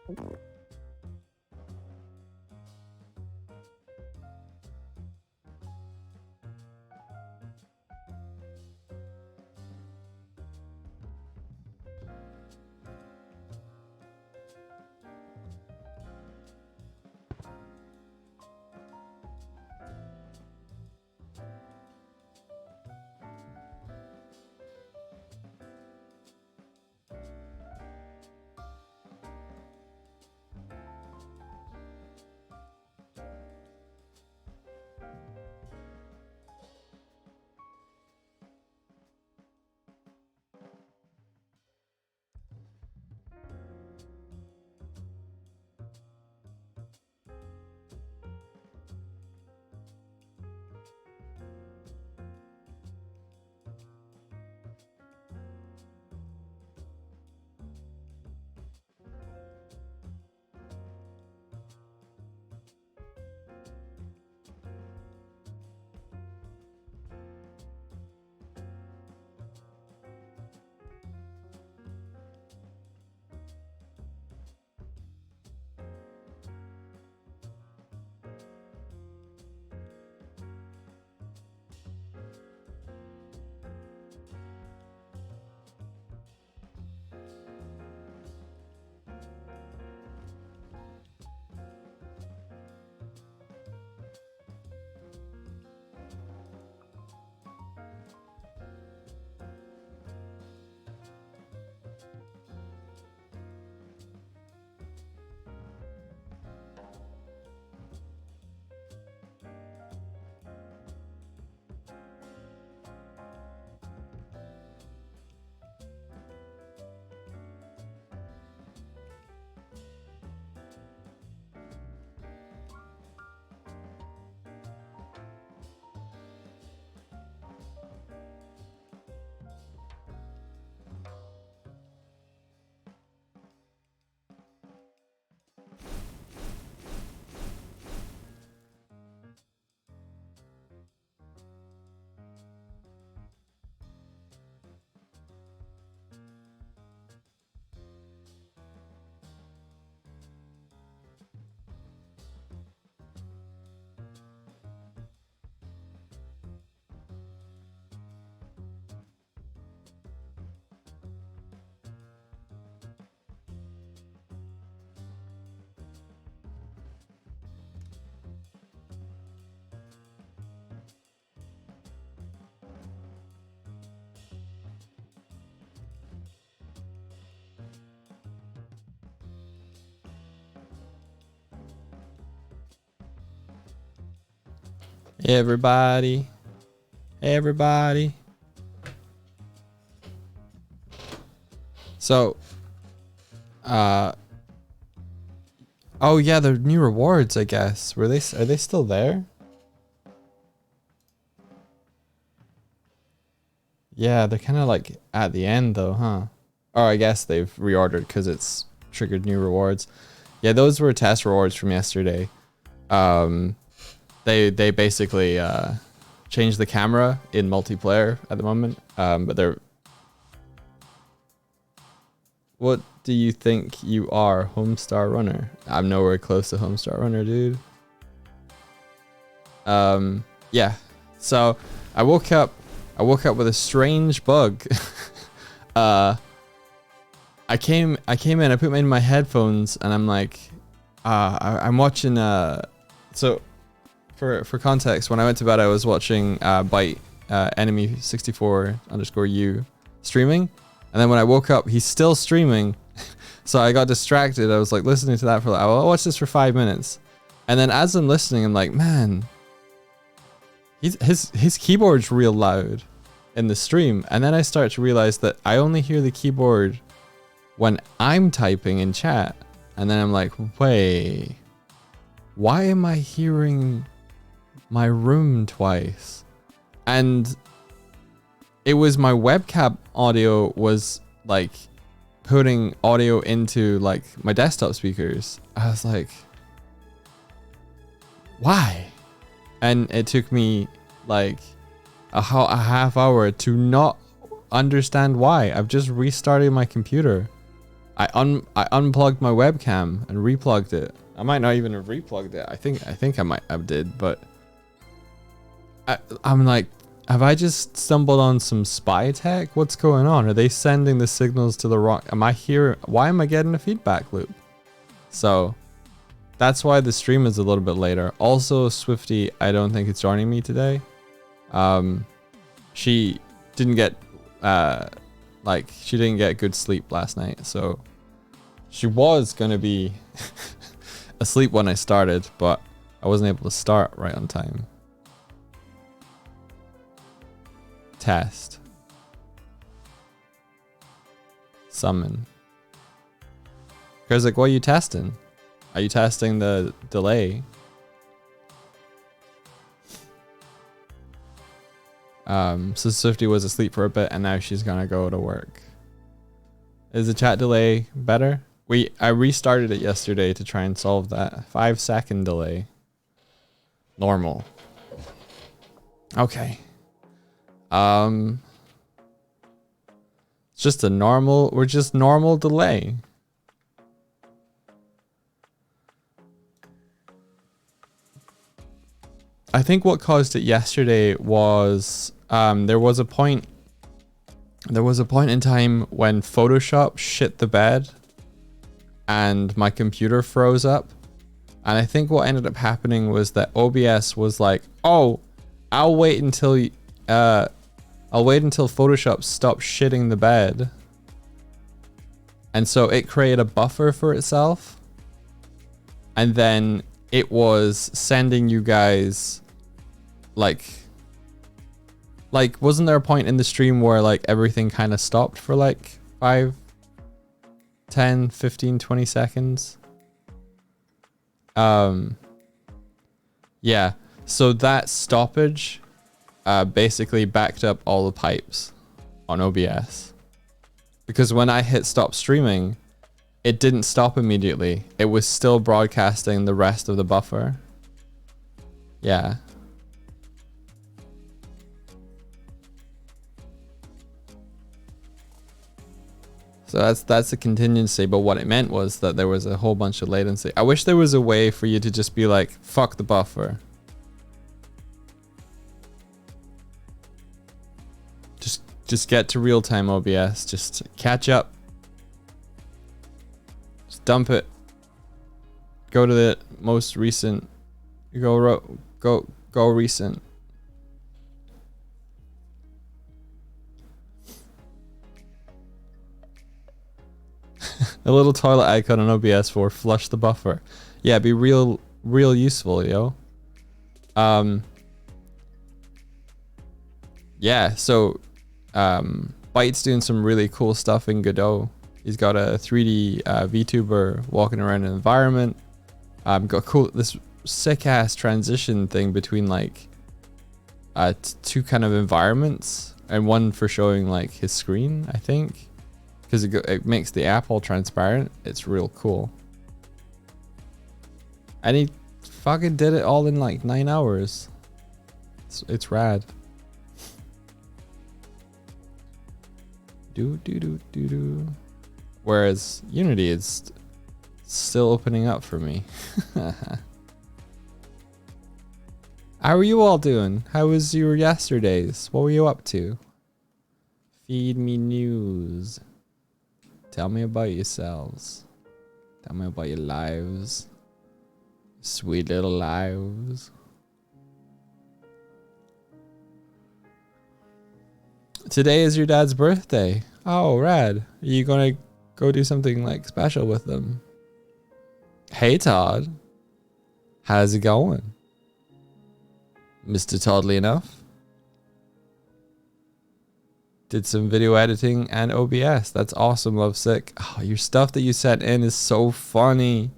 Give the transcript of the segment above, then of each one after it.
Hey everybody. Hey everybody. So, oh yeah, the new rewards, I guess. Are they still there? Yeah, they're kind of like at the end though, huh? Or I guess they've reordered because it's triggered new rewards. Yeah, those were test rewards from yesterday. They basically changed the camera in multiplayer at the moment. But they're... What do you think you are, Homestar Runner? I'm nowhere close to Homestar Runner, dude. Yeah. So I woke up with a strange bug. I came in, I put in my headphones, and I'm like, I'm watching. So for context, when I went to bed, I was watching Byte Enemy 64_U streaming, and then when I woke up, he's still streaming. So I got distracted. I was like listening to that for like, I'll watch this for 5 minutes, and then as I'm listening, I'm like, man, his keyboard's real loud in the stream. And then I start to realize that I only hear the keyboard when I'm typing in chat. And then I'm like, wait, why am I hearing my room twice? And it was my webcam audio was like putting audio into like my desktop speakers. I was like, why? And it took me like a half hour to not understand why. I've just restarted my computer I unplugged my webcam and replugged it. I might not even have replugged it. I think I might have did, but I'm like, have I just stumbled on some spy tech? What's going on? Are they sending the signals to the wrong? Why am I getting a feedback loop? So that's why the stream is a little bit later. Also, Swifty, I don't think it's joining me today. She didn't get she didn't get good sleep last night, so she was gonna be asleep when I started, but I wasn't able to start right on time. Test. Summon. Cause like, what are you testing? Are you testing the delay? So Swifty was asleep for a bit and now she's gonna go to work. Is the chat delay better? I restarted it yesterday to try and solve that 5-second delay. Normal. Okay. It's just we're just normal delay. I think what caused it yesterday was there was a point in time when Photoshop shit the bed and my computer froze up. And I think what ended up happening was that OBS was like, "Oh, I'll wait until Photoshop stops shitting the bed." And so it created a buffer for itself. And then it was sending you guys like wasn't there a point in the stream where like everything kind of stopped for like 5, 10, 15, 20 seconds? Yeah, so that stoppage basically backed up all the pipes on OBS. Because when I hit stop streaming, it didn't stop immediately. It was still broadcasting the rest of the buffer. Yeah. So that's a contingency, but what it meant was that there was a whole bunch of latency. I wish there was a way for you to just be like, fuck the buffer. Just get to real-time OBS. Just catch up. Just dump it. Go to the most recent. Go recent. A little toilet icon on OBS for flush the buffer. Yeah, be real useful, yo. Yeah, so Byte's doing some really cool stuff in Godot. He's got a 3D VTuber walking around an environment. Got this sick ass transition thing between like two kind of environments, and one for showing like his screen, I think. Because it makes the app all transparent. It's real cool. And he fucking did it all in like 9 hours. It's rad. Do. Whereas Unity is still opening up for me. How are you all doing? How was your yesterdays? What were you up to? Feed me news. Tell me about yourselves. Tell me about your lives. Sweet little lives. Today is your dad's birthday. Oh, rad. Are you gonna go do something like special with them? Hey, Todd. How's it going? Mr. Toddly enough? Did some video editing and OBS. That's awesome, Lovesick. Oh, your stuff that you sent in is so funny.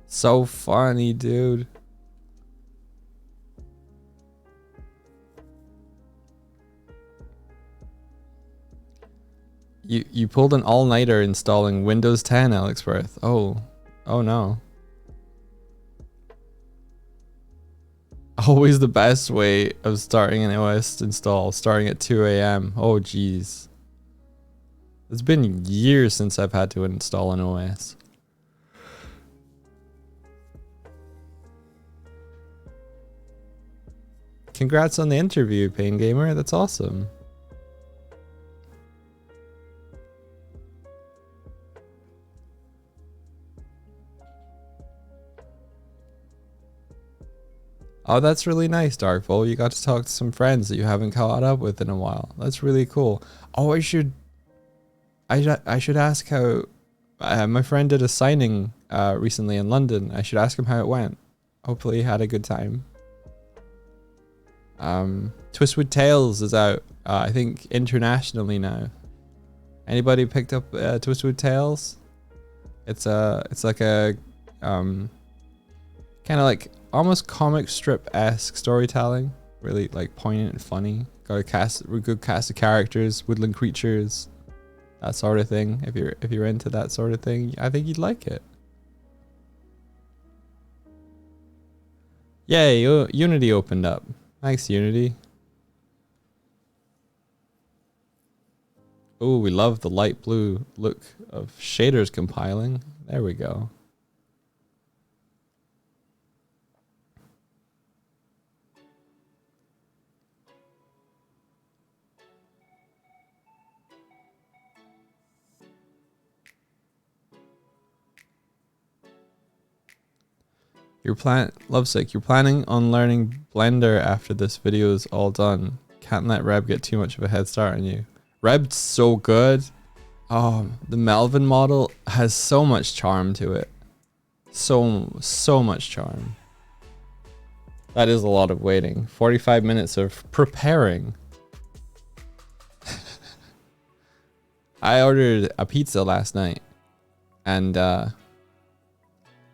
So funny, dude. You pulled an all-nighter installing Windows 10, Alexworth. Oh no. Always the best way of starting an OS install, starting at 2 a.m. Oh, geez. It's been years since I've had to install an OS. Congrats on the interview, Pain Gamer. That's awesome. Oh, that's really nice, Darkful. You got to talk to some friends that you haven't caught up with in a while. That's really cool. Oh, I should ask how my friend did a signing recently in London. I should ask him how it went. Hopefully he had a good time. Twistwood Tales is out, I think internationally now. Anybody picked up Twistwood Tales? It's like a kind of like almost comic strip-esque storytelling. Really like poignant and funny. Got a good cast of characters, woodland creatures, that sort of thing. If you're into that sort of thing, I think you'd like it. Yay, Unity opened up. Thanks, Unity. Oh, we love the light blue look of shaders compiling. There we go. Lovesick, you're planning on learning Blender after this video is all done. Can't let Reb get too much of a head start on you. Reb's so good. Oh, the Melvin model has so much charm to it. So much charm. That is a lot of waiting. 45 minutes of preparing. I ordered a pizza last night, and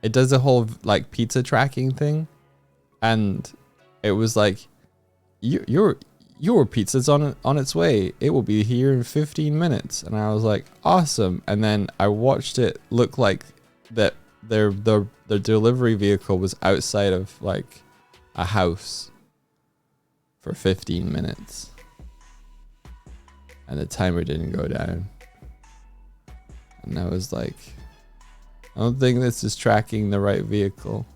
it does a whole like pizza tracking thing, and it was like, your pizza's on its way. It will be here in 15 minutes. And I was like, awesome. And then I watched it look like that their delivery vehicle was outside of like a house for 15 minutes. And the timer didn't go down. And I was like, I don't think this is tracking the right vehicle.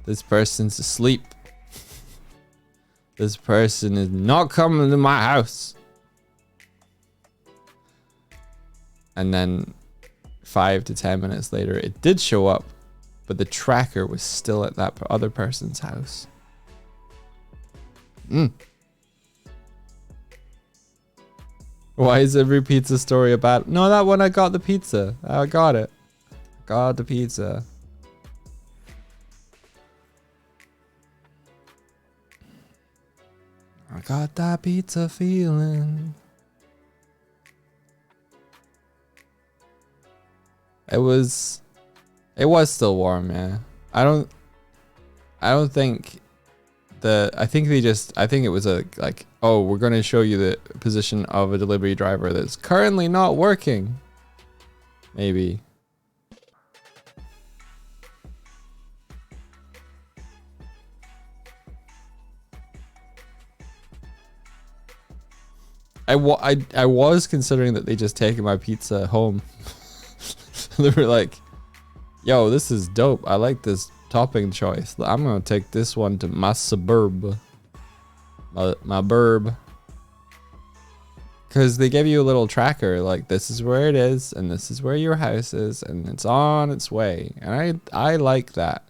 This person's asleep. This person is not coming to my house. And then 5 to 10 minutes later, it did show up, but the tracker was still at that other person's house. Why is every pizza story about? No, that one I got the pizza. I got it. Got the pizza. I got that pizza feeling. It was still warm, yeah. I think it was a like, oh, we're gonna show you the position of a delivery driver that's currently not working. Maybe. I was considering that they just taken my pizza home. They were like, yo, this is dope. I like this topping choice. I'm gonna take this one to my suburb. My burb. Because they give you a little tracker, like this is where it is, and this is where your house is, and it's on its way. And I like that.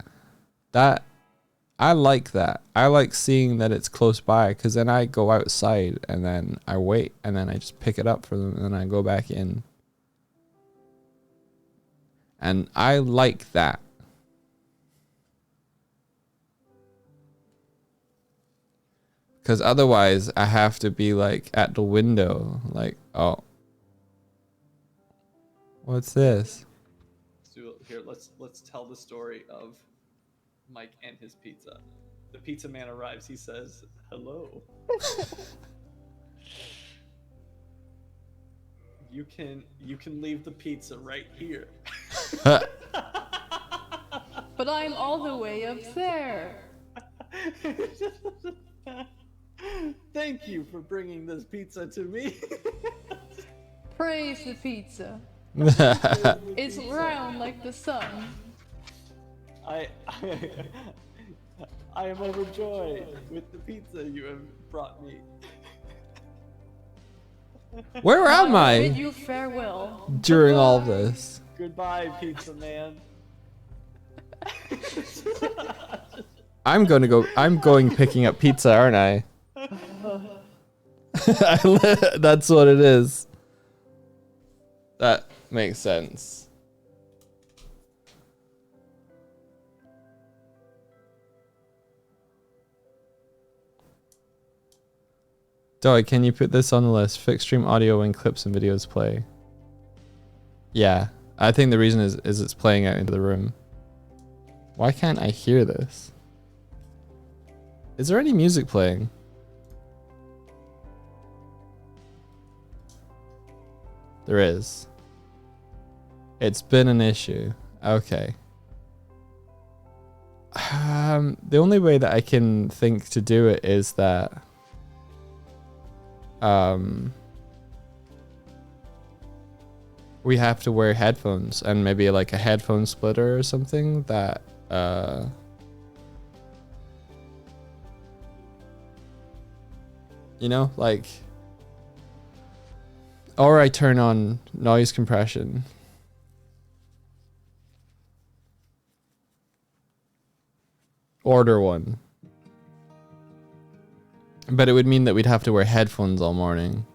I like that. I like seeing that it's close by, because then I go outside and then I wait and then I just pick it up for them and then I go back in. And I like that. Because otherwise I have to be like at the window, like, oh, what's this? So here, let's tell the story of Mike and his pizza. The pizza man arrives. He says, "Hello." You can leave the pizza right here. But I'm all the way up there. Thank you for bringing this pizza to me. Praise the pizza. It's round like the sun. I am overjoyed with the pizza you have brought me. Where am Bid I you farewell. during all Goodbye. this? Goodbye, pizza man. I'm going picking up pizza, aren't I? That's what it is. That makes sense. Doig, can you put this on the list? Fixed stream audio when clips and videos play. Yeah, I think the reason is it's playing out into the room. Why can't I hear this? Is there any music playing? There is. It's been an issue. Okay. The only way that I can think to do it is that we have to wear headphones and maybe like a headphone splitter or something that you know, like, or I turn on noise compression. Order one. But it would mean that we'd have to wear headphones all morning.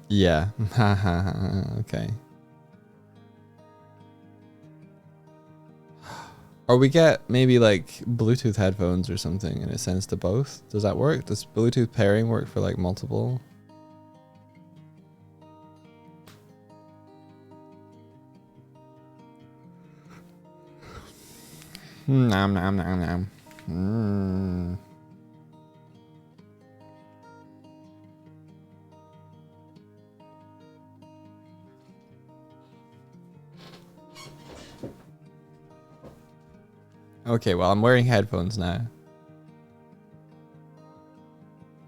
Yeah. Okay. Or we get maybe like Bluetooth headphones or something and it sends to both. Does that work? Does Bluetooth pairing work for like multiple? Nom nom nom nom. Okay, well, I'm wearing headphones now.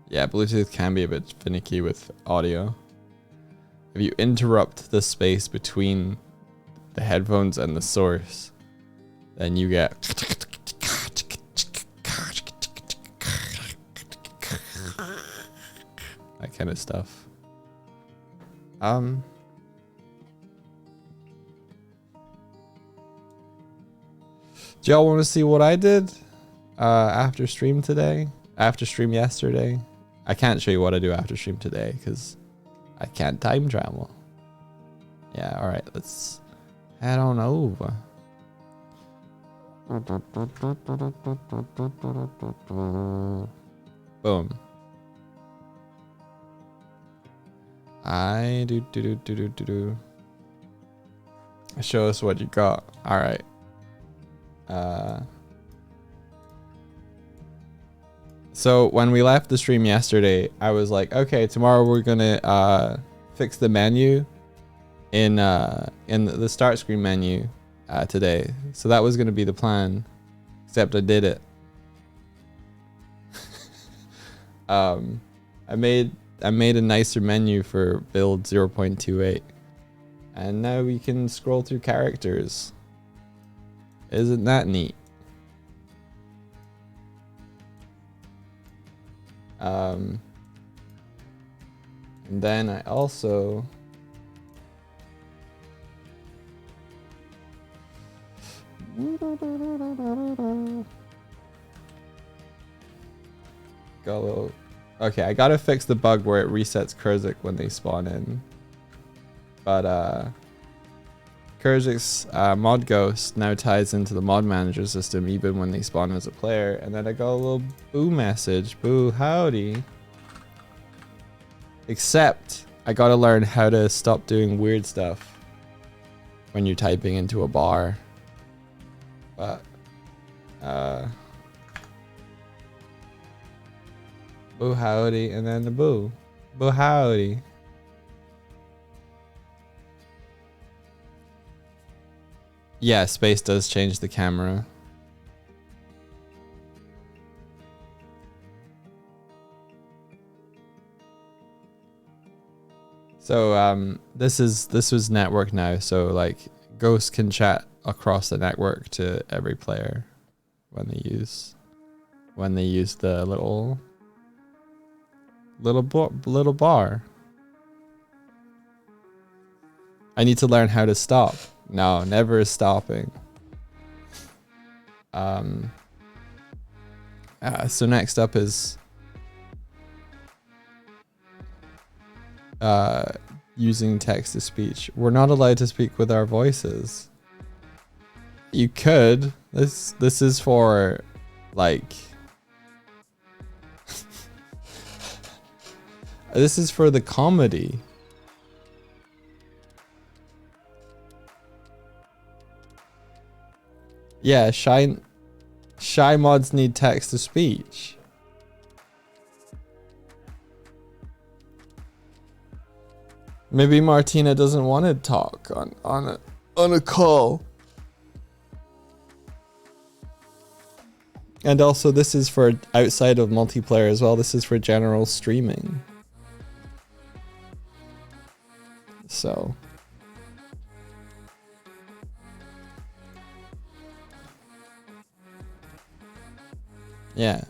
Yeah, Bluetooth can be a bit finicky with audio. If you interrupt the space between the headphones and the source, then you get that kind of stuff. Do y'all want to see what I did after stream today? After stream yesterday? I can't show you what I do after stream today because I can't time travel. Yeah, alright, let's head on over. Boom. Show us what you got. Alright. So when we left the stream yesterday, I was like, okay, tomorrow we're gonna fix the menu in the start screen menu today. So that was gonna be the plan, except I did it. I made a nicer menu for build 0.28, and now we can scroll through characters. Isn't that neat? And then I also got a little. Okay, I gotta fix the bug where it resets Kurzik when they spawn in. But Kurzik's mod ghost now ties into the mod manager system even when they spawn as a player. And then I got a little boo message. Boo howdy. Except I gotta learn how to stop doing weird stuff when you're typing into a bar. But boo howdy and then the boo. Boo howdy. Yeah, space does change the camera. So this was network now, so like Ghost can chat across the network to every player when they use the little bar. I need to learn how to stop. No, never stopping. So next up is using text to speech. We're not allowed to speak with our voices. You could. This is for like this is for the comedy. Yeah, shy mods need text to speech. Maybe Martina doesn't want to talk on a call. And also this is for outside of multiplayer as well. This is for general streaming. So yeah.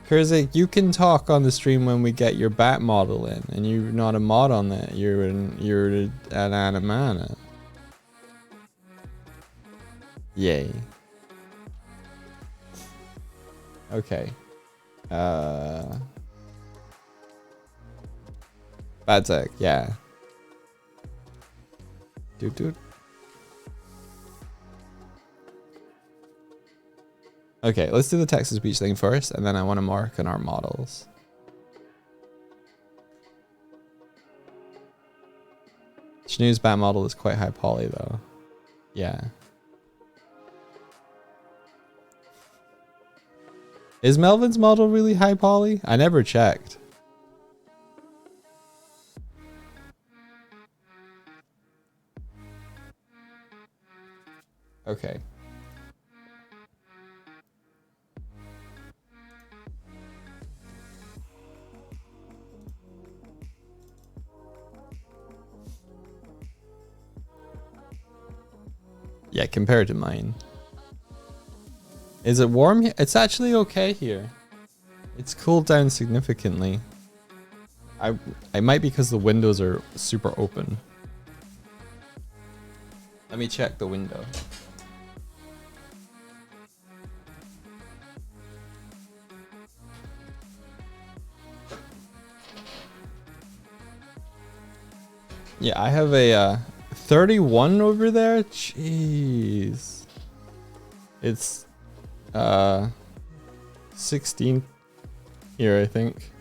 Kurzik, you can talk on the stream when we get your bat model in, and you're not a mod on that. You're an animana. Yay. Okay. Bad tech, yeah. Dude. Okay, let's do the text to speech thing first, and then I want to mark on our models. Schnoo's bat model is quite high poly though. Yeah. Is Melvin's model really high poly? I never checked. Okay. Yeah, compared to mine. Is it warm here? It's actually okay here. It's cooled down significantly. I might be because the windows are super open. Let me check the window. Yeah, I have a 31 over there. Jeez. It's 16 here, I think.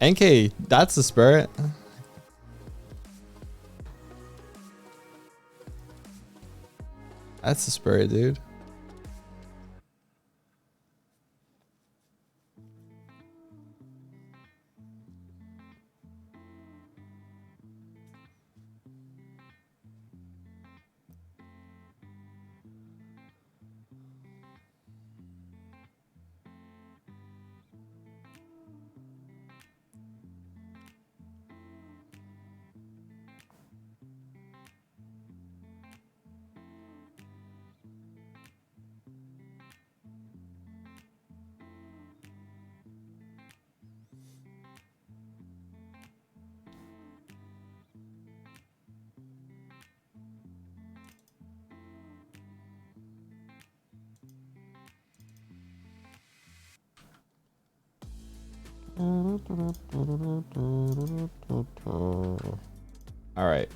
NK, that's the spirit. That's the spirit, dude. All right.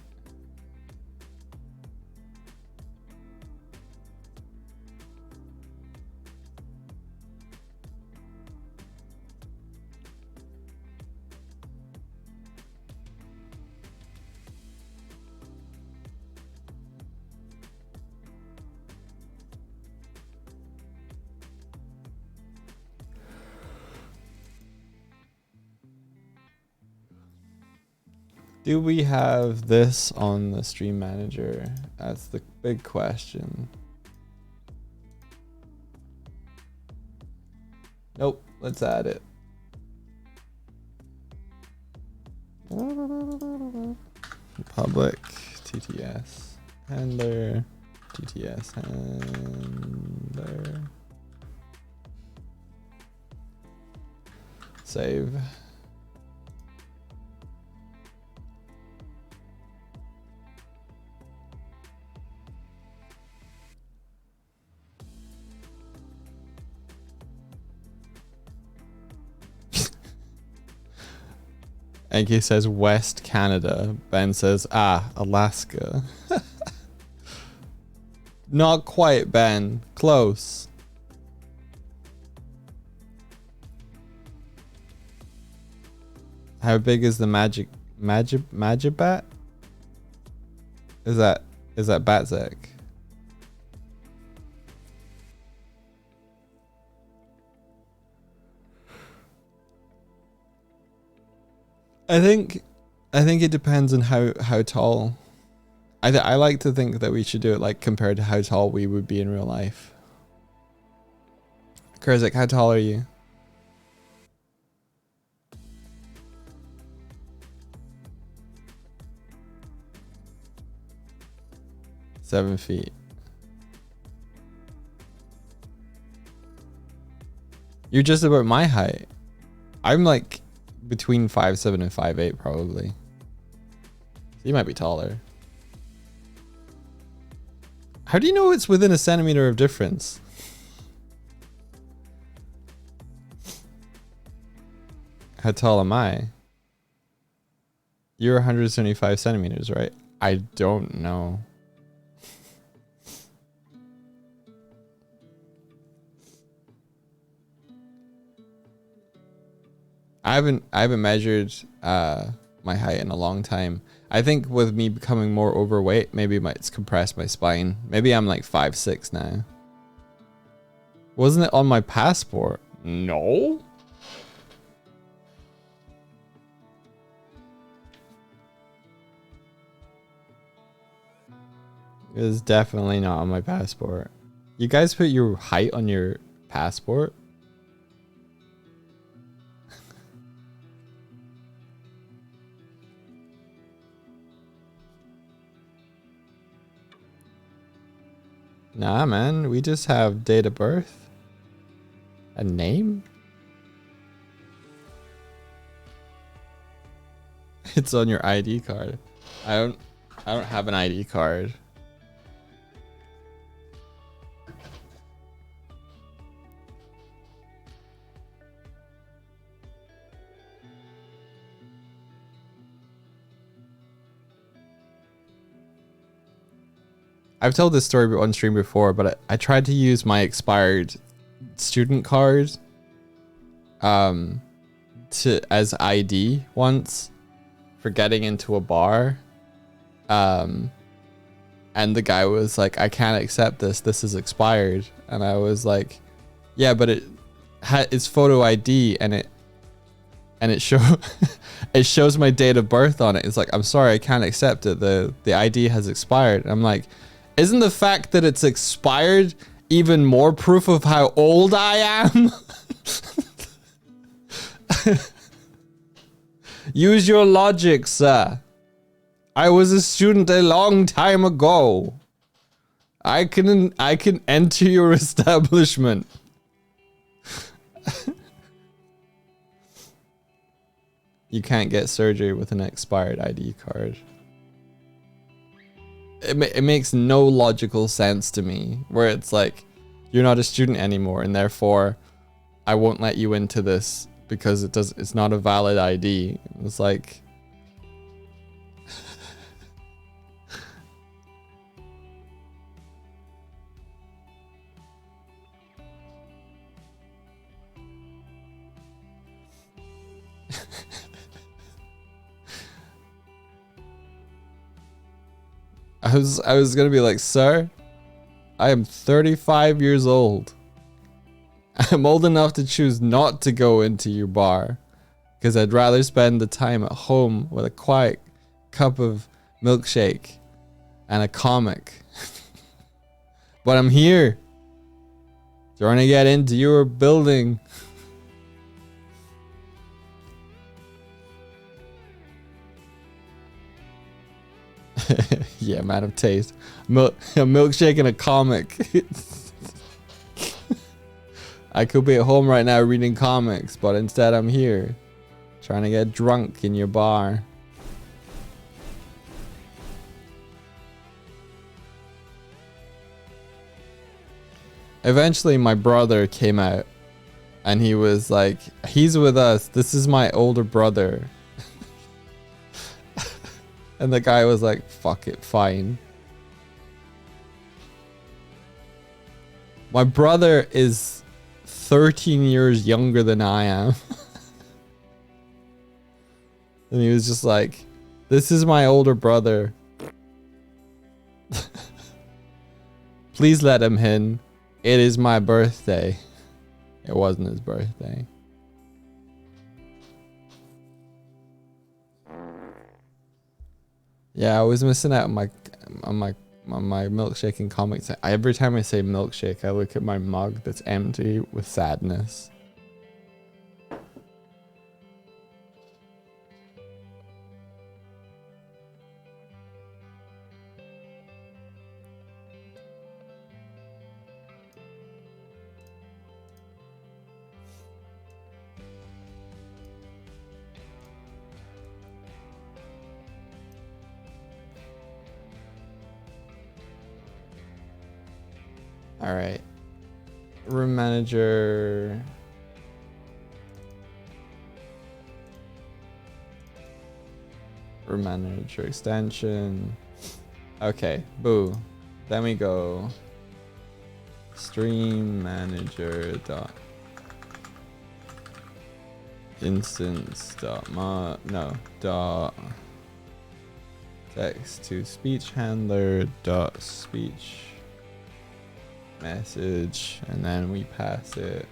Do we have this on the stream manager? That's the big question. Nope, let's add it. Public TTS handler, TTS handler. Save. Enki says West Canada. Ben says, Alaska. Not quite, Ben. Close. How big is the magic bat? Is that Batzek? I think it depends on how tall. I like to think that we should do it like compared to how tall we would be in real life. Kurzik, how tall are you? Seven feet. You're just about my height. I'm like between 5'7" and 5'8" probably. You might be taller. How do you know it's within a centimeter of difference? How tall am I? You're 175 centimeters, right? I don't know. I haven't measured my height in a long time. I think with me becoming more overweight, maybe it's compressed my spine. Maybe I'm like 5'6" now. Wasn't it on my passport? No. It was definitely not on my passport. You guys put your height on your passport? Nah, man. We just have date of birth. A name? It's on your ID card. I don't have an ID card. I've told this story on stream before, but I tried to use my expired student card as ID once for getting into a bar. And the guy was like, I can't accept this. This is expired. And I was like, yeah, but it's photo ID and it shows my date of birth on it. It's like, I'm sorry, I can't accept it. The ID has expired. And I'm like, isn't the fact that it's expired even more proof of how old I am? Use your logic, sir. I was a student a long time ago. I can enter your establishment. You can't get surgery with an expired ID card. It makes no logical sense to me, where it's like, you're not a student anymore, and therefore I won't let you into this because it's not a valid ID. It's like, I was gonna be like, sir, I am 35 years old. I'm old enough to choose not to go into your bar because I'd rather spend the time at home with a quiet cup of milkshake and a comic. But I'm here trying to get into your building. Yeah, man of taste. A milkshake and a comic. I could be at home right now reading comics, but instead I'm here trying to get drunk in your bar. Eventually my brother came out and he was like, he's with us. This is my older brother. And the guy was like, fuck it, fine. My brother is 13 years younger than I am. And he was just like, this is my older brother. Please let him in. It is my birthday. It wasn't his birthday. Yeah, I was missing out on my milkshake and comics. Every time I say milkshake, I look at my mug that's empty with sadness. All right, room manager. Room manager extension. Okay, boo. Then we go stream manager dot instance dot dot text to speech handler dot speech message, and then we pass it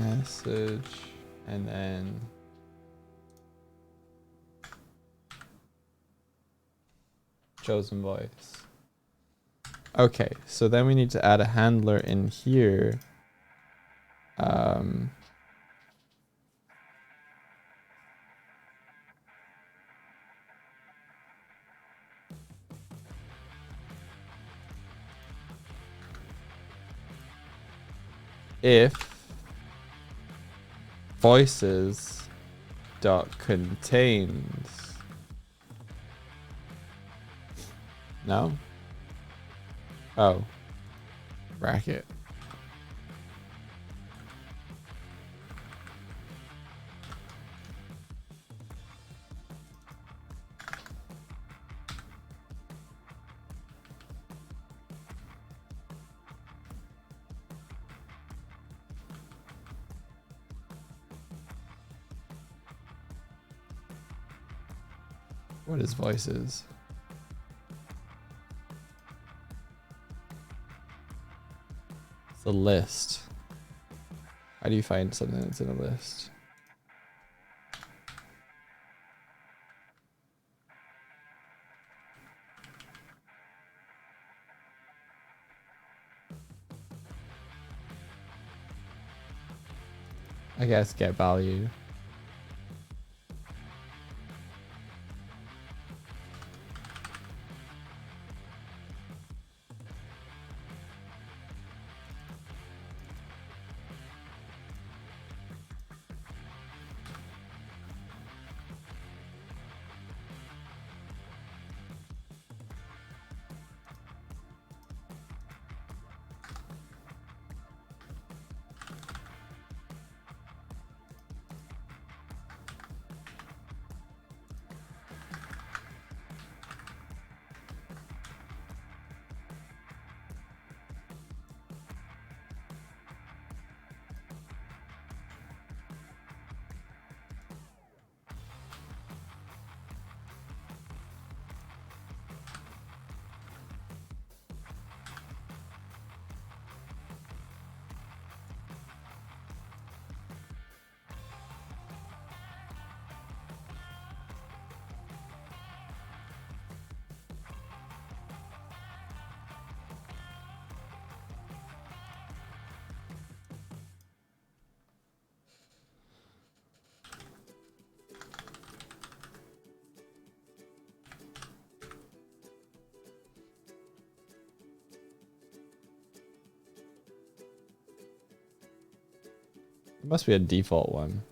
message, and then chosen voice. Okay, so then we need to add a handler in here. If voices dot contains, no? Oh, bracket. What is voices? It's a list. How do you find something that's in a list? I guess get value. It must be a default one.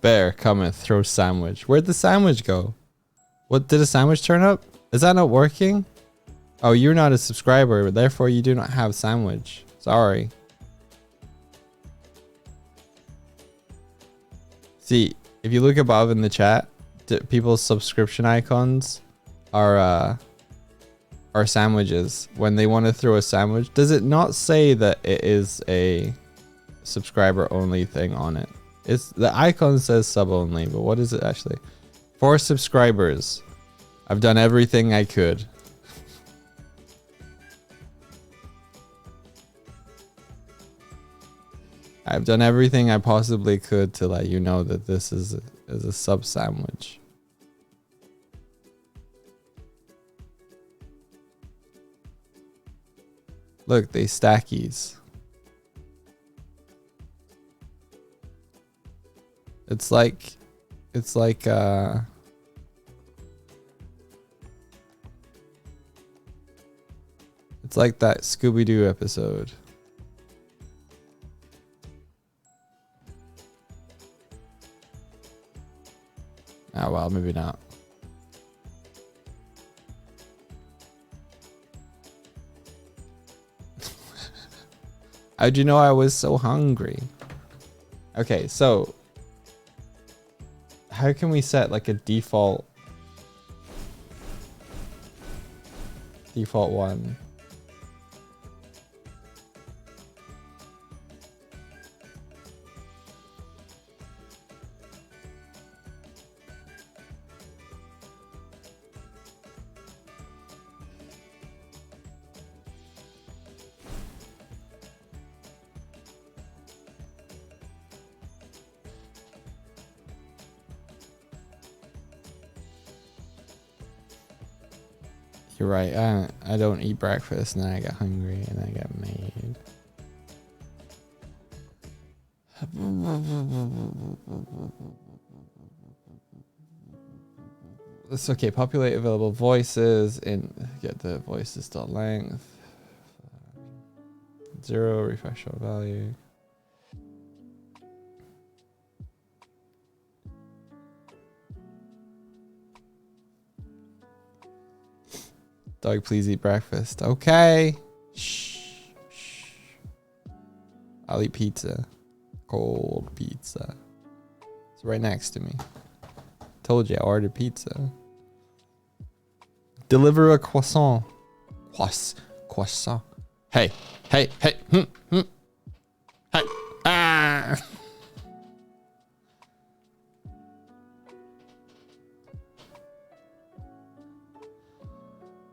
Bear, cometh, throw sandwich. Where'd the sandwich go? What, did a sandwich turn up? Is that not working? Oh, you're not a subscriber, therefore you do not have sandwich. Sorry. See, if you look above in the chat, people's subscription icons are sandwiches. When they want to throw a sandwich, does it not say that it is a subscriber only thing on it? It's the icon says sub only, but what is it actually? For subscribers, I've done everything I could. I've done everything I possibly could to let you know that this is a sub sandwich. Look, they stackies. It's like it's like that Scooby-Doo episode. Oh well, maybe not. How'd you know I was so hungry? Okay, so how can we set like a default one? You're right. I don't eat breakfast and then I get hungry and I get made. It's okay. Populate available voices and get the voices to length. 0 refresh all value. Dog, please eat breakfast. Okay. Shh. Shh. I'll eat pizza. Cold pizza. It's right next to me. Told you I ordered pizza. Deliver a croissant. Croissant. Hey. Hey. Hey. Hey. Ah.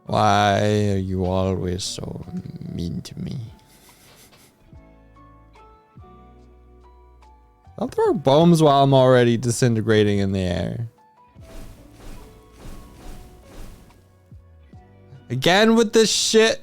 Why are you always so mean to me? Don't throw bombs while I'm already disintegrating in the air. Again with this shit.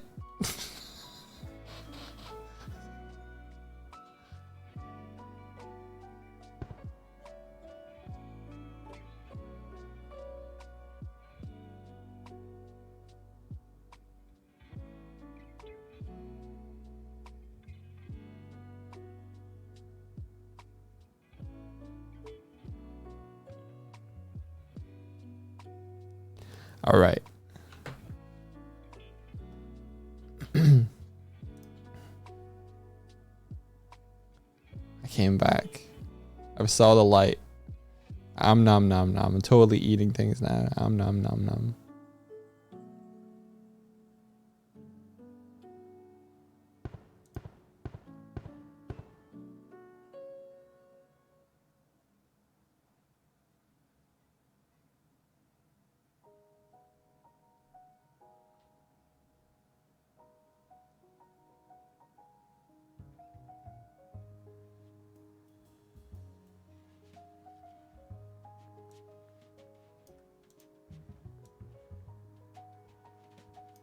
All right. I came back. I saw the light. Nom nom nom. I'm totally eating things now. Nom nom nom.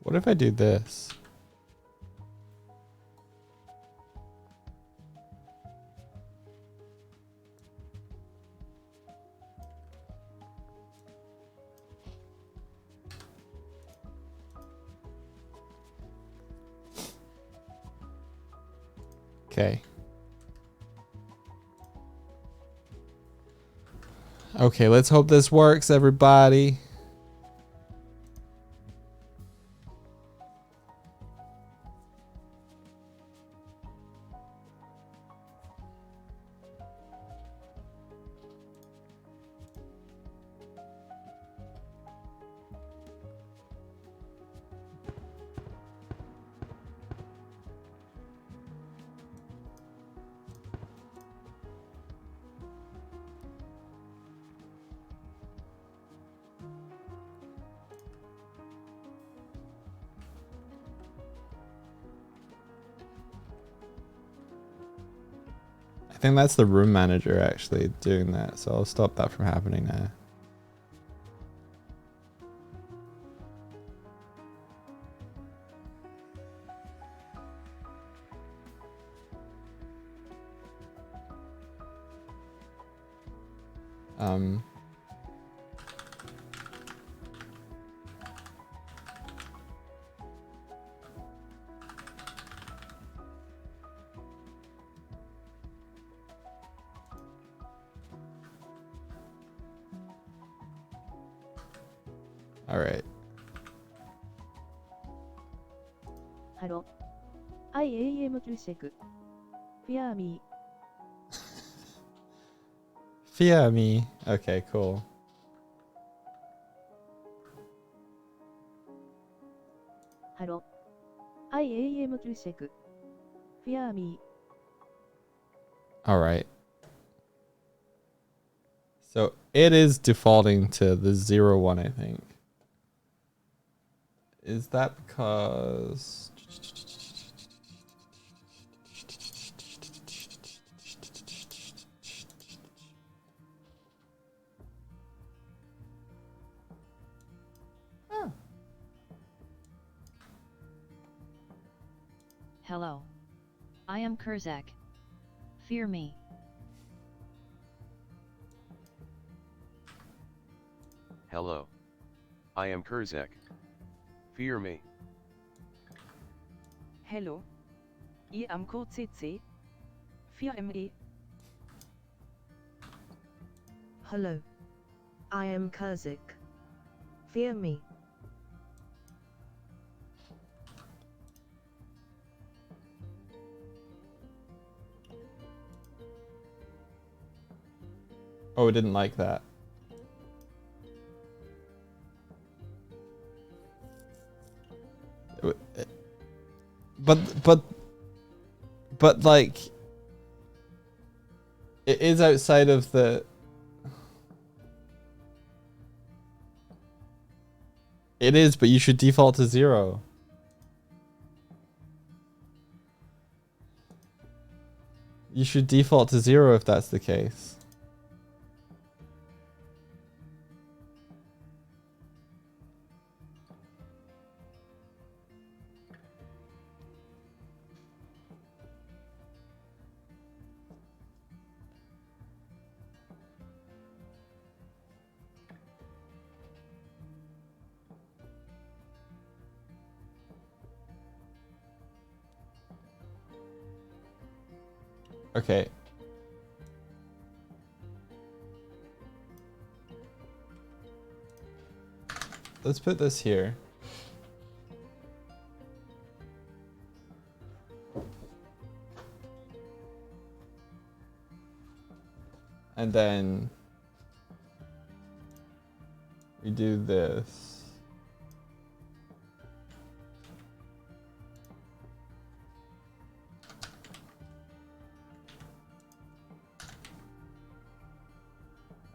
What if I do this? Okay. Okay, let's hope this works, everybody. I think that's the room manager actually doing that, so I'll stop that from happening now. All right. Hello. I am to check. Fear me. Fear me. Okay, cool. Hello. I am to check. Fear me. All right. So it is defaulting to the 0-1, I think. Is that because... Hello. I am Kurzak. Fear me. Hello. I am Kurzak. Fear me. Hello. I am KCC. Fear me. Hello. I am Kurzak. Fear me. Oh, it didn't like that. But like, it is outside of the... It is, but you should default to 0. You should default to 0 if that's the case. Okay. Let's put this here. And then we do this.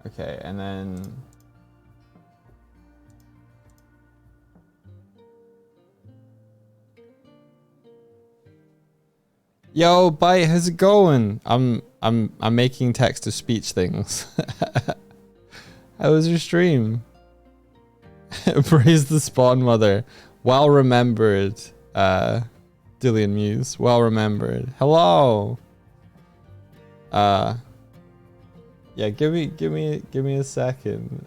Okay, and then yo, Bite, how's it going? I'm making text to speech things. How was your stream? Praise the spawn mother. Well remembered, Dillian Muse. Well remembered. Hello. Yeah, give me a second.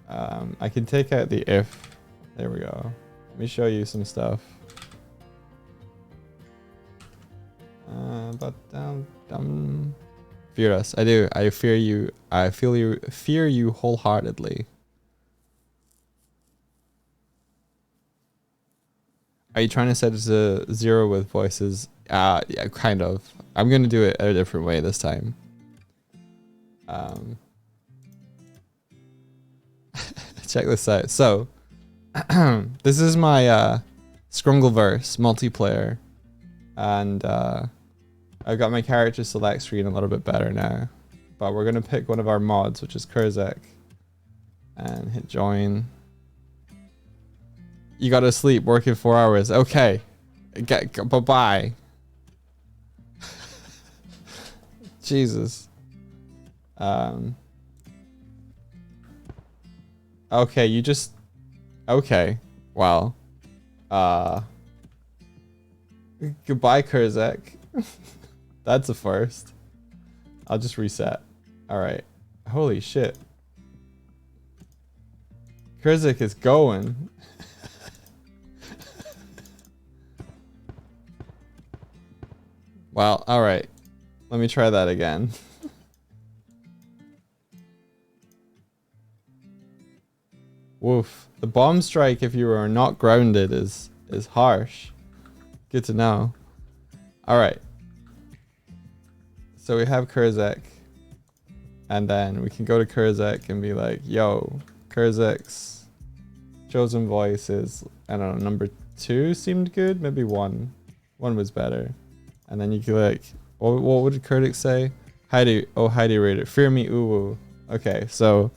I can take out the if. There we go. Let me show you some stuff. But fear us. I do. I fear you. I feel you. Fear you wholeheartedly. Are you trying to set it to 0 with voices? Yeah, kind of. I'm gonna do it a different way this time. Check this out. So, this is my Scrungleverse multiplayer, and I've got my character select screen a little bit better now. But we're gonna pick one of our mods, which is Kurzak, and hit join. You gotta sleep, working 4 hours. Okay. Bye-bye. Jesus. Okay, you just... Okay. Well. Goodbye, Kurzak. That's a first. I'll just reset. Alright. Holy shit. Kurzak is going. Well, alright. Let me try that again. Woof. The bomb strike if you are not grounded is harsh. Good to know. Alright. So we have Kurzak. And then we can go to Kurzak and be like, yo, Kurzak's chosen voice is, I don't know, number 2 seemed good? Maybe 1. 1 was better. And then you can like, what would Kurzak say? Howdy, oh howdy Raider, fear me uwu. Okay, so,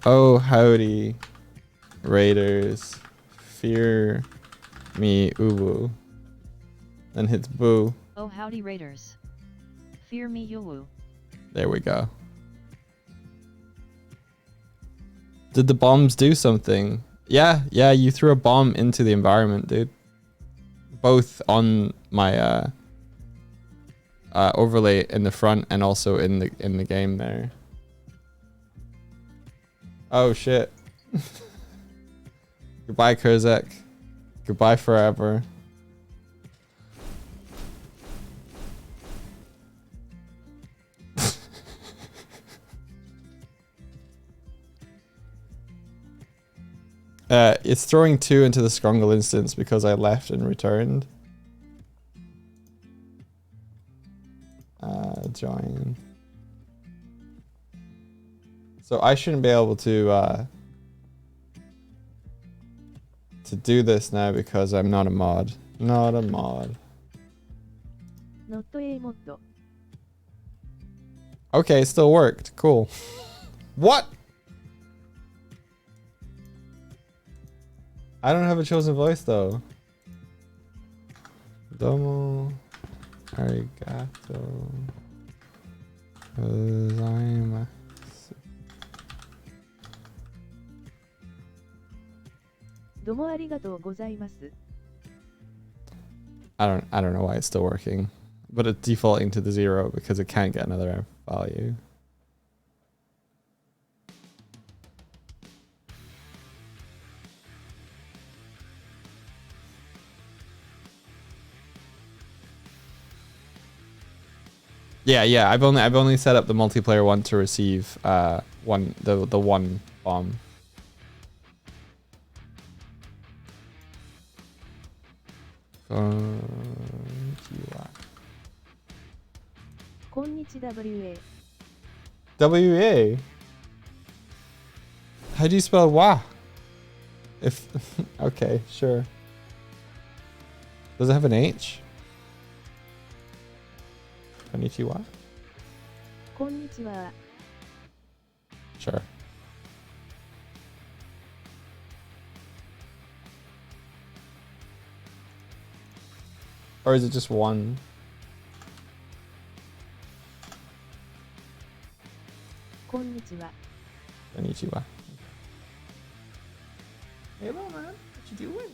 oh howdy Raiders, fear me uwu. Then hits boo. Oh howdy Raiders. Fear me uwu. There we go. Did the bombs do something? Yeah, you threw a bomb into the environment, dude. Both on my overlay in the front and also in the game there. Oh shit. Goodbye, Kurzak. Goodbye forever. It's throwing 2 into the Scrungle instance because I left and returned. Join. So I shouldn't be able to do this now because I'm not a mod. Not a mod. Not a mod. Okay, it still worked. Cool. What? I don't have a chosen voice though. Domo arigato gozaimasu. Domo arigatou gozaimasu. I don't know why it's still working, but it's defaulting to the 0 because it can't get another value. Yeah. I've only set up the multiplayer one to receive the one bomb. Konnichi WA. WA. How do you spell wa? If okay, sure. Does it have an H? Konnichiwa? Konnichiwa. Sure. Or is it just one? Konnichiwa. Konnichiwa. Hey, little man, what you doing?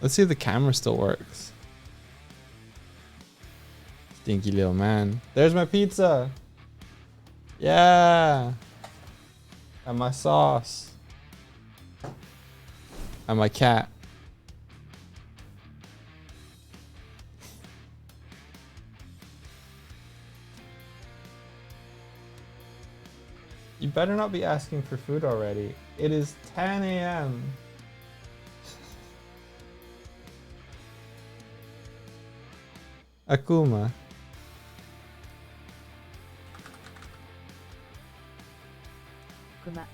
Let's see if the camera still works. Stinky little man. There's my pizza. Yeah. And my sauce. And my cat. You better not be asking for food already. It is 10 a.m. Akuma. Kuma.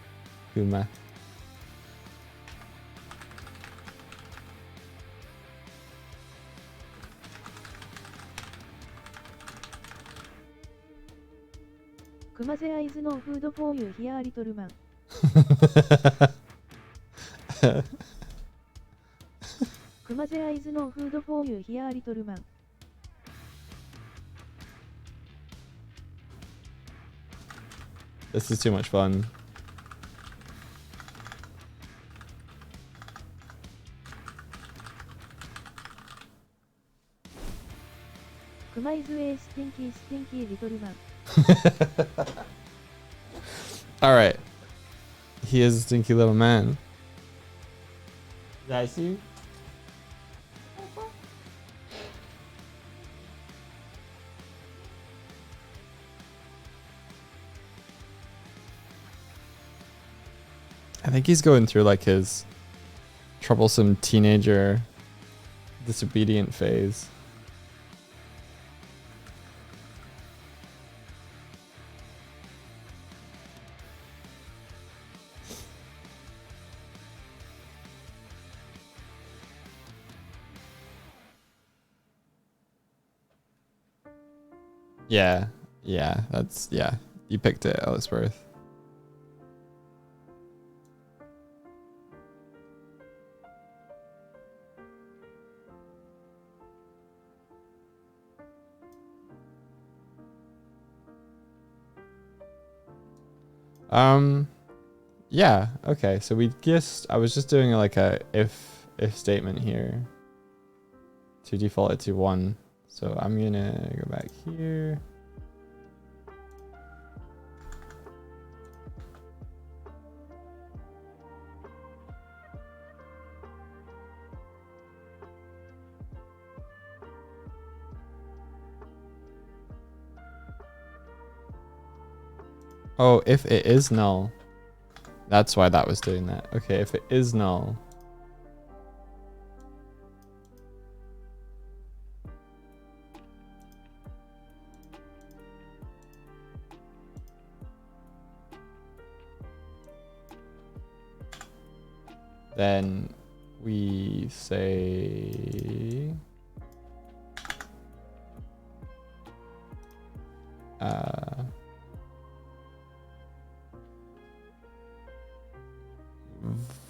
Kuma. Kuma there is no food for you here, little man. Kuma there is no food for you here, little man. This is too much fun. Kuma is a stinky, stinky little man. Alright. He is a stinky little man. Did I see you? I think he's going through like his troublesome teenager disobedient phase. Yeah, yeah, you picked it, Ellisworth. Yeah, okay, so I was just doing like a if statement here to default it to 1. So I'm gonna go back here. Oh, if it is null. That's why that was doing that. Okay, if it is null. Then we say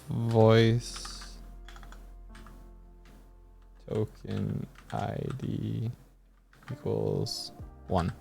voice token ID equals 1.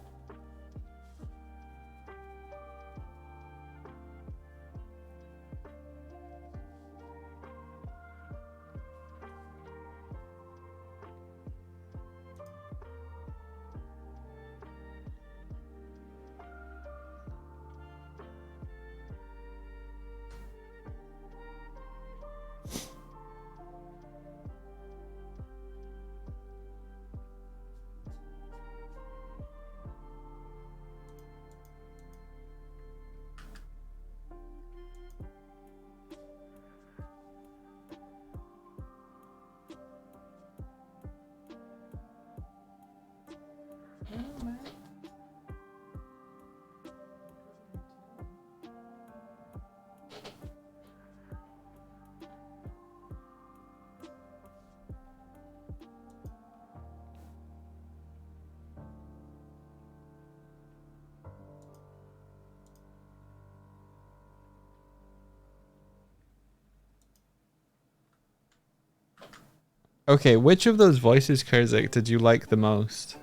Okay, which of those voices, Kurzik, did you like the most?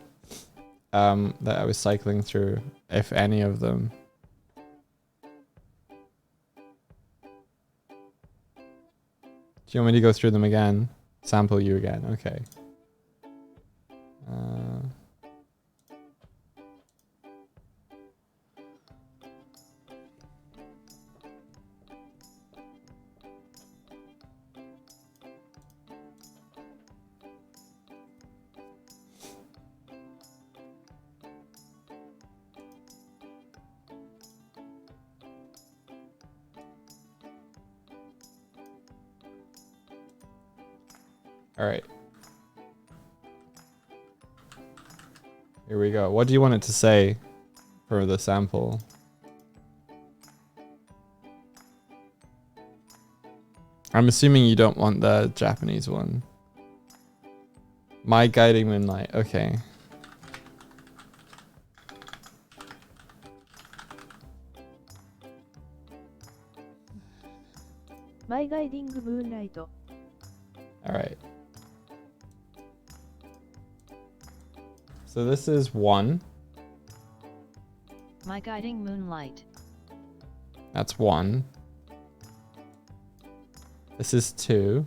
That I was cycling through, if any of them. you want me to go through them again? Sample you again. Okay. All right. Here we go. What do you want it to say for the sample? I'm assuming you don't want the Japanese one. My guiding moonlight. Okay. My guiding moonlight. All right. So this is 1. My guiding moonlight. That's 1. This is 2.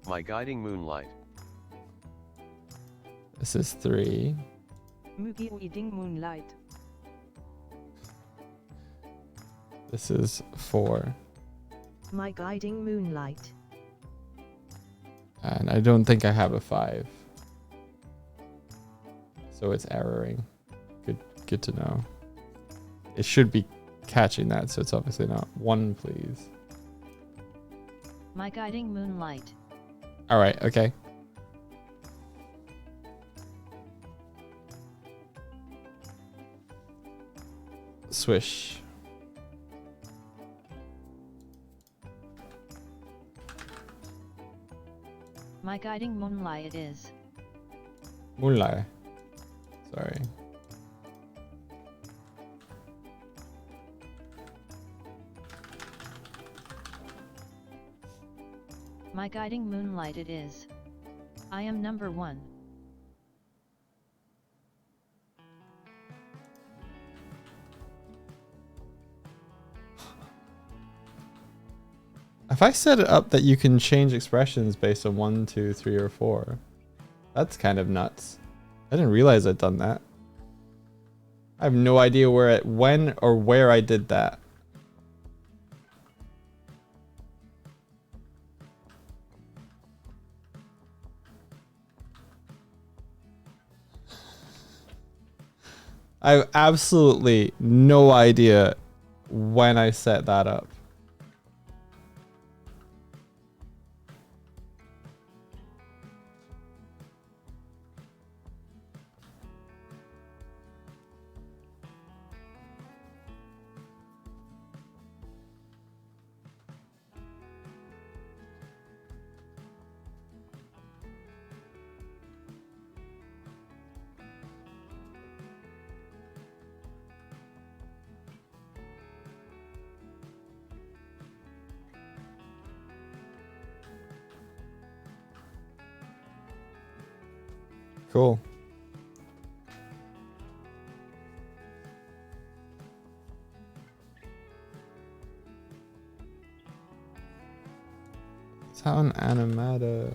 My guiding moonlight. This is 3. Mugi guiding moonlight. This is 4. My guiding moonlight. And I don't think I have a 5. So it's erroring. Good to know. It should be catching that, so it's obviously not. 1, please. My guiding moonlight. All right, okay. Swish. My guiding moonlight is. Moonlight. Sorry. My guiding moonlight it is. I am number 1. If I set it up that you can change expressions based on 1, 2, 3, or 4, that's kind of nuts. I didn't realize I'd done that. I have no idea when or where I did that. I have absolutely no idea when I set that up. Cool. Sound animata.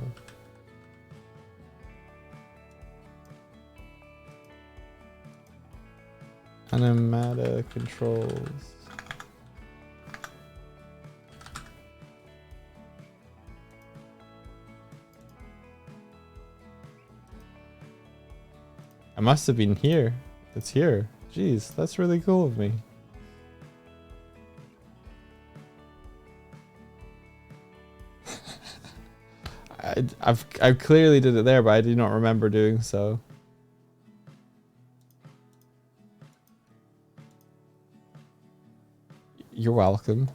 Animata controls. I must have been here. It's here. Jeez, that's really cool of me. I clearly did it there, but I do not remember doing so. You're welcome.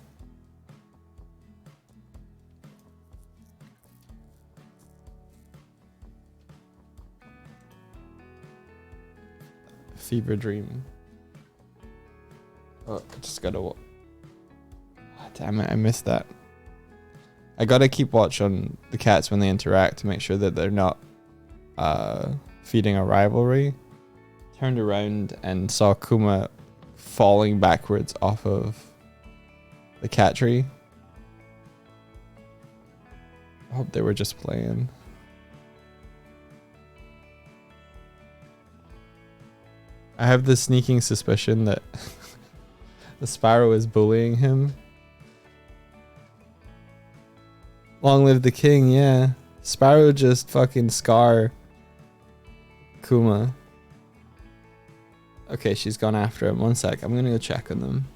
Fever dream. Oh, I just gotta. Oh, damn it! I missed that. I gotta keep watch on the cats when they interact to make sure that they're not feeding a rivalry. Turned around and saw Kuma falling backwards off of the cat tree. I hope they were just playing. I have the sneaking suspicion that the Spyro is bullying him. Long live the king, yeah. Spyro just fucking scar Kuma. Okay, she's gone after him. One sec, I'm gonna go check on them.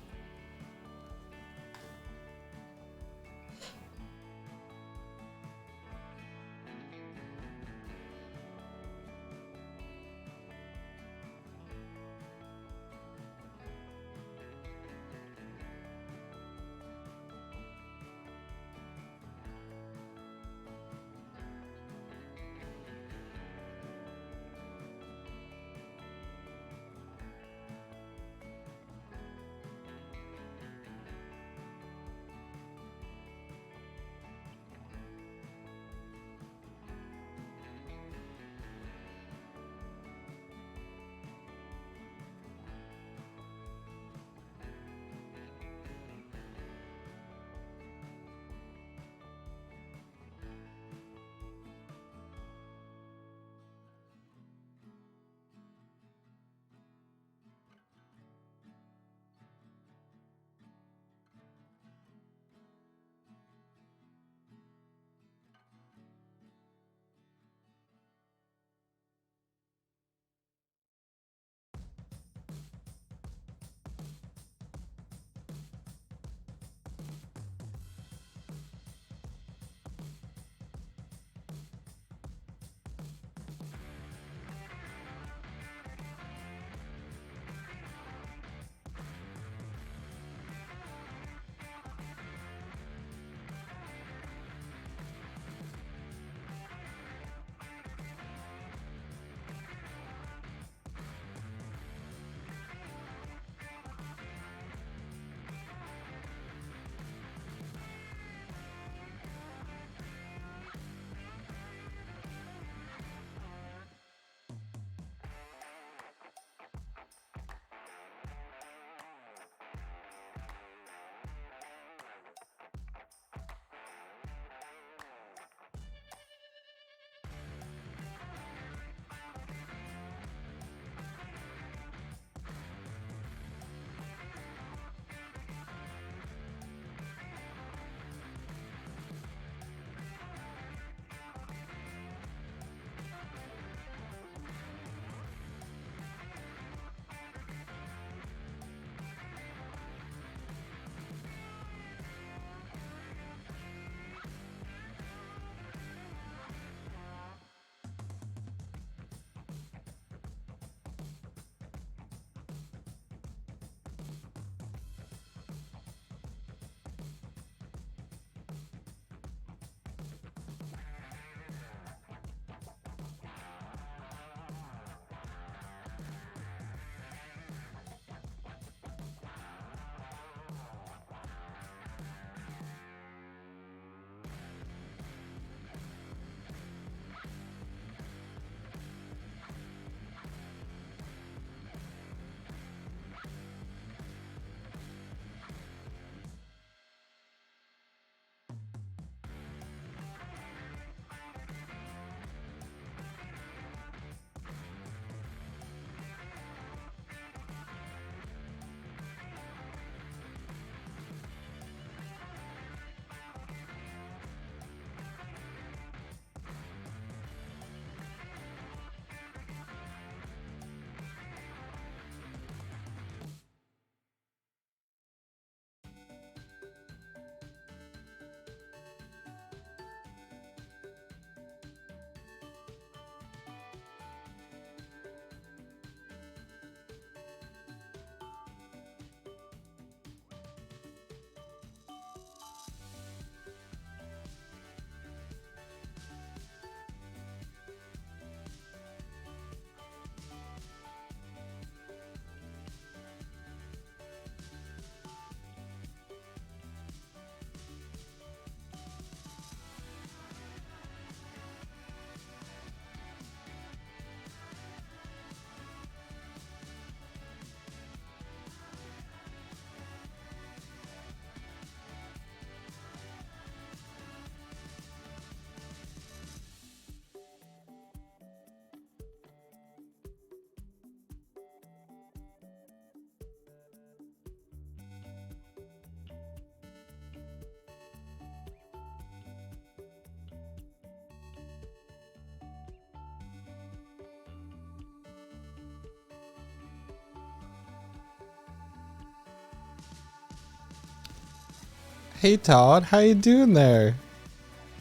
Hey Todd, how you doing there?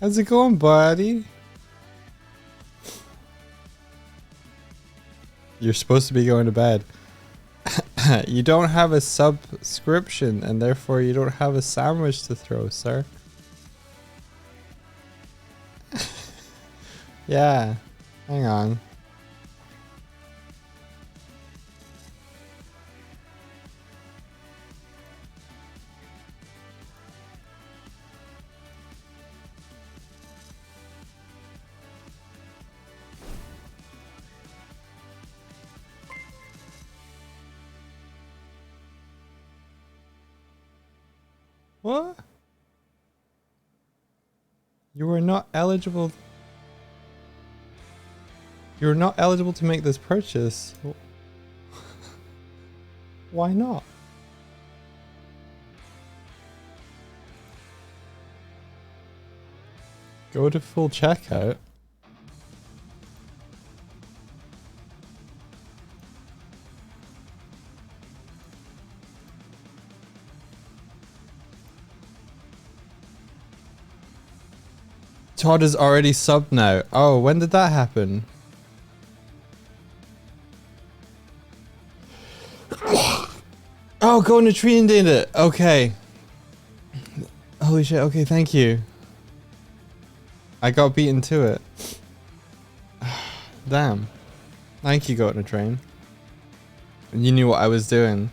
How's it going, buddy? You're supposed to be going to bed. You don't have a subscription and therefore you don't have a sandwich to throw, sir. Yeah, hang on. What? You were not eligible. You're not eligible to make this purchase. Why not? Go to full checkout. Todd is already subbed now. Oh, when did that happen? Oh, going to tree and did it. Okay. Holy shit. Okay, thank you. I got beaten to it. Damn. Thank you, Goat in a Train. You knew what I was doing.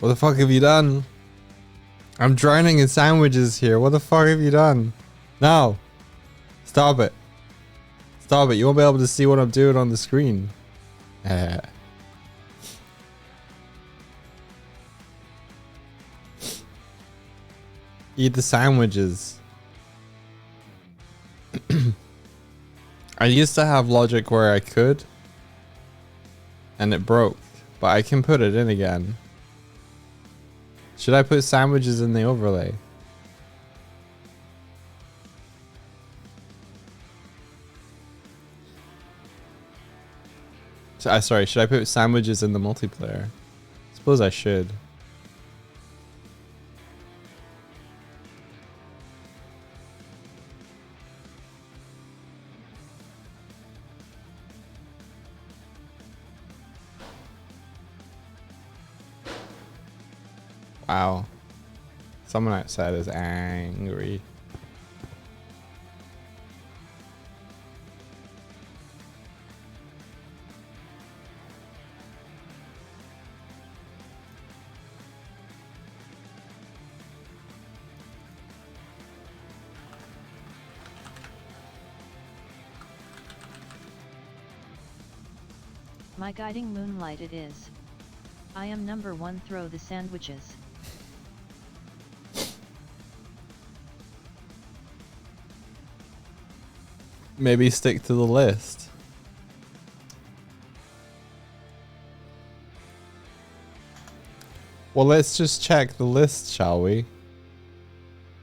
What the fuck have you done? I'm drowning in sandwiches here. What the fuck have you done? No. Stop it. Stop it. You won't be able to see what I'm doing on the screen. Eat the sandwiches. I used to have logic where I could. And it broke. But I can put it in again. Should I put sandwiches in the overlay? Sorry, should I put sandwiches in the multiplayer? Suppose I should. Wow. Someone outside is angry. My guiding moonlight it is. I am number one, throw the sandwiches. Maybe stick to the list. Well, let's just check the list, shall we?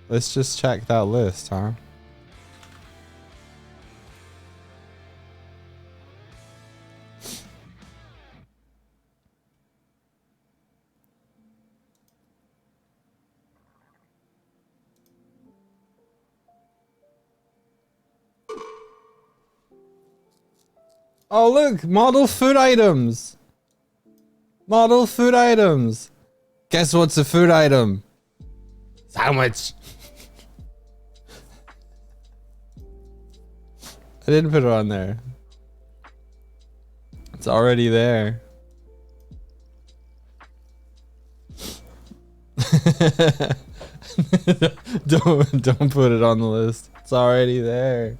Let's just check that list, huh? Oh look, model food items. Model food items. Guess what's a food item? Sandwich. I didn't put it on there. It's already there. Don't put it on the list. It's already there.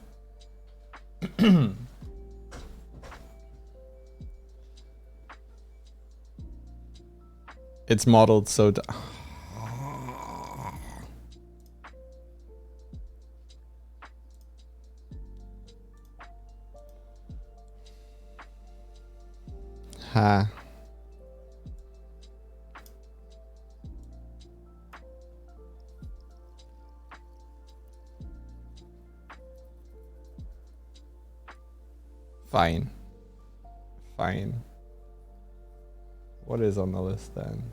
It's modeled so Ha. Fine. Fine. What is on the list then?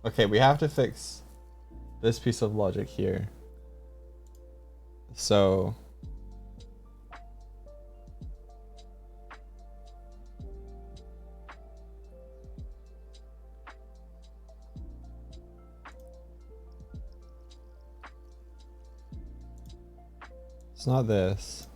Okay, we have to fix this piece of logic here. So it's not this.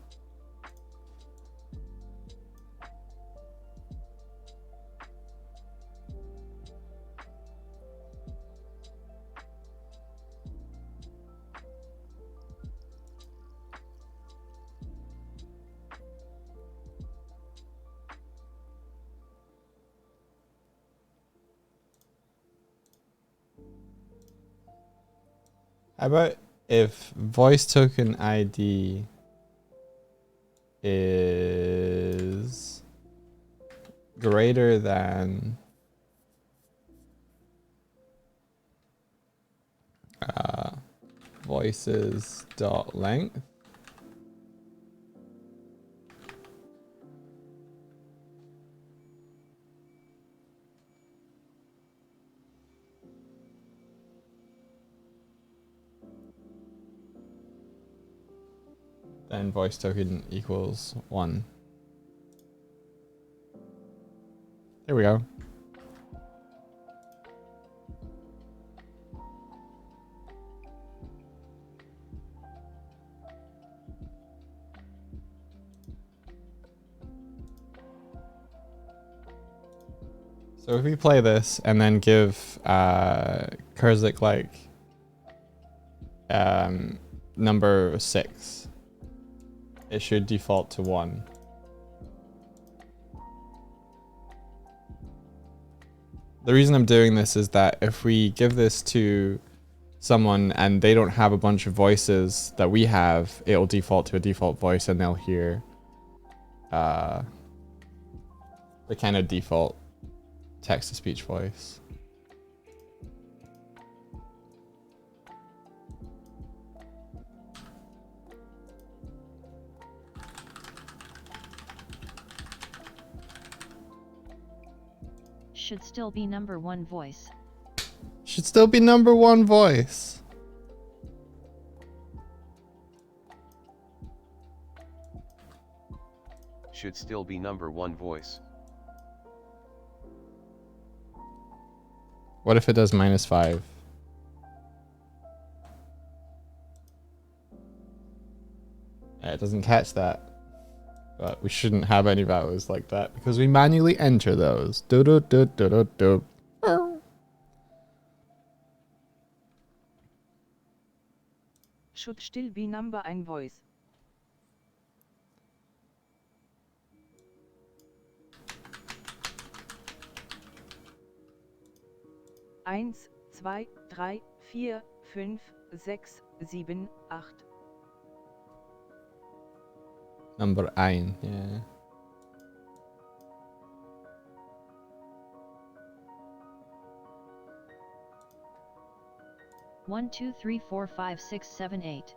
How about if voice token ID is greater than voices dot length, then voice token equals 1. There we go. So if we play this and then give Kurzik like number 6, it should default to 1. The reason I'm doing this is that if we give this to someone and they don't have a bunch of voices that we have, it'll default to a default voice and they'll hear the kind of default text-to-speech voice. Should still be number 1 voice. Should still be number 1 voice. Should still be number 1 voice. What if it does -5? Yeah, it doesn't catch that. But we shouldn't have any values like that because we manually enter those. Do do do do do do. Should still be number 1 voice. Eins, 2, 3, 4, 5, 6, 7, 8. Number 1, yeah. One, two, three, four, five, six, seven, 8.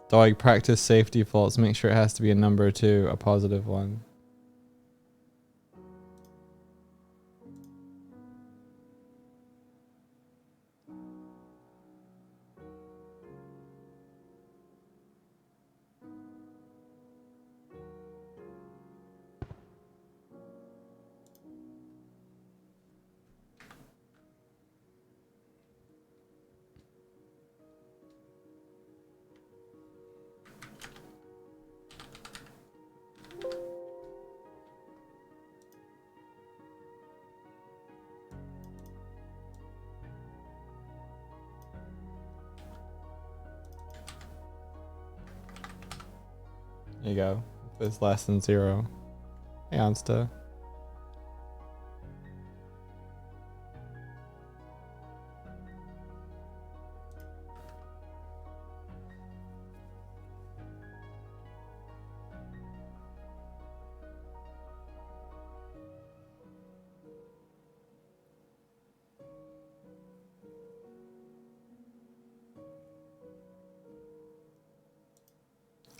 Doig, practice safe defaults. Make sure it has to be a number 2, a positive one. There you go. If it's less than 0. Hey, Onsta.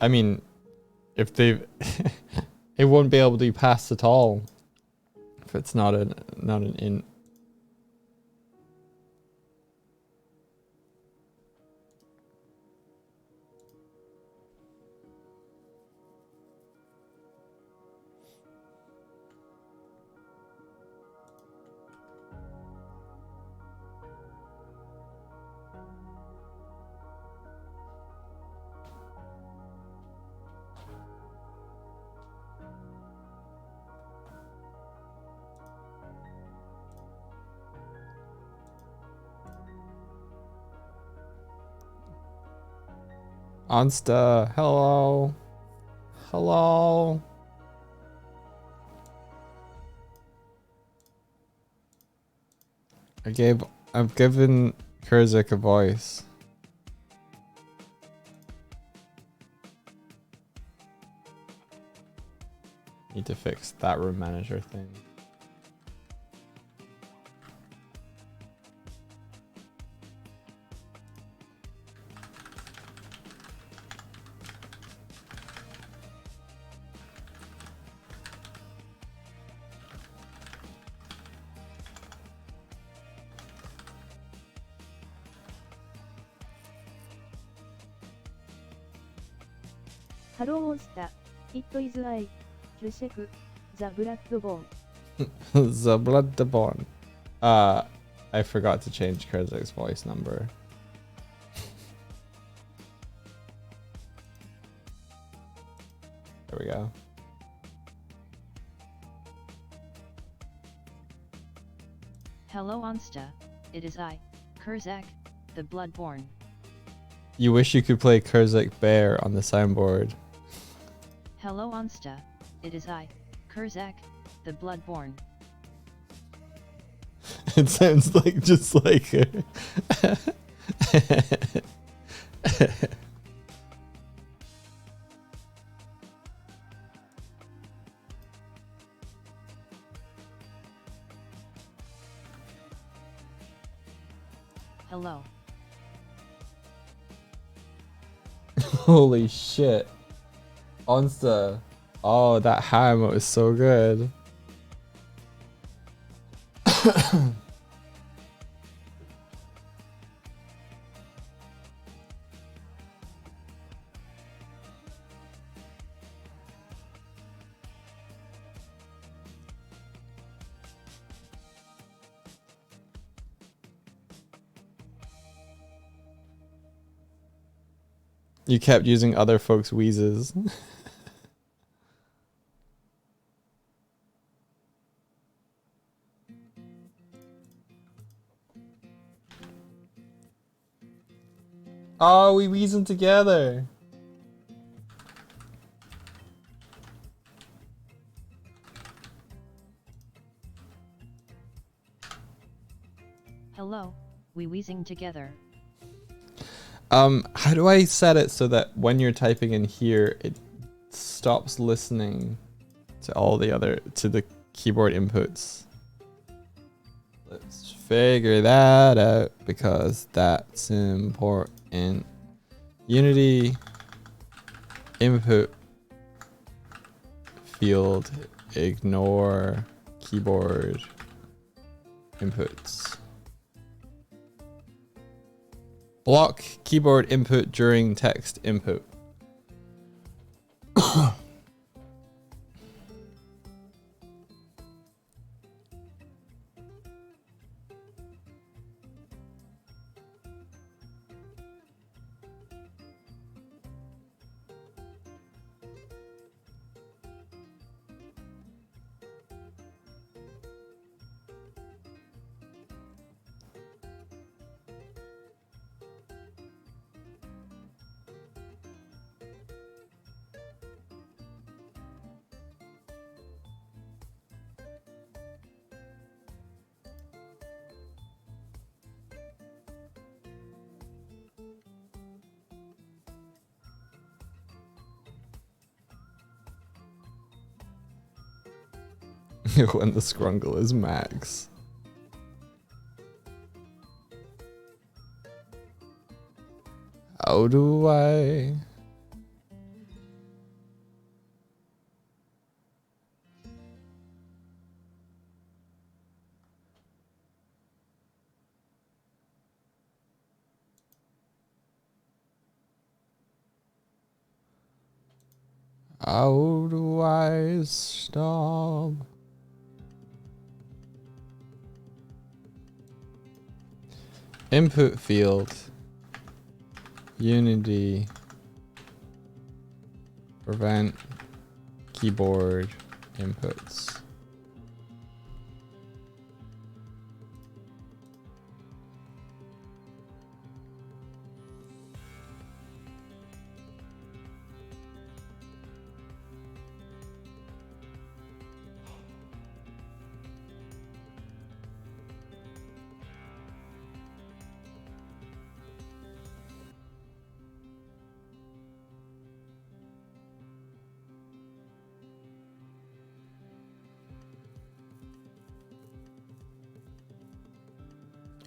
I mean, if they've, it won't be able to be passed at all if it's not an int. Onsta, hello. Hello. I've given Kurzik a voice. Need to fix that room manager thing. Hello Monster. It is I. Kusek. The Bloodborne. The Bloodborne. I forgot to change Kurzik's voice number. There we go. Hello Onsta, it is I, Kurzak, the Bloodborne. You wish you could play Kurzik Bear on the soundboard. Hello Onsta, it is I, Kurzak, the Bloodborne. It sounds like just like her. Hello. Holy shit. Onsta. Oh, that ham was so good. You kept using other folks' wheezes. Oh, we wheeze them together. Hello, we wheezing together. How do I set it so that when you're typing in here, it stops listening to all the other, to the keyboard inputs? Let's figure that out because that's important. Unity input field, ignore keyboard inputs. Block keyboard input during text input. When the Scrungle is max. How do I? How do I stop? Input field. Unity. Prevent keyboard inputs.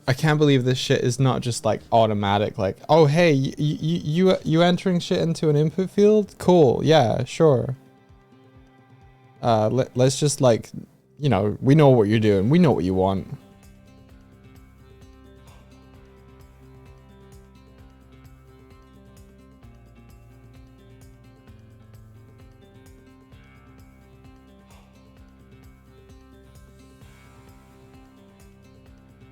I can't believe this shit is not just like automatic. Like, oh hey, you entering shit into an input field? Cool, yeah, sure. Let's just like, you know, we know what you're doing. We know what you want.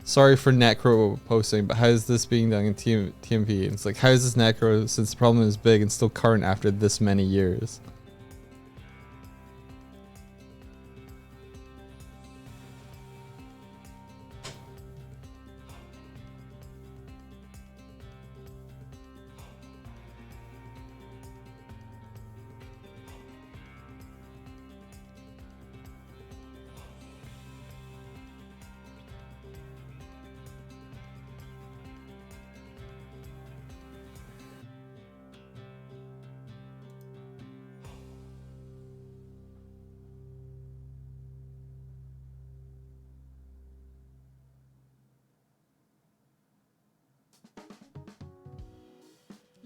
Sorry for Necro posting, but how is this being done in TMP? It's like, how is this Necro, since the problem is big and still current after this many years?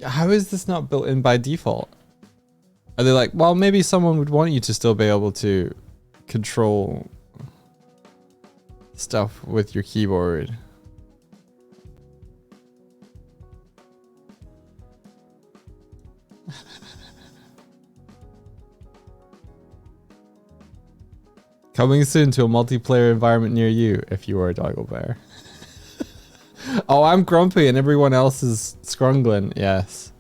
How is this not built in by default? Are they like, well, maybe someone would want you to still be able to control stuff with your keyboard? Coming soon to a multiplayer environment near you if you are a Doggle Bear. Oh, I'm grumpy and everyone else is scrungling. Yes.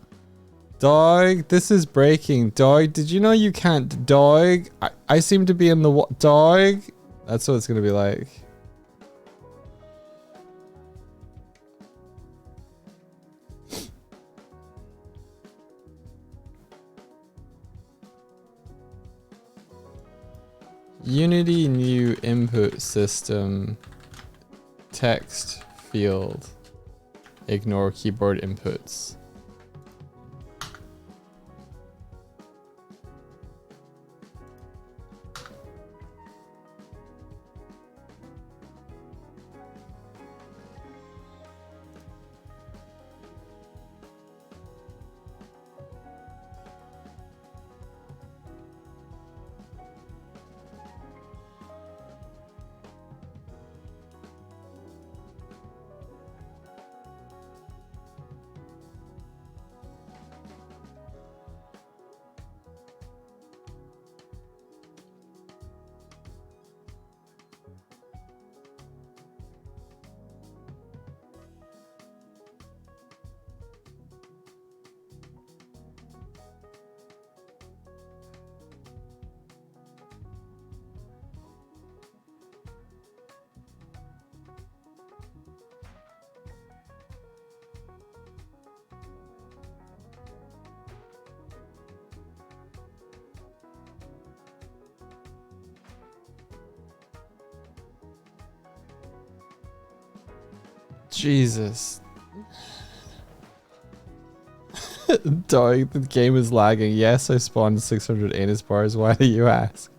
Doig, this is breaking. Doig, did you know you can't? Doig, I seem to be in the Doig. That's what it's gonna be like. Unity new input system text field. Ignore keyboard inputs. Jesus. Doig, the game is lagging. Yes, I spawned 600 anus bars. Why do you ask?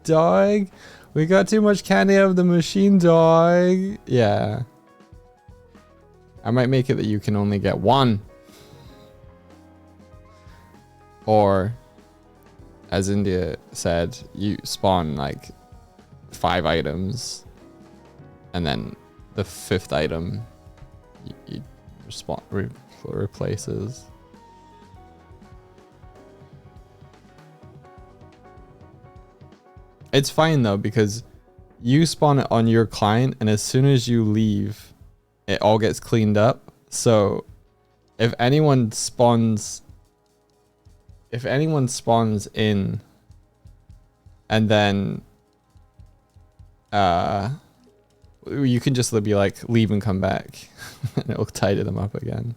Doig, we got too much candy out of the machine, Doig. Yeah. I might make it that you can only get one. Or, as India said, you spawn like 5 items, and then the 5th item you replaces. It's fine though, because you spawn it on your client, and as soon as you leave, it all gets cleaned up. So if anyone spawns in and then you can just be like, leave and come back and it'll tidy them up again.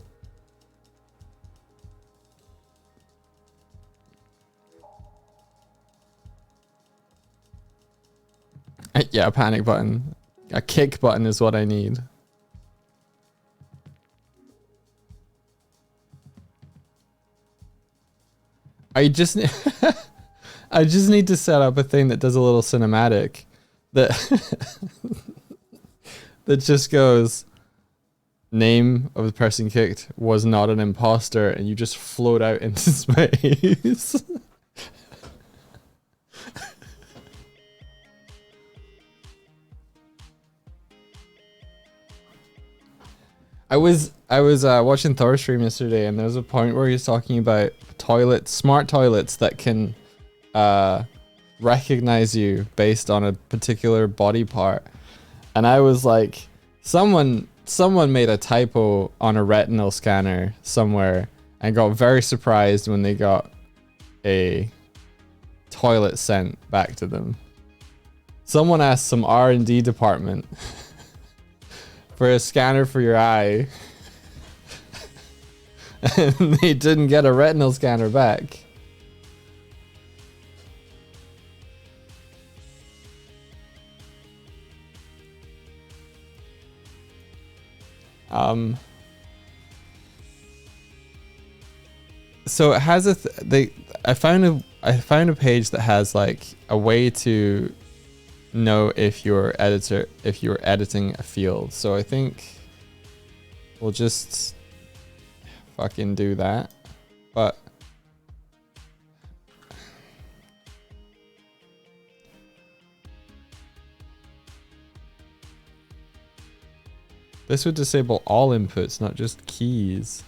Yeah, a panic button. A kick button is what I need. I just need to set up a thing that does a little cinematic that that just goes, name of the person kicked was not an imposter, and you just float out into space. I was watching Thor's stream yesterday, and there was a point where he was talking about smart toilets that can recognize you based on a particular body part, and I was like, someone made a typo on a retinal scanner somewhere and got very surprised when they got a toilet sent back to them. Someone asked some R&D department for a scanner for your eye, and they didn't get a retinal scanner back. So it has I found a page that has like a way to know if you're editing a field. So I think we'll just fucking do that. But this would disable all inputs, not just keys.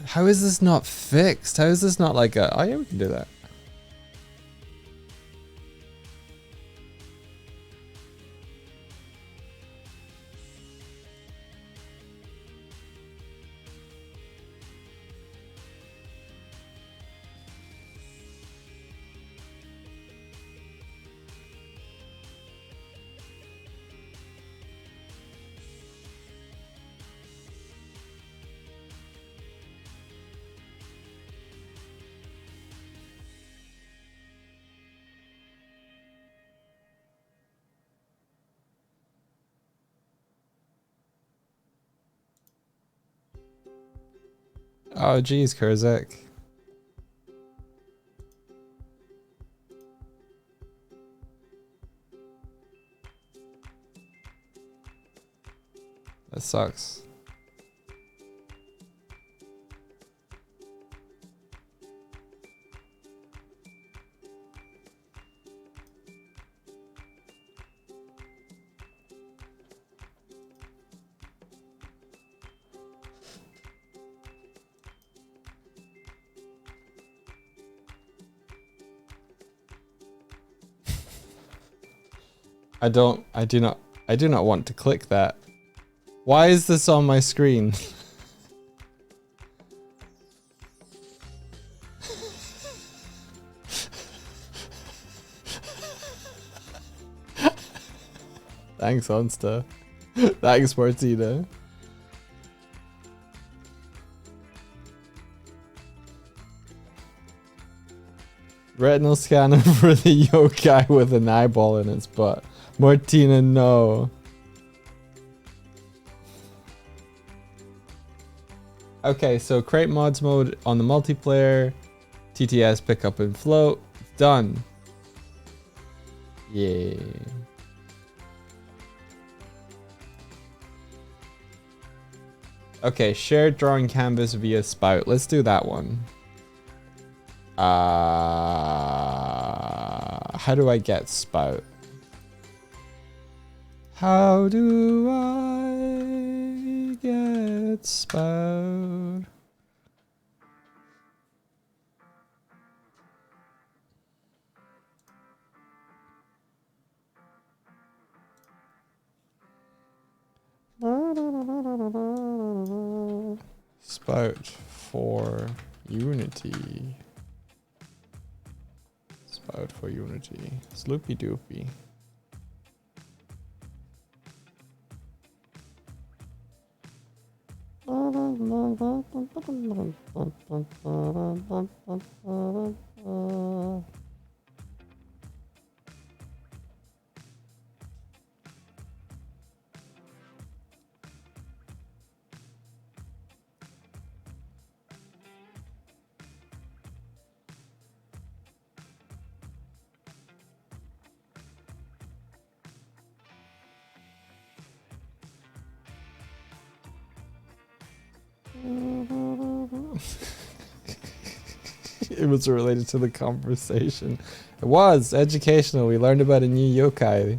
How is this not fixed? How is this not like a, oh yeah, we can do that. Oh geez, Kurzak. That sucks. I do not want to click that. Why is this on my screen? Thanks, Onsta. Thanks, Martina. Retinal scanner for the yokai with an eyeball in its butt. Martina, no. Okay, so create mods mode on the multiplayer. TTS pick up and float. Done. Yeah. Okay, shared drawing canvas via spout. Let's do that one. How do I get spout? How do I get spout? Spout for Unity. Spout for Unity. Sloopy doopy. It was related to the conversation. It was educational. We learned about a new yokai.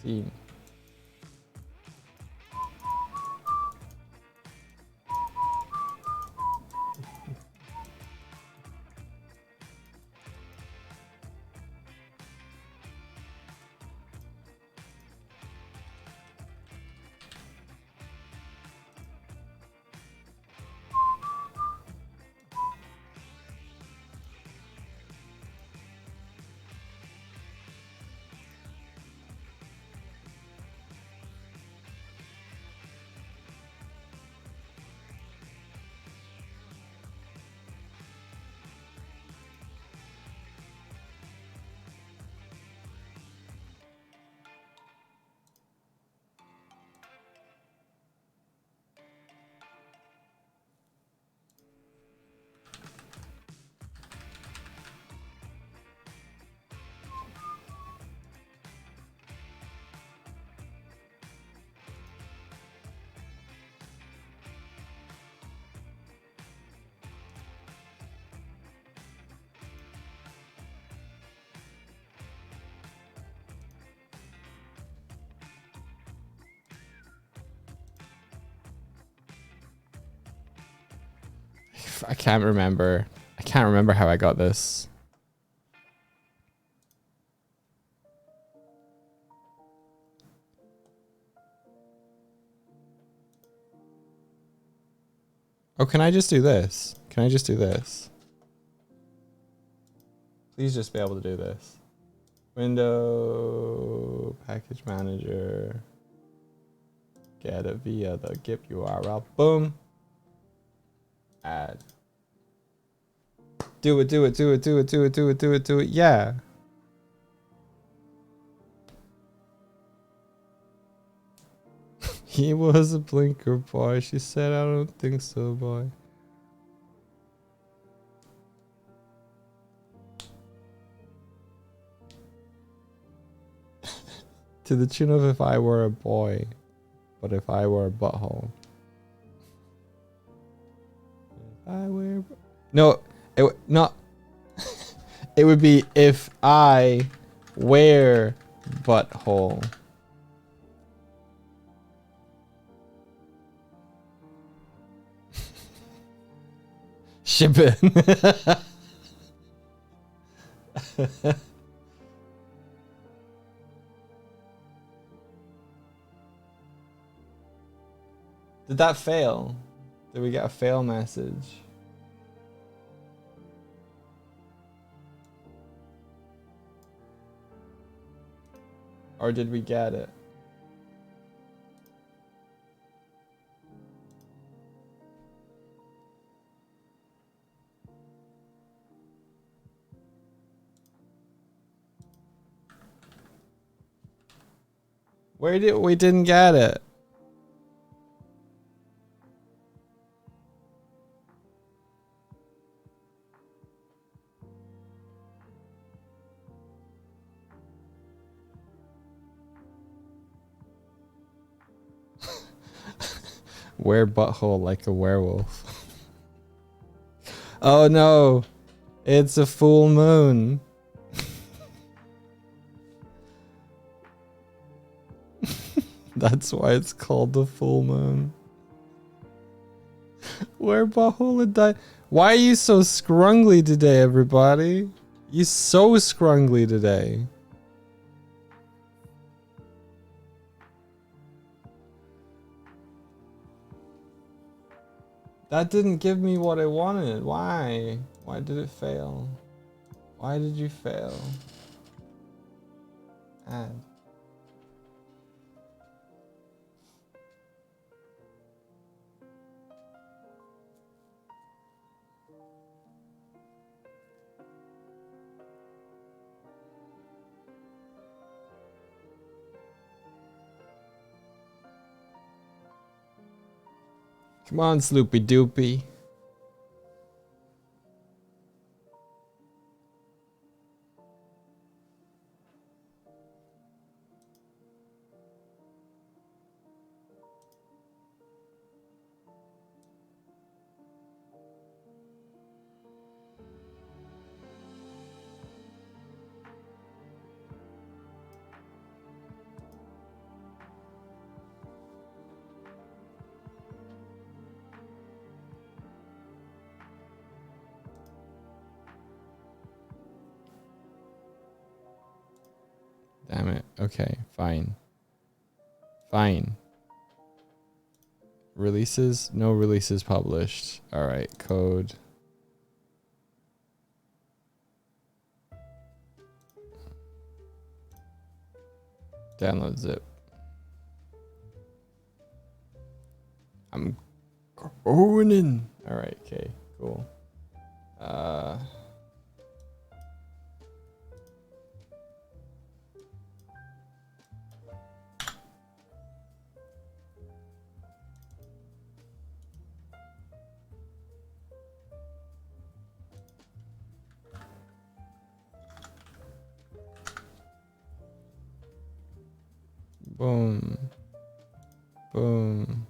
Scene. I can't remember. I can't remember how I got this. Oh, can I just do this? Can I just do this? Please just be able to do this. Window, package manager. Get it via the GIP URL. Boom. Add. Do it, do it, do it, do it, do it, do it, do it, do it. Yeah. He was a blinker boy. She said, I don't think so, boy. To the tune of if I were a boy, but if I were a butthole. If I were... No, not... It would be if I wear butthole. Ship it. Did that fail? Did we get a fail message? Or did we get it? Where did we didn't get it? Wear butthole like a werewolf. Oh no, it's a full moon. That's why it's called the full moon. Wear butthole and die. Why are you so scrungly today, everybody? You so scrungly today. That didn't give me what I wanted. Why? Why did it fail? Why did you fail? Add. Come on, Sloopy Doopy. Damn it. Okay, fine. Fine. Releases? No releases published. Alright, code. Download zip. I'm owning. Alright, okay, cool. Boom. Boom.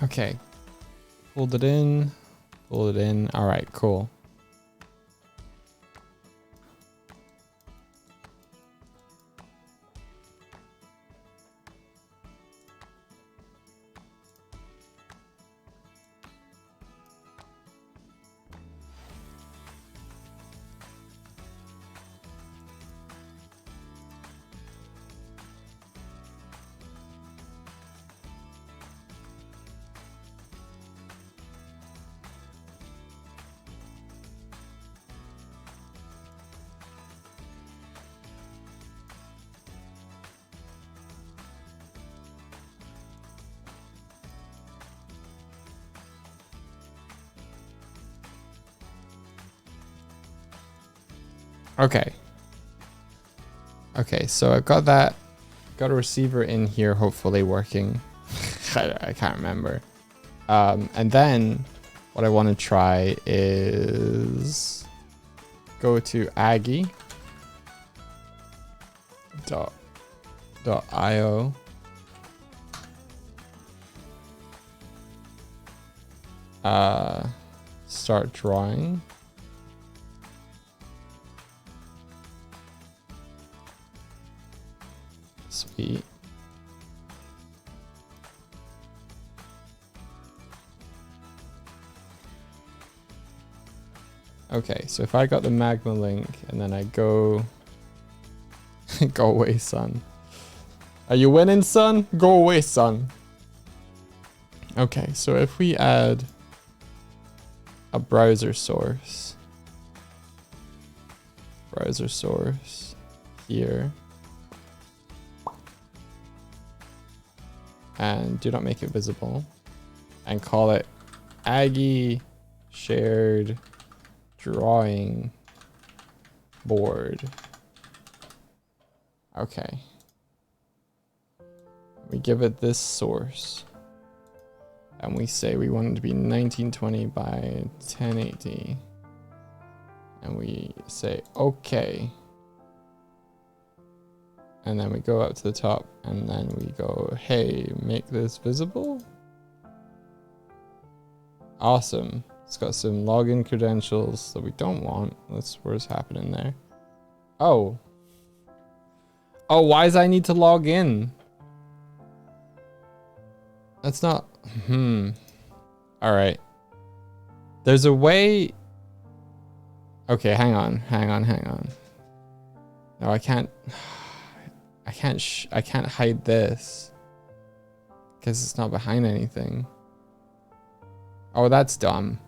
Okay. Pulled it in. Pulled it in. All right, cool. Okay. Okay, so I've got that. Got a receiver in here, hopefully working. I can't remember. And then what I want to try is go to Aggie .io. Start drawing. Sweet. Okay, so if I got the magma link and then I go go away, son. Are you winning, son? Go away, son. Okay, so if we add a browser source here, and do not make it visible, and call it Aggie shared drawing board. Okay. We give it this source. And we say we want it to be 1920 by 1080. And we say okay. And then we go up to the top and then we go, hey, make this visible. Awesome. It's got some login credentials that we don't want. That's what's happening there. Oh. Oh, why does I need to log in? That's not... All right. There's a way... Okay, hang on. No, I can't... I can't hide this. Because it's not behind anything. Oh, that's dumb.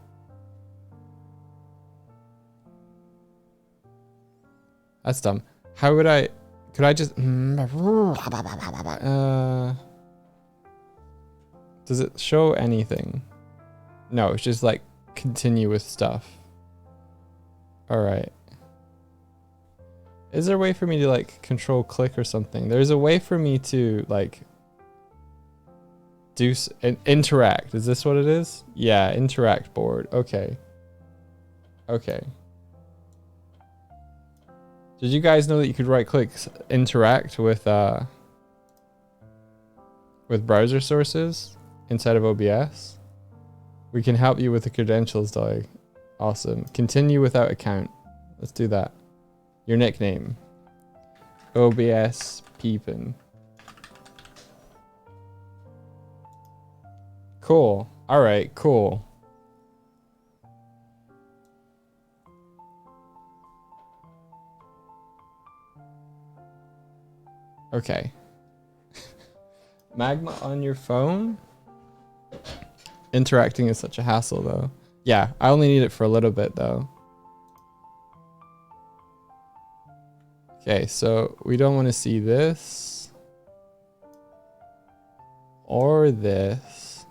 That's dumb. How would I... Could I just... Does it show anything? No, it's just like continue with stuff. Alright. Is there a way for me to like control click or something? There's a way for me to like do interact. Is this what it is? Yeah, interact board. Okay. Okay. Did you guys know that you could right click interact with browser sources inside of OBS? We can help you with the credentials, Doig. Awesome. Continue without account. Let's do that. Your nickname. OBS Peepin. Cool. Alright, cool. Okay. Magma on your phone? Interacting is such a hassle though. Yeah, I only need it for a little bit though. Okay, so we don't want to see this. Or this.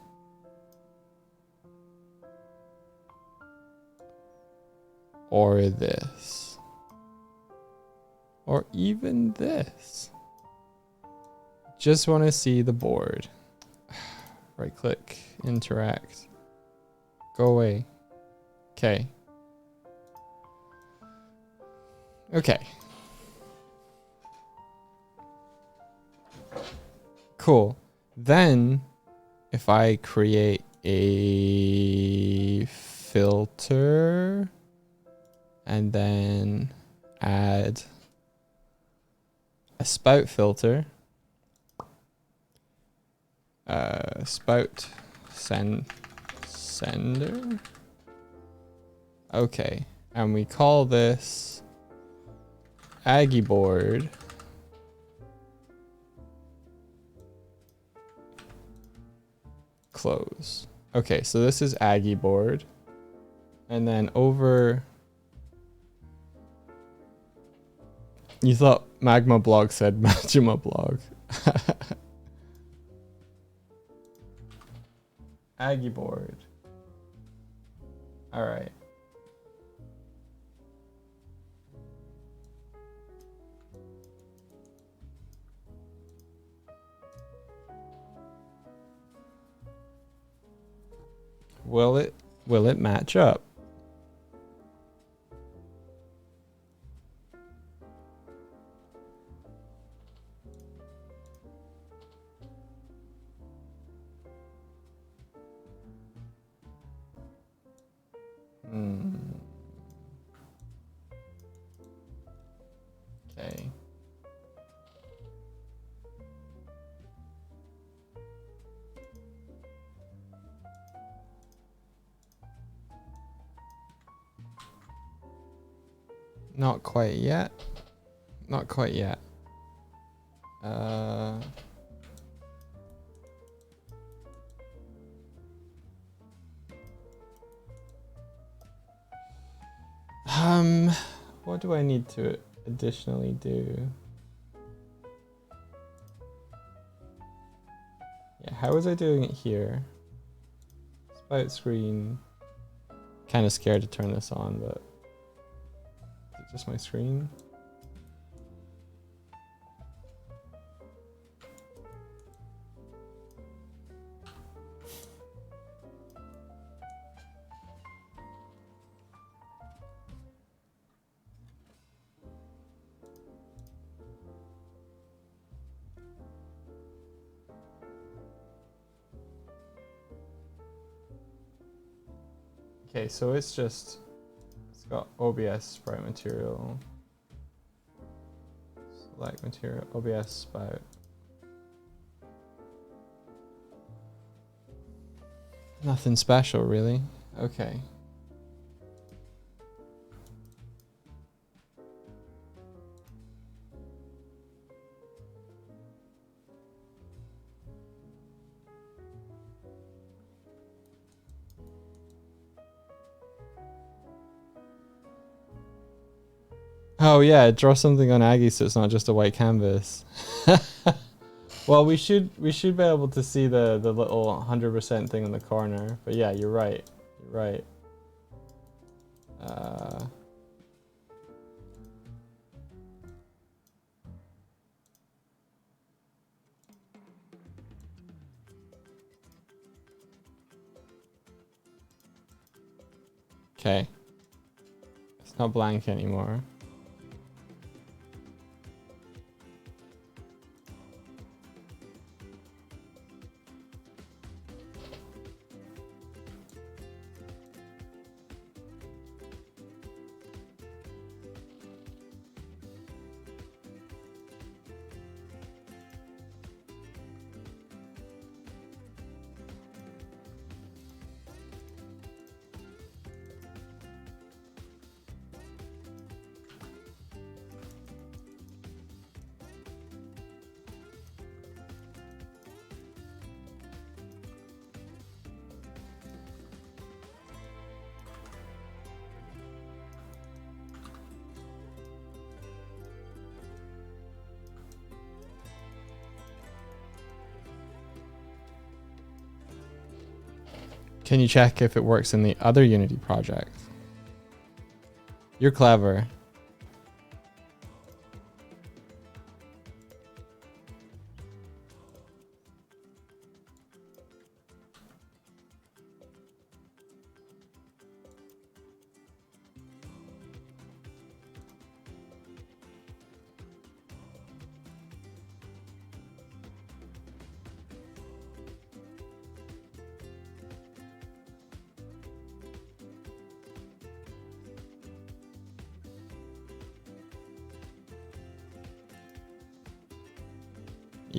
Or this. Or even this. Just want to see the board. Right click, interact. Go away. Okay. Okay. Cool. Then, if I create a filter and then add a spout filter, spout sender. Okay, and we call this Aggie board. Close. Okay, so this is Aggie board. And then over... You thought Magma blog said Magma blog. Aggie board. Alright. Will it match up? Okay. Not quite yet. Not quite yet. What do I need to additionally do? Yeah, how was I doing it here? Spout screen. Kind of scared to turn this on, but is it just my screen? Okay, so it's got OBS sprite material, select material, OBS spout. Nothing special really. Okay. Oh yeah, draw something on Aggie so it's not just a white canvas. Well, we should be able to see the little 100% thing in the corner. But yeah, you're right. You're right. Okay. It's not blank anymore. Can you check if it works in the other Unity project? You're clever.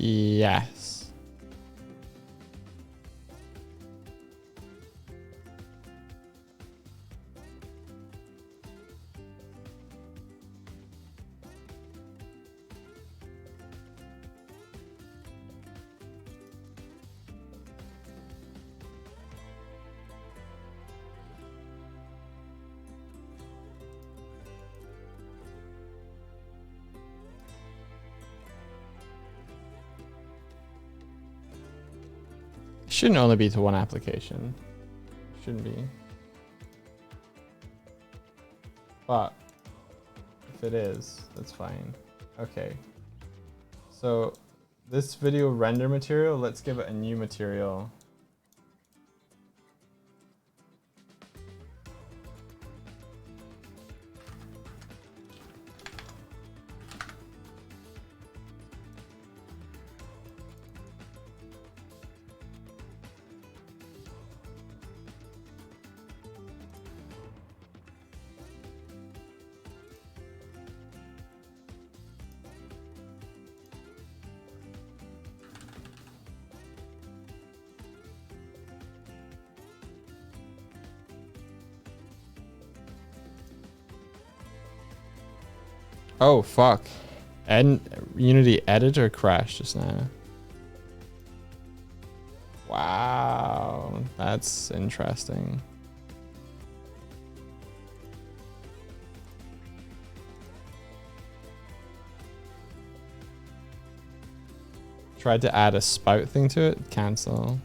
Yes. Shouldn't only be to one application. Shouldn't be. But if it is, that's fine. Okay. So this video render material, let's give it a new material. Oh fuck. And Unity editor crashed just now. Wow, that's interesting. Tried to add a spout thing to it, cancel.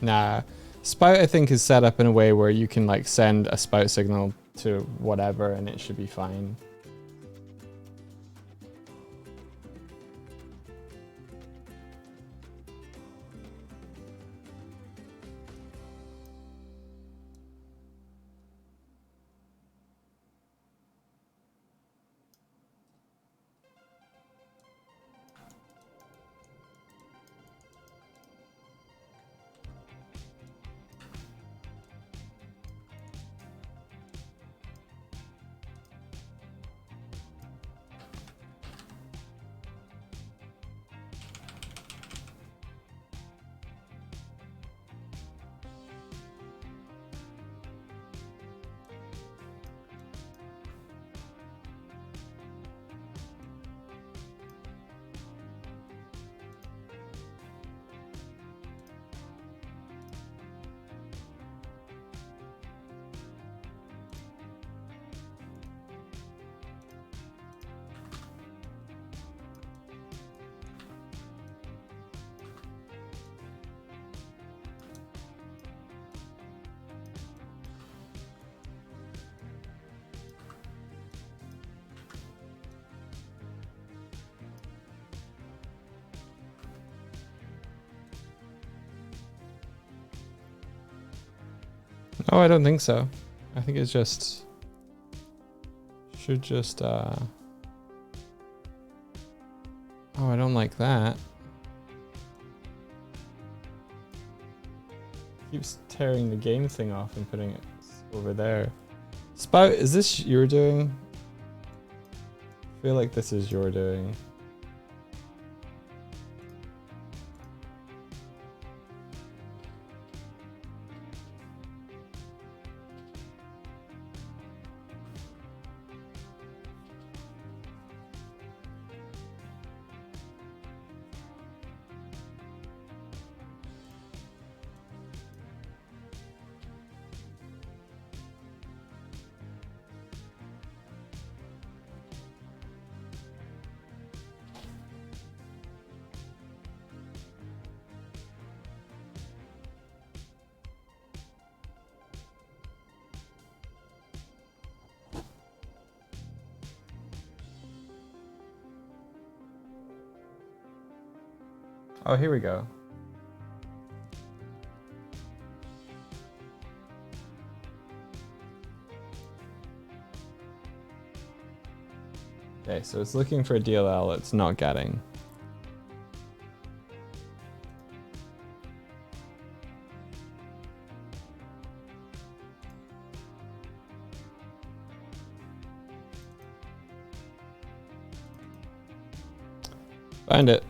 Nah, spout I think is set up in a way where you can like send a spout signal to whatever and it should be fine. Oh, I don't think so. I think it's just should just oh, I don't like that. Keeps tearing the game thing off and putting it over there. Spout, is this your doing? I feel like this is your doing. Oh, here we go. Okay, so it's looking for a DLL it's not getting. Find it.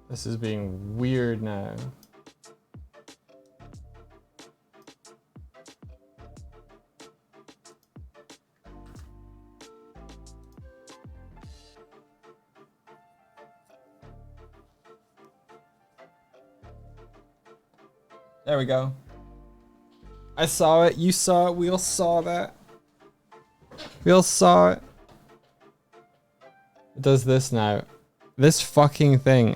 This is being weird now. There we go. I saw it, you saw it, we all saw that. We all saw it. It does this now. This fucking thing,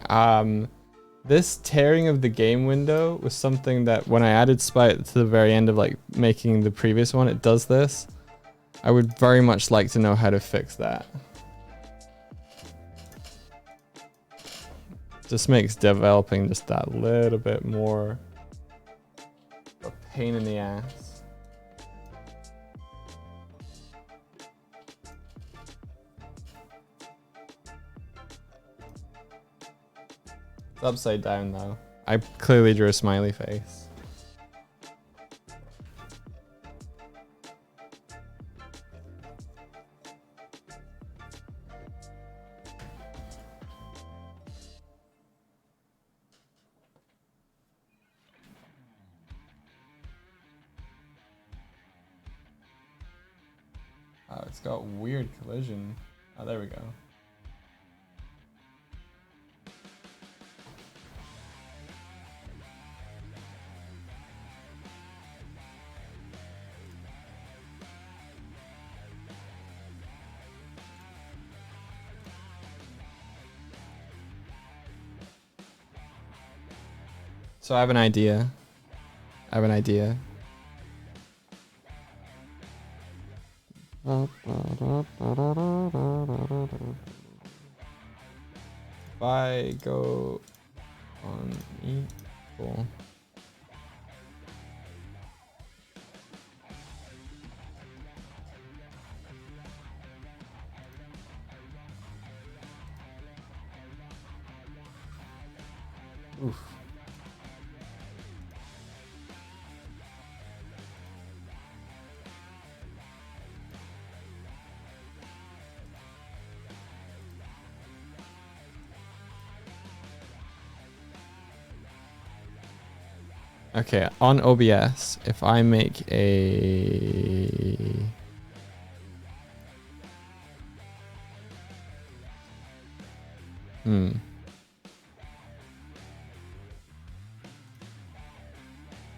this tearing of the game window was something that when I added Spite to the very end of like making the previous one, it does this. I would very much like to know how to fix that. Just makes developing just that little bit more a pain in the ass. It's upside down though. I clearly drew a smiley face. Oh, it's got weird collision. Oh, there we go. So I have an idea. If I go on equal. Oof. Okay, on OBS, if I make a...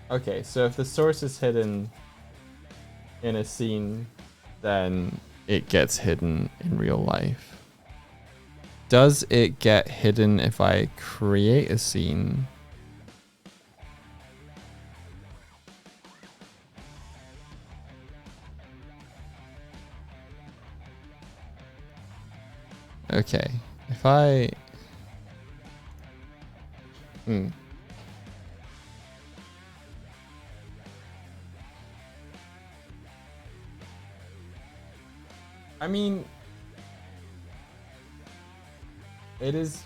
Okay, so if the source is hidden in a scene, then it gets hidden in real life. Does it get hidden if I create a scene? Okay, if I... I mean... It is...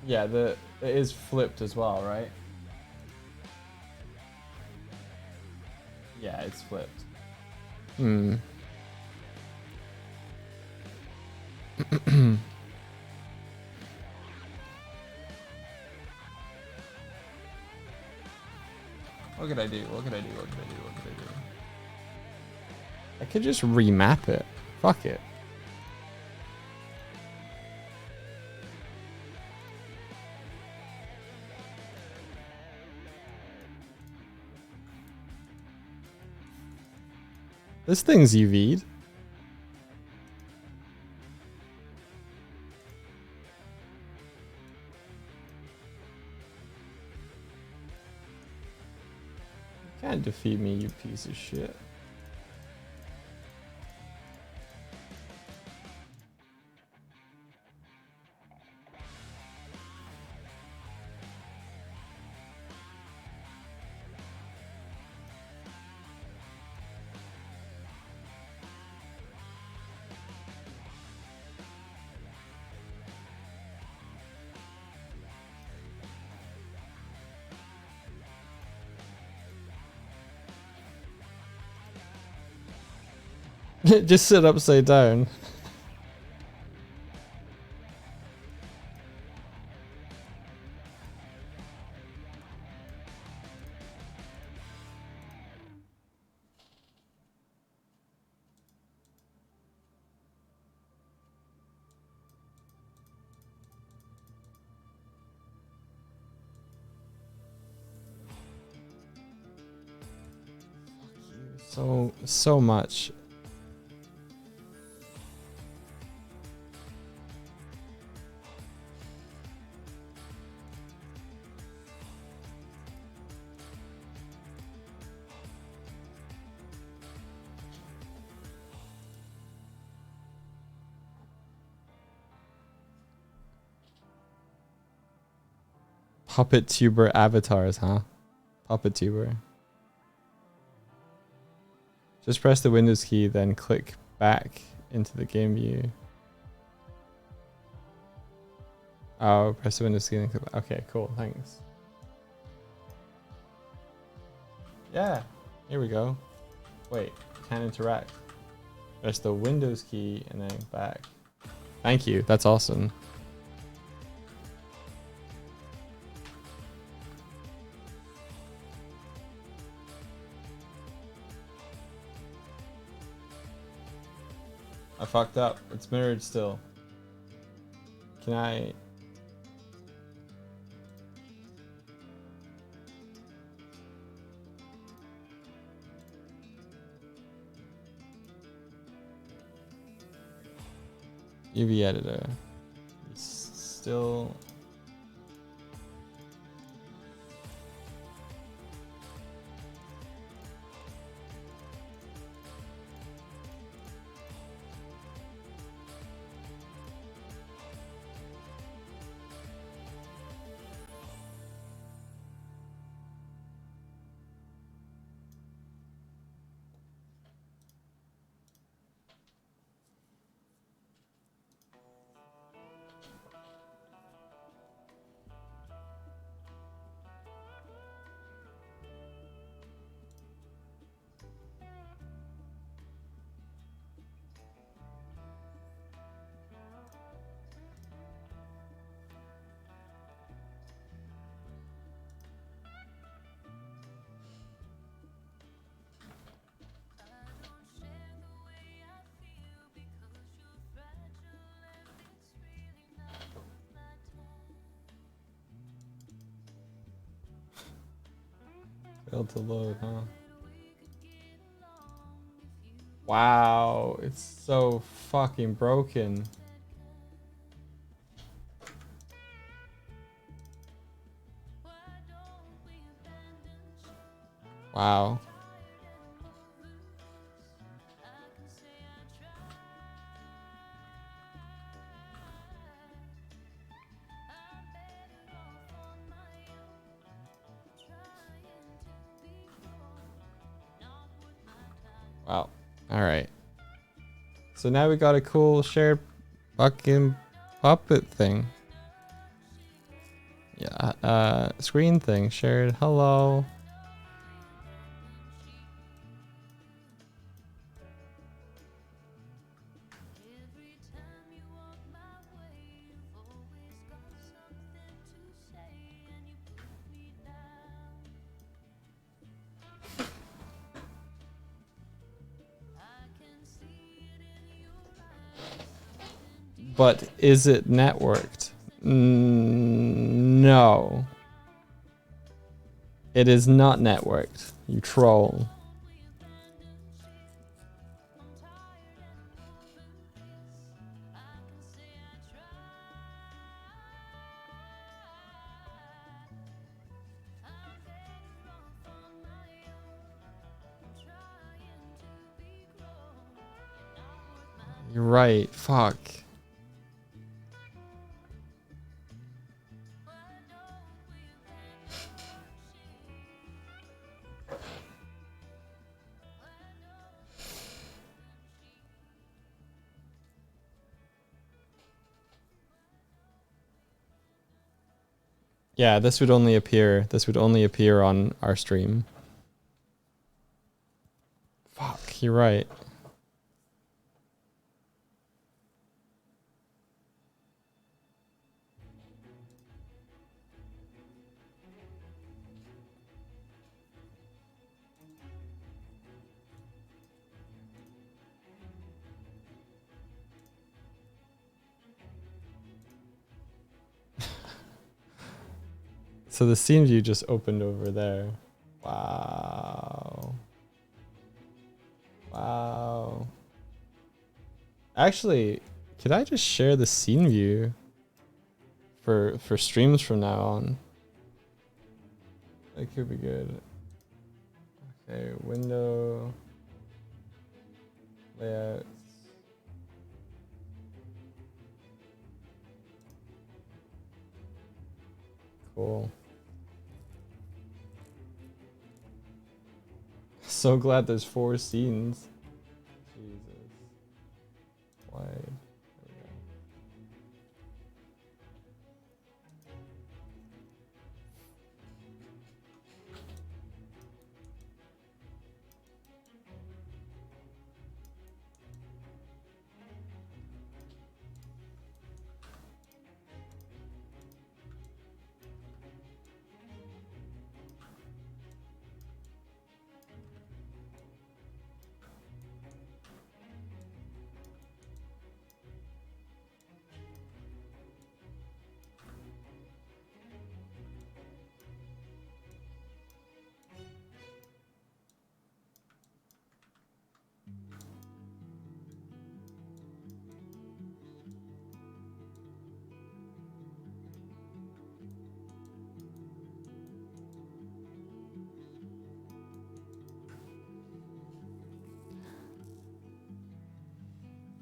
Yeah, it is flipped as well, right? Yeah, it's flipped. What could I do? I could just remap it. Fuck it. This thing's UV'd. You can't defeat me, you piece of shit. Just sit upside down. So much. Puppet tuber avatars, huh? Puppet tuber. Just press the Windows key, then click back into the game view. Oh, press the Windows key and click. Okay, cool, thanks. Yeah, here we go. Wait, can't interact. Press the Windows key and then back. Thank you, that's awesome. I fucked up. It's mirrored still. Can I... UV editor. It's still... Failed to load, huh? Wow, it's so fucking broken. Wow. Wow. Alright. So now we got a cool shared fucking puppet thing. Yeah, screen thing shared. Hello. But is it networked? No. It is not networked. You troll. You're right. Fuck. Yeah, this would only appear on our stream. Fuck, you're right. So the scene view just opened over there. Wow. Wow. Actually, could I just share the scene view for streams from now on? That could be good. Okay, window layouts. Cool. So glad there's 4 scenes. Jesus. Why?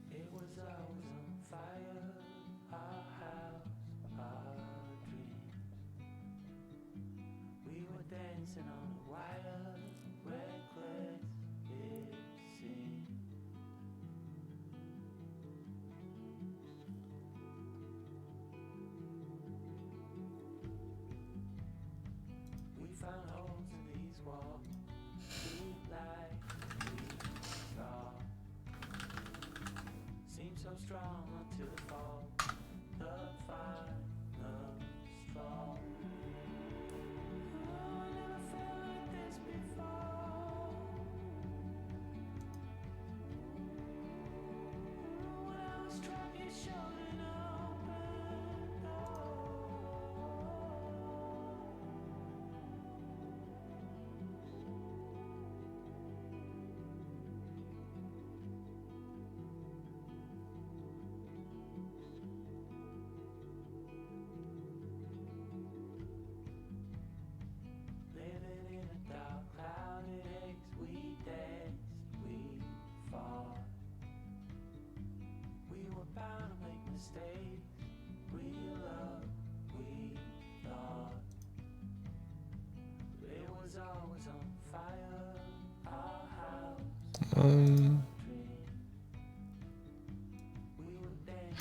There we go.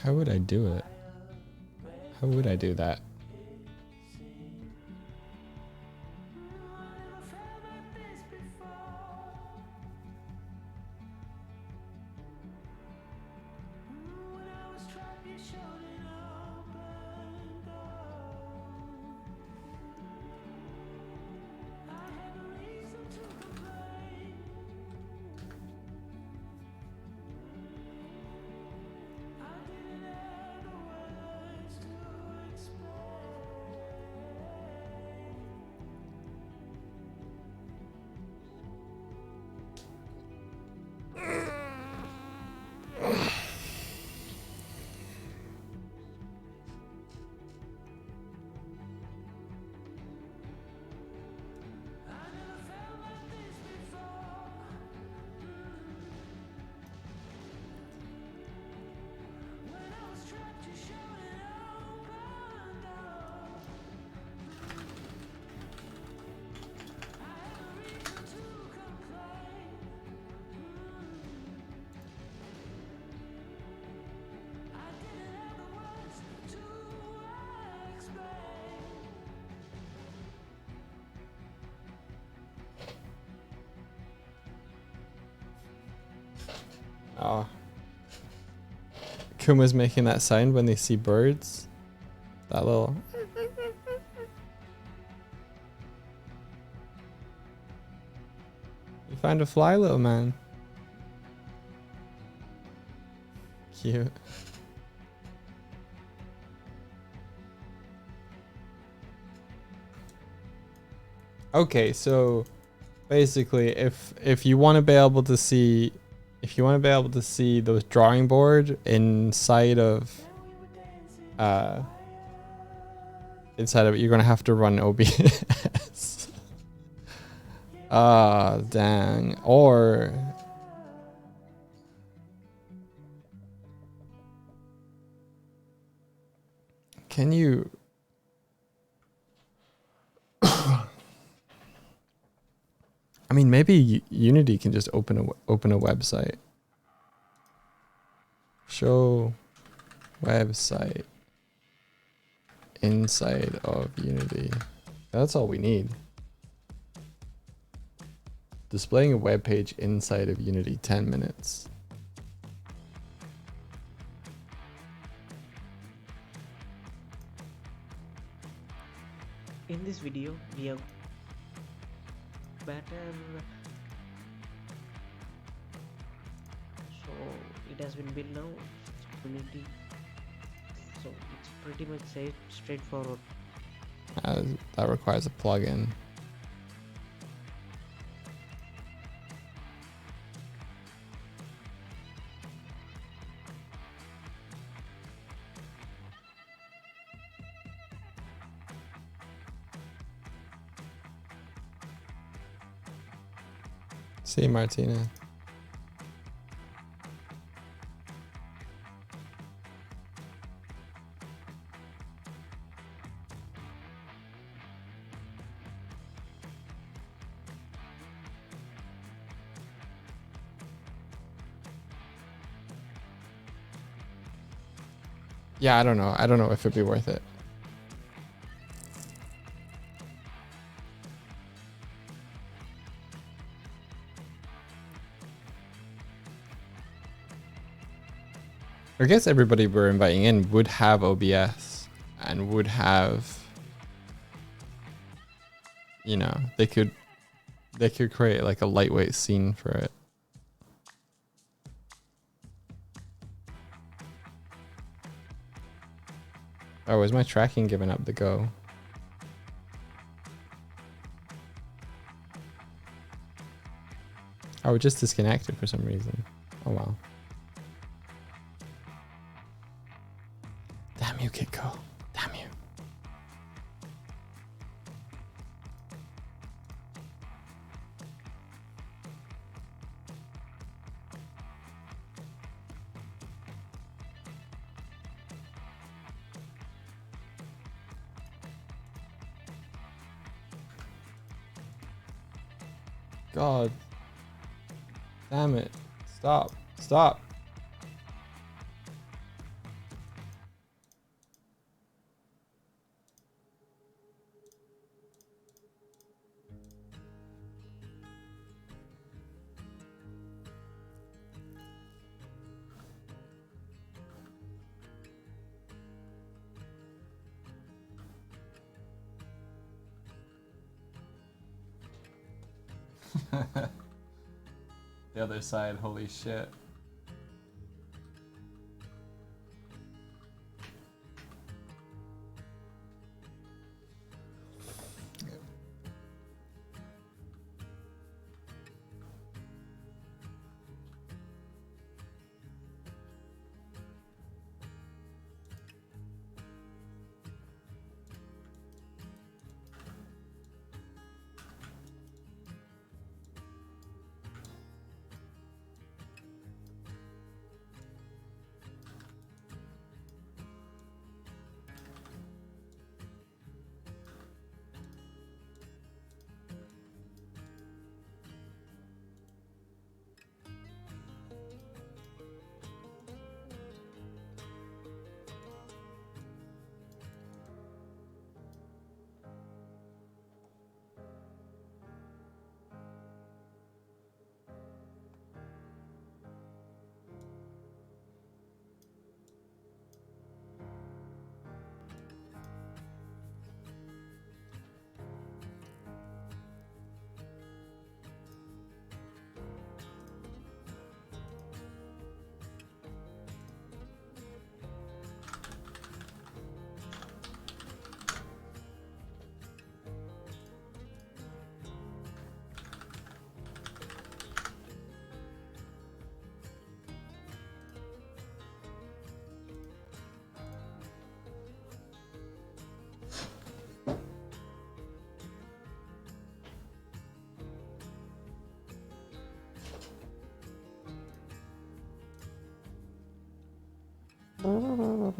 How would I do it? How would I do that? Oh. Kuma's making that sound when they see birds. That little. You found a fly, little man. Cute. Okay, so basically, if you want to be able to see, those drawing board inside of it, you're gonna have to run OBS. Ah, dang. Or can you? I mean, maybe Unity can just open a website. Show website inside of Unity. That's all we need. Displaying a web page inside of Unity, 10 minutes. In this video, we have better. So it has been built now. Unity. So it's pretty much straightforward. That requires a plugin. See, Martina. Yeah, I don't know. I don't know if it'd be worth it. I guess everybody we're inviting in would have OBS and would have, you know, they could create like a lightweight scene for it. Oh, is my tracking giving up the go? Oh, it just disconnected for some reason. Oh wow. Damn you, Kitco. Damn you. God. Damn it. Stop. Stop. The other side, holy shit. Oh,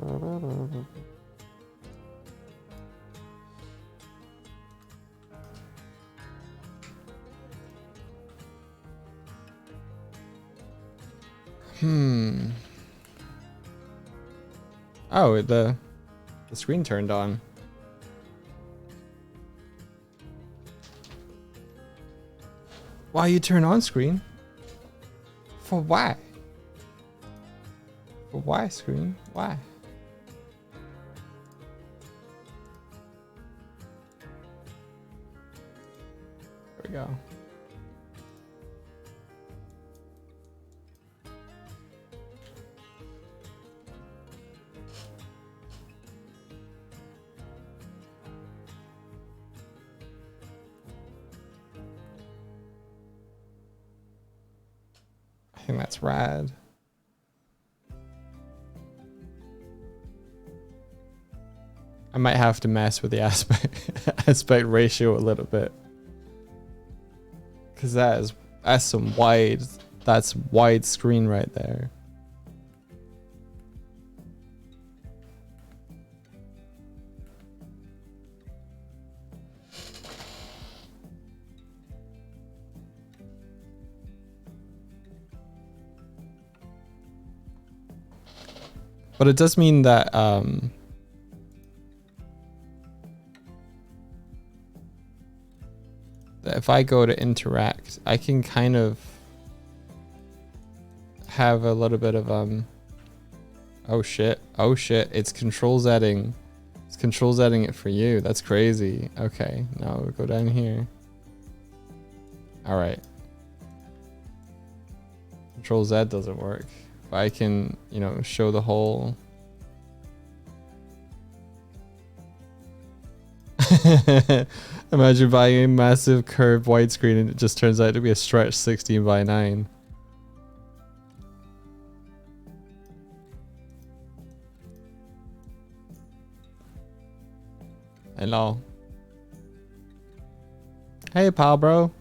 the screen turned on. Why you turn on screen? For why? For why screen? Why? There we go. I think that's rad. I might have to mess with the aspect ratio a little bit, because that's some that's wide screen right there. But it does mean that that if I go to interact, I can kind of have a little bit of oh shit, it's control Zing. It's control Zing it for you. That's crazy. Okay, now we'll go down here. All right. Control Z doesn't work. But I can, you know, show the whole. Imagine buying a massive curved widescreen and it just turns out to be a stretched 16:9. Hello. Hey, pal, bro.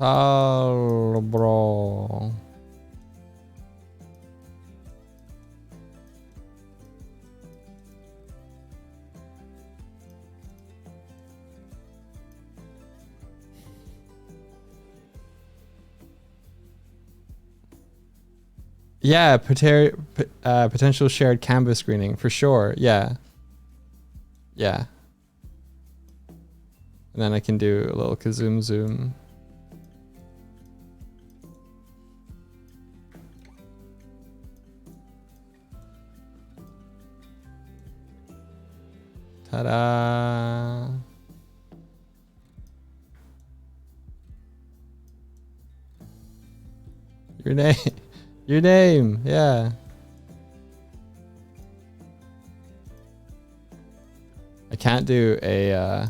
Oh, bro. Yeah, potential shared canvas screening for sure. Yeah. Yeah. And then I can do a little kazoom zoom. Ta-da! Your name, your name, yeah. I can't do a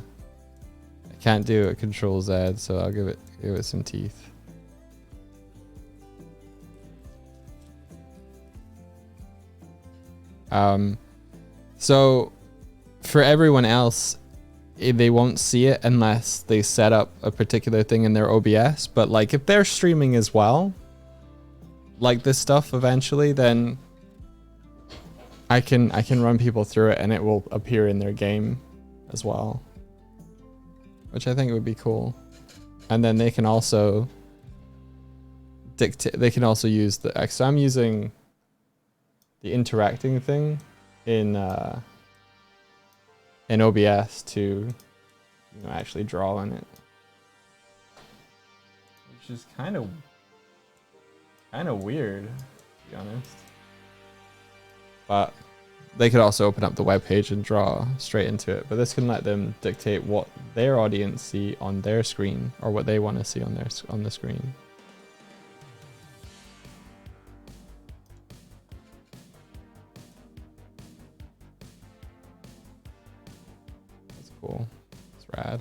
control Z, so I'll give it some teeth. So for everyone else, they won't see it unless they set up a particular thing in their OBS. But like if they're streaming as well, like this stuff eventually, then I can run people through it and it will appear in their game as well, which I think would be cool. And then they can also dictate. They can also use the. So I'm using the interacting thing in OBS to, you know, actually draw on it, which is kind of weird, to be honest. But they could also open up the web page and draw straight into it. But this can let them dictate what their audience see on their screen or what they want to see on the screen. That's cool. It's rad.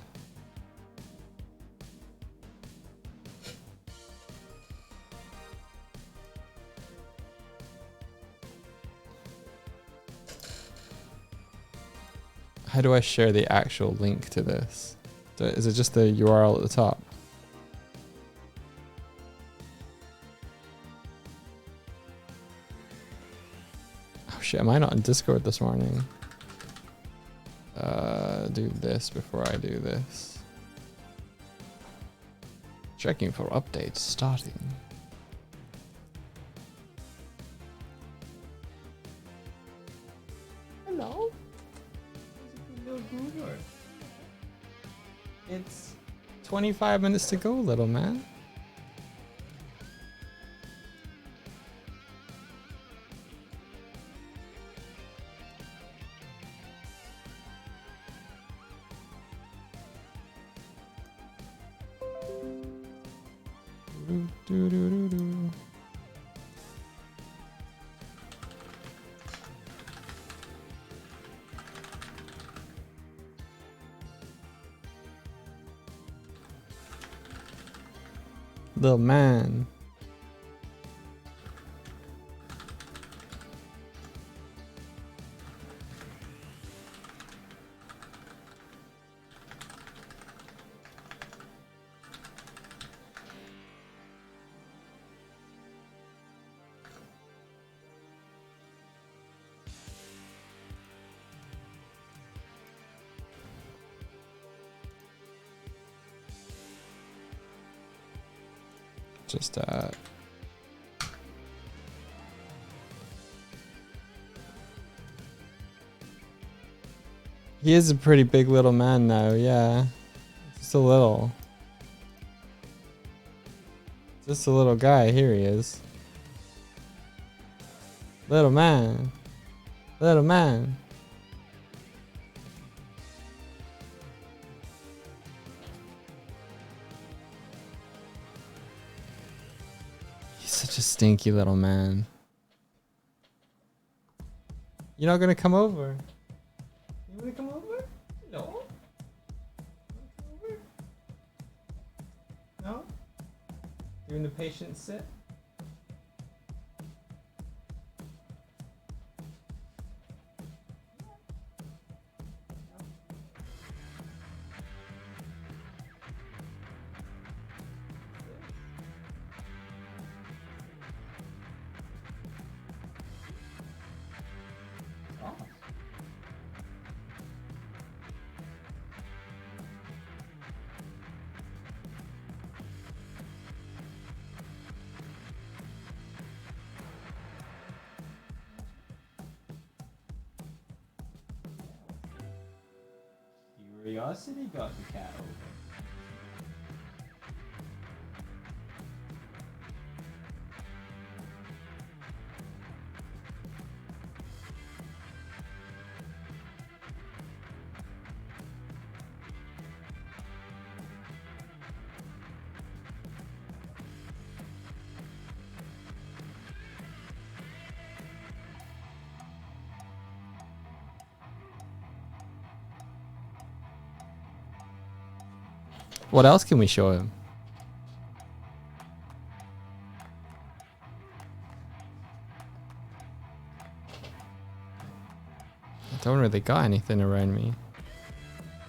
How do I share the actual link to this? Is it just the URL at the top? Oh shit, am I not in Discord this morning? Do this before I do this. Checking for updates starting. Hello? It's 25 minutes to go, little man. Do-do-do-do-do. Little man. Just he is a pretty big little man now, yeah. Just a little. Just a little guy, here he is. Little man. Little man. Such a stinky little man. You're not gonna come over? You wanna come over? No? No? Doing the patient sit? Curiosity got the cat over. What else can we show him? I don't really got anything around me.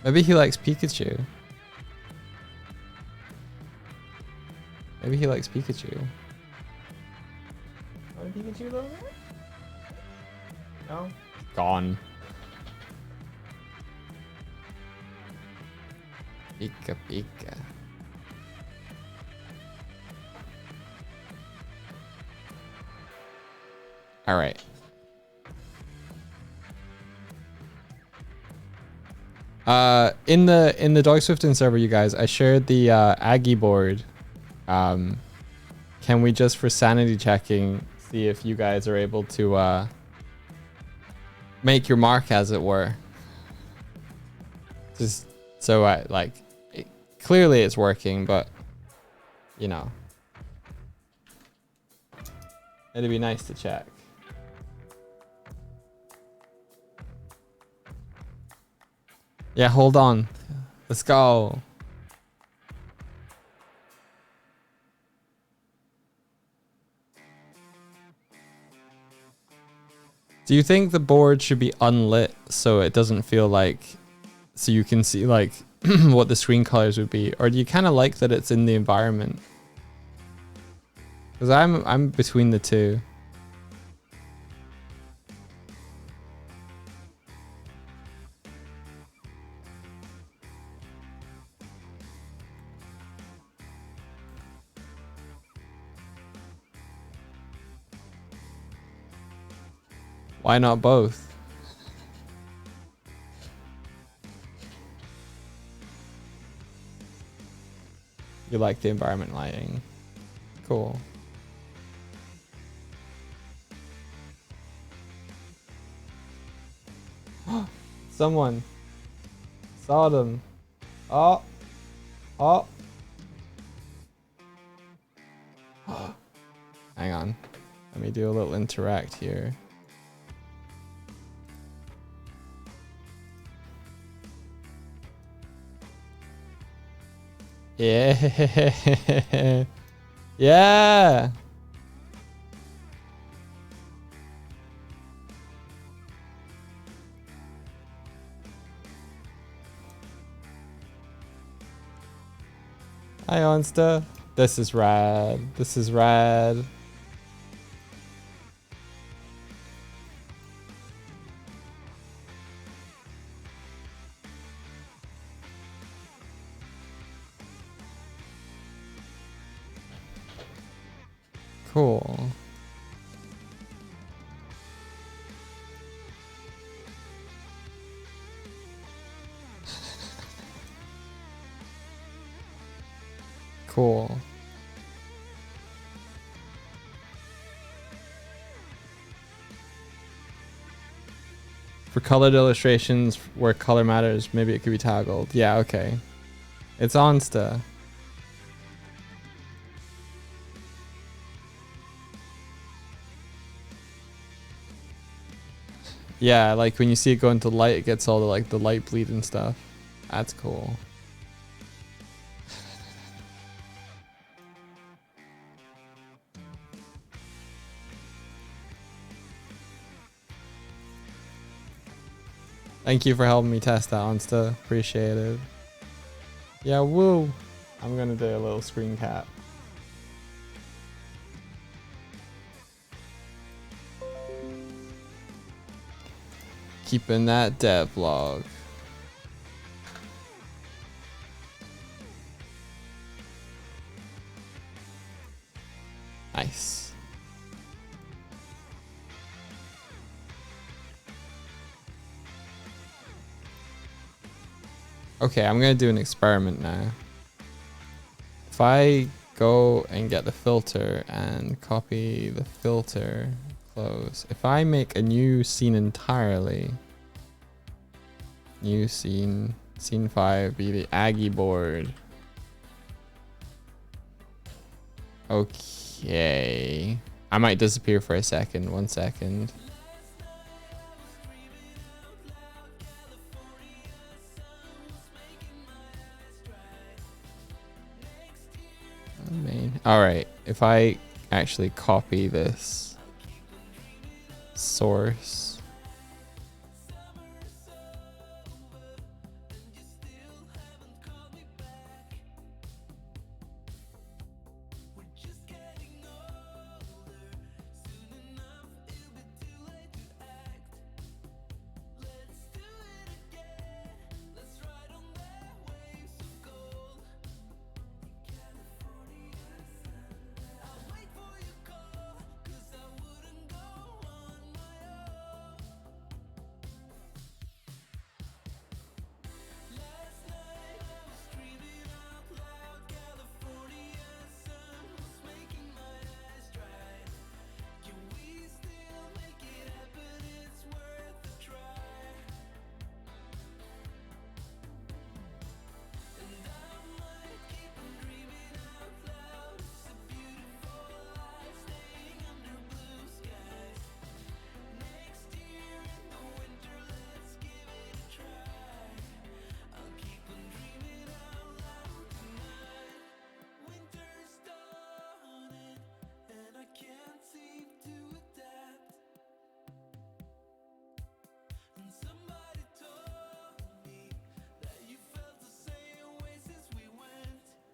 Maybe he likes Pikachu. Maybe he likes Pikachu. Want a Pikachu though? No? Gone. Pika Pika. All right. In the Doig and Swift server, you guys, I shared the Aggie board. Can we just, for sanity checking, see if you guys are able to make your mark, as it were? Just so I like. Clearly it's working, but you know, it'd be nice to check. Yeah, hold on. Let's go. Do you think the board should be unlit so it doesn't feel like, so you can see like what the screen colors would be, or do you kind of like that it's in the environment? Because I'm between the two. Why not both? You like the environment lighting. Cool. Someone saw them. Oh. Oh. Hang on. Let me do a little interact here. Yeah. Yeah. Hi, Onsta. This is rad. This is rad. Cool. Cool. For colored illustrations where color matters, maybe it could be toggled. Yeah, okay. It's Onsta. Yeah, like when you see it go into light, it gets all the like the light bleed and stuff. That's cool. Thank you for helping me test that, Onsta. Appreciate it. Yeah, woo. I'm gonna do a little screen cap. Keeping that dev log. Nice. Okay, I'm gonna do an experiment now. If I go and get the filter and copy the filter, close. If I make a new scene entirely, new scene, scene 5 be the Aggie board. Okay. I might disappear for a second. 1 second. Alright, if I actually copy this source.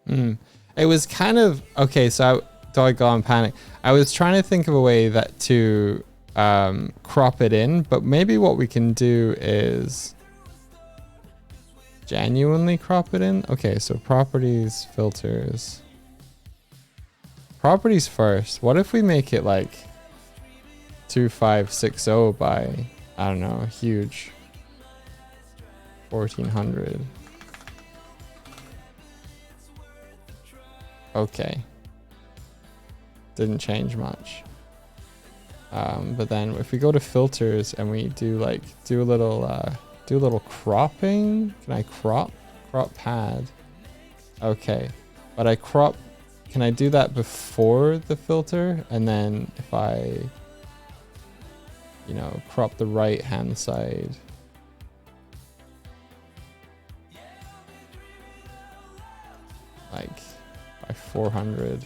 It was kind of okay. So do I go on panic? I was trying to think of a way that to crop it in, but maybe what we can do is genuinely crop it in. Okay, so properties, filters, properties first. What if we make it like 2560 by, I don't know, huge 1400. Okay, didn't change much. But then if we go to filters and we do like do a little cropping, can I crop pad? Okay, but I crop, can I do that before the filter? And then if I, you know, crop the right hand side, like by 400,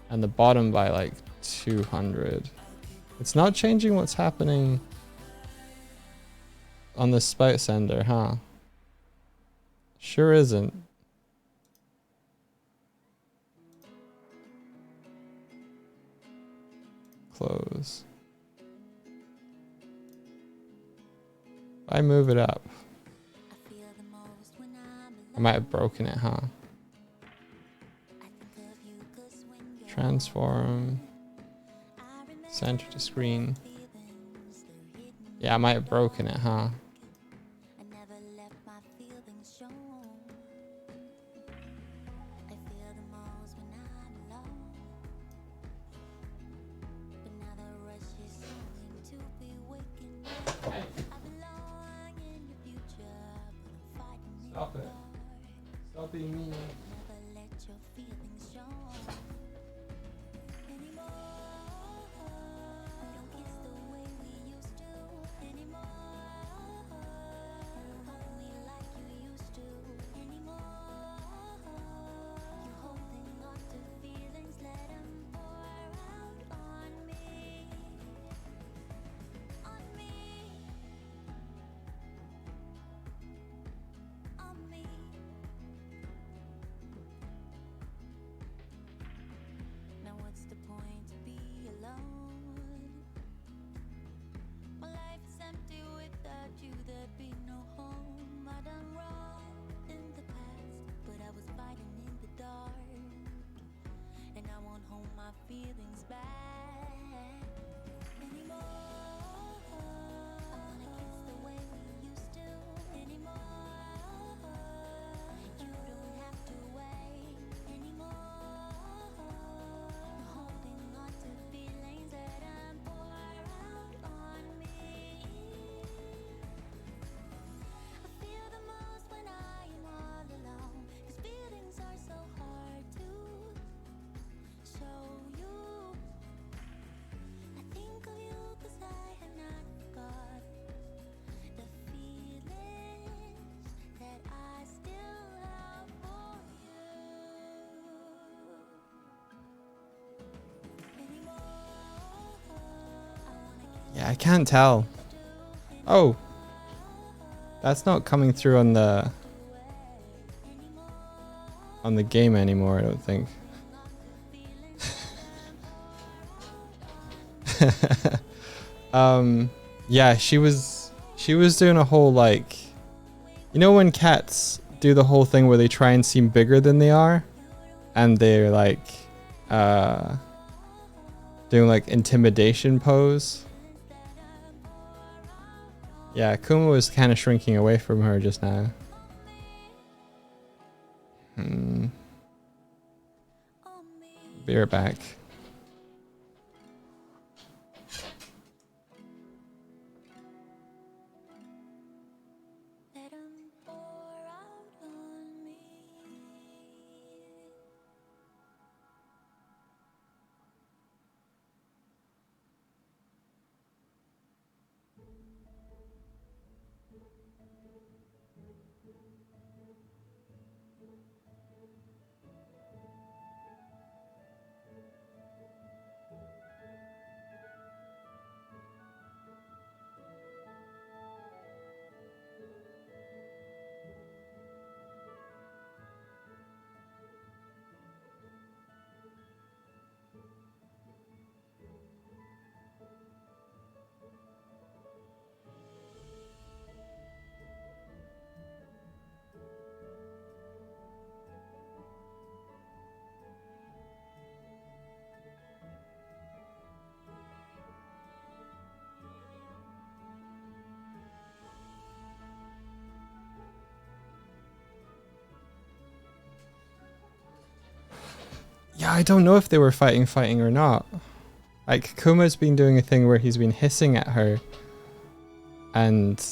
and the bottom by like 200. It's not changing what's happening on the spout sender, huh? Sure isn't. Close. I move it up. I might have broken it, huh? Transform. Center to screen. Yeah, I might have broken it, huh? Stop it. Stop being mean. Yeah, I can't tell. Oh, that's not coming through on the game anymore, I don't think. Yeah, she was doing a whole, like, you know when cats do the whole thing where they try and seem bigger than they are, and they're like doing like intimidation pose. Yeah, Kuma was kind of shrinking away from her just now. Be right back. I don't know if they were fighting or not. Like, Kuma's been doing a thing where he's been hissing at her. And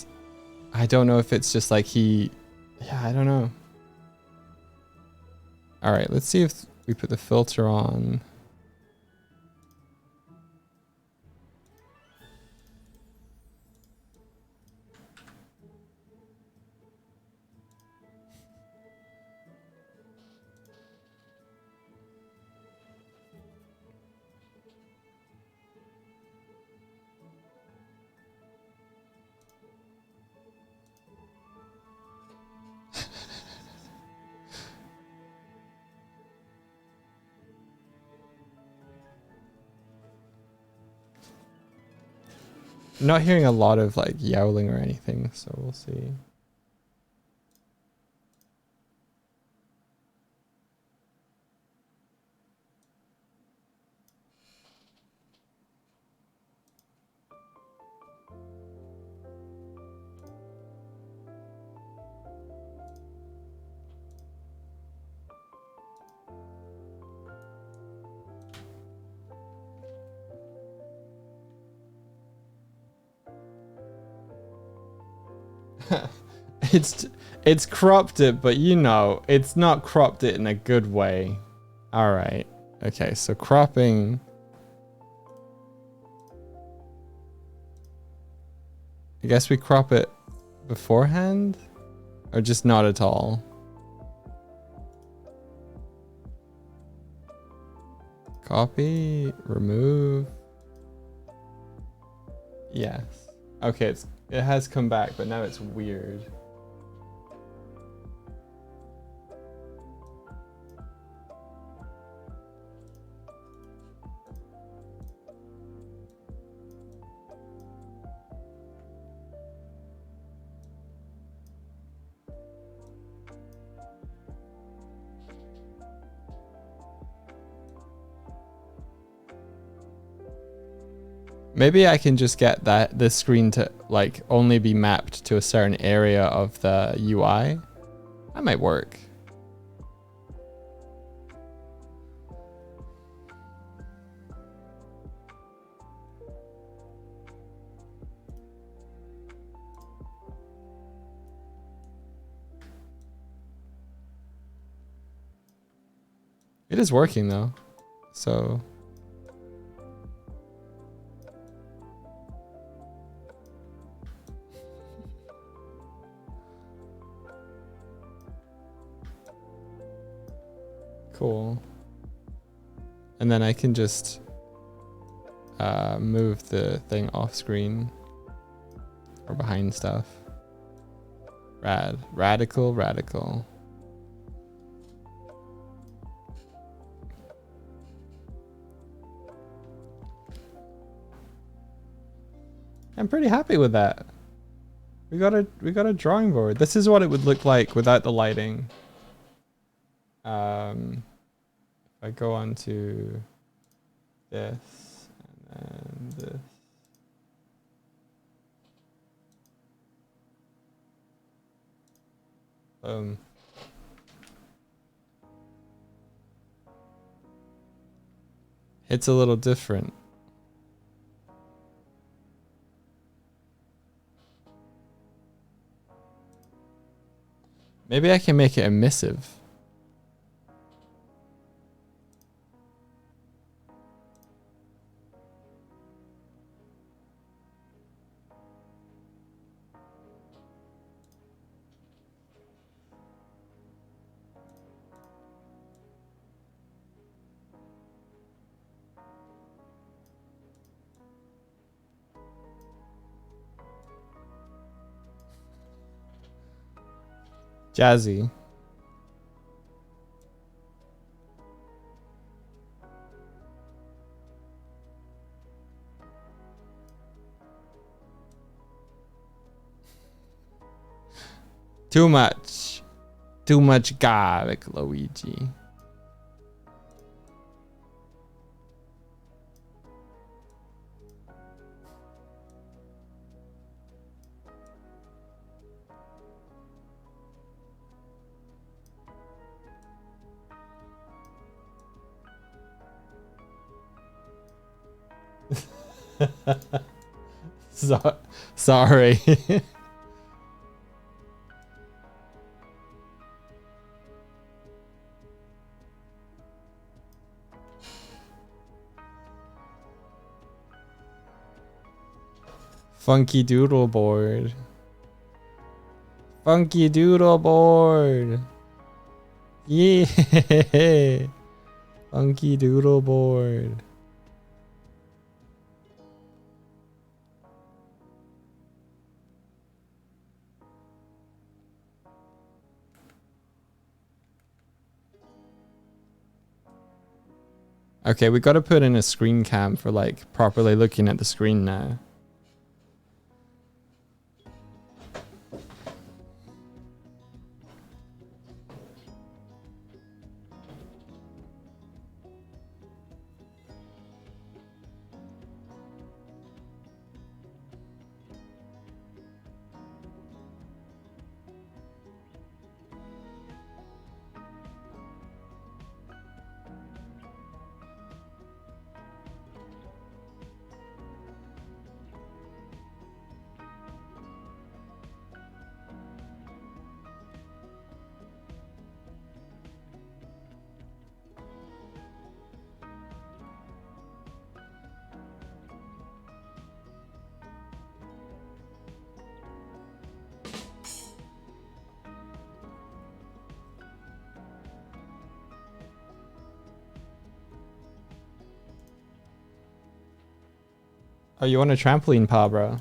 I don't know if it's just like he... Yeah, I don't know. Alright, let's see if we put the filter on. I'm not hearing a lot of like yowling or anything, so we'll see. It's cropped it, but you know, it's not cropped it in a good way. All right. Okay, so cropping. I guess we crop it beforehand or just not at all. Copy, remove. Yes. Okay, it has come back, but now it's weird. Maybe I can just get this screen to like only be mapped to a certain area of the UI. That might work. It is working though, so. Cool. And then I can just move the thing off screen or behind stuff. Radical. I'm pretty happy with that. We got a drawing board. This is what it would look like without the lighting. If I go on to this and then this. It's a little different. Maybe I can make it emissive. Jazzy. Too much garlic, Luigi. Sorry. Funky doodle board. Funky doodle board. Yeah. Funky doodle board. Okay, we got to put in a screen cam for like properly looking at the screen now. Oh, you want a trampoline, pa, bro?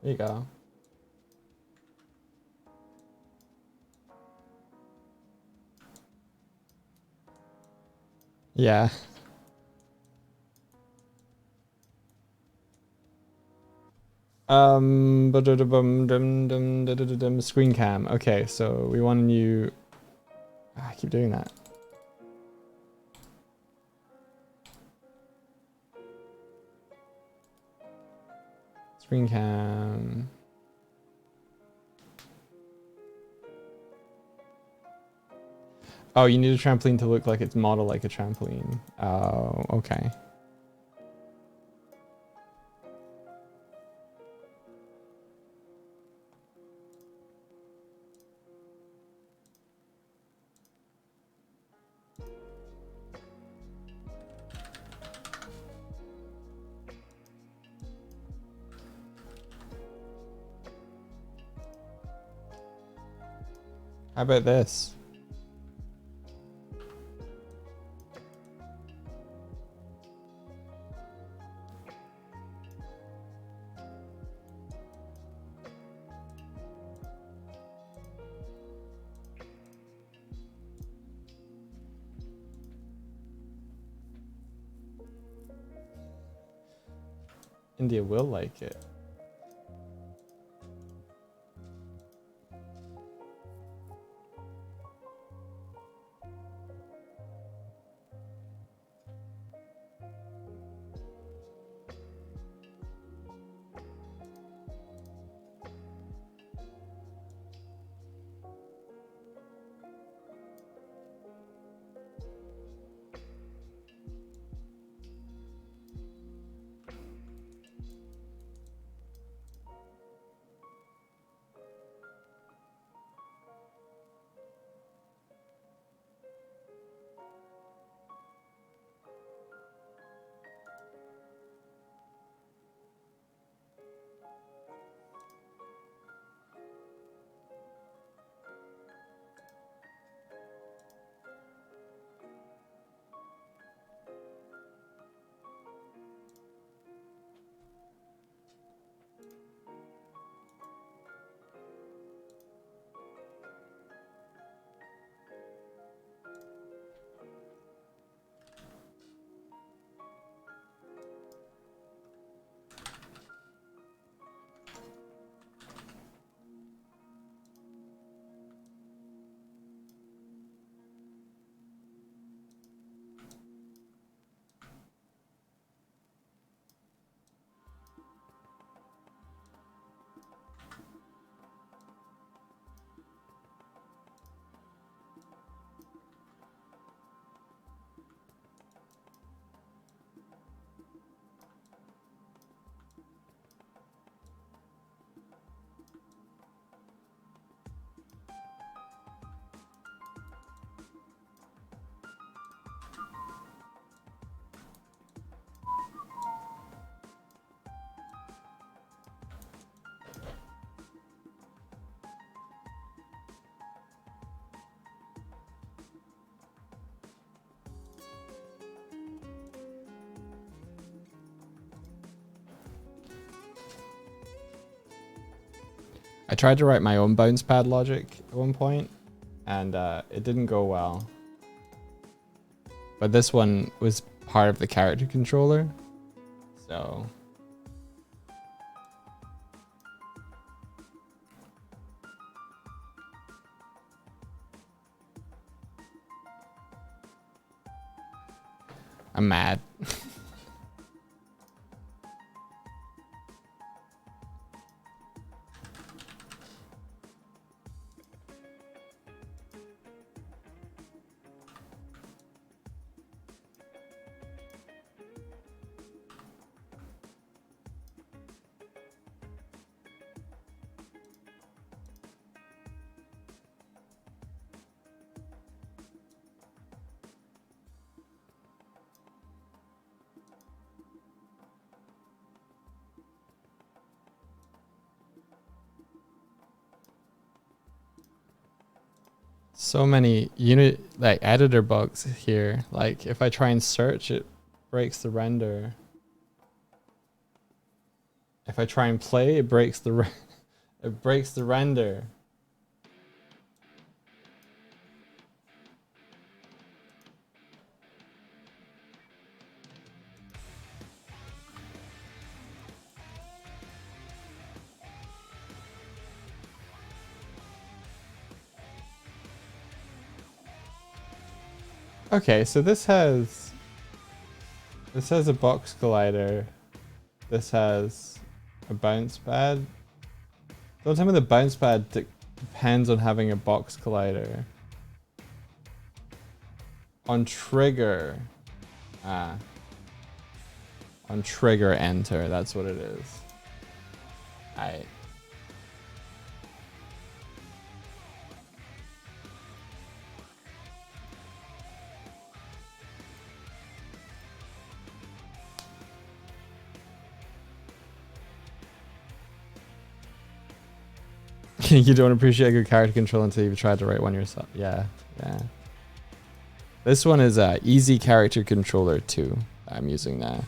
There you go. Yeah. Screen cam. Okay, so we want a new. I keep doing that. Screen cam. Oh, you need a trampoline to look like it's modeled like a trampoline. Oh, okay. How about this? India will like it. I tried to write my own bounce pad logic at one point, and it didn't go well. But this one was part of the character controller, so. I'm mad. So many editor bugs here. Like if I try and search, it breaks the render. If I try and play, it breaks the it breaks the render. Okay, so this has a box collider. This has a bounce pad. Don't tell me the bounce pad depends on having a box collider. On trigger. On trigger enter, that's what it is. Alright. You don't appreciate good character control until you've tried to write one yourself. Yeah, yeah. This one is easy character controller 2. I'm using that.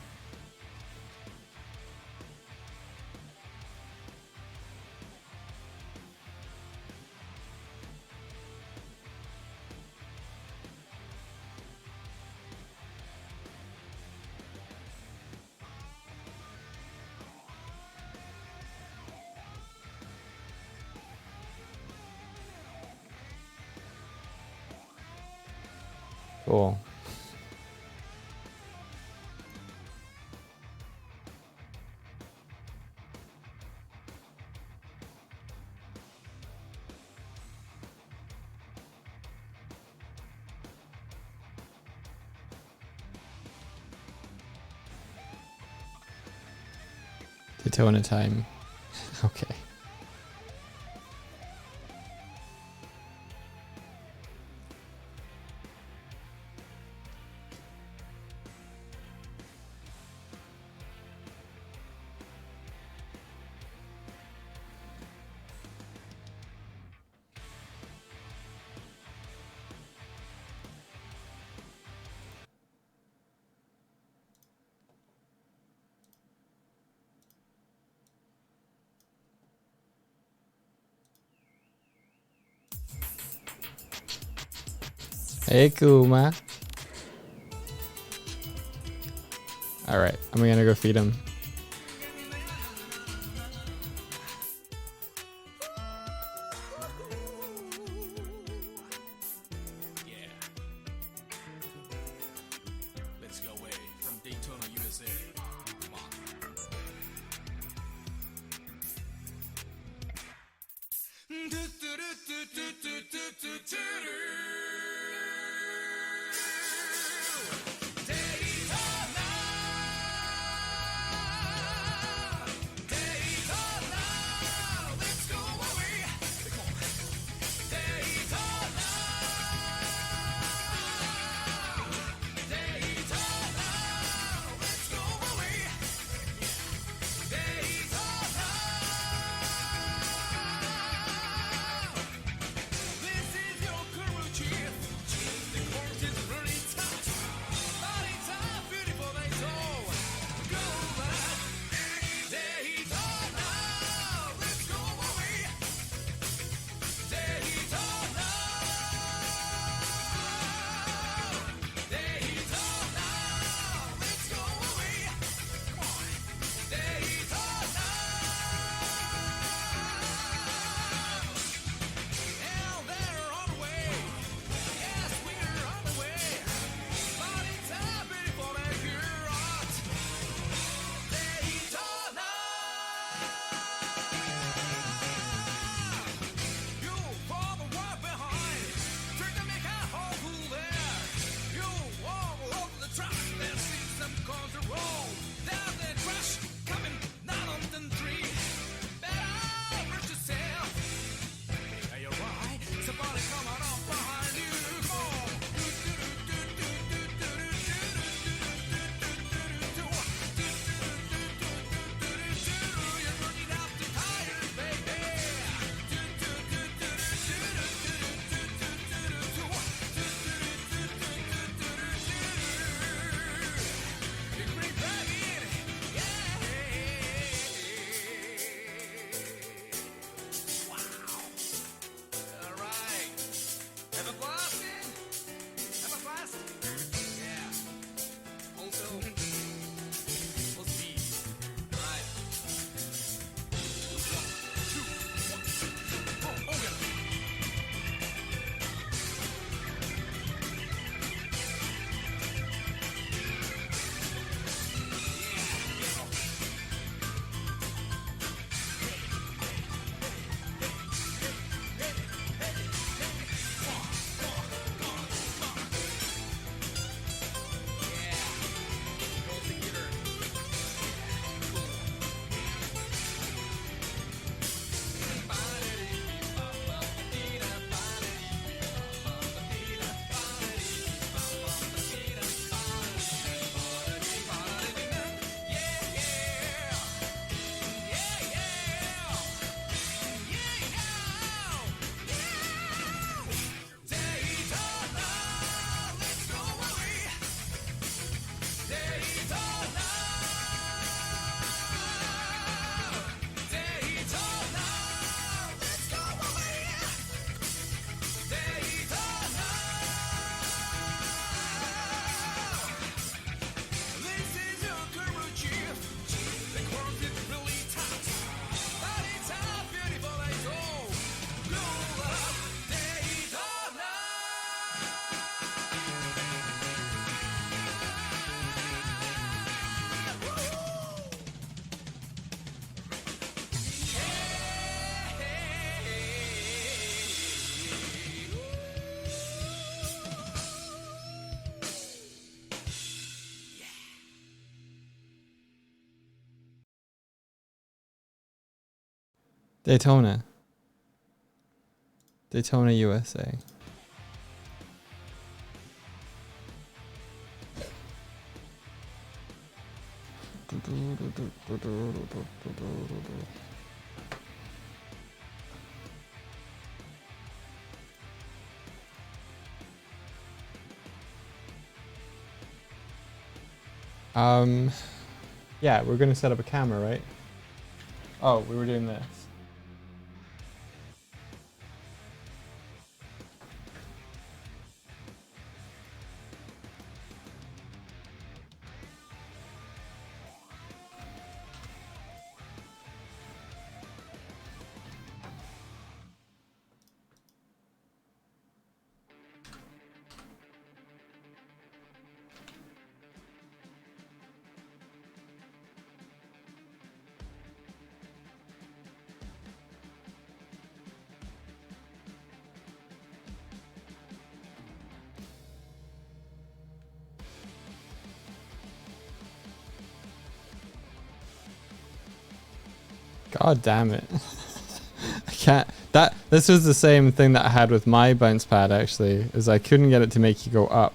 Cool. Daytona time. Okay. Hey, Kuma. Alright, I'm gonna go feed him. Let's go away from Daytona, USA. Come on. Daytona. Daytona, USA. Yeah, we're gonna set up a camera, right? Oh, we were doing this. God damn it. I can't. This was the same thing that I had with my bounce pad actually, is I couldn't get it to make you go up.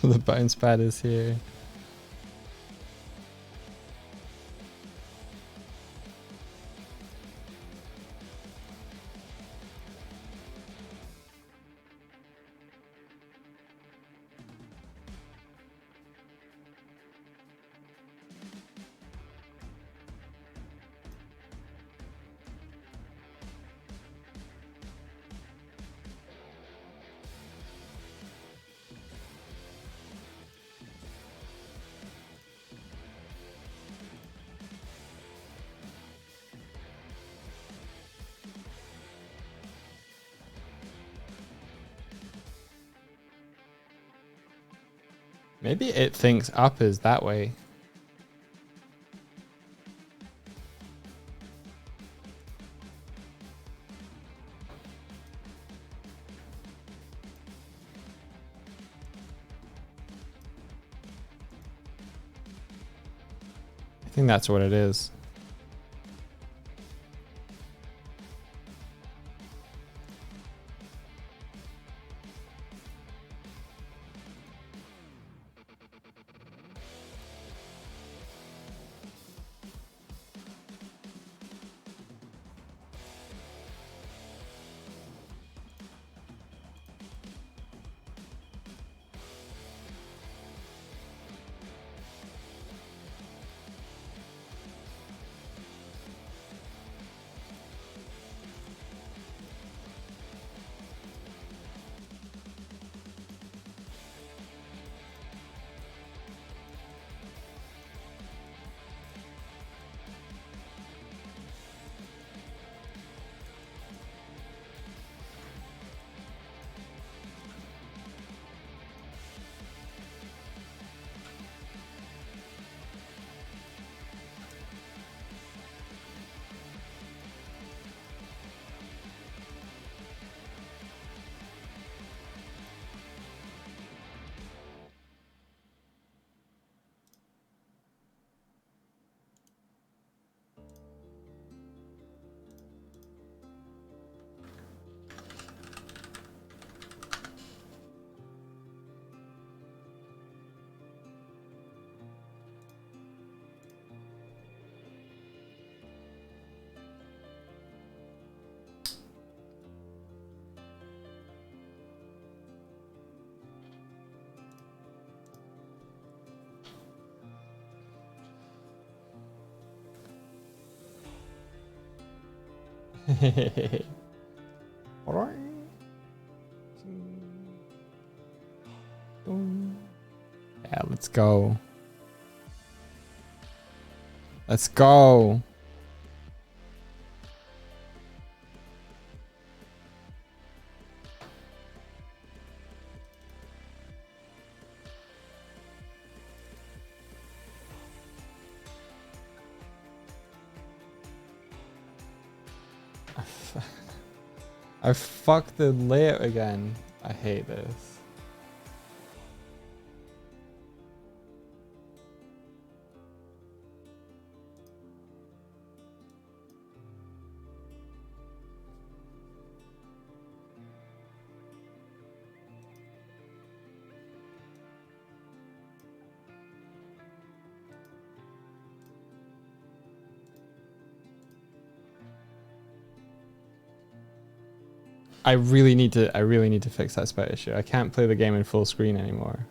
The bounce pad is here. Maybe it thinks up is that way. I think that's what it is. Alright. Yeah, let's go. Let's go. I fucked the layout again. I hate this. I really need to fix that sprite issue. I can't play the game in full screen anymore.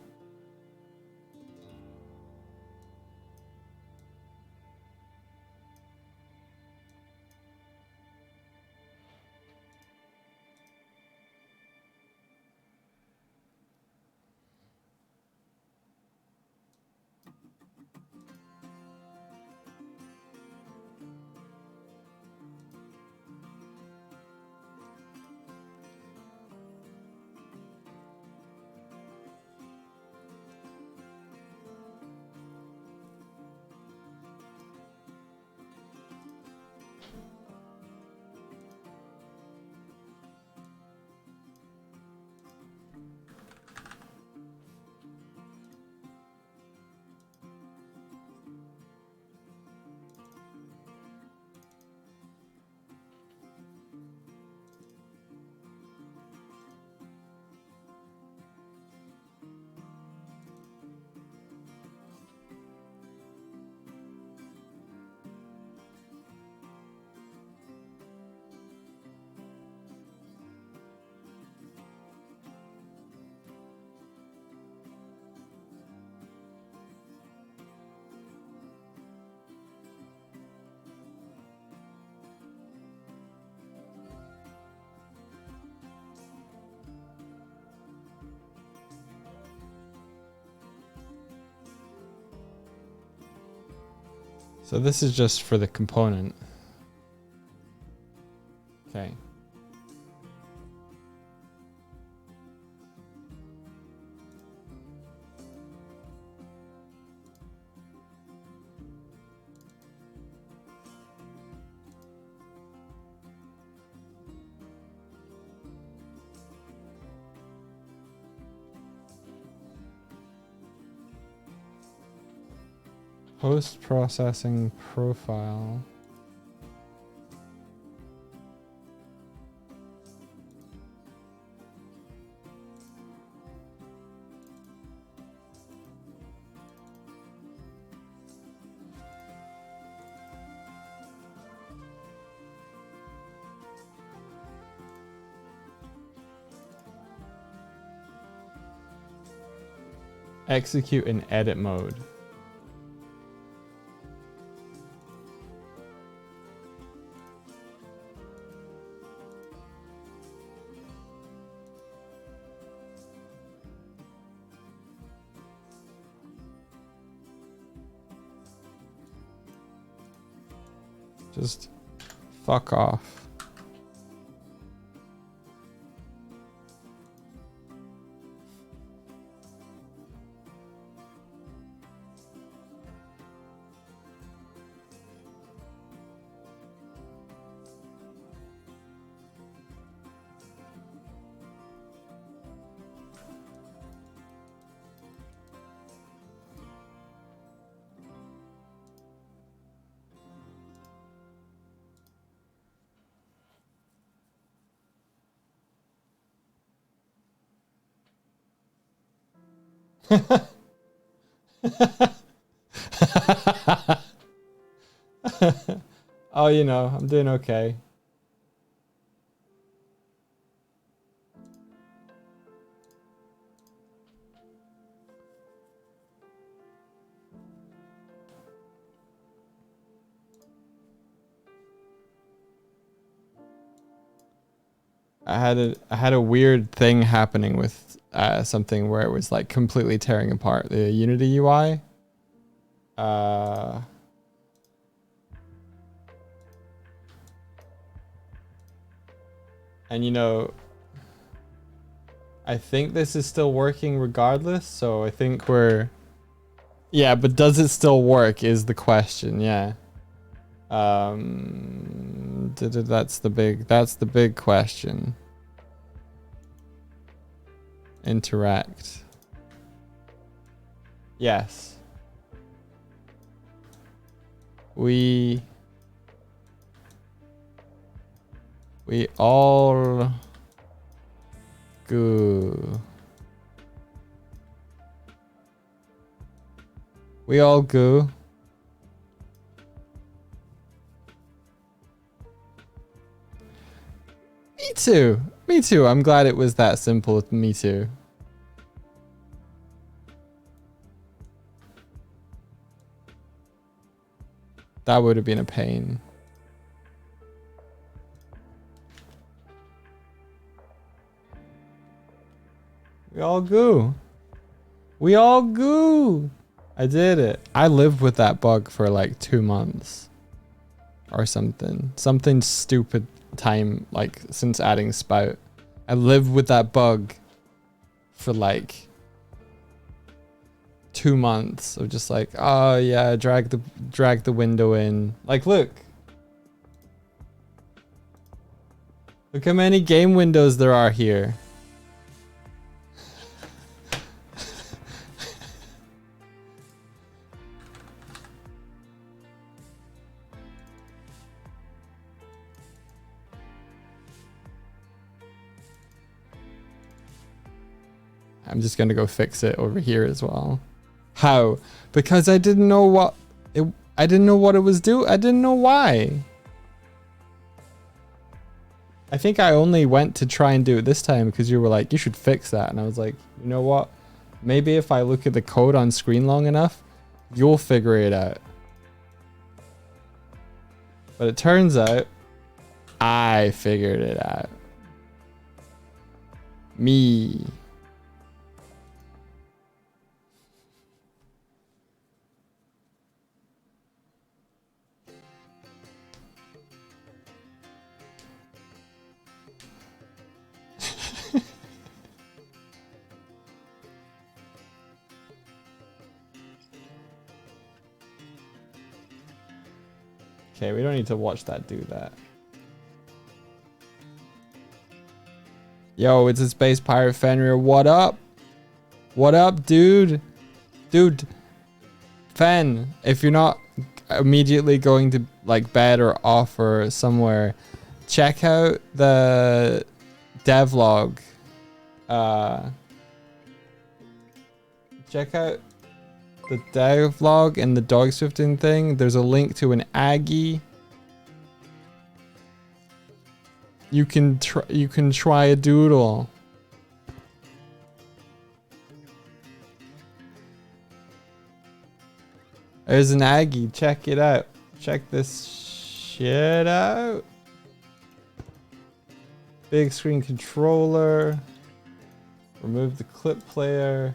So this is just for the component. Okay. Post-processing profile. Execute in edit mode. Just fuck off. Oh, you know, I'm doing okay. I had a weird thing happening with something where it was like completely tearing apart the Unity UI. And you know, I think this is still working regardless, so I think we're... Yeah, but does it still work is the question, yeah. That's the big question. Interact. Yes. We all go. We all go. Me too. Me too. I'm glad it was that simple with me too. That would have been a pain. We all go. We all go. I did it. I lived with that bug for like 2 months or something. Something stupid time, like since adding Spout. I lived with that bug for like 2 months of just like, oh yeah, drag the window in. Like, look how many game windows there are here. I'm just gonna go fix it over here as well. How? Because I didn't know what it. I didn't know what it was doing. I didn't know why. I think I only went to try and do it this time because you were like, you should fix that, and I was like, you know what? Maybe if I look at the code on screen long enough, you'll figure it out. But it turns out, I figured it out. Me. Okay, we don't need to watch that do that. Yo, it's a Space Pirate Fenrir. What up? What up, dude? Dude, Fen, if you're not immediately going to like bed or off or somewhere, check out the devlog. Check out the devlog and the dog swifting thing. There's a link to an Aggie. You can try a doodle. There's an Aggie. Check it out. Check this shit out. Big screen controller. Remove the clip player.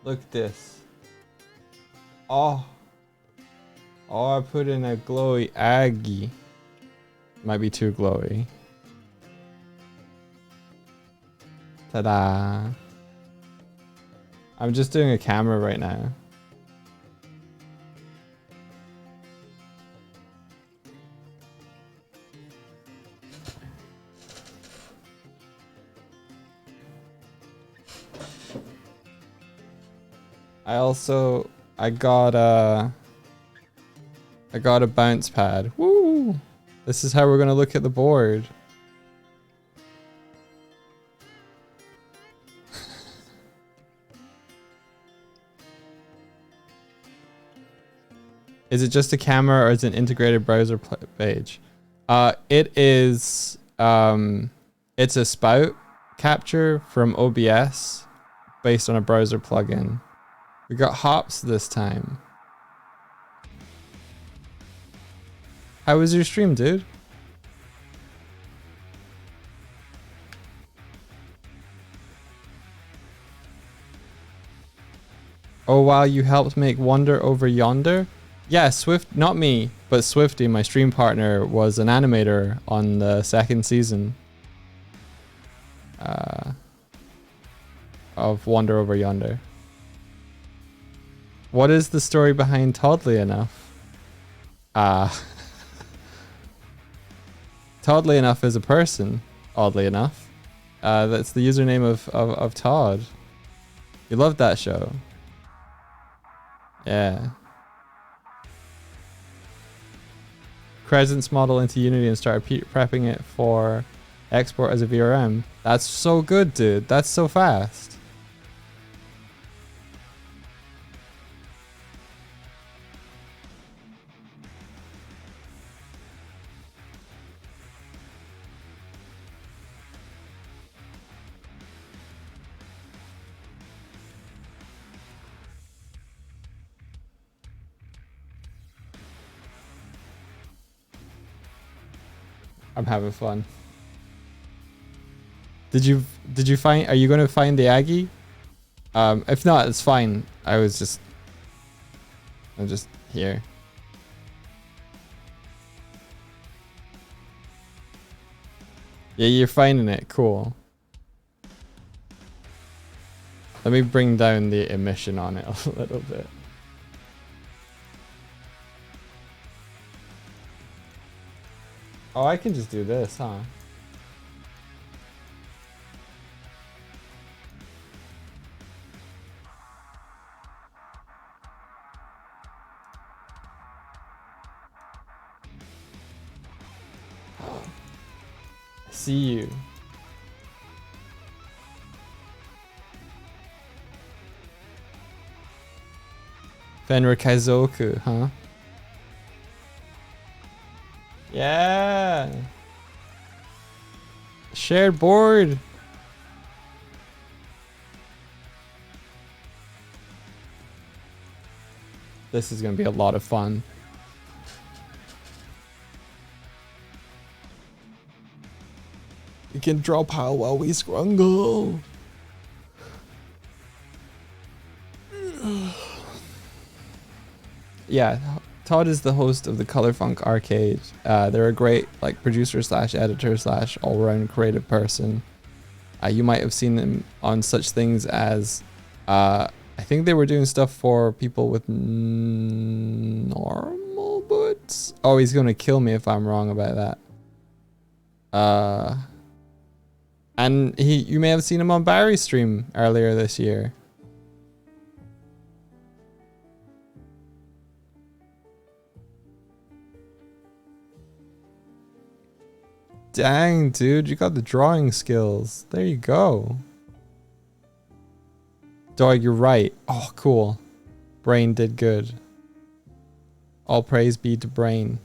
Look at this. Oh. Oh, I put in a glowy Aggie. Might be too glowy. Ta-da. I'm just doing a camera right now. I got a bounce pad. Woo! This is how we're gonna look at the board. Is it just a camera or is it an integrated browser page? It is, it's a spout capture from OBS based on a browser plugin. We got hops this time. How was your stream, dude? Oh wow, you helped make Wander Over Yonder? Yeah, Swift, not me, but Swifty, my stream partner, was an animator on the second season of Wander Over Yonder. What is the story behind Toddly Enough? Toddly Enough is a person, oddly enough. That's the username of Todd. You loved that show. Yeah. Crescent's model into Unity and started prepping it for export as a VRM. That's so good, dude. That's so fast. I'm having fun. Did you find, are you going to find the Aggie? If not, it's fine. I'm just here. Yeah, you're finding it. Cool. Let me bring down the emission on it a little bit. Oh, I can just do this, huh? I see you. Fenrir Kaizoku, huh? Yeah. Shared board. This is gonna be a lot of fun. You can draw pile while we scrungle. Yeah. Todd is the host of the Colorfunk Arcade. They're a great like producer slash editor slash all around creative person. You might have seen them on such things as I think they were doing stuff for people with normal boots. Oh, he's gonna kill me if I'm wrong about that. And you may have seen him on Barry's stream earlier this year. Dang, dude, you got the drawing skills. There you go. Doig, you're right. Oh, cool. Brain did good. All praise be to Brain.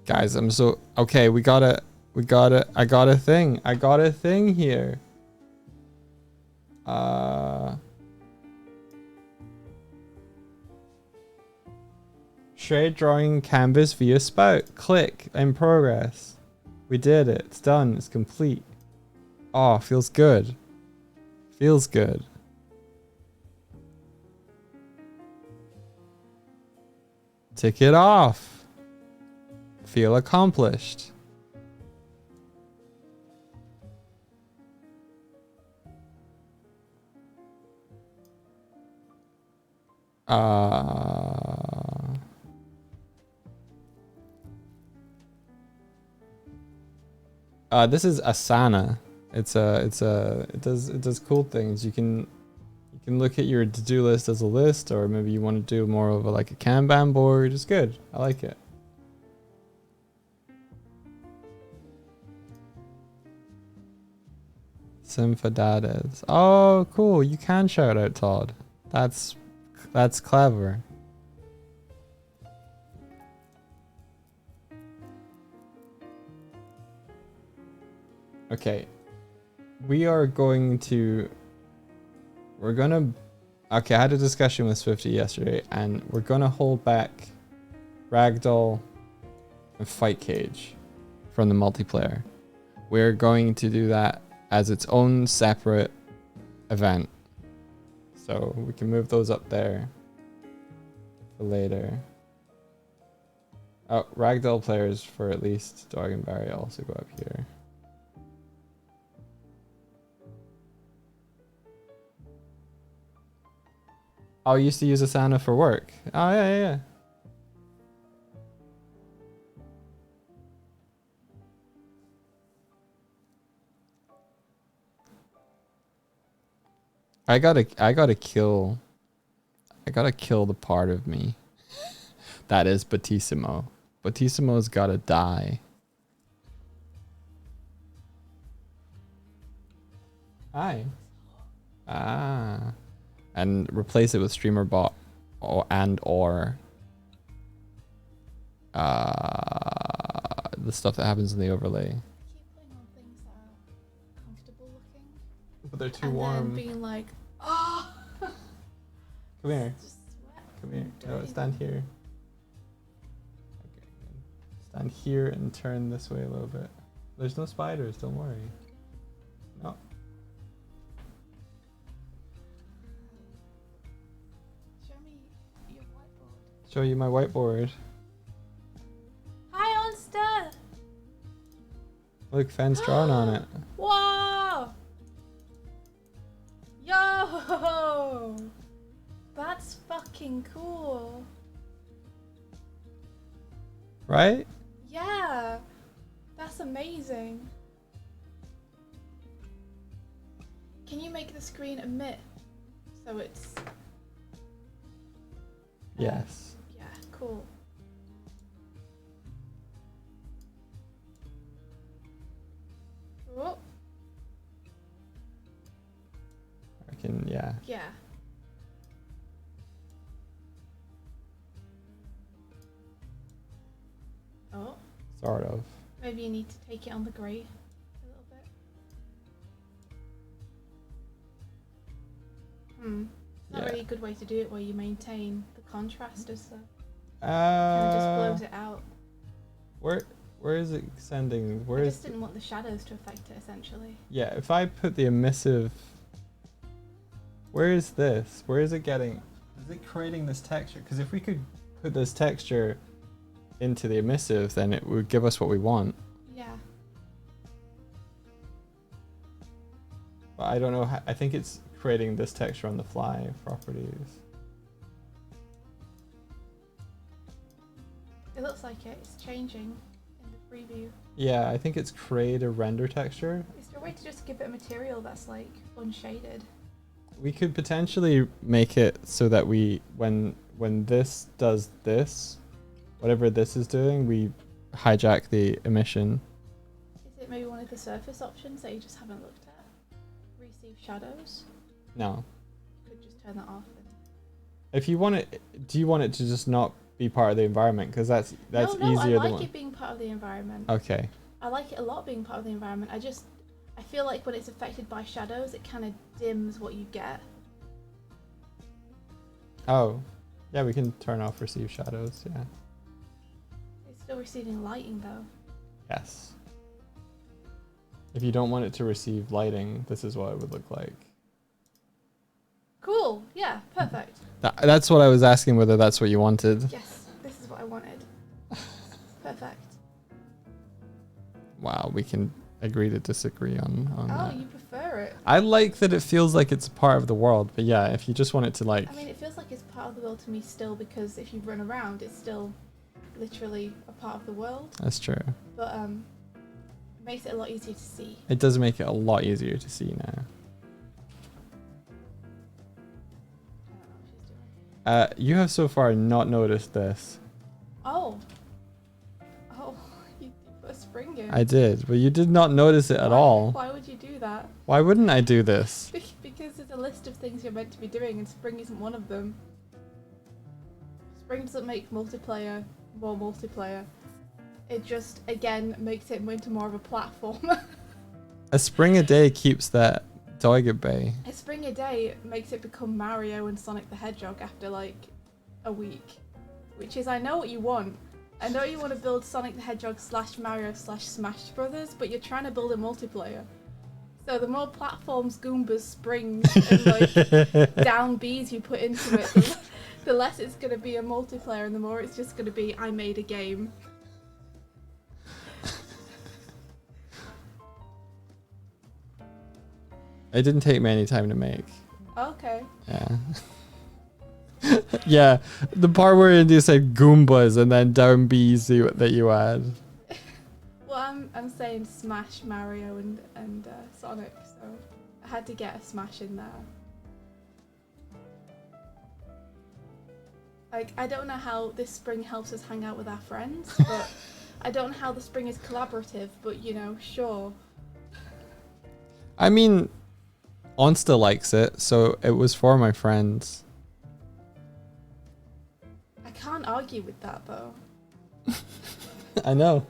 Guys, I'm so... Okay, I got a thing here. Shade drawing canvas via spout. Click. In progress. We did it. It's done. It's complete. Oh, feels good. Feels good. Tick it off. Feel accomplished. This is Asana. It does cool things. You can look at your to-do list as a list, or maybe you want to do more of like a Kanban board. It's good. I like it. Symphadades. Oh, cool. You can shout out Todd. That's clever. Okay. We're gonna... Okay, I had a discussion with Swifty yesterday, and we're gonna hold back Ragdoll and Fight Cage from the multiplayer. we're going to do that as its own separate event. So we can move those up there for later. Oh, ragdoll players for at least Doig and Barry also go up here. Oh, I used to use Asana for work. Oh, yeah. I gotta kill the part of me that is Batissimo. Batissimo's gotta die. Hi. Ah. And replace it with streamer bot or the stuff that happens in the overlay. Keep putting on things that are comfortable looking. But they're too and warm. then being like, oh. Come here. Just sweat. Come here. No, Dirty. stand here. Okay. Stand here and turn this way a little bit. There's no spiders, don't worry. No. Show me your whiteboard. Show you my whiteboard. Hi, Onster! Look, Fen's drawn on it. Whoa! Yo! That's fucking cool. Right? Yeah! That's amazing. Can you make the screen emit so it's... Yes. Yeah, cool. Oh, I can, yeah. yeah. Oh, Sort of. maybe you need to take it on the grey a little bit. It's not really a good way to do it where you maintain the contrast as the kind of just blows it out. Where is it sending? Where I is just didn't want the shadows to affect it essentially. Yeah, if I put the emissive, where is this? Where is it getting? Is it creating this texture? Because if we could put this texture into the emissive, then it would give us what we want. Yeah. But I don't know how, I think it's creating this texture on the fly properties. It looks like it's changing in the preview. Yeah, I think it's create a render texture. Is there a way to just give it a material that's like unshaded? We could potentially make it so that we, when this does this, whatever this is doing, we hijack the emission. Is it maybe one of the surface options that you just haven't looked at? Receive shadows? No. You could just turn that off. If you want it, do you want it to just not be part of the environment? Because that's No, easier I than like it being part of the environment. Okay. I like it a lot being part of the environment. I feel like when it's affected by shadows, it kind of dims what you get. Oh, yeah, we can turn off receive shadows. Yeah. It's still receiving lighting though. Yes. If you don't want it to receive lighting, this is what it would look like. Cool. Yeah. Perfect. That's what I was asking, whether that's what you wanted. Yes. This is what I wanted. Perfect. Wow, we can agree to disagree on that. Oh, you prefer it? I like that it feels like it's a part of the world, but yeah, if you just want it to like... I mean, it feels like it's part of the world to me still, because if you run around, it's still literally a part of the world. That's true. But it makes it a lot easier to see. It does make it a lot easier to see now. I don't know what she's doing. You have so far not noticed this. Oh. Oh, you put a spring in. I did, but you did not notice it at all. Why would you do that? Why wouldn't I do this? Because there's a list of things you're meant to be doing, and spring isn't one of them. Spring doesn't make multiplayer more multiplayer. It just, again, makes it into more of a platform. A spring a day keeps that Doig at bay. A spring a day makes it become Mario and Sonic the Hedgehog after like a week. Which is, I know what you want, I know you want to build Sonic the Hedgehog / Mario / Smash Brothers, but you're trying to build a multiplayer. So the more platforms, Goombas, springs, and like down Bs you put into it, the less it's going to be a multiplayer, and the more it's just going to be, I made a game. It didn't take me any time to make. Okay. Yeah. Yeah, the part where you said Goombas and then down Bs that you add. Well, I'm saying Smash, Mario, and Sonic, so I had to get a Smash in there. Like, I don't know how this spring helps us hang out with our friends, but I don't know how the spring is collaborative, but you know, sure. I mean, Onsta likes it, so it was for my friends. I can't argue with that though. I know.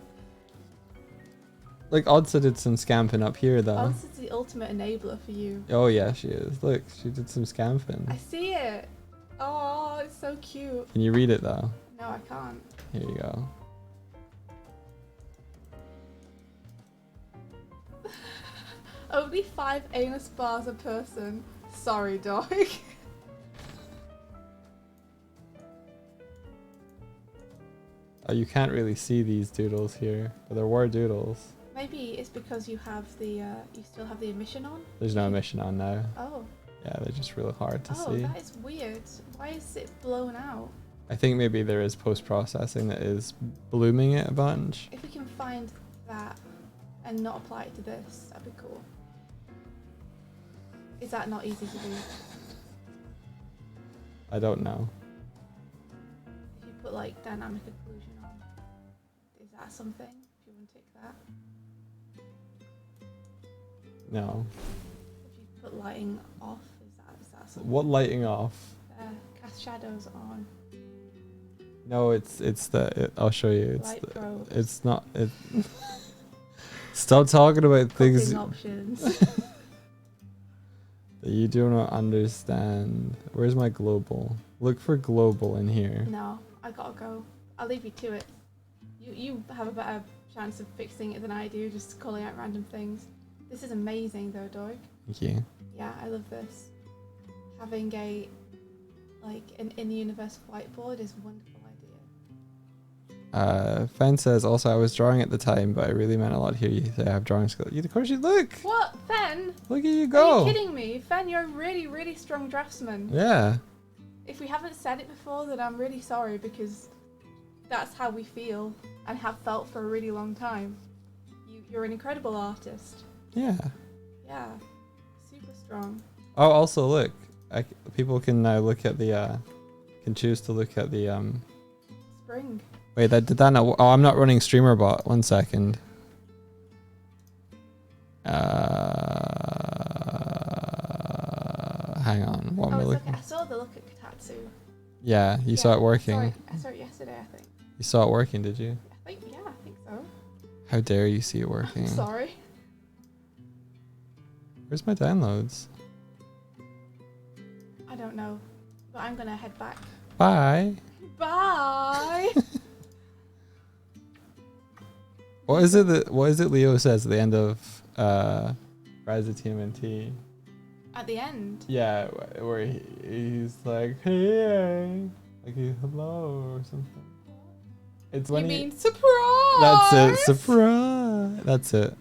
Like, Onsta did some scamping up here, though. Onsta's the ultimate enabler for you. Oh, yeah, she is. Look, she did some scamping. I see it. Oh, it's so cute. Can you read it, though? No, I can't. Here you go. Only 5 anus bars a person. Sorry, Doig. Oh, you can't really see these doodles here, but there were doodles. Maybe it's because you have the you still have the emission on. There's no emission on now. Oh. Yeah, they're just really hard to Oh, see. that is weird. Why is it blown out? I think maybe there is post-processing that is blooming it a bunch. If we can find that and not apply it to this, that'd be cool. Is that not easy to do? I don't know. If you put like dynamic occlusion on, is that something? If you want to take that. No. If you put lighting off, is that something? What lighting off? Cast shadows on. No, it's the. I'll show you. It's Light the, probes. it's not. It. Stop talking about things Cooking options. that you do not understand. Where's my global? Look for global in here. No, I gotta go. I'll leave you to it. You have a better chance of fixing it than I do, just calling out random things. This is amazing though, Doig. Thank you. Yeah, I love this. Having an in-universe whiteboard is a wonderful idea. Fen says also I was drawing at the time, but I really meant a lot to hear you say I have drawing skill. Of course you look. What, Fen? Look at you go. Are you kidding me? Fen, you're a really, really strong draftsman. Yeah. If we haven't said it before, then I'm really sorry because that's how we feel and have felt for a really long time. You're an incredible artist. Yeah. Yeah, super strong. Oh, also look. People can now look at the. Can choose to look at the. Spring. Wait, did that not? Oh, I'm not running StreamerBot. 1 second. Hang on. What am I Oh, it's looking? okay. I saw the look at Kotatsu. Yeah, you saw it working. I saw it yesterday, I think. You saw it working, did you? I think so. How dare you see it working? I'm sorry. Where's my downloads? I don't know, but I'm gonna head back. Bye. Bye. What is it Leo says at the end of Rise of TMNT? At the end. Yeah, where he's like, hey, like hello or something. It's when You he. mean surprise? That's it, surprise. That's it.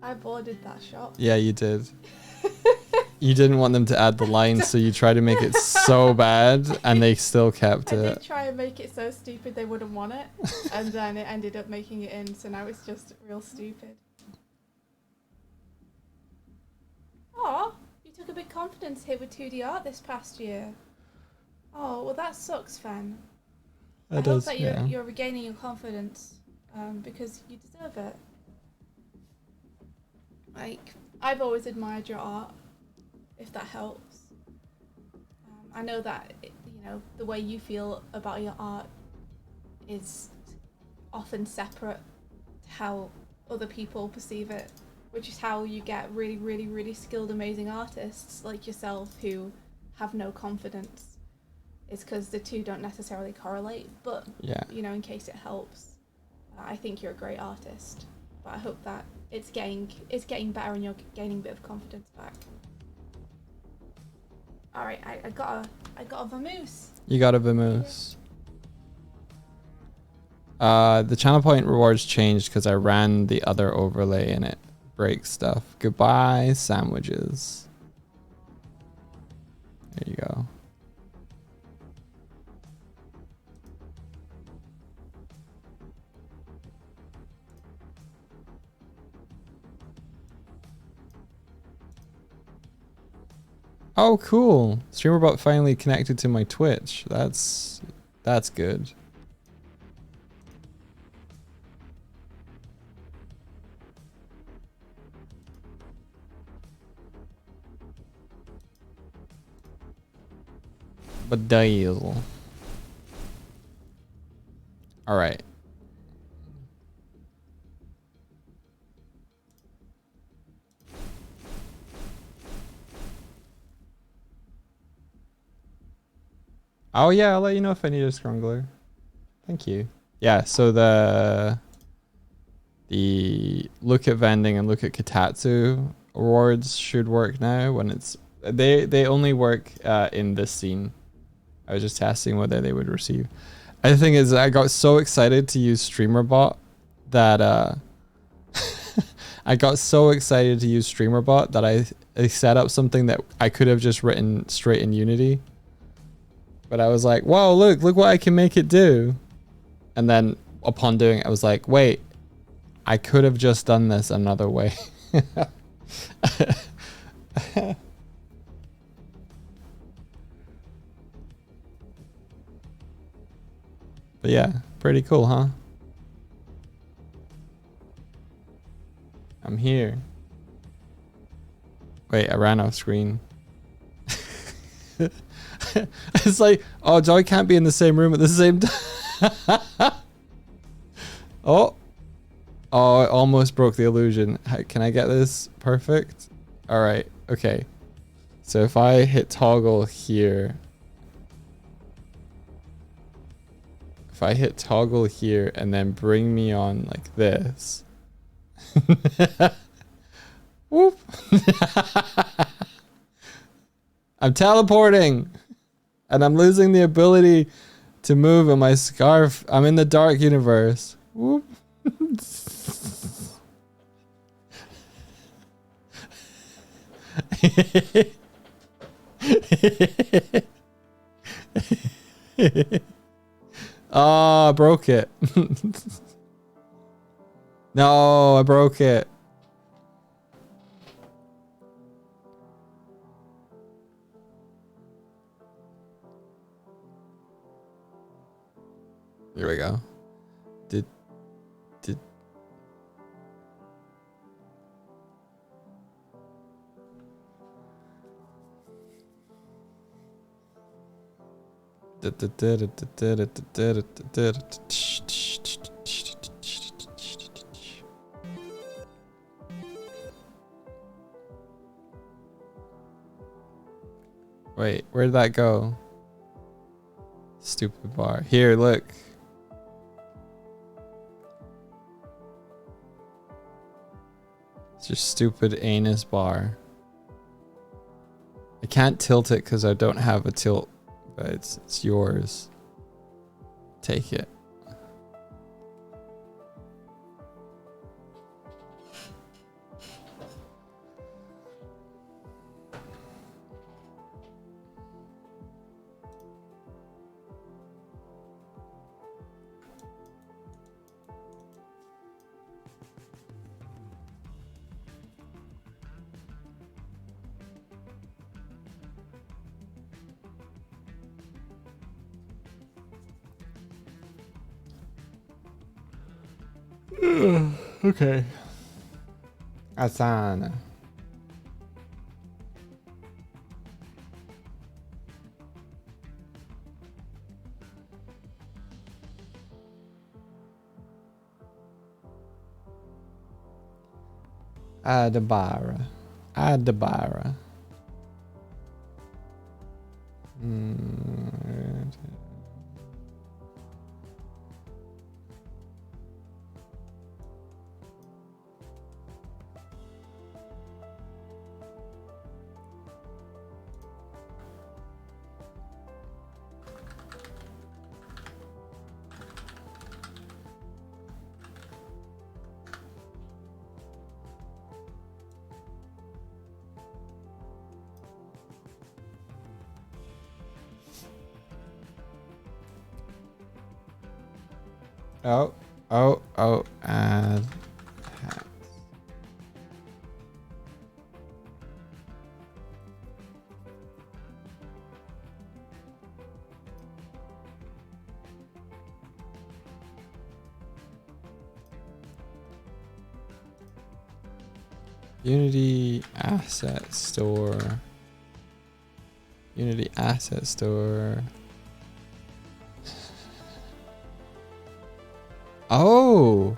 I boarded that shot. Yeah, you did. You didn't want them to add the lines, so you tried to make it so bad, and they still kept I it. did try and make it so stupid they wouldn't want it, and then it ended up making it in, so now it's just real stupid. Aw, you took a big confidence hit with 2D art this past year. Oh, well that sucks, Fan. I hope that you're regaining your confidence, because you deserve it. Like, I've always admired your art, if that helps. I know that, the way you feel about your art is often separate to how other people perceive it, which is how you get really, really, really skilled, amazing artists like yourself who have no confidence. is because the two don't necessarily correlate. But Yeah. you know, in case it helps, I think you're a great artist. But I hope that it's getting better and you're gaining a bit of confidence back. All right, I got a vamoose. You got a vamoose. The channel point rewards changed because I ran the other overlay and it breaks stuff. Goodbye, sandwiches. There you go. Oh, cool. StreamerBot finally connected to my Twitch. That's good. But deal. All right. Oh yeah, I'll let you know if I need a scrungler. Thank you. Yeah, so the look at vending and look at Katatsu awards should work now when it's they only work in this scene. I was just testing whether they would receive. And the thing is, I got so excited to use StreamerBot that I got so excited to use StreamerBot that I set up something that I could have just written straight in Unity. But I was like, whoa, look what I can make it do. And then upon doing it, I was like, wait, I could have just done this another way. But yeah, pretty cool, huh? I'm here. Wait, I ran off screen. It's like, oh, Joy can't be in the same room at the same time. Oh, it almost broke the illusion. Can I get this perfect? All right, okay. So if I hit toggle here, and then bring me on like this. Whoop. I'm teleporting and I'm losing the ability to move in my scarf. I'm in the dark universe. Whoop. Oh, I broke it. No, I broke it. Here we go. Did Wait, where did that go? Stupid bar. Here, look. It's your stupid anus bar. I can't tilt it because I don't have a tilt, but it's yours. Take it. Okay. Asana. Adabara. Adabara. Oh, add hats. Unity asset store. Unity asset store. Oh,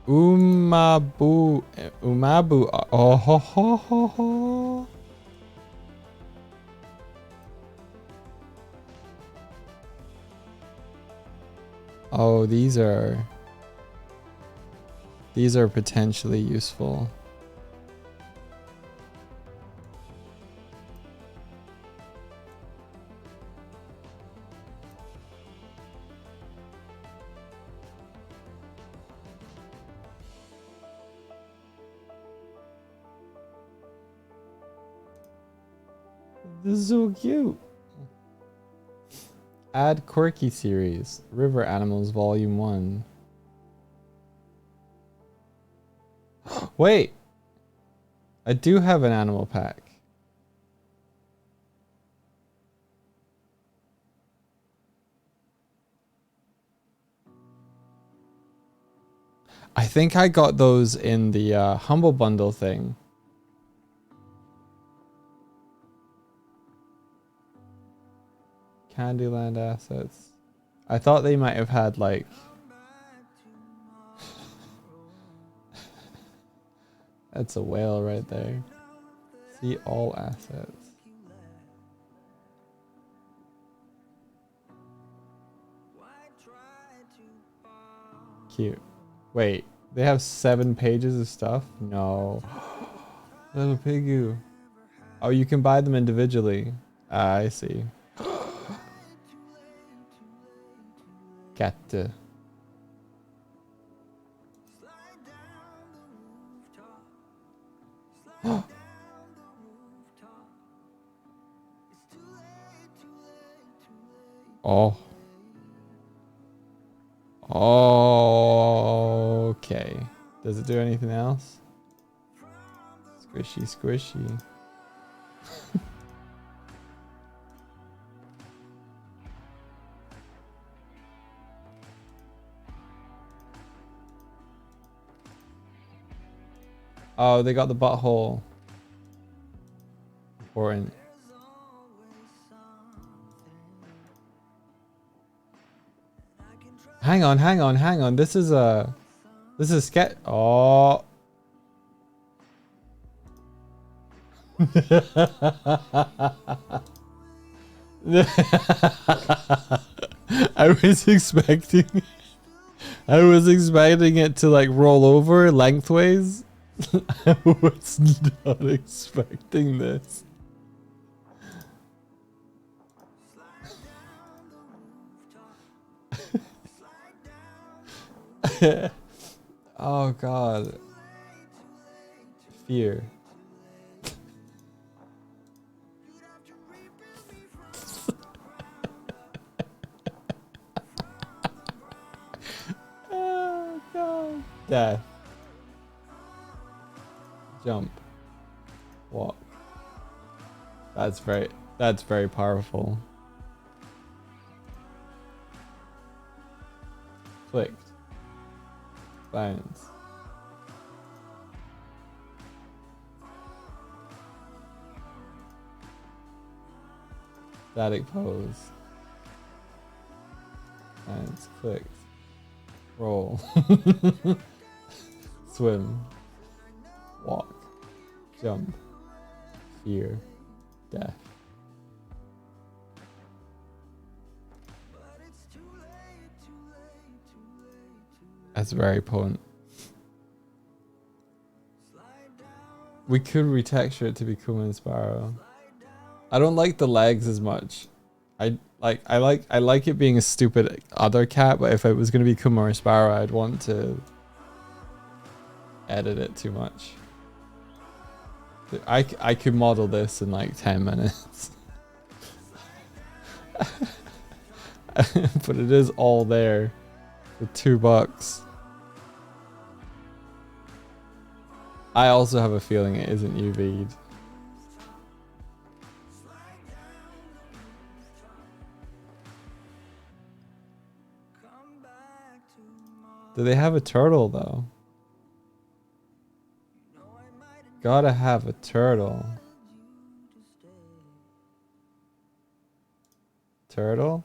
umabu, umabu. Oh ho ho ho ho. Oh, these are potentially useful. This is so cute. Add quirky series. River Animals Volume 1. Wait. I do have an animal pack. I think I got those in the Humble Bundle thing. Candyland assets. I thought they might have had like that's a whale right there. See all assets. Cute. Wait, they have 7 pages of stuff? No. Little Pigu. Oh, you can buy them individually. Ah, I see. Cat. Oh. Okay. Does it do anything else? Squishy, squishy. Oh, they got the butthole. Important. Hang on. This is sketch. Oh. I was expecting it to like roll over lengthways. I was not expecting this. Oh god. Fear. Oh god. Death. Jump. Walk. That's very powerful. Clicked. Bounce. Static pose. Bounce. Clicked. Roll. Swim. Walk. Jump. Fear. Death. That's very potent. We could retexture it to be Kuma and Sparrow. I don't like the legs as much. I like it being a stupid other cat, but if it was gonna be Kuma or Sparrow, I'd want to edit it too much. I could model this in like 10 minutes. But it is all there. For $2. I also have a feeling it isn't UV'd. Do they have a turtle though? Gotta have a turtle. Turtle?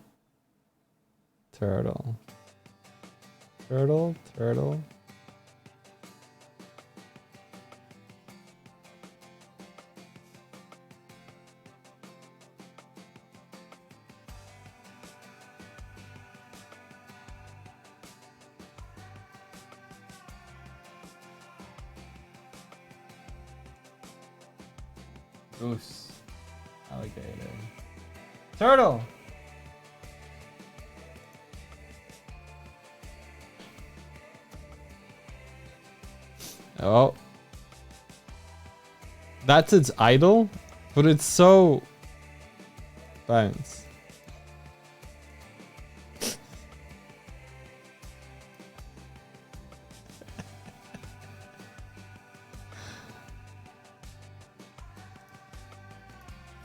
Turtle. Turtle? Turtle? Goose. Alligator. Turtle! Oh. That's its idol? But it's so... Bounce.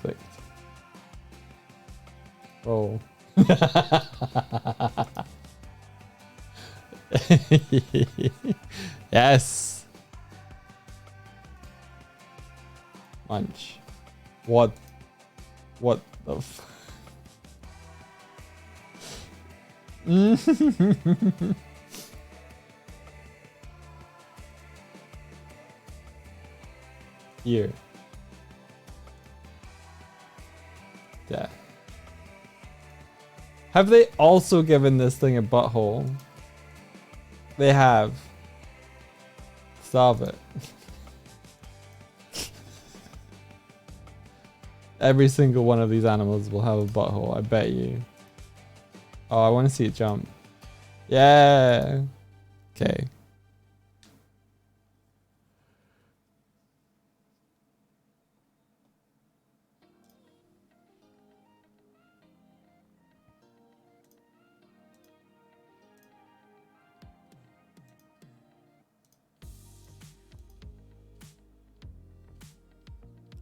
Clicked. Oh. Yes. Munch. What the f... Here. Yeah. Have they also given this thing a butthole? They have. Stop it. Every single one of these animals will have a butthole, I bet you. Oh, I want to see it jump. Yeah. Okay.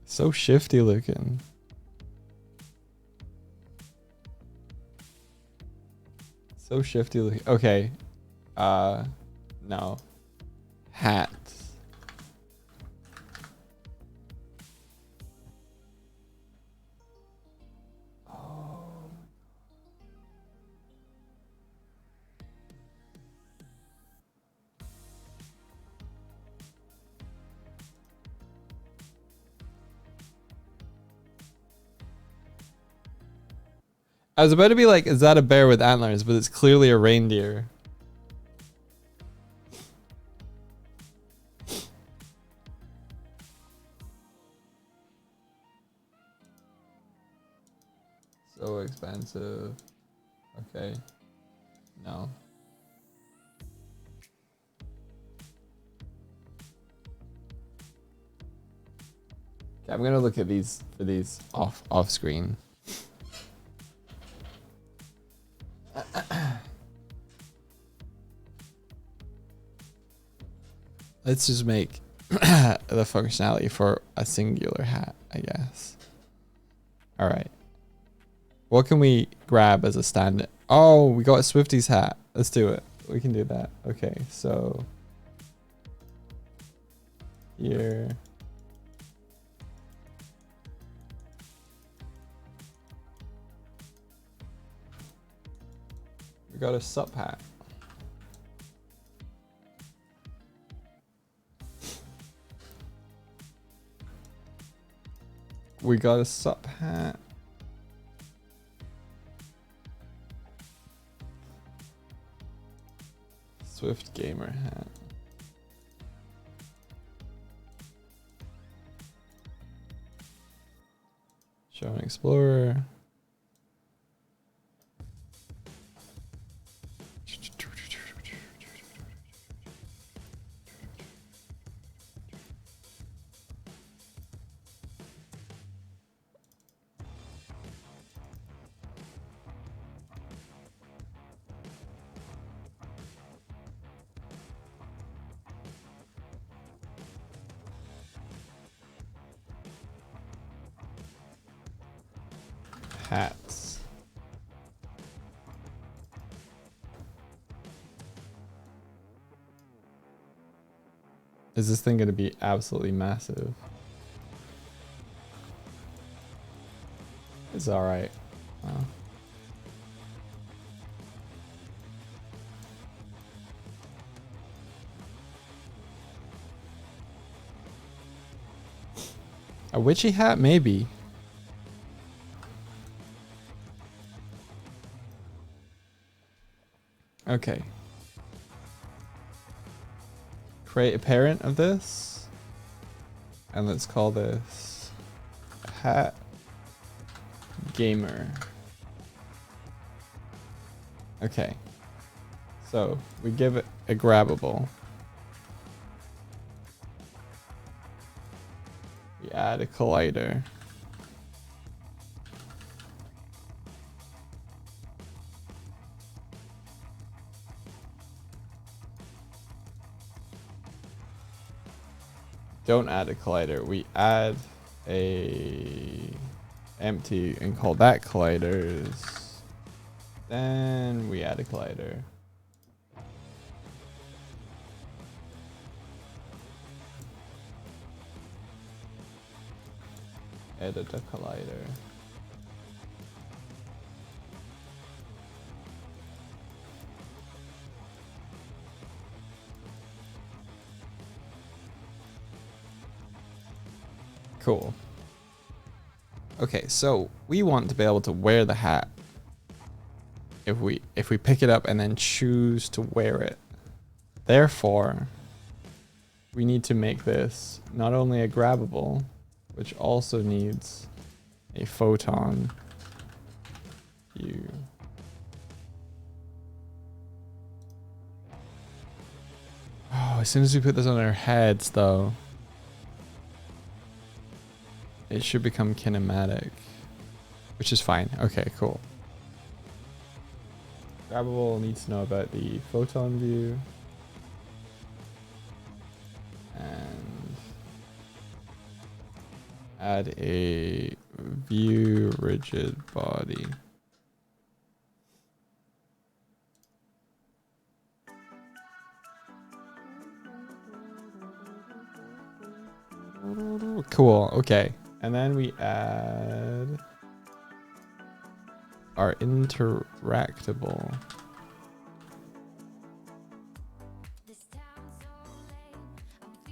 So shifty looking. So shifty looking. Okay. No. Hat. Oh. I was about to be like, is that a bear with antlers? But it's clearly a reindeer. So expensive. Okay. No. Okay, I'm gonna look at these for these off screen. Let's just make the functionality for a singular hat, I guess. All right. What can we grab as a stand? Oh, we got Swifty's hat. Let's do it. We can do that. Okay, so here. We got a Sept hat. We got a Sept hat. Swift gamer hat. Show and Explorer. hats. Is this thing going to be absolutely massive? It's alright. Wow. A witchy hat? Maybe. Okay. Create a parent of this. And let's call this hat gamer. Okay. So we give it a grabbable. We add a collider. Don't add a collider. We add a empty and call that colliders. Then we add a collider. Edit a collider. Cool. Okay, so we want to be able to wear the hat if we pick it up and then choose to wear it. Therefore, we need to make this not only a grabbable, which also needs a photon view. Oh, as soon as we put this on our heads though, it should become kinematic, which is fine. Okay, cool. Grabbable needs to know about the photon view. And add a view rigid body. Cool, okay. And then we add our interactable.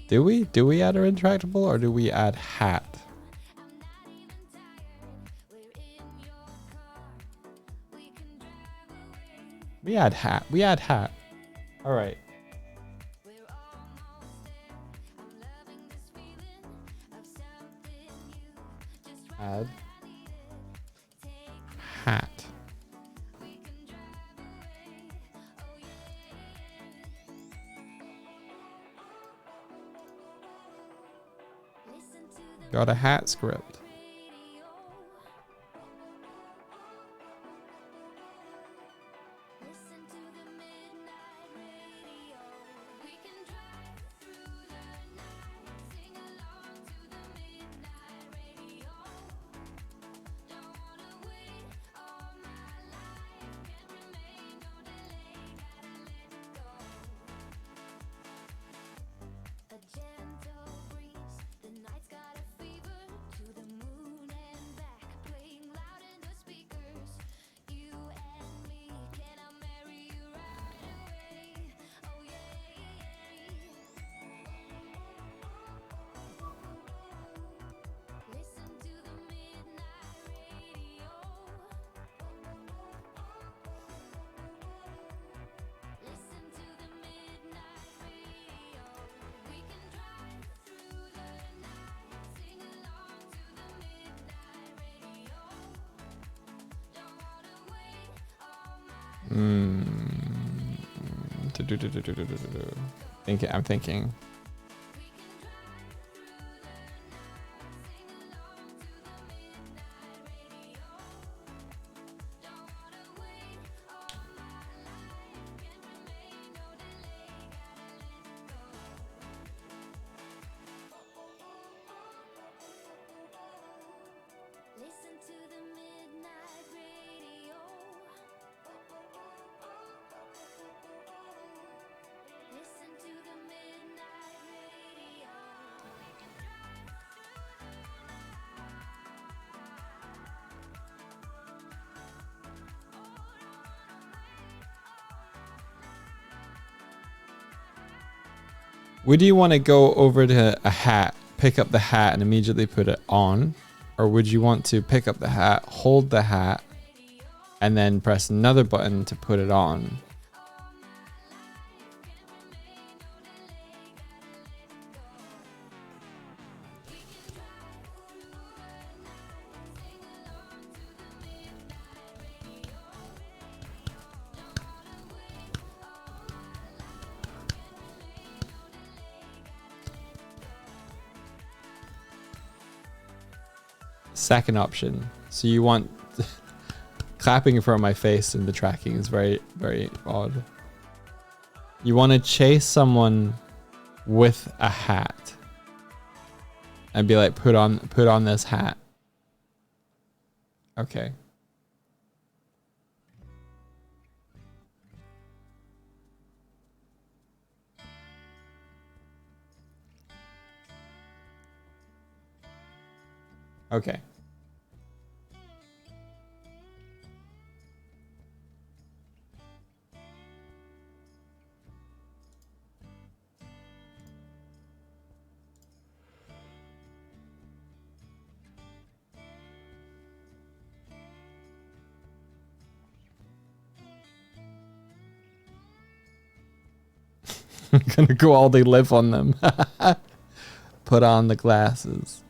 Do we add our interactable or do we add hat? We add hat. We add hat. All right. Add hat. Got a hat script. I'm thinking. Would you want to go over to a hat, pick up the hat and immediately put it on? Or would you want to pick up the hat, hold the hat, and then press another button to put it on? Second option. So you want clapping in front of my face and the tracking is very, very odd. You want to chase someone with a hat and be like, put on this hat. Okay. Okay. I'm gonna go all they live on them. Put on the glasses.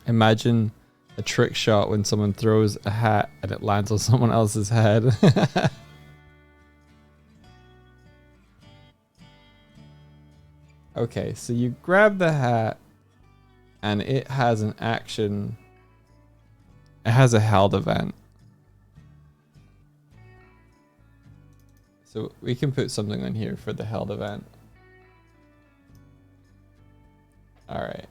Imagine a trick shot when someone throws a hat and it lands on someone else's head. Okay, so you grab the hat and it has an action. It has a held event. So we can put something on here for the held event. All right.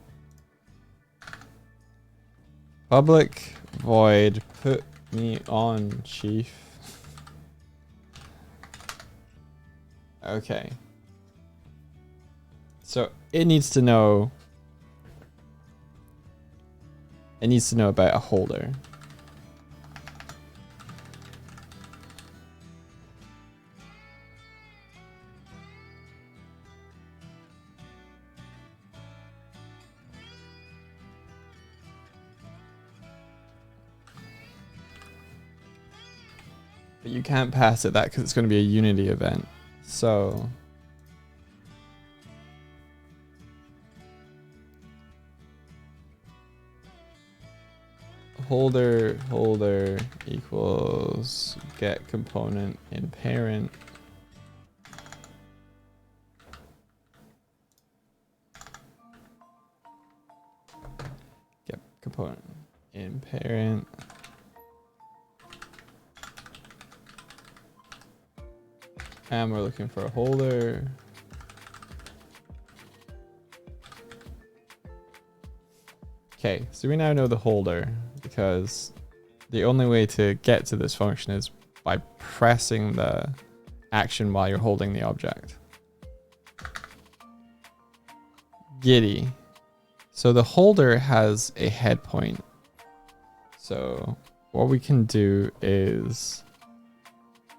Public void, put me on, chief. Okay. So it needs to know. It needs to know about a holder. But you can't pass it that because it's going to be a Unity event. So holder equals get component in parent. Get component in parent. And we're looking for a holder. Okay, so we now know the holder because the only way to get to this function is by pressing the action while you're holding the object. Giddy. So the holder has a head point. So what we can do is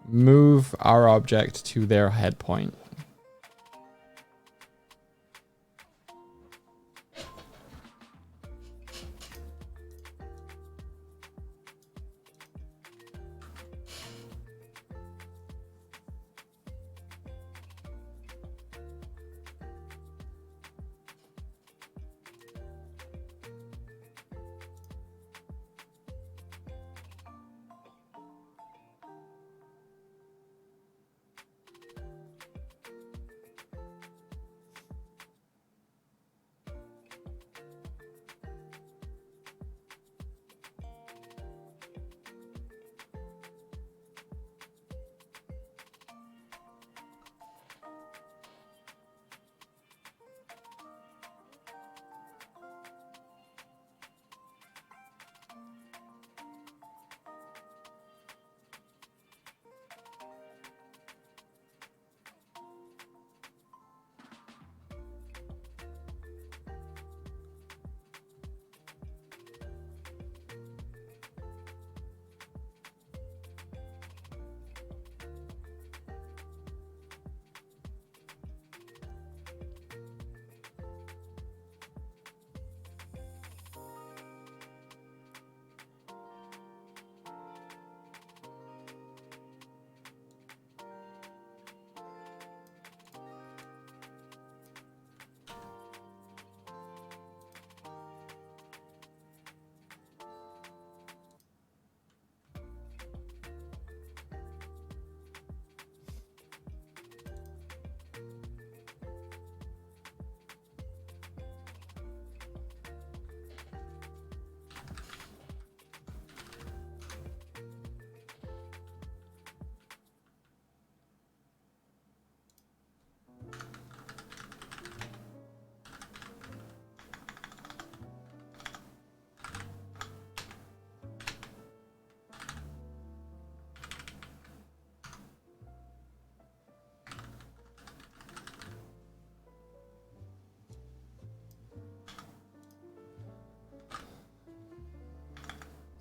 move our object to their head point.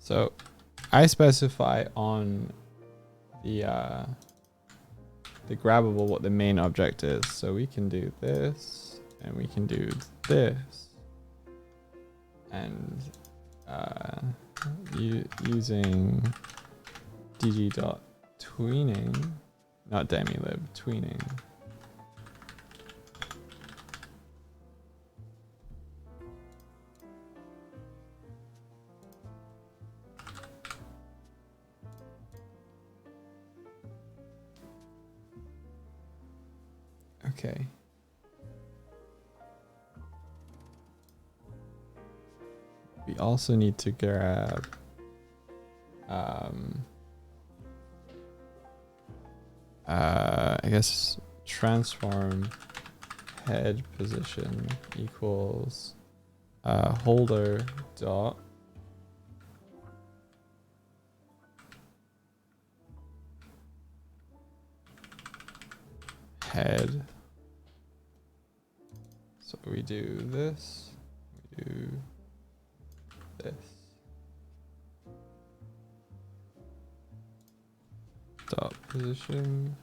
So I specify on the grabbable what the main object is. So we can do this, and we can do this, and using dg.tweening, not demilib, tweening. Okay. We also need to grab I guess transform head position equals holder dot head. So we do this, we do this. Dot position.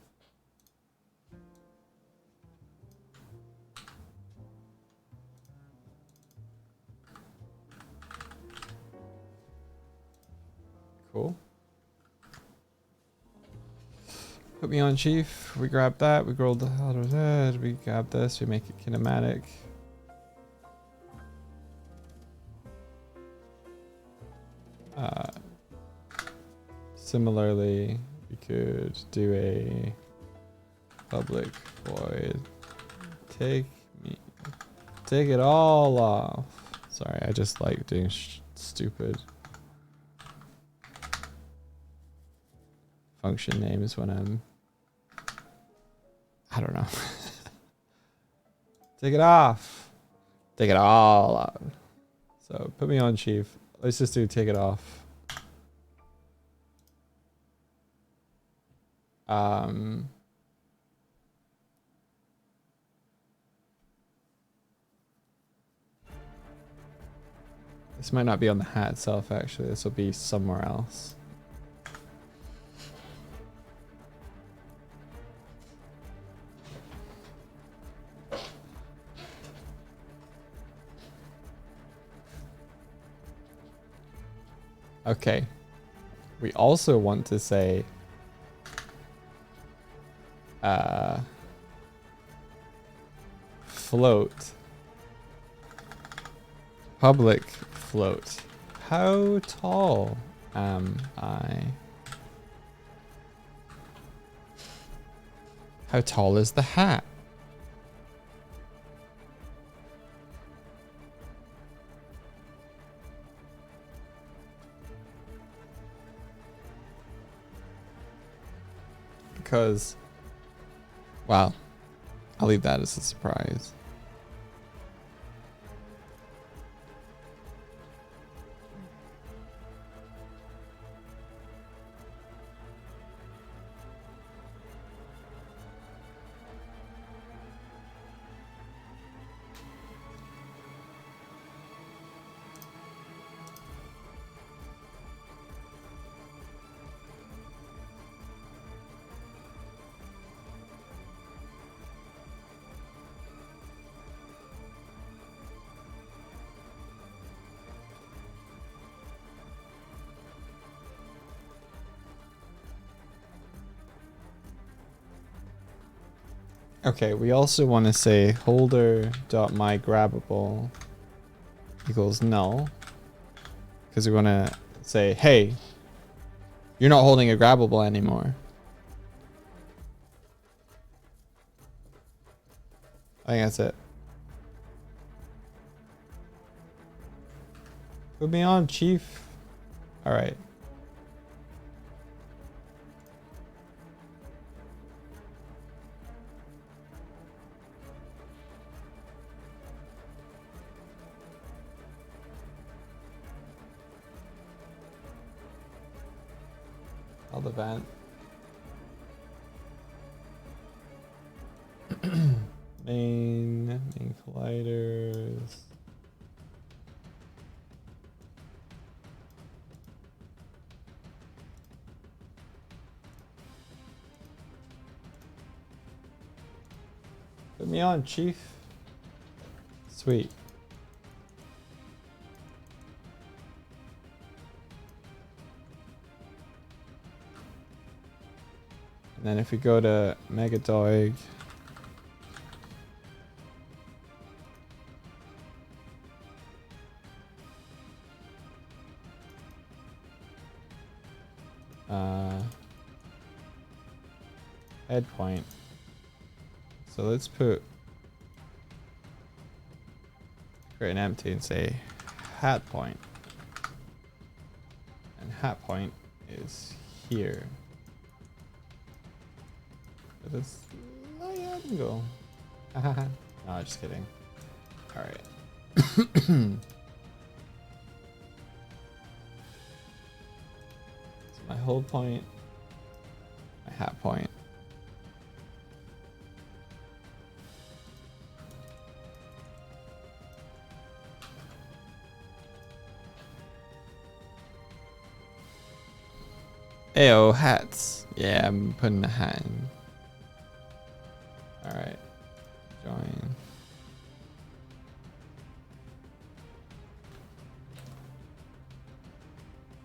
Cool. Put me on chief. We grab that. We roll the other head. We grab this. We make it kinematic. Similarly, we could do a public void. Take it all off. Sorry, I just like doing stupid function names when I don't know. Take it off. Take it all off. So put me on chief. Let's just do take it off. This might not be on the hat itself, actually. This will be somewhere else. Okay. We also want to say float. Public float. How tall am I? How tall is the hat? Because, well, I'll leave that as a surprise. Okay, we also want to say holder.myGrabbable equals null. Because we want to say, hey, you're not holding a grabbable anymore. I think that's it. Put me on, chief. All right. The vent. main colliders. Put me on, Chief. Sweet. And then if we go to Mega Doig, head point. So let's create an empty and say hat point. And hat point is here. With a slight angle. No, just kidding. Alright. So my hold point, my hat point. Ayo, hats. Yeah, I'm putting a hat in. Alright. Join.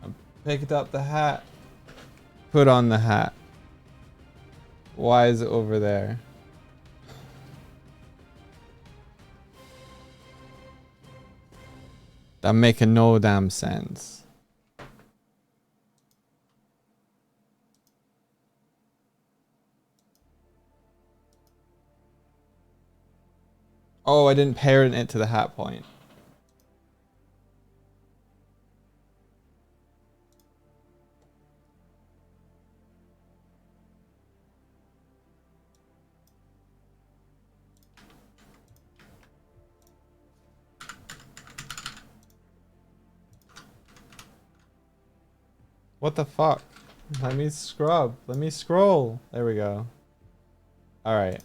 I picked up the hat. Put on the hat. Why is it over there? That making no damn sense. Oh, I didn't parent it to the hat point. What the fuck? Let me scrub. Let me scroll. There we go. Alright.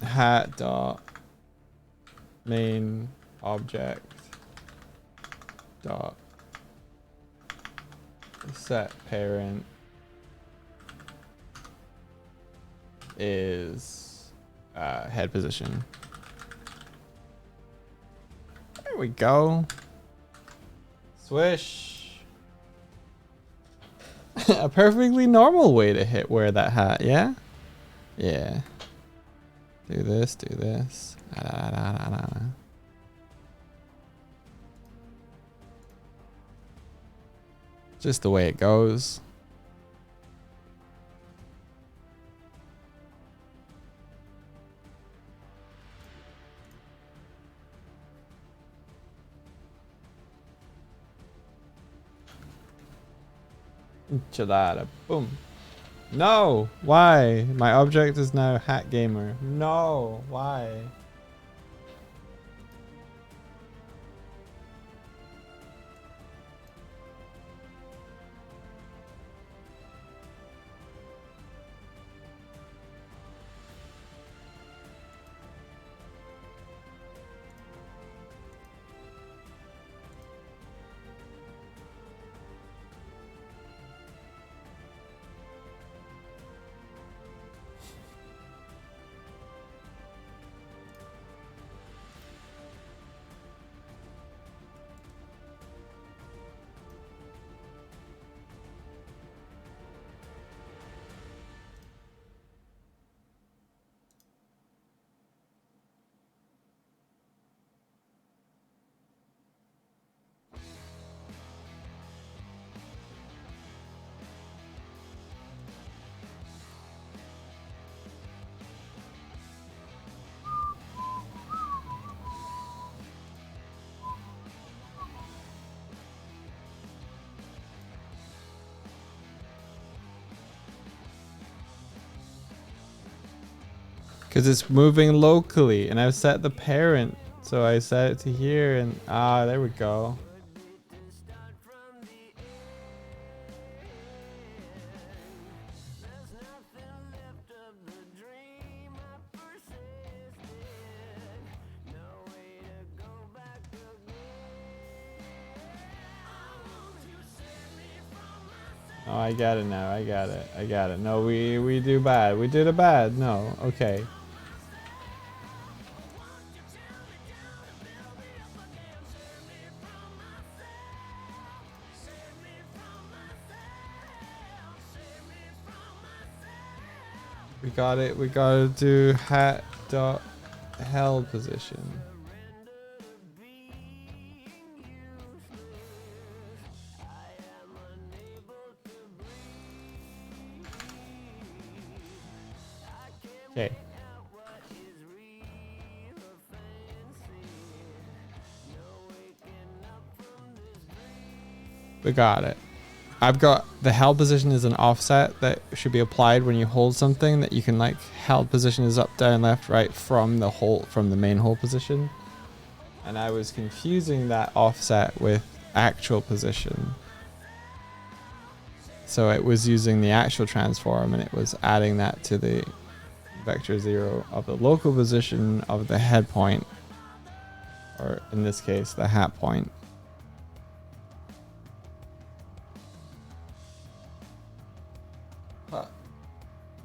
Hat dot main object dot set parent is head position. There we go. Swish. A perfectly normal way to wear that hat, yeah? Yeah. Do this, do this. Just the way it goes. Enchilada. Boom. No! Why? My object is now Hat Gamer. No! Why? Because it's moving locally, and I've set the parent, so I set it to here, and there we go. Oh, I got it now. I got it. I got it. No, we do bad. We did a bad. No. Okay. We got it. We gotta do hat dot held position. Okay. We got it. I've got the held position is an offset that should be applied when you hold something that you can like held position is up, down, left, right from the main hold position. And I was confusing that offset with actual position. So it was using the actual transform and it was adding that to the vector 0 of the local position of the head point, or in this case the hat point.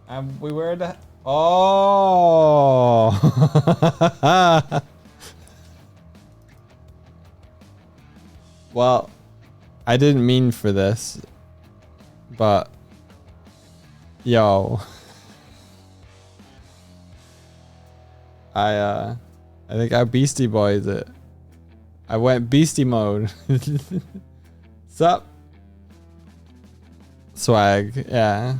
And we were the well, I didn't mean for this, but yo, I think I Beastie Boys it. I went beastie mode. Sup? Swag, yeah.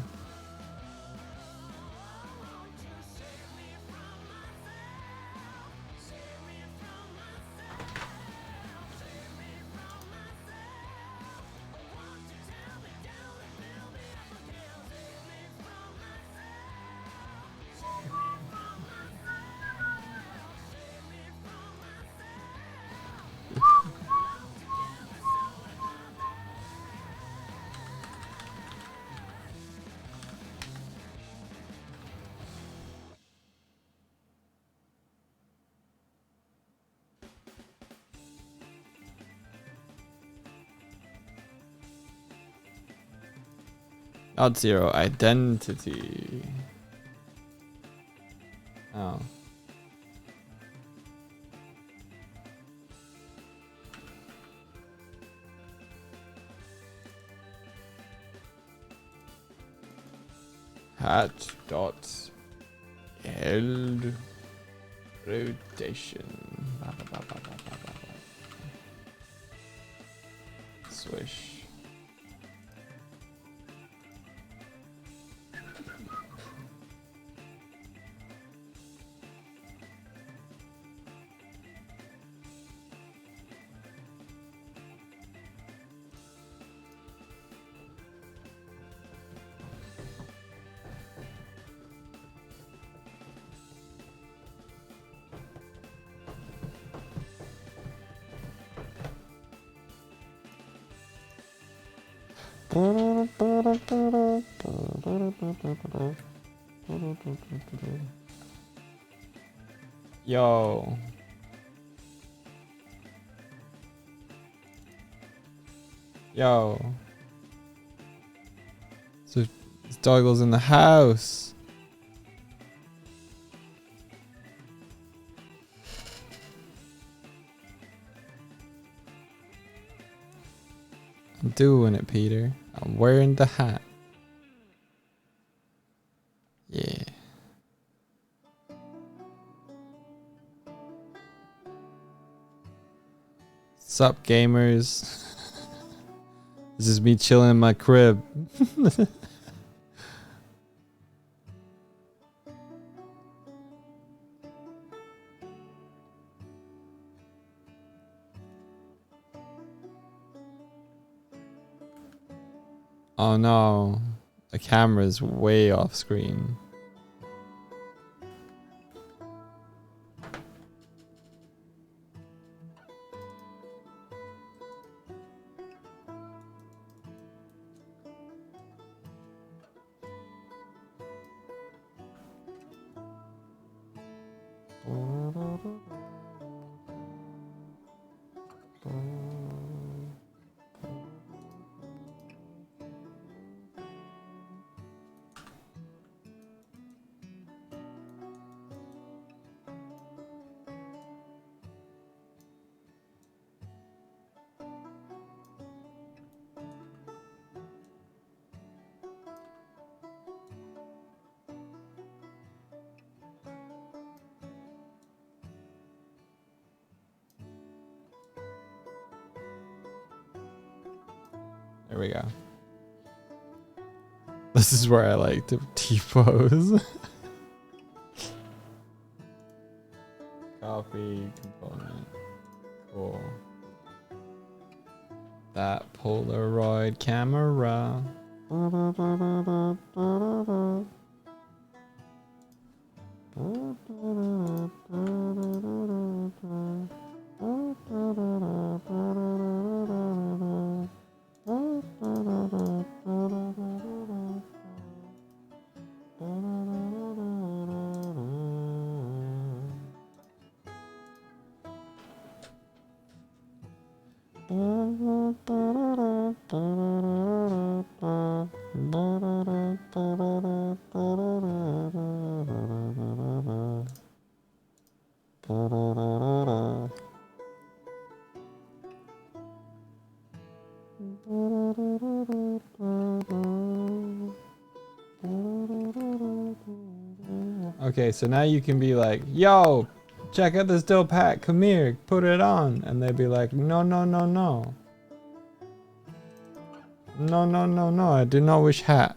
Not 0, identity. Oh. Hat dot held rotation. Swish. Yo. Yo. So Doig's in the house. I'm doing it, Peter. I'm wearing the hat. Yeah. Sup, gamers? This is me chilling in my crib. Oh no, the camera's way off screen. There we go. This is where I like to T-pose. Copy component. Cool. That Polaroid camera. Okay, so now you can be like, yo, check out this dope hat, come here, put it on. And they'd be like, no, no, no, no. No, no, no, no, I do not wish hat.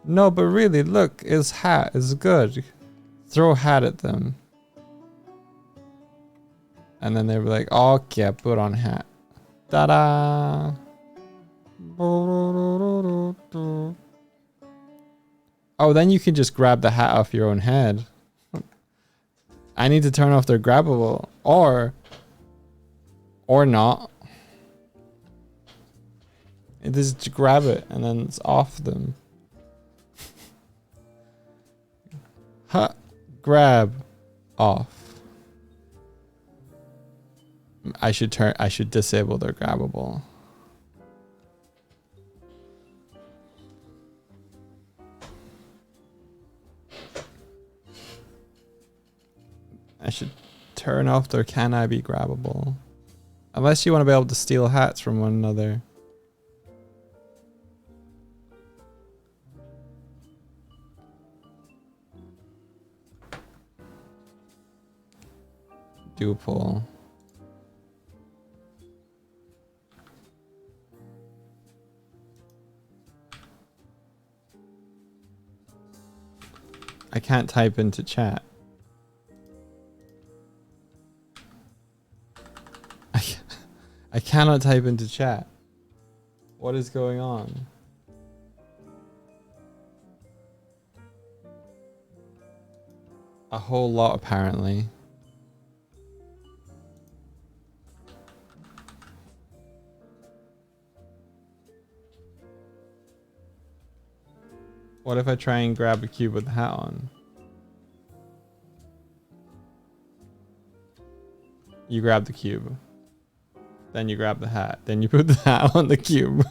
No, but really, look, his hat is good. Throw hat at them. And then they'd be like, okay, put on hat. Ta-da! Oh, then you can just grab the hat off your own head. I need to turn off their grabbable. Or not. It just grab it and then it's off them. Ha! Grab. Off. I should disable their grabbable. I should turn off their can I be grabbable. Unless you want to be able to steal hats from one another. Duple. I can't type into chat. I cannot type into chat. What is going on? A whole lot, apparently. What if I try and grab a cube with the hat on? You grab the cube. Then you grab the hat. Then you put the hat on the cube.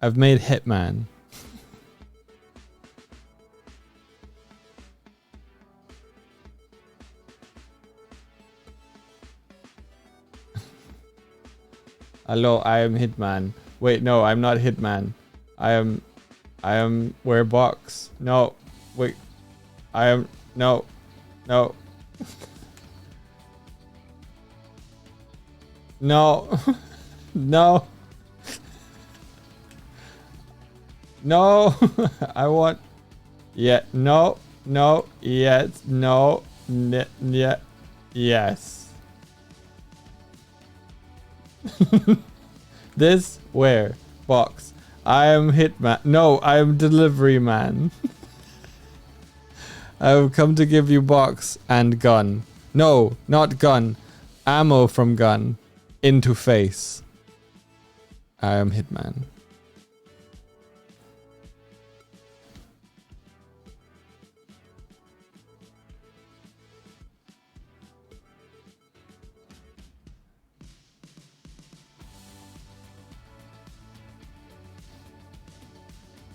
I've made Hitman. Hello, I am Hitman. Wait, no, I'm not Hitman. I am where box. No, wait. No, no. No. No. No. I want. Yeah. No. No. Yes. No. Yeah. Yes. This where box. I am Hitman. No, I am delivery man. I have come to give you box and gun. No, not gun. Ammo from gun into face. I am Hitman.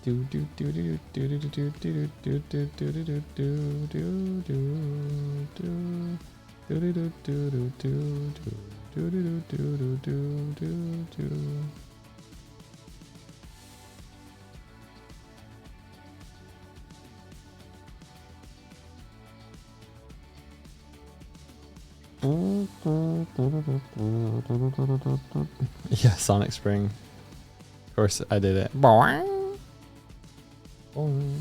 Do do do do do do do do do do do do do do do do do. Yeah, Sonic Spring. Of course I did it. Boing. Boing.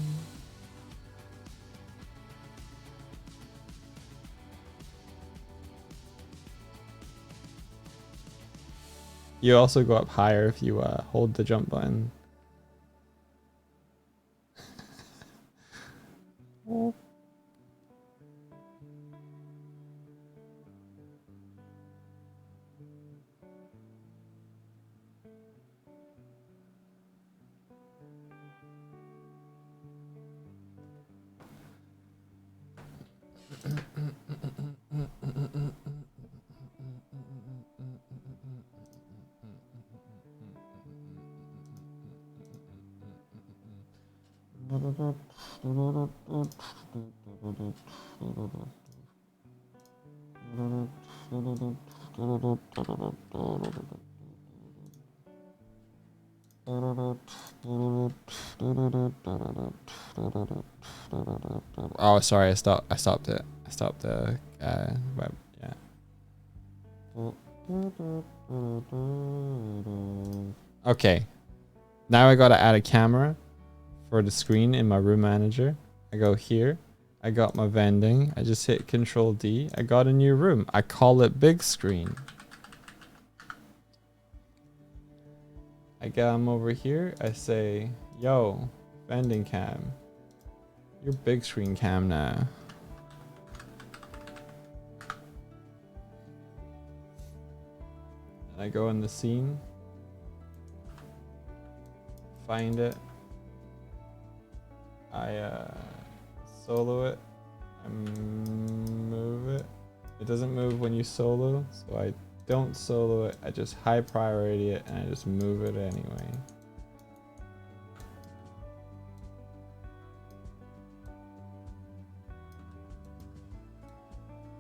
You also go up higher if you hold the jump button. Oh, sorry, I stopped it. I stopped the web. Yeah. Okay. Now I gotta add a camera for the screen in my room manager. I go here. I got my vending. I just hit Control D. I got a new room. I call it big screen. I come over here. I say, yo, vending cam. You're big screen cam now. And I go in the scene. Find it. I solo it. I move it. It doesn't move when you solo, so I don't solo it. I just high priority it and I just move it anyway.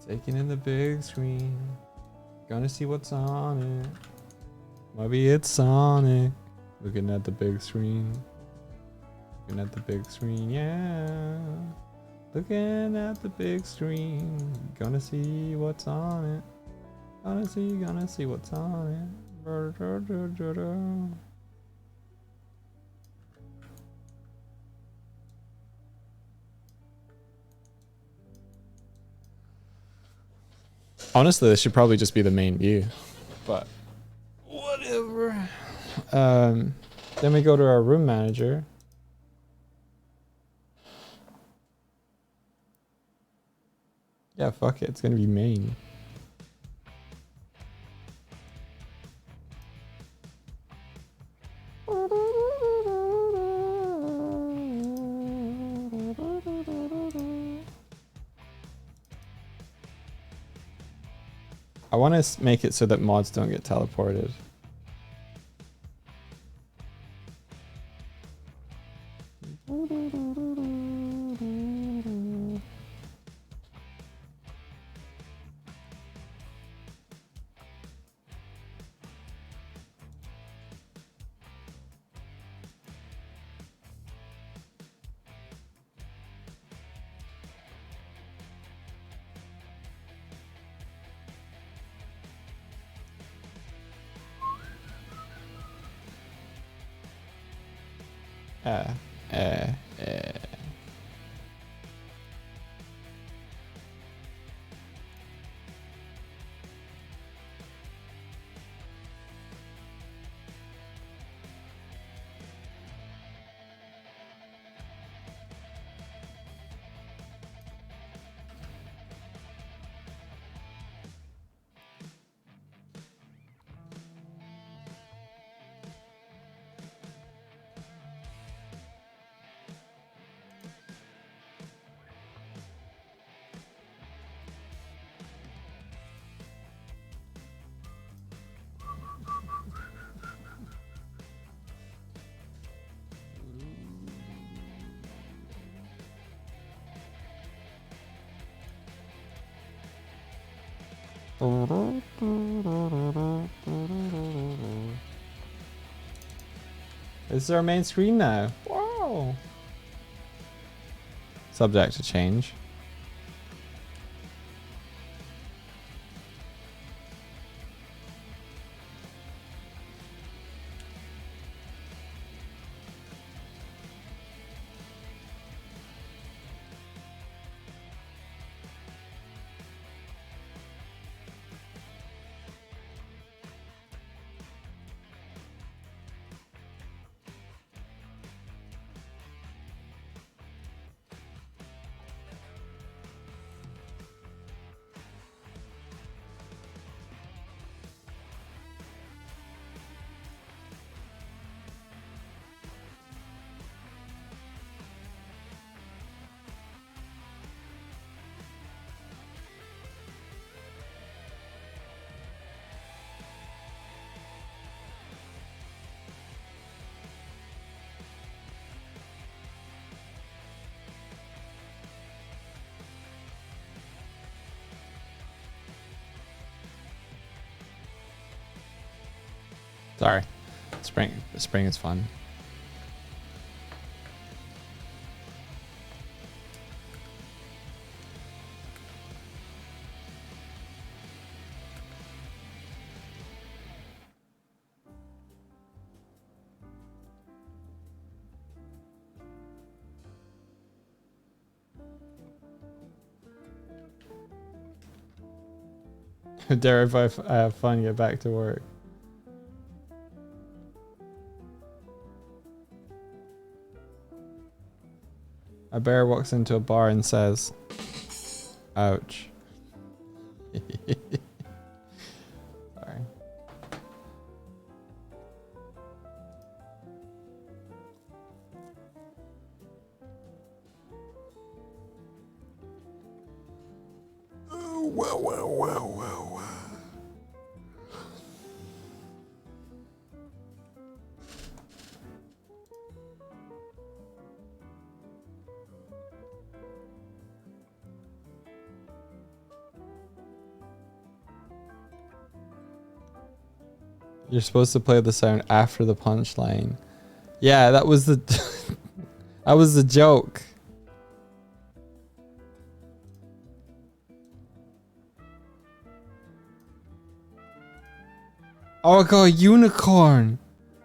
Taking in the big screen. Gonna see what's on it. Maybe it's Sonic. Looking at the big screen. Looking at the big screen, yeah. Looking at the big screen. Gonna see what's on it. Gonna see what's on it. Honestly, this should probably just be the main view, but whatever. Then we go to our room manager. Yeah, fuck it. It's gonna be main. I want to make it so that mods don't get teleported. This is our main screen now. Wow. Subject to change. Sorry. Spring is fun. Dare if I have fun, get back to work. A bear walks into a bar and says, ouch. Sorry. Well. You're supposed to play the sound after the punchline. Yeah, that was the that was the joke. Oh, I got a unicorn.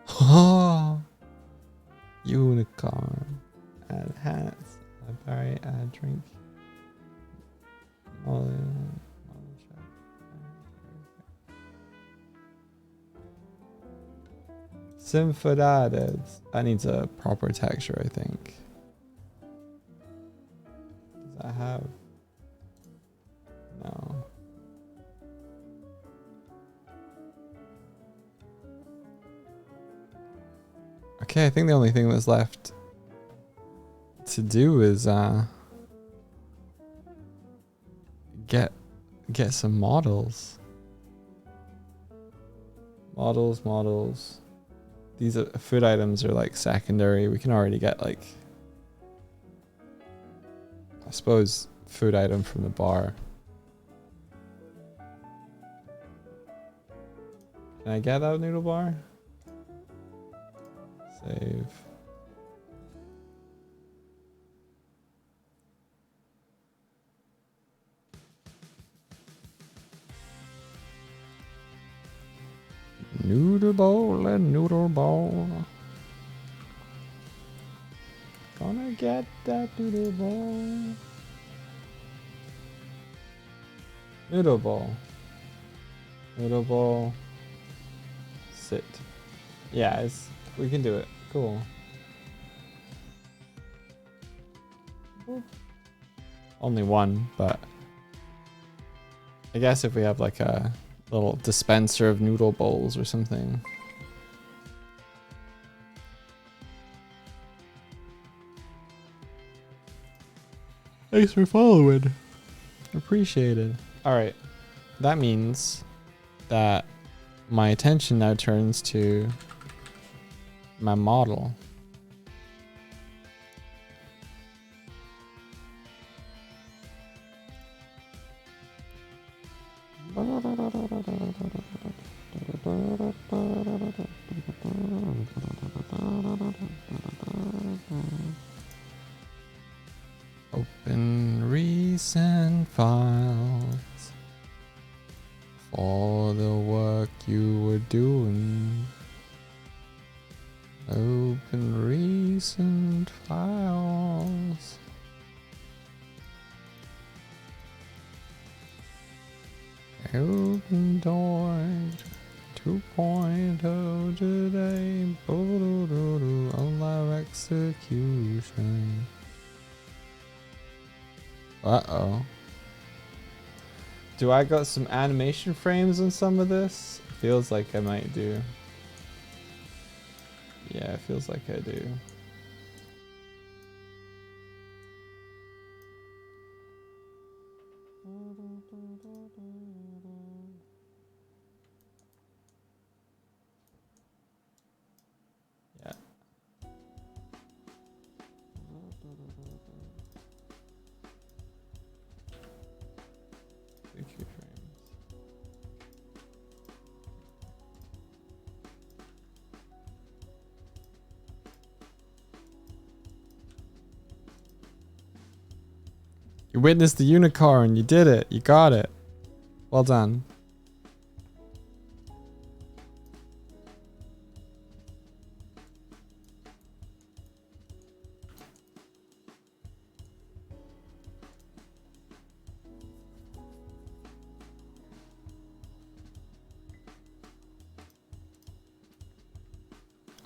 Oh, unicorn. Add hats. A berry. Add drink. Symphodades. That needs a proper texture, I think. Does that have? No. Okay, I think the only thing that's left to do is get some models. Models. These food items are like secondary. We can already get like, I suppose, food item from the bar. Can I get that noodle bar? Save. Noodle bowl and noodle bowl. Gonna get that noodle bowl. Noodle bowl. Noodle bowl. Sit. Yeah, we can do it. Cool. Only one, but I guess if we have like a little dispenser of noodle bowls or something. Thanks for following. Appreciated. Alright. That means that my attention now turns to my model. Open recent files for the work you were doing. Open recent files. Open Doig 2.0 today. Allow execution. Uh-oh. Do I got some animation frames on some of this? Feels like I might do. Yeah, it feels like I do. Yeah. You witnessed the unicorn. You did it. You got it. Well done.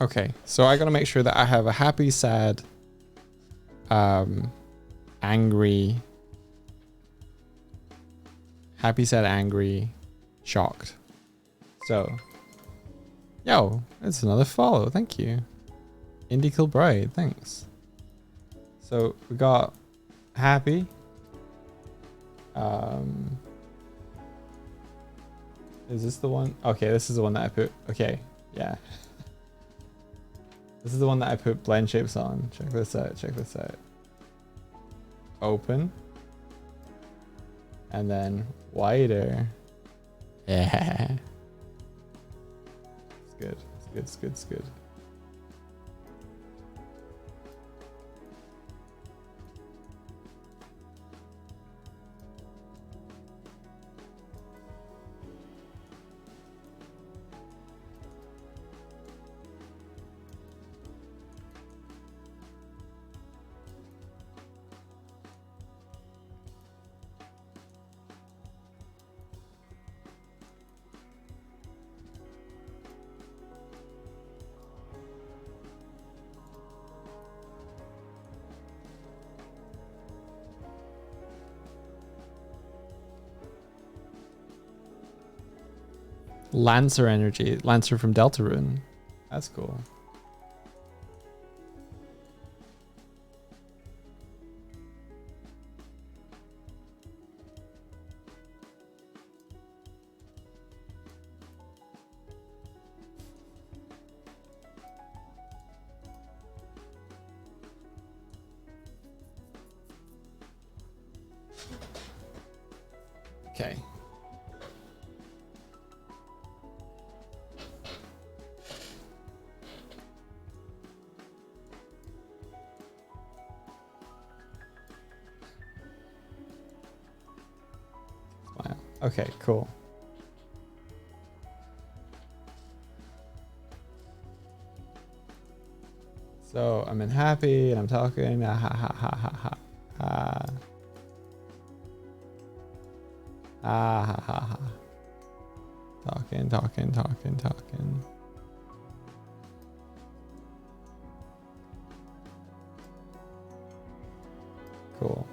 Okay, so I gotta make sure that I have a happy, sad, angry, happy, sad, angry, shocked. So, yo, it's another follow. Thank you, Indie Kilbride. Thanks. So we got happy. Is this the one? Okay, this is the one that I put. Okay, yeah. This is the one that I put blend shapes on. Check this out. Check this out. Open. And then wider. Yeah. It's good. It's good. It's good. It's good. Lancer energy. Lancer from Deltarune. That's cool. Okay. Okay, cool. So I'm in happy and I'm talking. Ah, ha ha ha ha ha. Ah. Ah ha ha ha. Talking, talking, talking, talking. Cool.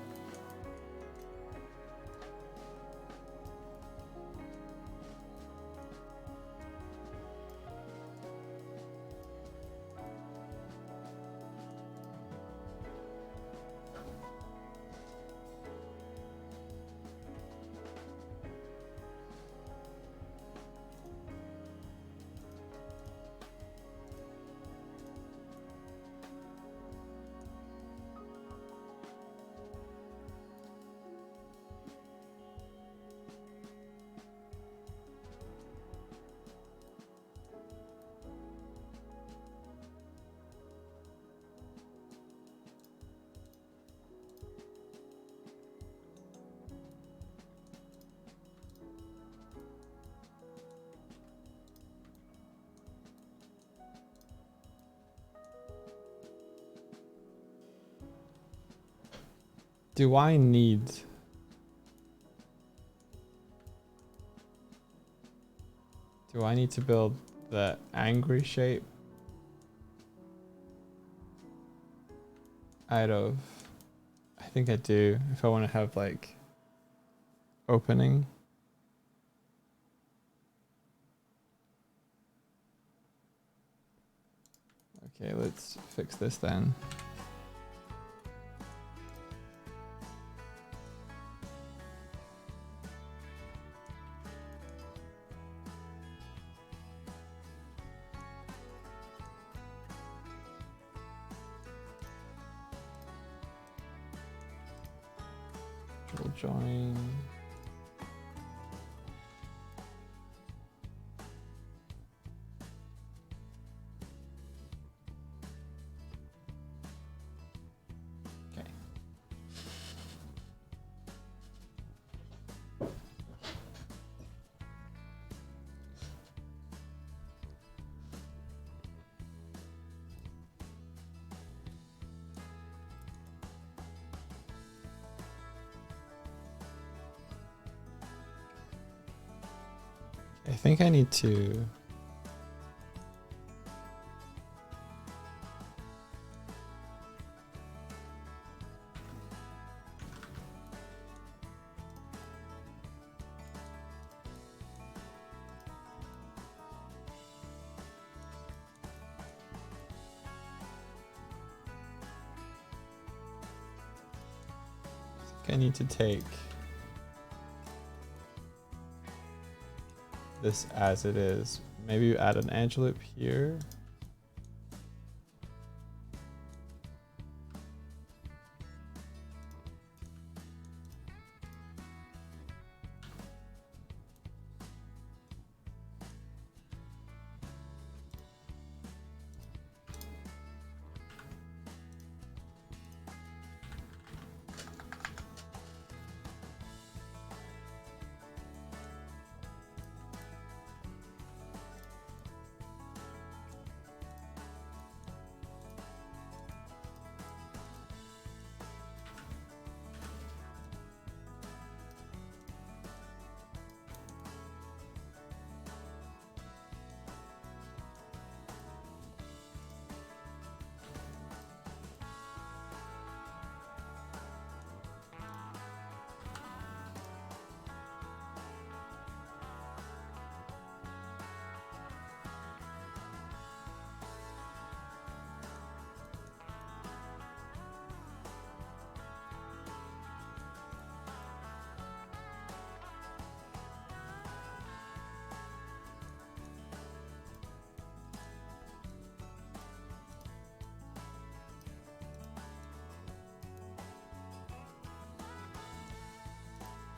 Do I need... Do I need to build the angry shape out of... I think I do, if I want to have like opening. Okay, let's fix this then. We'll join. Okay. I think I need to... I need to take this as it is. Maybe add an edge loop here.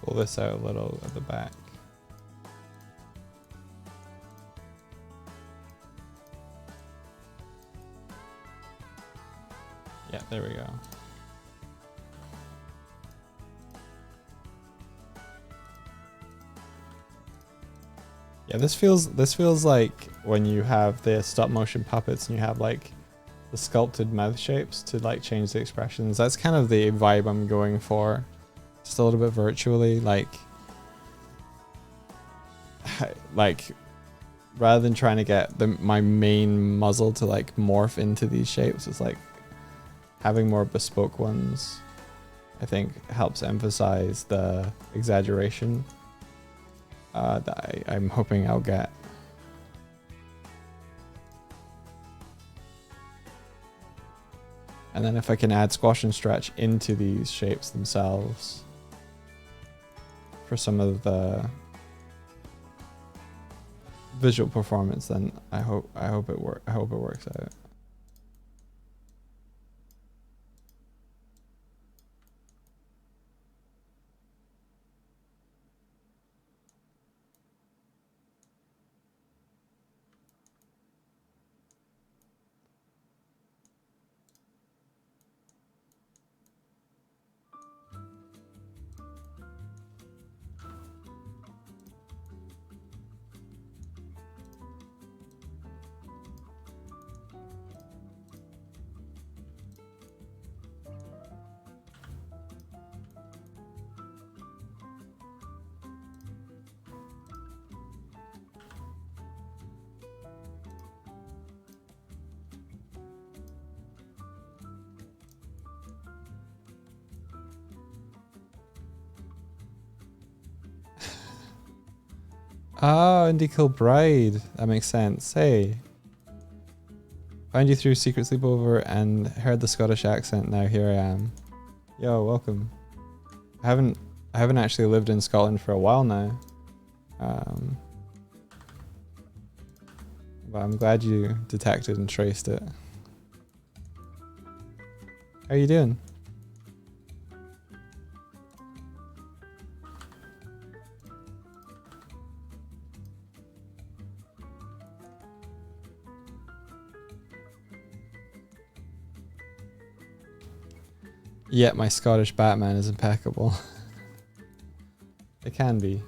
Pull this out a little at the back. Yeah, there we go. Yeah, this feels like when you have the stop motion puppets and you have like the sculpted mouth shapes to like change the expressions. That's kind of the vibe I'm going for. Just a little bit virtually, like rather than trying to get my main muzzle to like morph into these shapes, it's like having more bespoke ones, I think, helps emphasize the exaggeration that I'm hoping I'll get. And then if I can add squash and stretch into these shapes themselves for some of the visual performance, then I hope it works out. Oh, Indie Kill Bride. That makes sense. Hey. Found you through Secret Sleepover and heard the Scottish accent. Now here I am. Yo, welcome. I haven't actually lived in Scotland for a while now. But I'm glad you detected and traced it. How are you doing? Yet my Scottish Batman is impeccable. It can be.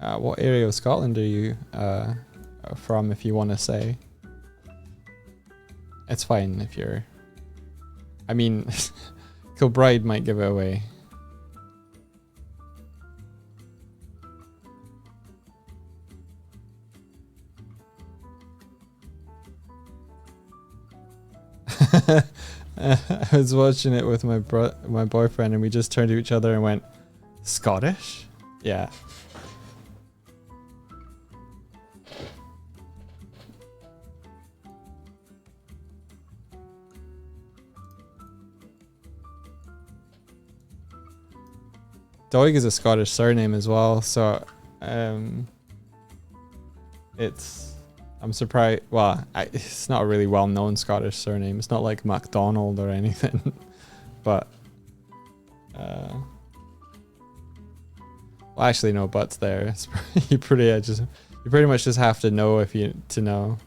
What area of Scotland are you from, if you want to say? It's fine if you're... I mean, Kilbride might give it away. I was watching it with my boyfriend, and we just turned to each other and went, Scottish? Yeah. Doig is a Scottish surname as well, so I'm surprised. Well, it's not a really well-known Scottish surname. It's not like MacDonald or anything. But well, actually, no buts there. It's you pretty much just have to know if you to know.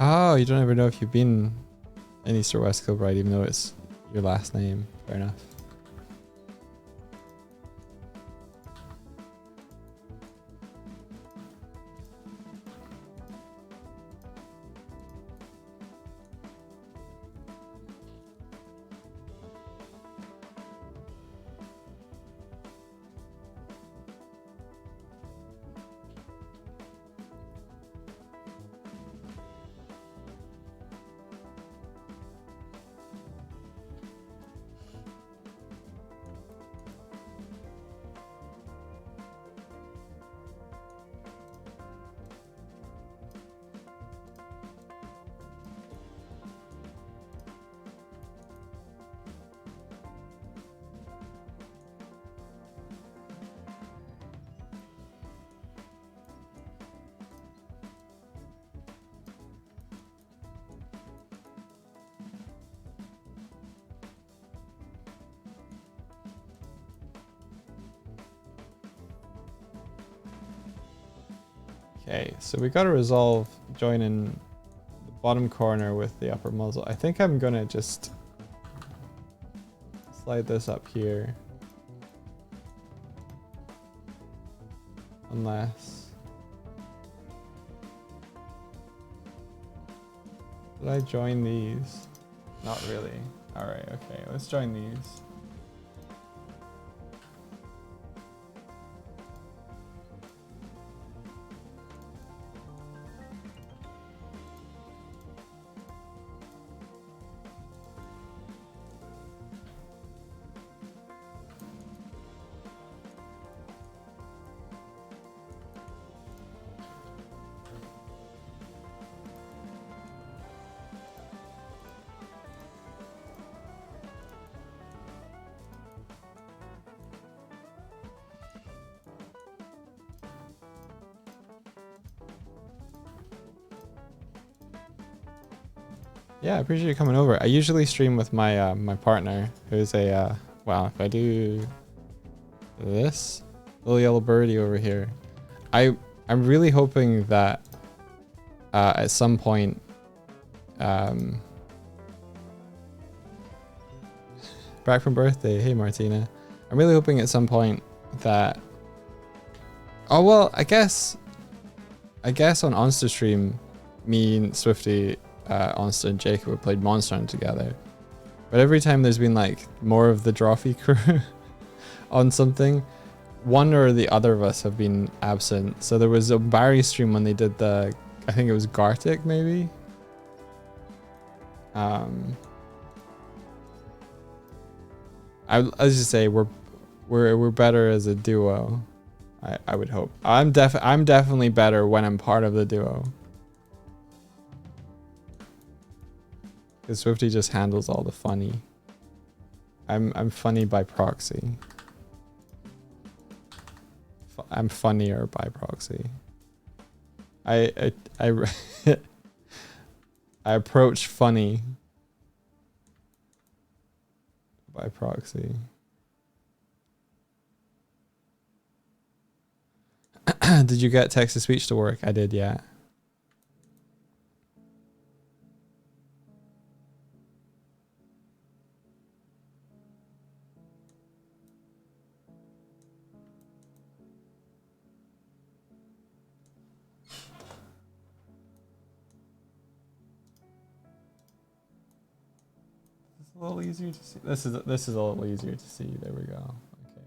Oh, you don't ever know if you've been in East or West Kilbride, even though it's your last name. Fair enough. Okay, so we gotta resolve joining the bottom corner with the upper muzzle. I think I'm gonna just slide this up here. Unless... Did I join these? Not really. Alright, okay, let's join these. Yeah, I appreciate you coming over. I usually stream with my my partner, who's a well, if I do this little yellow birdie over here, I'm really hoping that at some point back from birthday, hey Martina, I'm really hoping at some point that I guess on Onster stream, me and Swifty, Onster and Jacob have played Monster Hunter together, but every time there's been like more of the Drawfee crew on something, one or the other of us have been absent. So there was a Barry stream when they did I think it was Gartic maybe. I'll just say we're better as a duo. I would hope. I'm definitely better when I'm part of the duo. Because Swifty just handles all the funny. I'm funny by proxy. I'm funnier by proxy. I I approach funny by proxy. Did you get text to speech to work? I did, yeah. It's a little easier to see. This is a little easier to see. There we go. Okay.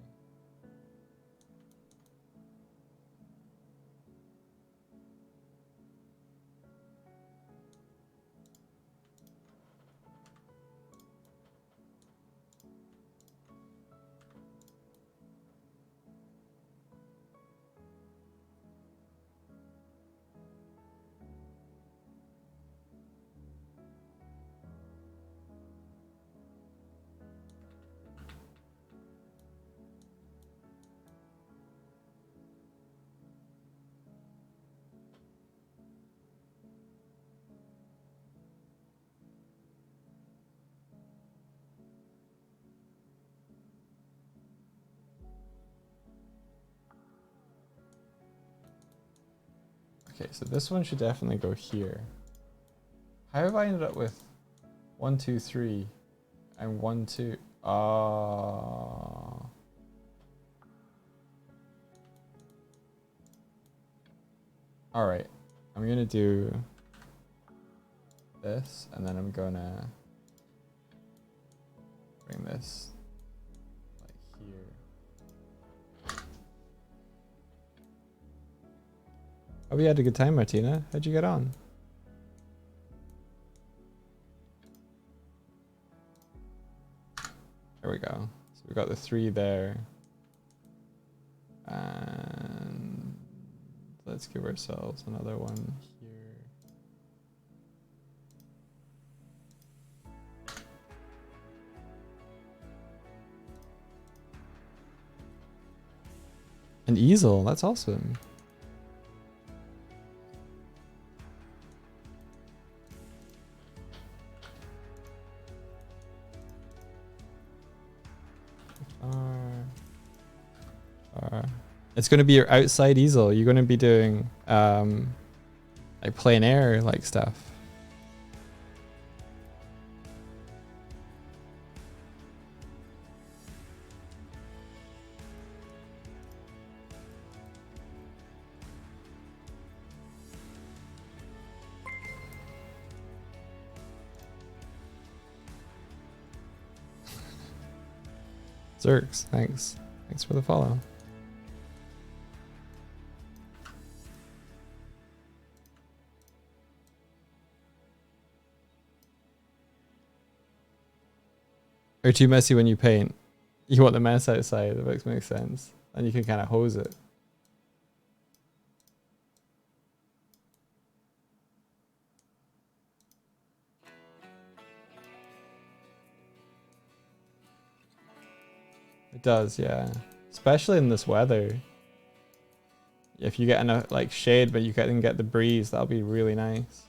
Okay, so this one should definitely go here. How have I ended up with 1, 2, 3 and 1, 2? All right, I'm gonna do this, and then I'm gonna bring this like here. Hope you had a good time, Martina. How'd you get on? There we go. So we got the 3 there. And let's give ourselves another one here. An easel, that's awesome. It's going to be your outside easel. You're going to be doing like plein air like stuff. Zerks, thanks. Thanks for the follow. Are too messy when you paint? You want the mess outside, that makes sense. And you can kind of hose it. It does, yeah. Especially in this weather. If you get enough like shade, but you can get the breeze, that'll be really nice.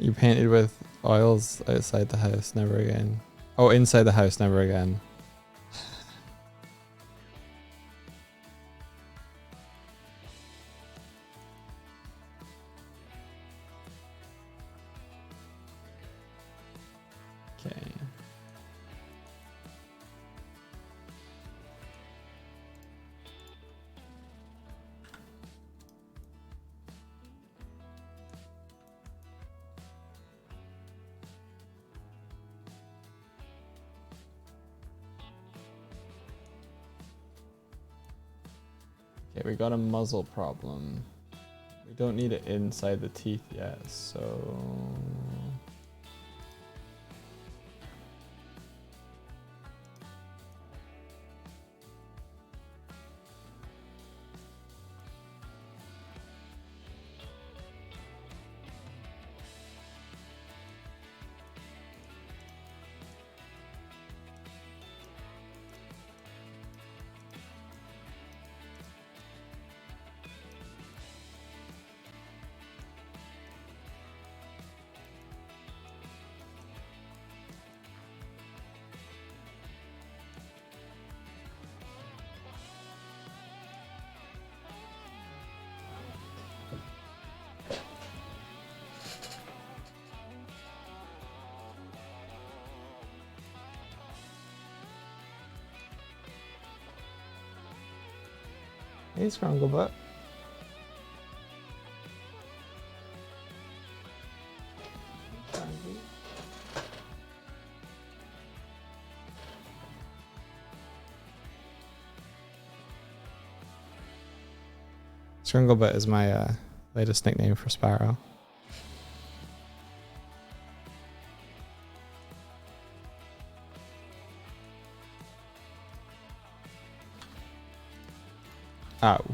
You painted with oils outside the house, never again. Oh, inside the house, never again. Okay, we got a muzzle problem. We don't need it inside the teeth yet, so... Hey, Scrungle Butt. Scrungle Butt is my latest nickname for Sparrow.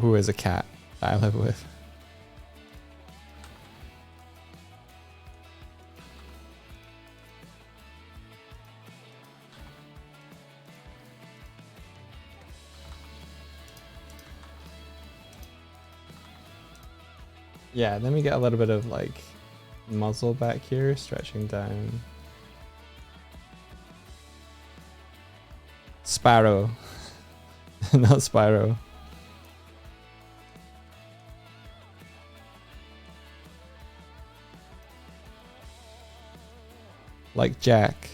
Who is a cat that I live with. Yeah, then we get a little bit of like muzzle back here, stretching down. Sparrow. Not Spyro. Like Jack.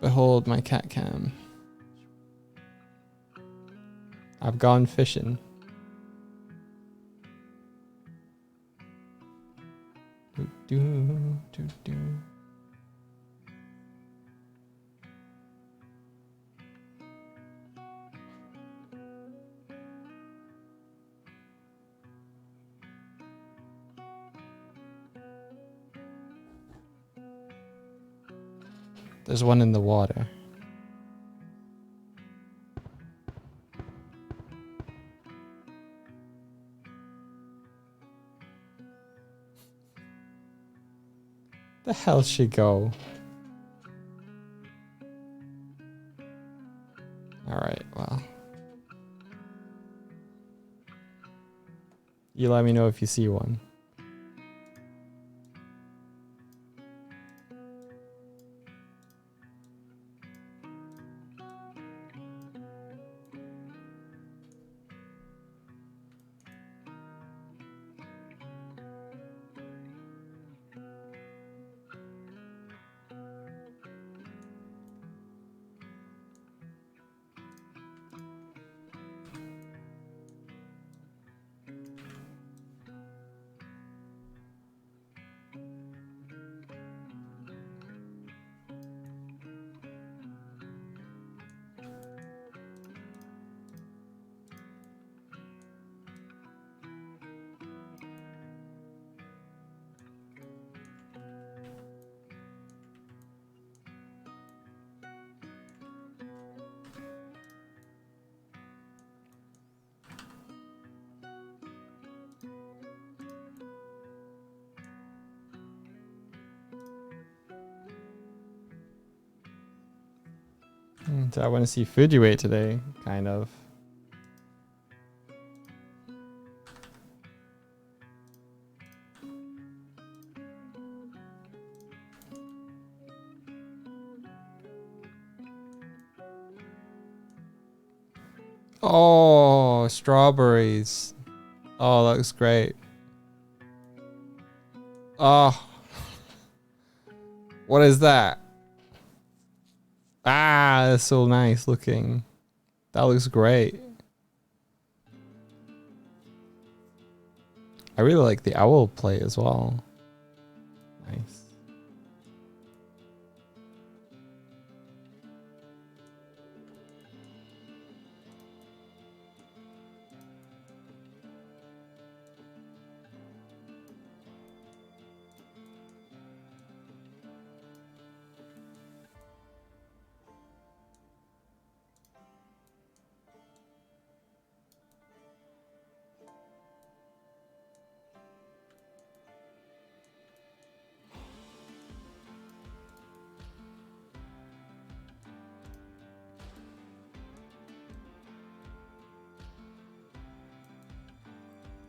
Behold my cat cam. I've gone fishing. Do, do, do, do. There's one in the water. The hell she go? Alright, well. You let me know if you see one. So I want to see food you ate today, kind of. Oh, strawberries. Oh, that looks great. Oh. What is that? Ah, that's so nice looking. That looks great. I really like the owl plate as well. Nice.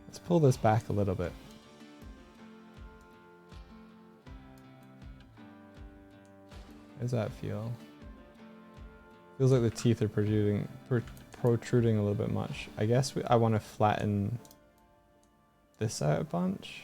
Let's pull this back a little bit. How does that feel? Feels like the teeth are protruding a little bit much. I guess I want to flatten this out a bunch.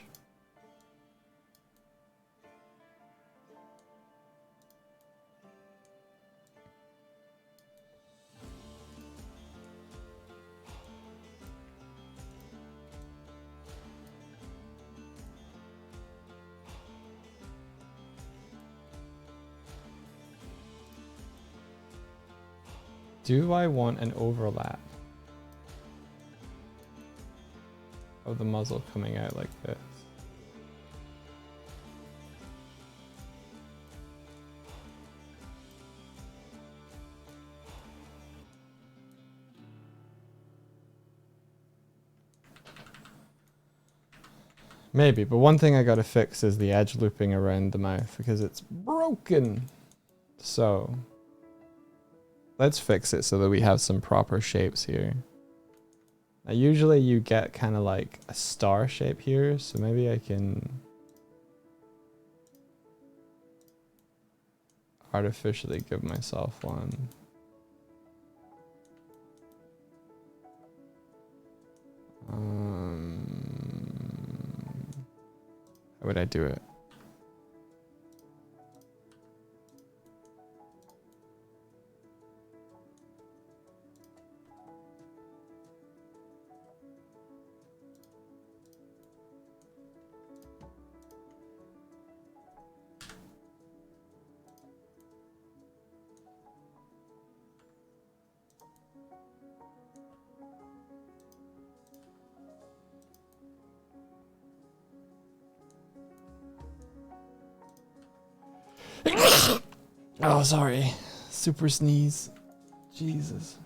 Do I want an overlap of the muzzle coming out like this? Maybe, but one thing I gotta fix is the edge looping around the mouth because it's broken. So let's fix it so that we have some proper shapes here. Now usually you get kind of like a star shape here, so maybe I can artificially give myself one. How would I do it? Oh, sorry. Super sneeze. Jesus.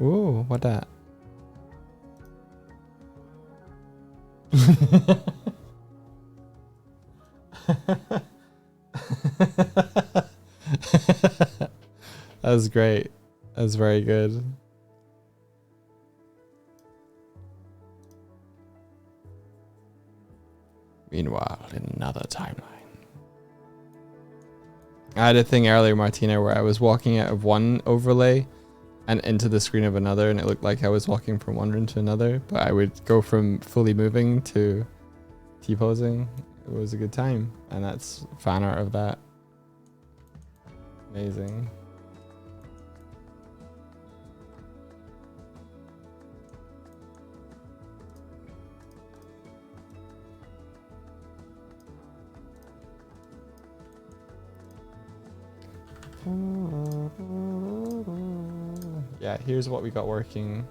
Ooh, what that? That was great. That was very good. Meanwhile, in another timeline. I had a thing earlier, Martina, where I was walking out of one overlay and into the screen of another, and it looked like I was walking from one room to another, but I would go from fully moving to T-posing. It was a good time, and that's fan art of that. Amazing. Yeah, here's what we got working.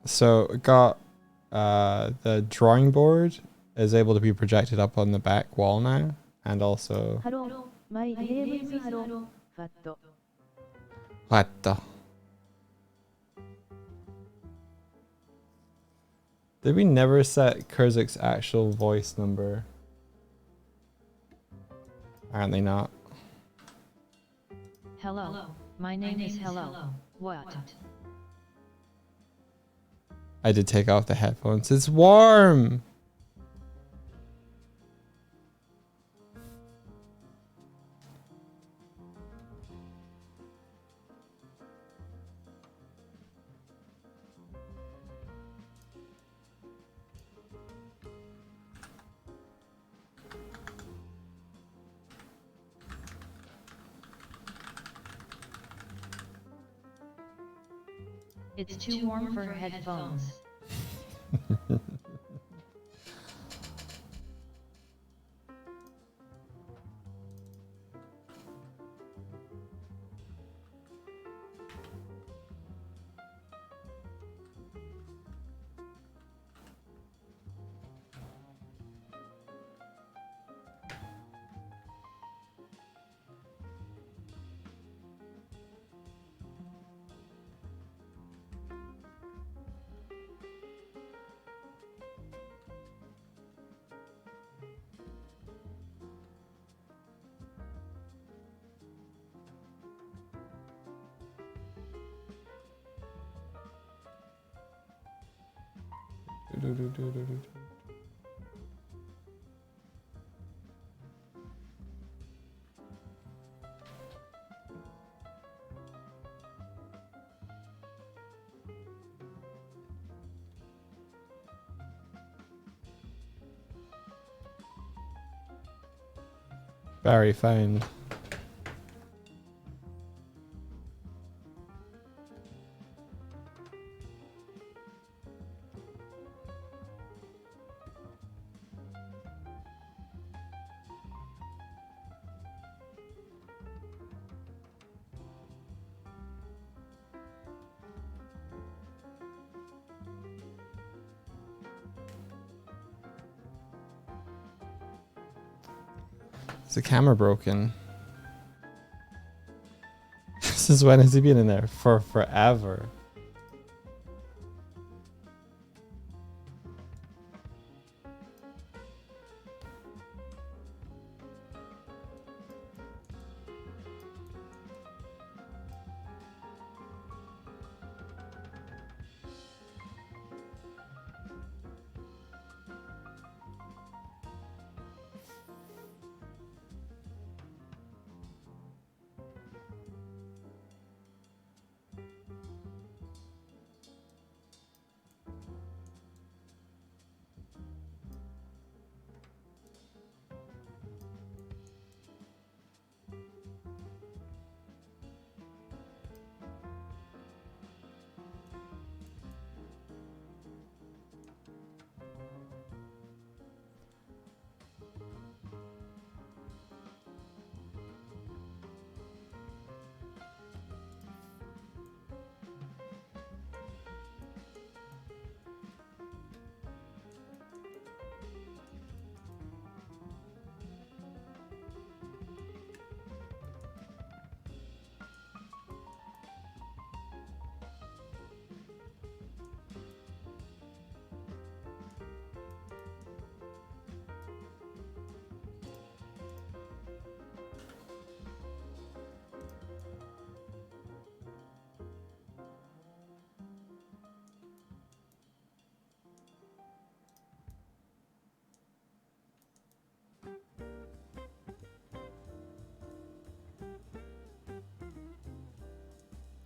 So it got the drawing board is able to be projected up on the back wall now, and also Hello, my name is Hello. Fat. what the? Did we never set Kurzik's actual voice number? Apparently not. Hello, my name is Hello. What? I did take off the headphones. It's warm. It's too warm for headphones. Very fine. Is the camera broken? Since when has he been in there? For forever.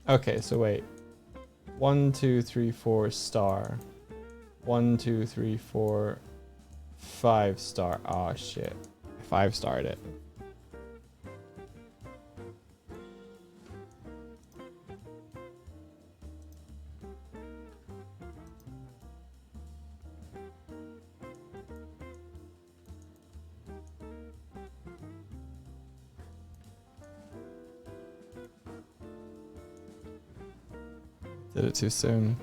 Okay, so wait. 1, 2, 3, 4 star. 1, 2, 3, 4, 5 star. Oh shit. 5 starred it. Did it too soon.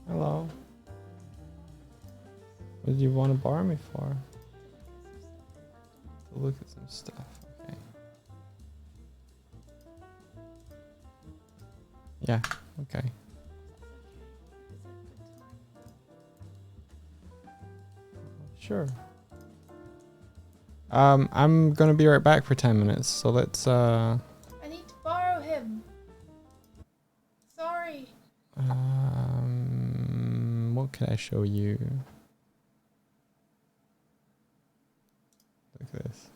Hello. What did you want to borrow me for? To look at some stuff. Okay. Yeah, okay. Sure. I'm gonna be right back for 10 minutes, so let's I need to borrow him. Sorry. what can I show you? Look at this.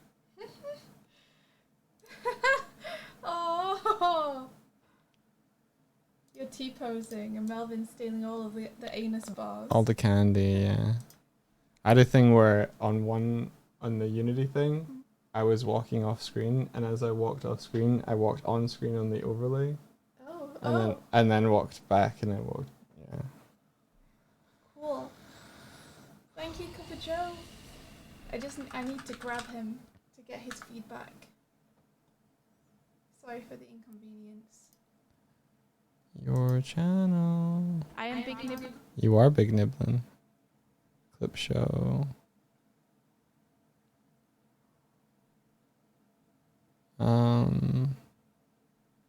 Oh. You're T-posing and Melvin's stealing all of the anus bars. All the candy, yeah. I had a thing where on the Unity thing, I was walking off screen, and as I walked off screen, I walked on screen on the overlay. Oh, And then walked back, and I walked, yeah. cool. Thank you, Cuppa Joe. I need to grab him to get his feedback. Sorry for the inconvenience. Your channel. I am Big Nib. You are Big Niblin. Clip show.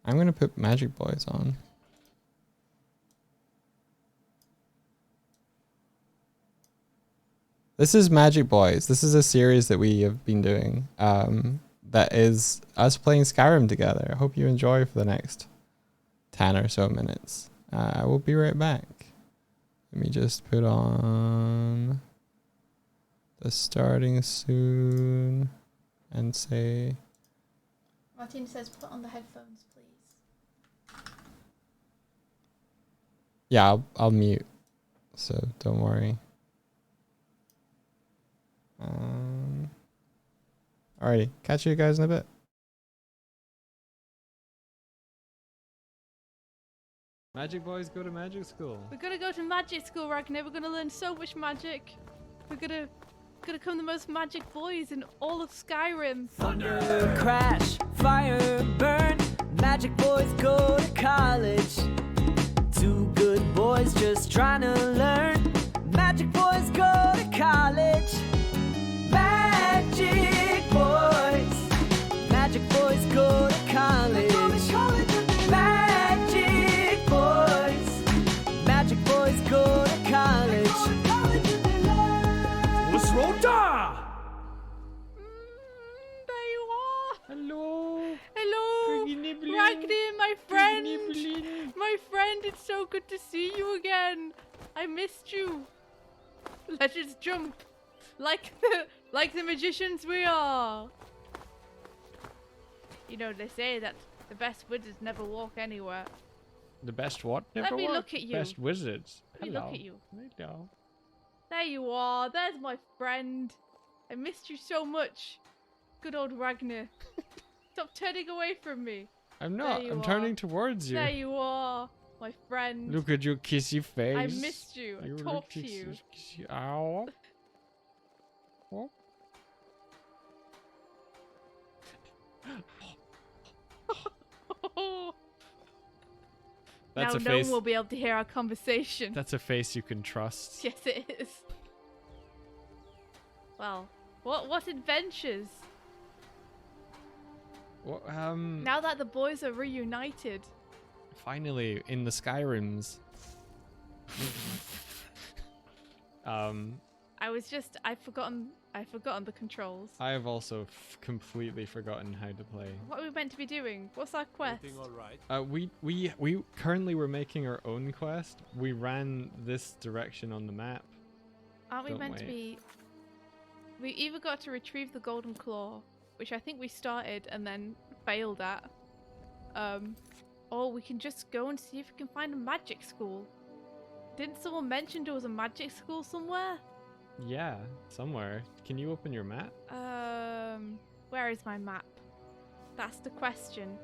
I'm gonna put Magic Boys on. This is Magic Boys. This is a series that we have been doing. That is us playing Skyrim together. I hope you enjoy for the next 10 or so minutes. I will be right back. Let me just put on the starting soon and say. Martin says put on the headphones, please. Yeah, I'll mute. So don't worry. Alrighty, catch you guys in a bit. Magic Boys go to magic school. We're gonna go to magic school, Ragnar. We're gonna learn so much magic. We're gonna become the most magic boys in all of Skyrim. Thunder, crash, fire, burn. Magic boys go to college. Two good boys just trying to learn. Magic boys go to college. Magic boys. Magic boys go to college. Magic boys. Magic boys go to college. What's wrong? There you are. Hello. Hello. Ragnar, my friend. My friend, it's so good to see you again. I missed you. Let's just jump. Like the magicians we are. You know, they say that the best wizards never walk anywhere. The best what? Let me look at you. Best wizards. Let me look at you. Hello. There you are. There's my friend. I missed you so much. Good old Ragnar. Stop turning away from me. I'm not. I'm turning towards you. There you are, my friend. Look at your kissy face. I missed you. I talked to you. Ow. Oh. That's now a no face. one will be able to hear our conversation. That's a face you can trust. Yes, it is. Well, what adventures? What, Now that the boys are reunited. finally in the Skyrims. I've forgotten the controls. I have also completely forgotten how to play. What are we meant to be doing? What's our quest? We currently were making our own quest. We ran this direction on the map. Aren't we Don't meant to wait. be? We either got to retrieve the golden claw, which I think we started and then failed at, or we can just go and see if we can find a magic school. Didn't someone mention there was a magic school somewhere? Yeah, somewhere. Can you open your map? Where is my map? That's the question.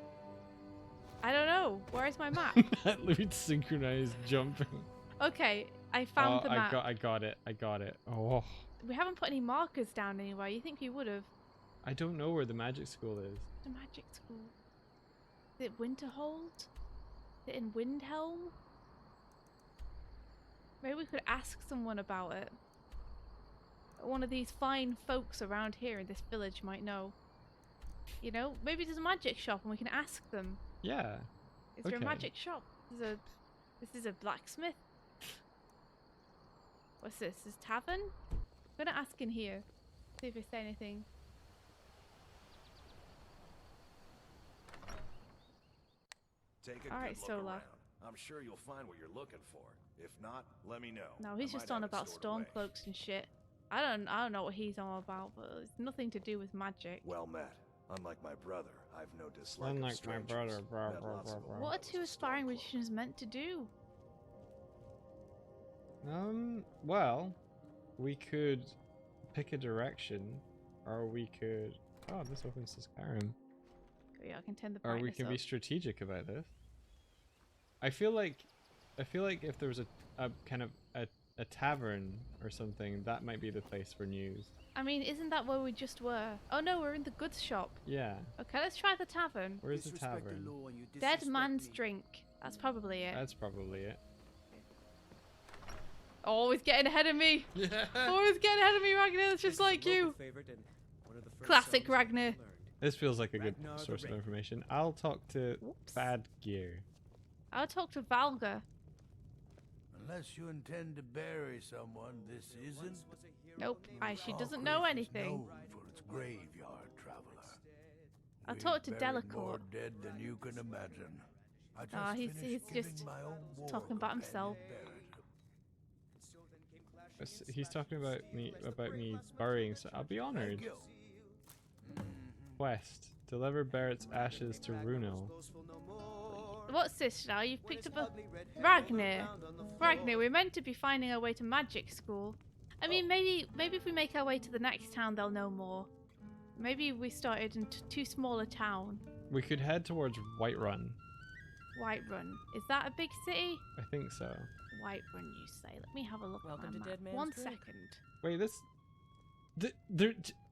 I don't know. Where is my map? That loot synchronized jumping. Okay, I found the map. I got it. Oh. We haven't put any markers down anywhere. You think we would have? I don't know where the magic school is. The magic school. Is it Winterhold? Is it in Windhelm? Maybe we could ask someone about it. One of these fine folks around here in this village might know. You know, maybe there's a magic shop and we can ask them. Yeah. Is there a magic shop? This is a blacksmith. What's this? Is tavern? I'm gonna ask in here. See if they say anything. Take a Alright, good look Solar. around. I'm sure you'll find what you're looking for. If not, let me know. No, he's I just might on have it about stored away. stormcloaks and shit. I don't know what he's on about, but it's nothing to do with magic. Well met. Unlike my brother, I've no dislike of Unlike my strangers. brother, blah, Met blah, lots blah, of blah. them What when are I two was a aspiring Stormcloak. magicians meant to do? Well, we could pick a direction, or we could. Oh, this opens to Skyrim. Yeah, I can turn the Or brightness we can up. be strategic about this. I feel like if there was a kind of a tavern or something, that might be the place for news. I mean, isn't that where we just were? Oh no, we're in the goods shop. Yeah. Okay, let's try the tavern. Where's the tavern? Dead man's drink. That's probably it. That's probably it. Always getting ahead of me. Always getting ahead of me, Ragnar. It's just like you. Classic Ragnar. This feels like a good source of information. I'll talk to Bad Gear. I'll talk to Valga. Unless you intend to bury someone, this isn't. Nope, she doesn't know anything. Known for its graveyard, traveler. I'll talk to We've buried Delacour. more dead than you can imagine. I just Ah, he's finished just giving my own war talking about himself. He's talking about me burying, so I'll be honored. Quest: deliver Barrett's ashes to Runo. What's this now? You've picked up a Ragnar. Ragnar, we're meant to be finding our way to magic school. I mean, maybe if we make our way to the next town, they'll know more. Maybe we started in too small a town. We could head towards Whiterun. Whiterun. Is that a big city? I think so. Whiterun, you say. Let me have a look Welcome at my to map. Dead Man's 1 Drink. second. Wait,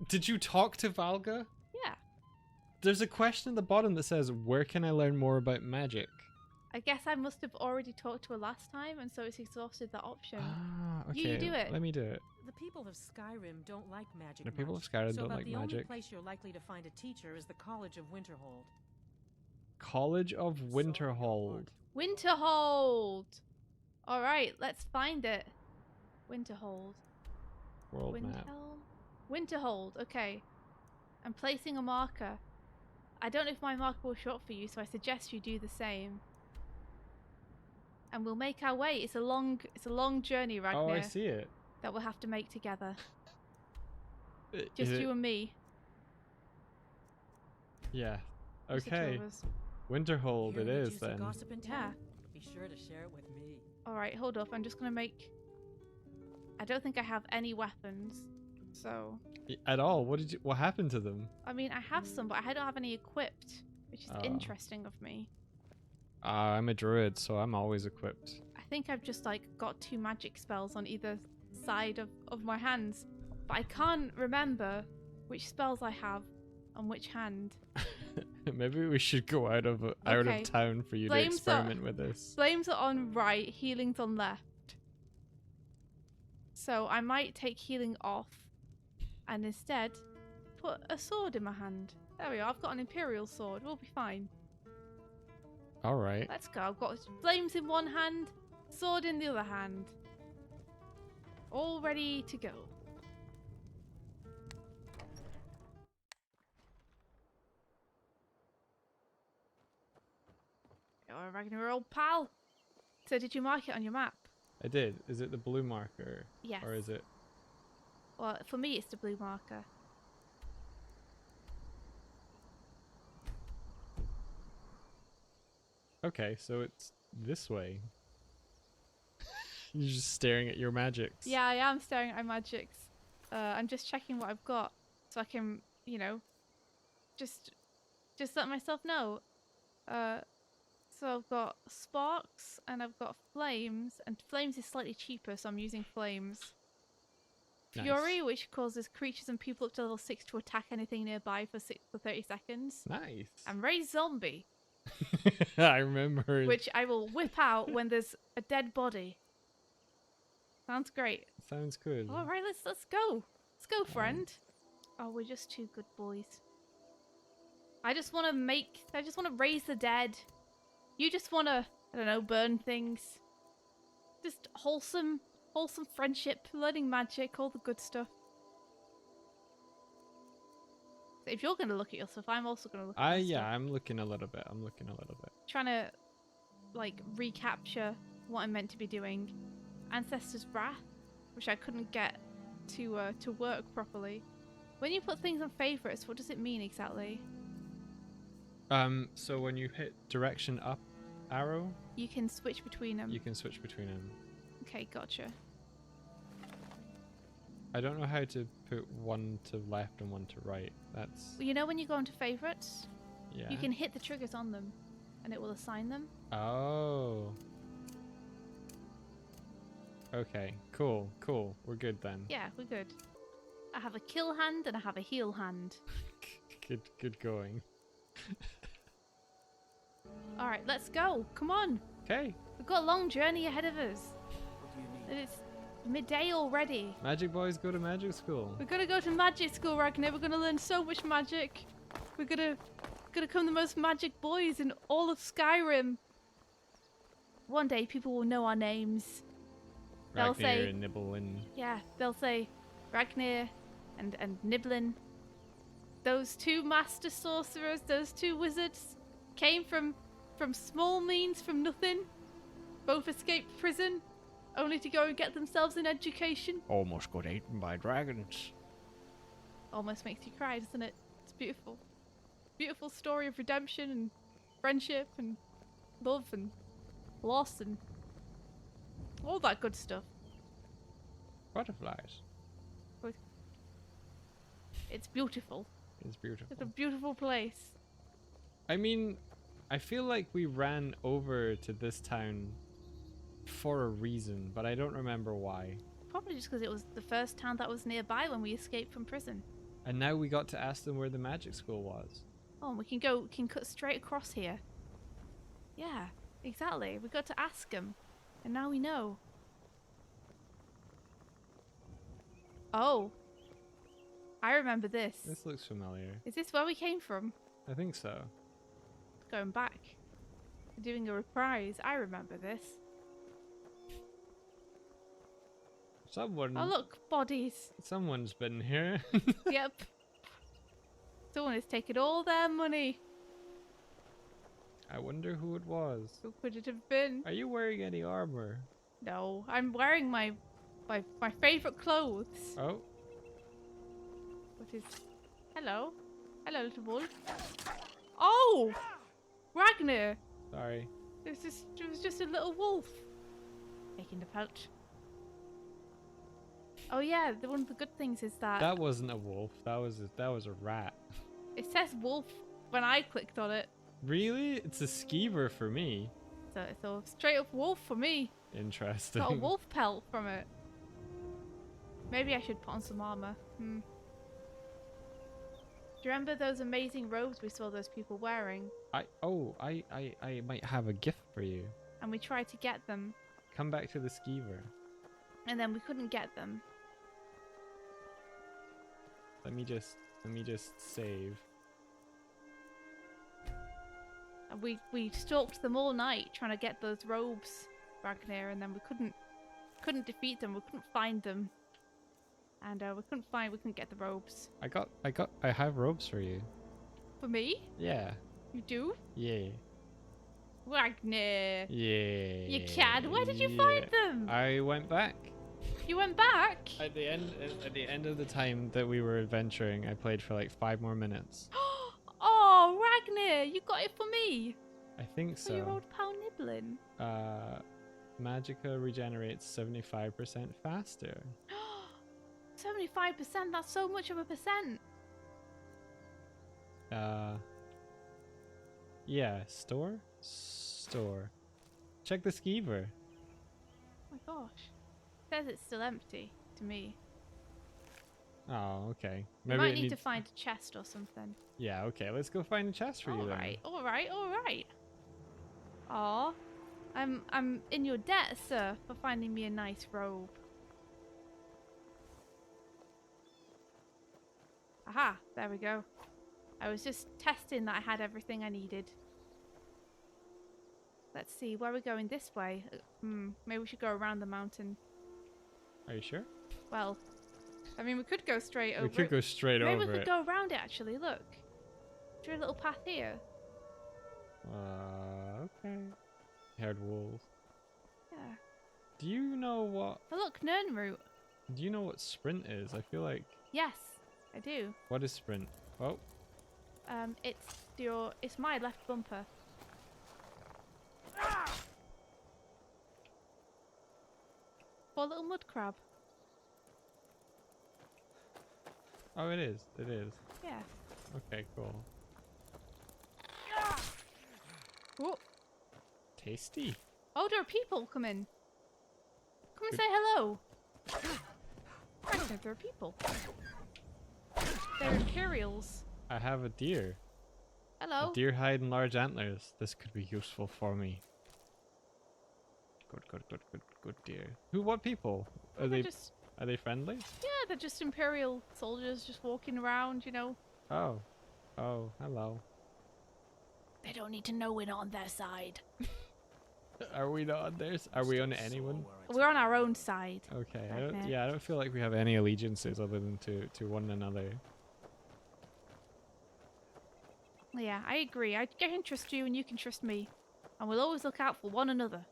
did you talk to Valga? Yeah. There's a question at the bottom that says, "Where can I learn more about magic?" I guess I must have already talked to her last time, and so it's exhausted that option. Ah, okay. You do it. Let me do it. The people of Skyrim don't like magic. The people much, of Skyrim so don't about like the only magic. place you're likely to find a teacher is the College of Winterhold. College of Winterhold. Winterhold! Alright, let's find it. Winterhold. World map. Winterhold, okay. I'm placing a marker. I don't know if my marker will show up for you, so I suggest you do the same. And we'll make our way. It's a long journey, Ragnar. Oh, I see it. That we'll have to make together. Is Just it- you and me. Yeah. Just the two Okay. of us. Winterhold it Hear any is juicy then. gossip in Yeah. town? Be sure to share it with me. Alright, hold up. I'm just gonna make... I don't think I have any weapons. So... At all? What happened to them? I mean, I have some, but I don't have any equipped. Which is Oh. interesting of me. I'm a druid, so I'm always equipped. I think I've just like got 2 magic spells on either side of my hands. But I can't remember which spells I have on which hand. Maybe we should go out of Okay. town for you to Flames are- experiment with this. Flames are on right, healing's on left. So I might take healing off and instead put a sword in my hand. There we are. I've got an Imperial sword. We'll be fine. All right. Let's go. I've got flames in one hand, sword in the other hand. All ready to go. Oh, Ragnar, old pal. So did you mark it on your map? I did. Is it the blue marker? Yes. Or is it? Well, for me, it's the blue marker. Okay, so it's this way. You're just staring at your magics. Yeah, I am staring at my magics. I'm just checking what I've got so I can, you know, just let myself know. So I've got sparks and I've got flames, and flames is slightly cheaper, so I'm using flames. Nice. Fury, which causes creatures and people up to level 6 to attack anything nearby for 30 seconds. Nice. And Raise Zombie, I remember. which I will whip out when there's a dead body. Sounds great. Sounds good. All right, let's go. Let's go, friend. Oh, we're just two good boys. I just want to raise the dead. You just want to, I don't know, burn things. Just wholesome friendship, learning magic, all the good stuff. So if you're going to look at your stuff, I'm also going to look at my Yeah, stuff. I'm looking a little bit. Trying to, like, recapture what I'm meant to be doing. Ancestor's Wrath, which I couldn't get to work properly. When you put things on favorites, what does it mean exactly? So when you hit direction up arrow, You can switch between them. you can switch between them. Okay, gotcha. I don't know how to put one to left and one to right. That's Well, you know when you go into favorites, yeah. you can hit the triggers on them, and it will assign them. Oh. Okay. Cool. We're good then. Yeah, we're good. I have a kill hand and I have a heal hand. Good going. All right, let's go. Come on. Okay. We've got a long journey ahead of us. And it's midday already. Magic boys go to magic school. We're gonna go to magic school, Ragnar. We're gonna learn so much magic. We're gonna become the most magic boys in all of Skyrim. One day, people will know our names. They'll Ragnar say, and Nibblin. yeah, they'll say Ragnar and Nibblin. Those two master sorcerers, those two wizards, came from small means, from nothing. Both escaped prison, only to go and get themselves an education. Almost got eaten by dragons. Almost makes you cry, doesn't it? It's beautiful. Beautiful story of redemption and friendship and love and loss and all that good stuff. Butterflies. It's beautiful. It's beautiful. It's a beautiful place. I mean, I feel like we ran over to this town for a reason, but I don't remember why. Probably just because it was the first town that was nearby when we escaped from prison. And now we got to ask them where the magic school was. Oh, and we can cut straight across here. Yeah, exactly. We got to ask them, and now we know. Oh, I remember this. This looks familiar. Is this where we came from? I think so. Going back. We're doing a reprise. I remember this. Someone. Oh look, bodies. Someone's been here. Yep. Someone has taken all their money. I wonder who it was. Who could it have been? Are you wearing any armor? No, I'm wearing my favorite clothes. Oh. What is? Hello, hello, little wolf. Oh, Ragnar. Sorry. It was just a little wolf. Taking the pouch. Oh yeah, one of the good things is that That wasn't a wolf. That was a rat. it says wolf when I clicked on it. Really? It's a skeever for me. So it's a straight up wolf for me. Interesting. Got a wolf pelt from it. Maybe I should put on some armor. Do you remember those amazing robes we saw those people wearing? I might have a gift for you. And we tried to get them, Come back to the skeever. and then we couldn't get them. Let me just save. And we stalked them all night trying to get those robes, Ragnar, and then we couldn't defeat them. We couldn't find them, and we couldn't get the robes. I have robes for you. For me? Yeah. You do? Yeah. Ragnar. Yeah. You cad. Where did you find them? I went back. You went back? At the end of the time that we were adventuring, I played for like 5 more minutes. Oh, Ragnar, you got it for me. I think For your so. old pal Niblin. Magicka regenerates 75% faster. 75%, that's so much of a percent. Yeah, store? Store. Check the skeever. Oh my gosh. It says it's still empty to me. Oh, okay. We might need to find a chest or something. Yeah, okay. Let's go find a chest for you then. Alright. Aw. I'm in your debt, sir, for finding me a nice robe. Aha, there we go. I was just testing that I had everything I needed. Let's see, where are we going? This way? Maybe we should go around the mountain. Are you sure? Well, I mean, we could go straight over We could it. go straight over it. Maybe we could go around it, actually. Look. Is there a little path here? Okay. Haired wolves. Yeah. Do you know what... Oh, look, Nern route. Do you know what sprint is? I feel like... Yes, I do. What is sprint? Oh. It's my left bumper. Poor little mud crab. Oh, it is. It is. Yeah. Okay, cool. Oh. Tasty. Oh, there are people coming. Come and say hello. There are people. They're Imperials. I have a deer. Hello. A deer hide and large antlers. This could be useful for me. Good deer. What people? Are they friendly? Yeah, they're just Imperial soldiers just walking around, you know. Oh, hello. They don't need to know we're not on their side. Are we not on theirs? Are we on anyone? We're on our own side. Okay. Okay. I don't feel like we have any allegiances other than to one another. Yeah, I agree. I can trust you and you can trust me. And we'll always look out for one another.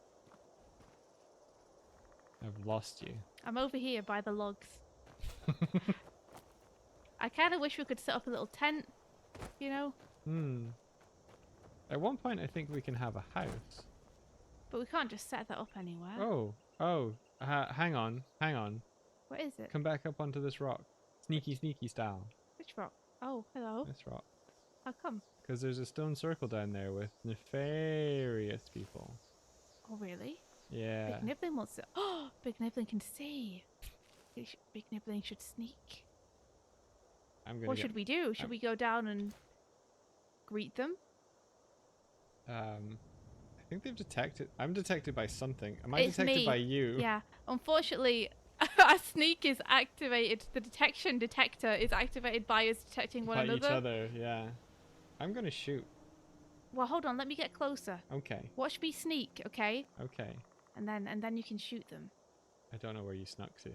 I've lost you. I'm over here by the logs. I kind of wish we could set up a little tent, you know? At one point, I think we can have a house. But we can't just set that up anywhere. Hang on. What is it? Come back up onto this rock. Sneaky style. Which rock? Oh, hello. This rock. How come? Because there's a stone circle down there with nefarious people. Oh, really? Yeah. Big Nibbling wants to... Oh, Big Nibbling can see. Big Nibbling should sneak. What should we do? Should we go down and greet them? I think they've detected... I'm detected by something. Am I detected by you? Yeah. Unfortunately, our sneak is activated. The detection detector is activated by us detecting one another. By each other, yeah. I'm gonna shoot. Well, hold on. Let me get closer. Okay. Watch me sneak, okay? Okay. And then you can shoot them. I don't know where you snuck to.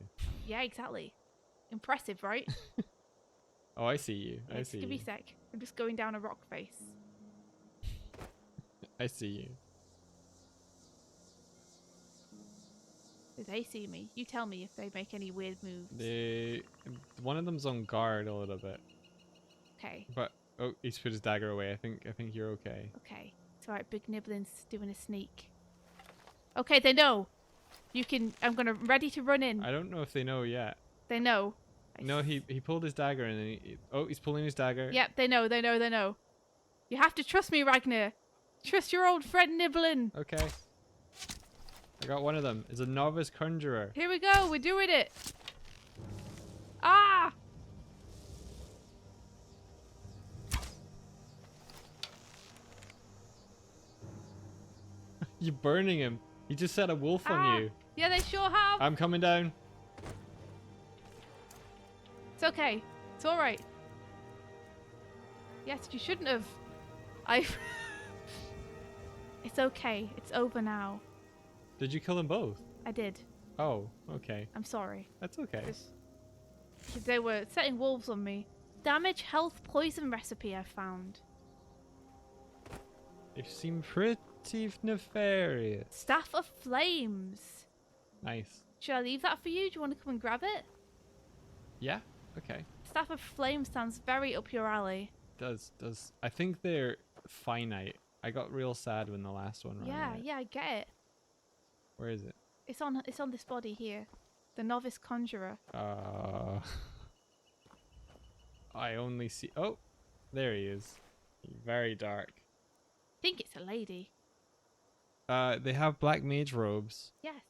Yeah, exactly. Impressive, right? Oh, I see you. I see you. Give me a sec. I'm just going down a rock face. I see you. Do they see me? You tell me if they make any weird moves. One of them's on guard a little bit. Okay. But he's put his dagger away. I think you're okay. Okay. It's alright. Big Nibbling's doing a sneak. Okay, they know. You can. I'm ready to run in. I don't know if they know yet. They know. No, he pulled his dagger and then he's pulling his dagger. Yep, they know. You have to trust me, Ragnar. Trust your old friend Nibbling. Okay. I got one of them. It's a novice conjurer. Here we go. We're doing it. Ah! You're burning him. He just set a wolf on you. Yeah, they sure have. I'm coming down. It's okay. It's all right. Yes, you shouldn't have. I. It's okay. It's over now. Did you kill them both? I did. Oh, okay. I'm sorry. That's okay. They were setting wolves on me. Damage, health, poison recipe I found. They seem pretty nefarious. Staff of Flames. Nice. Should I leave that for you? Do you want to come and grab it? Yeah. Okay. Staff of Flames sounds very up your alley. Does. I think they're finite. I got real sad when the last one ran out. Yeah, I get it. Where is it? It's on this body here. The Novice Conjurer. I only see... Oh! There he is. Very dark. I think it's a lady. They have black mage robes. Yes.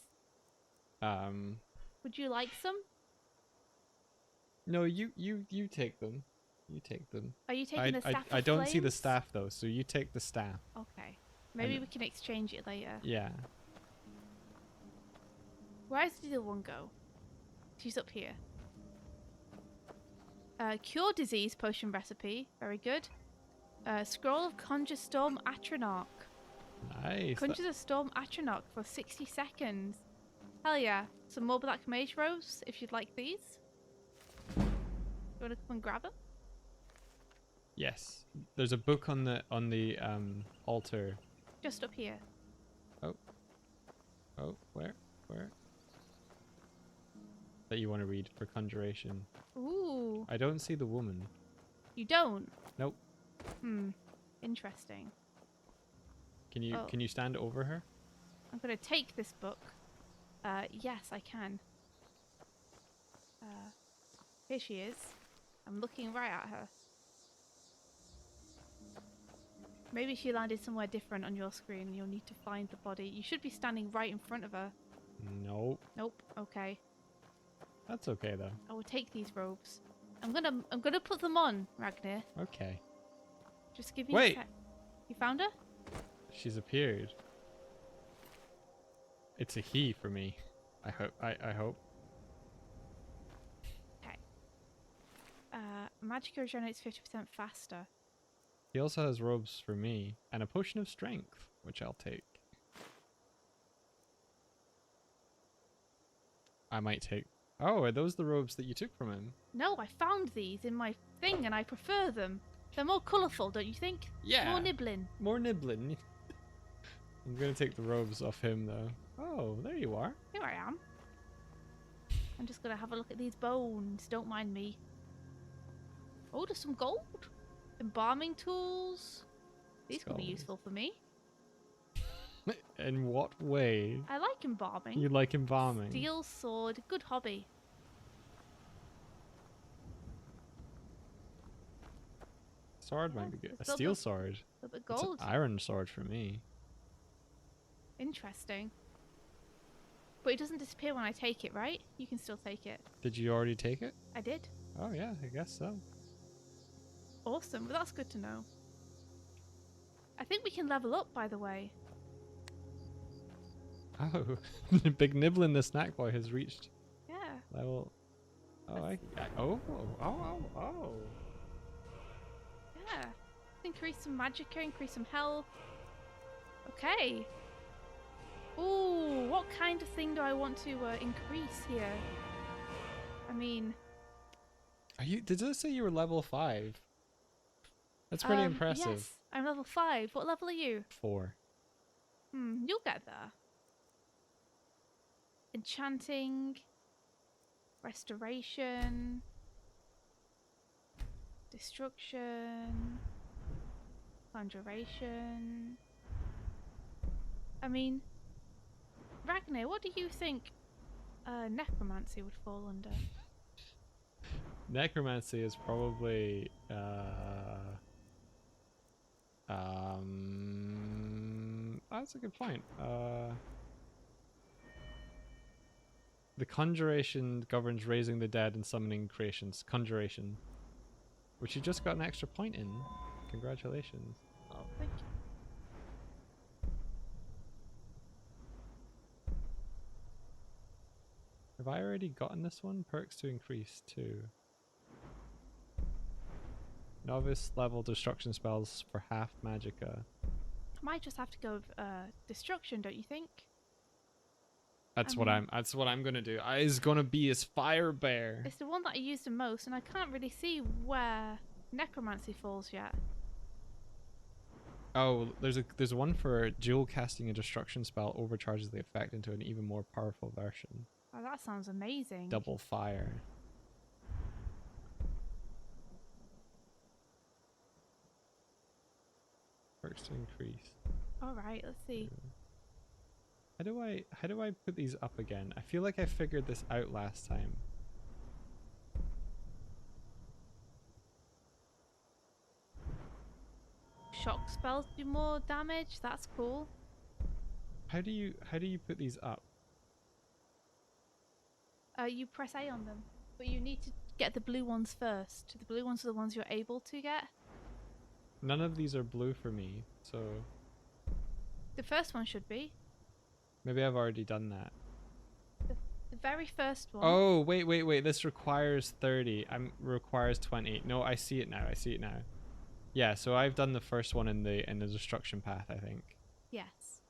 Would you like some? No, you take them. You take them. Are you taking the staff I of don't see the Flames? staff though, so you take the staff. Okay. Maybe we can exchange it later. Yeah. Where does the other one go? She's up here. Cure disease potion recipe. Very good. Scroll of Conjure Storm Atronach. Nice. Conjures a Storm Atronach for 60 seconds. Hell yeah. Some more black mage robes if you'd like these. You want to come and grab them? Yes. There's a book on the altar. Just up here. Oh, where? That you want to read for conjuration. Ooh. I don't see the woman. You don't? Nope. Interesting. Can you stand over her? I'm gonna take this book. Yes, I can. Here she is. I'm looking right at her. Maybe she landed somewhere different on your screen and you'll need to find the body. You should be standing right in front of her. Nope. Nope. Okay. That's okay though. I will take these robes. I'm gonna put them on, Ragnar. Okay. Just give me Wait. a sec. You found her? She's appeared. It's a he for me. I hope. Okay. Magic regenerates 50% faster. He also has robes for me and a potion of strength, which I'll take. I might take... Oh, are those the robes that you took from him? No, I found these in my thing and I prefer them. They're more colourful, don't you think? Yeah. More nibbling. More nibbling. I'm going to take the robes off him, though. Oh, there you are. Here I am. I'm just going to have a look at these bones. Don't mind me. Oh, there's some gold. Embalming tools. These could be useful for me. In what way? I like embalming. You like embalming? Steel sword. Good hobby. Sword might be good. A It's a steel little sword. A bit It's gold. an iron sword for me. Interesting. But it doesn't disappear when I take it, right? You can still take it. Did you already take it? I did. Oh yeah, I guess so. Awesome. Well, that's good to know. I think we can level up, by the way. Oh, Big Nibblin the snack boy has reached Yeah. level. Oh, oh. Yeah. Increase some magicka, increase some health. Okay. Ooh, what kind of thing do I want to increase here? I mean... Are you? Did it say you were level 5? That's pretty impressive. Yes, I'm level 5. What level are you? 4. You'll get there. Enchanting. Restoration. Destruction. Conjuration. I mean, Ragnar, what do you think necromancy would fall under? Necromancy is probably that's a good point. The conjuration governs raising the dead and summoning creations. Conjuration, which you just got an extra point in. Congratulations. Oh, thank you. Have I already gotten this one? Perks to increase too. Novice level destruction spells for half magicka. I might just have to go with destruction, don't you think? That's what I'm gonna do. I is gonna be his fire bear. It's the one that I use the most, and I can't really see where necromancy falls yet. Oh, there's one for dual casting a destruction spell overcharges the effect into an even more powerful version. Oh, that sounds amazing. Double fire. Works to increase. All right, let's see. How do I put these up again? I feel like I figured this out last time. Shock spells do more damage. That's cool. How do you put these up? You press A on them, but you need to get the blue ones first. The blue ones are the ones you're able to get. None of these are blue for me, so The first one should be. maybe I've already done that. The very first one. Oh, wait. This requires 30. Requires 20. No, I see it now. Yeah, so I've done the first one in the destruction path, I think. Yes.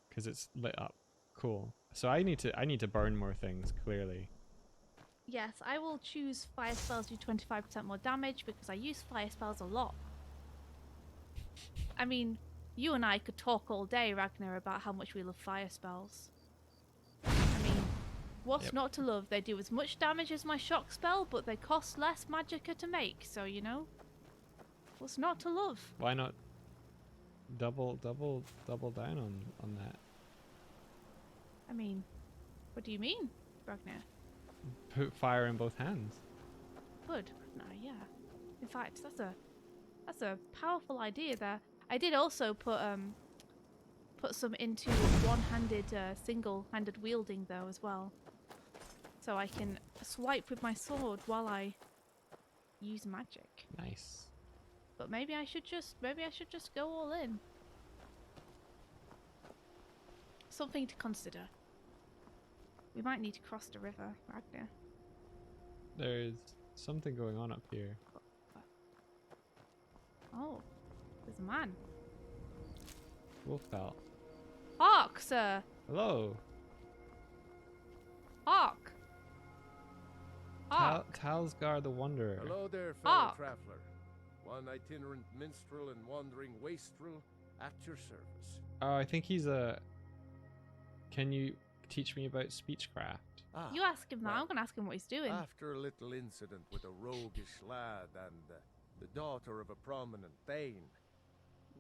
Because it's lit up. Cool. So I need to burn more things, clearly. Yes, I will choose fire spells do 25% more damage because I use fire spells a lot. I mean, you and I could talk all day, Ragnar, about how much we love fire spells. I mean, what's not to love? They do as much damage as my shock spell, but they cost less magicka to make, so you know. What's not to love? Why not double down on that? I mean, what do you mean, Ragnar? Put fire in both hands. Good. No, yeah. In fact, that's a powerful idea there. I did also put some into one-handed, single-handed wielding though as well, so I can swipe with my sword while I use magic. Nice. But maybe I should just go all in. Something to consider. We might need to cross the river, Ragnar. There's something going on up here. Oh, there's a man. Wolfpelt. Hark, sir! Hello. Hark! Hark! Talsgar the Wanderer. Hello there, fellow Hark. traveler. One itinerant minstrel and wandering wastrel at your service. Oh, I think he's a... Can you teach me about speechcraft? You ask him that. I'm going to ask him what he's doing. After a little incident with a roguish lad and the daughter of a prominent thane,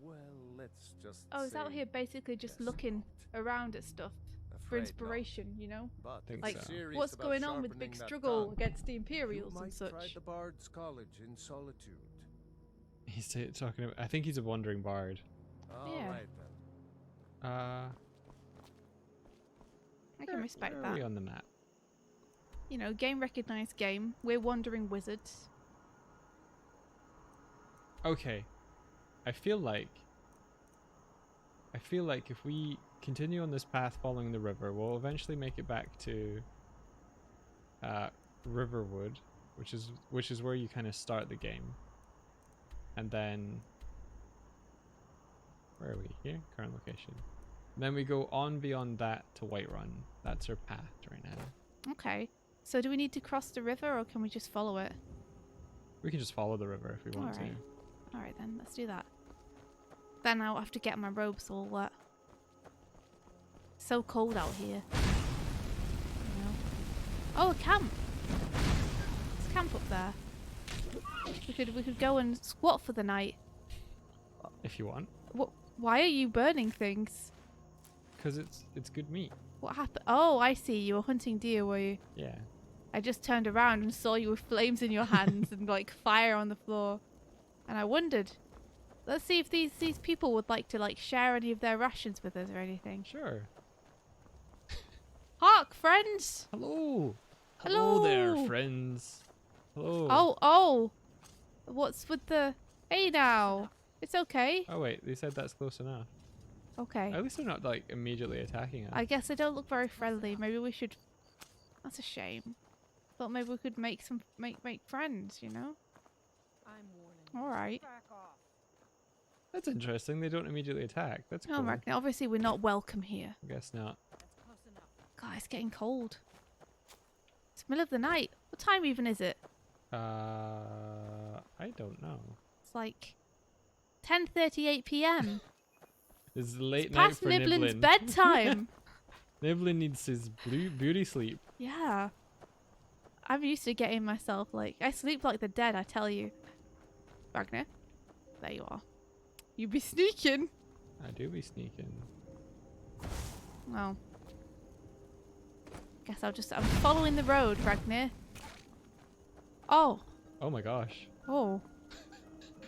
well, let's just Oh, is say out here basically just looking around at stuff for Afraid inspiration, you know? But Think like, so. serious what's about going on with Big sharpening that Struggle tongue, against the you Imperials might and try such? the Bard's College in solitude. He's talking about... I think he's a wandering bard. All Yeah. right then. I can respect Where are we that. on the map? You know, game recognized game. We're wandering wizards. Okay. I feel like if we continue on this path following the river, we'll eventually make it back to Riverwood, which is where you kind of start the game. And then where are we? Here? Current location. And then we go on beyond that to Whiterun. That's our path right now. Okay. So do we need to cross the river or can we just follow it? We can just follow the river if we want Alright. Alright then, let's do that. Then I'll have to get my robes all wet. So cold out here. You know. Oh, a camp! There's a camp up there. We could go and squat for the night. to. If you want. Why are you burning things? Because it's good meat. What happened? Oh, I see. You were hunting deer, were you? Yeah. I just turned around and saw you with flames in your hands and like fire on the floor. And I wondered. Let's see if these people would like to like share any of their rations with us or anything. Sure. Hark, friends! Hello. Hello there, friends. Hello. Oh! What's with the... Hey now! It's okay. Oh wait, they said that's close enough. Okay. At least they're not like immediately attacking us. I guess they don't look very friendly. Maybe we should... That's a shame. Thought maybe we could make friends, you know? I'm warning All right. That's interesting. They don't immediately attack. That's Oh, cool. Ragnar, obviously we're not welcome here. I guess not. God, it's getting cold. It's middle of the night. What time even is it? I don't know. It's like 10:38 p.m. It's late It's night past for Niblin's Niblin. bedtime. Niblin needs his beauty sleep. Yeah. I'm used to getting myself like I sleep like the dead, I tell you. Ragnar, there you are. You be sneaking. I do be sneaking. Well, guess I'm following the road, Ragnar. Oh. Oh my gosh. Oh.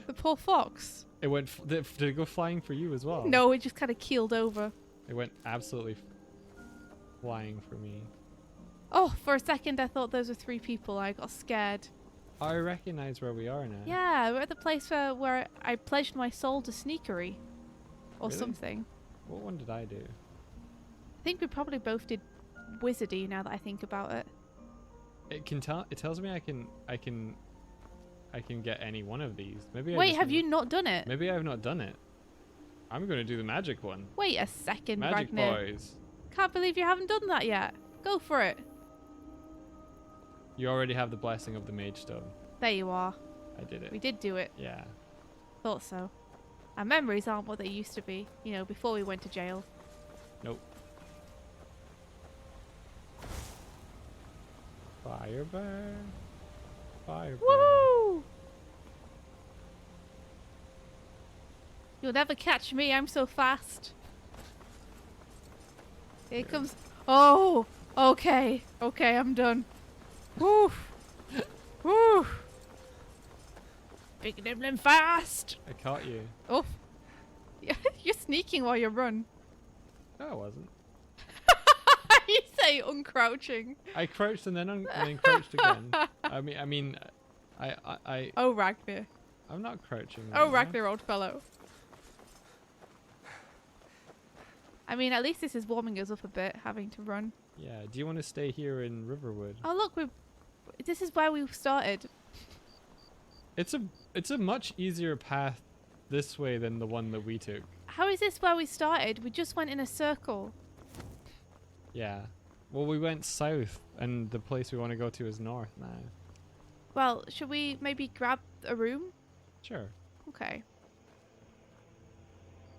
The poor fox. It went. Did it go flying for you as well? No, it just kind of keeled over. It went absolutely flying for me. Oh, for a second I thought those were 3 people. I got scared. I recognize where we are now. Yeah, we're at the place where I pledged my soul to sneakery. Or Really? something. What one did I do? I think we probably both did wizardy now that I think about it. It can tell. It tells me I can get any one of these. Maybe. Wait, have you not done it? Maybe I've not done it. I'm gonna do the magic one. Wait a second, Magic Ragnar. boys. Can't believe you haven't done that yet. Go for it. You already have the blessing of the mage stone. There you are. I did it. We did do it. Yeah. Thought so. Our memories aren't what they used to be, you know, before we went to jail. Nope. Firebird. Firebird. Woo! You'll never catch me, I'm so fast. Here comes... Oh! Okay. Okay, I'm done. Woo! Woo! Big nibbling fast! I caught you. Oh. You're sneaking while you run. No, I wasn't. You say uncrouching. I crouched and then crouched again. I mean, Oh, Ragnar. I'm not crouching. Oh, right now. Ragnar, old fellow. I mean, at least this is warming us up a bit, having to run. Yeah. Do you want to stay here in Riverwood? Oh, look, this is where we started. It's a much easier path this way than the one that we took. How is this where we started? We just went in a circle. Yeah. Well, we went south, and the place we want to go to is north now. Well, should we maybe grab a room? Sure. Okay.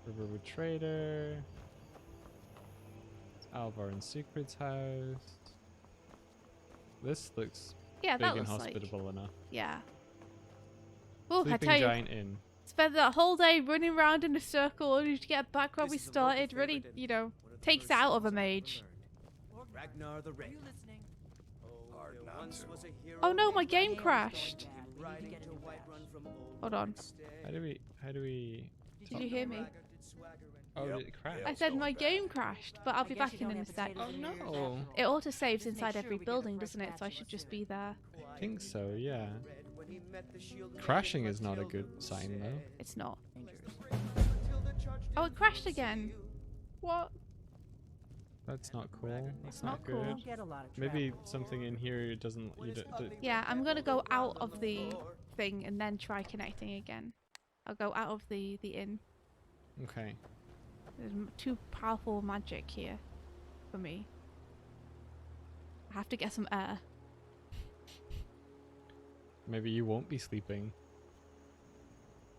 Riverwood Trader. It's Alvar and Secret's house. This looks Yeah, big that and looks hospitable enough. Yeah. Oh, I Sleeping tell you, Giant Inn. spent that whole day running around in a circle only to get back where we started. Really, you know, takes it out of a mage. Ragnar the Red. Oh no, my game crashed. Hold on. How do we? Did you hear me? Oh, did it crash? I said my game crashed, but I'll be back in a sec. Oh no. It auto-saves inside every building, doesn't it? So I should just be there. I think so, yeah. Crashing is not a good sign, though. It's not. Oh, it crashed again. What? That's not cool. That's not not cool. good. Maybe something in here doesn't. Yeah, I'm gonna go out of the thing and then try connecting again. I'll go out of the inn. Okay. There's too powerful magic here for me. I have to get some air. Maybe you won't be sleeping.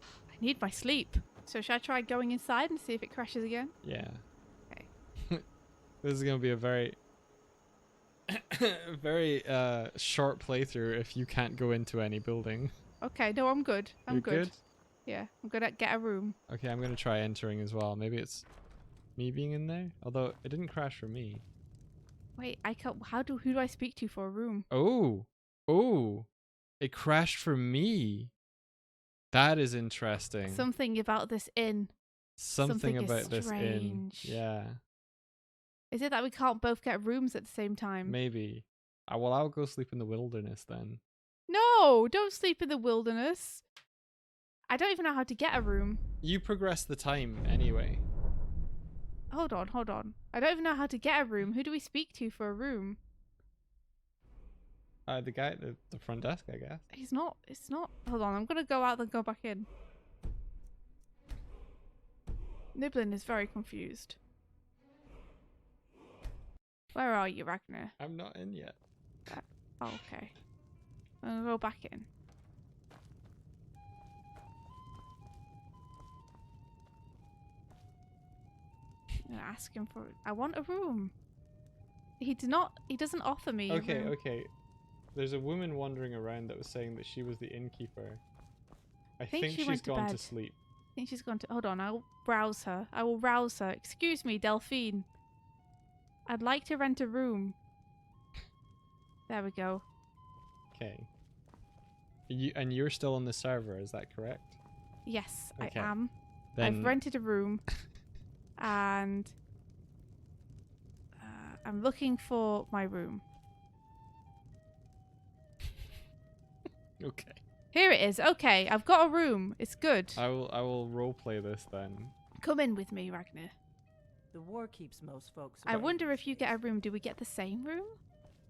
I need my sleep. So should I try going inside and see if it crashes again? Yeah. Okay. This is gonna be a very, very short playthrough if you can't go into any building. Okay, no, I'm good. I'm You're good. good? Yeah, I'm gonna get a room. Okay, I'm gonna try entering as well. Maybe it's me being in there. Although it didn't crash for me. Wait, I can't. Who do I speak to for a room? Oh, it crashed for me. That is interesting. Something about this inn. Something is about this inn. strange. Yeah, Is it that we can't both get rooms at the same time? maybe. Well, I'll go sleep in the wilderness then. No, don't sleep in the wilderness. I don't even know how to get a room. You progress the time anyway. Hold on. I don't even know how to get a room. Who do we speak to for a room? The guy at the front desk, I guess. He's not. It's not. Hold on. I'm gonna go out and go back in. Niblin is very confused. Where are you, Ragnar? I'm not in yet. Oh, okay. I'm gonna go back in. I'm gonna ask him for. I want a room. He doesn't offer me. Okay, a room. okay. There's a woman wandering around that was saying that she was the innkeeper. I think she she's went to gone to bed. sleep. I think she's gone to. Hold on. I'll browse her. I will rouse her. Excuse me, Delphine. I'd like to rent a room. There we go. Okay. And you're still on the server, is that correct? Yes, Okay. I am. Then I've rented a room, and I'm looking for my room. Okay. Here it is. Okay, I've got a room. It's good. I will roleplay this then. Come in with me, Ragnar. The war keeps most folks. I away wonder these if you get a room, do we get the same room?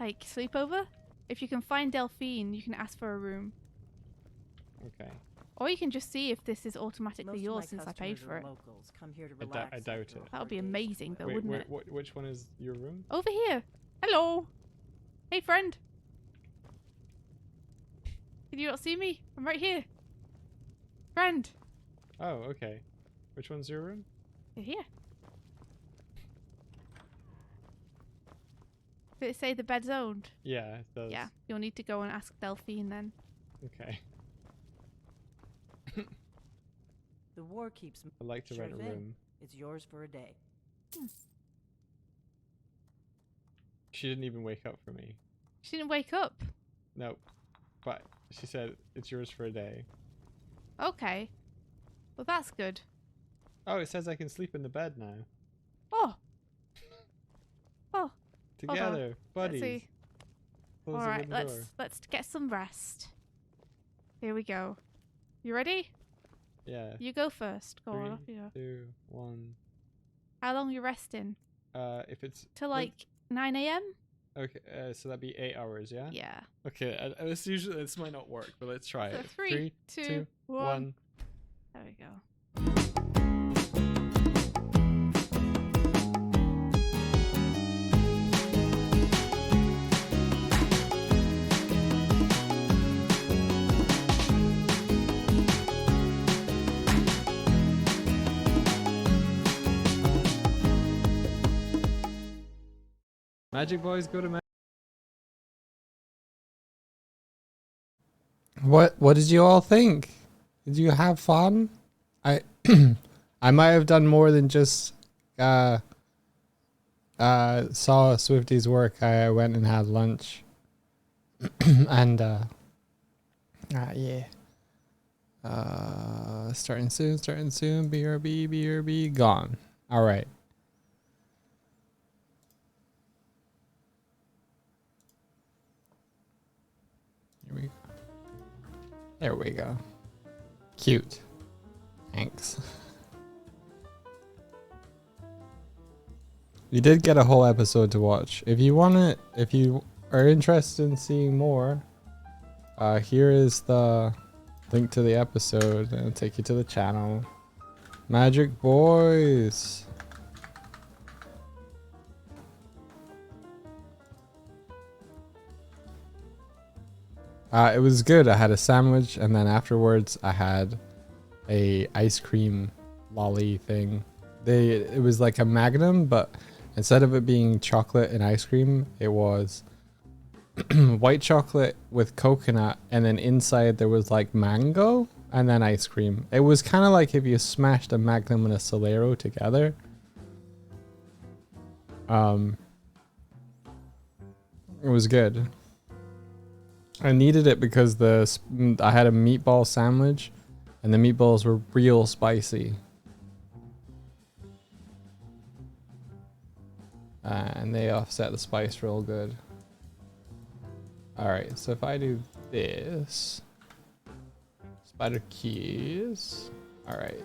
Like, sleepover? If you can find Delphine, you can ask for a room. Okay. Or you can just see if this is automatically Most of yours my since I paid customers for are it. locals, come here to I relax doubt after it. a That would be hard day's amazing, though, Wait, wouldn't it? which one is your room? Over here. Hello. Hey, friend. Can you not see me? I'm right here. Friend. Oh, okay. Which one's your room? You're here. Did it say the bed's owned? Yeah, it does. Yeah. You'll need to go and ask Delphine then. Okay. The war keeps. I'd like to Sure rent a thing. room. It's yours for a day. She didn't even wake up for me. She didn't wake up. Nope. But she said it's yours for a day. Okay. Well, that's good. Oh, it says I can sleep in the bed now. Oh. Oh. Together, buddies. Let's see. Close All the right, wooden door. let's get some rest. Here we go. You ready? Yeah. You go first. Go on. 3, Off you go. 2, 1. How long you resting? If it's Till like 9 a.m. okay, so that'd be 8 hours, yeah. Yeah. Okay, this might not work, but let's try So it. 3, 2, 1. There we go. Magic boys go to magic. What did you all think? Did you have fun? I I might have done more than just saw Swifty's work. I went and had lunch. And yeah. Starting soon, BRB gone. All right. Here we go. There we go. Cute. Thanks. You did get a whole episode to watch. If you are interested in seeing more, here is the link to the episode, and it'll take you to the channel. Magic Boys. It was good. I had a sandwich, and then afterwards I had a ice cream lolly thing. It was like a Magnum, but instead of it being chocolate and ice cream, it was white chocolate with coconut, and then inside there was like mango and then ice cream. It was kind of like if you smashed a Magnum and a Solero together. It was good. I needed it because I had a meatball sandwich, and the meatballs were real spicy. And they offset the spice real good. Alright, so if I do this, spider keys. Alright.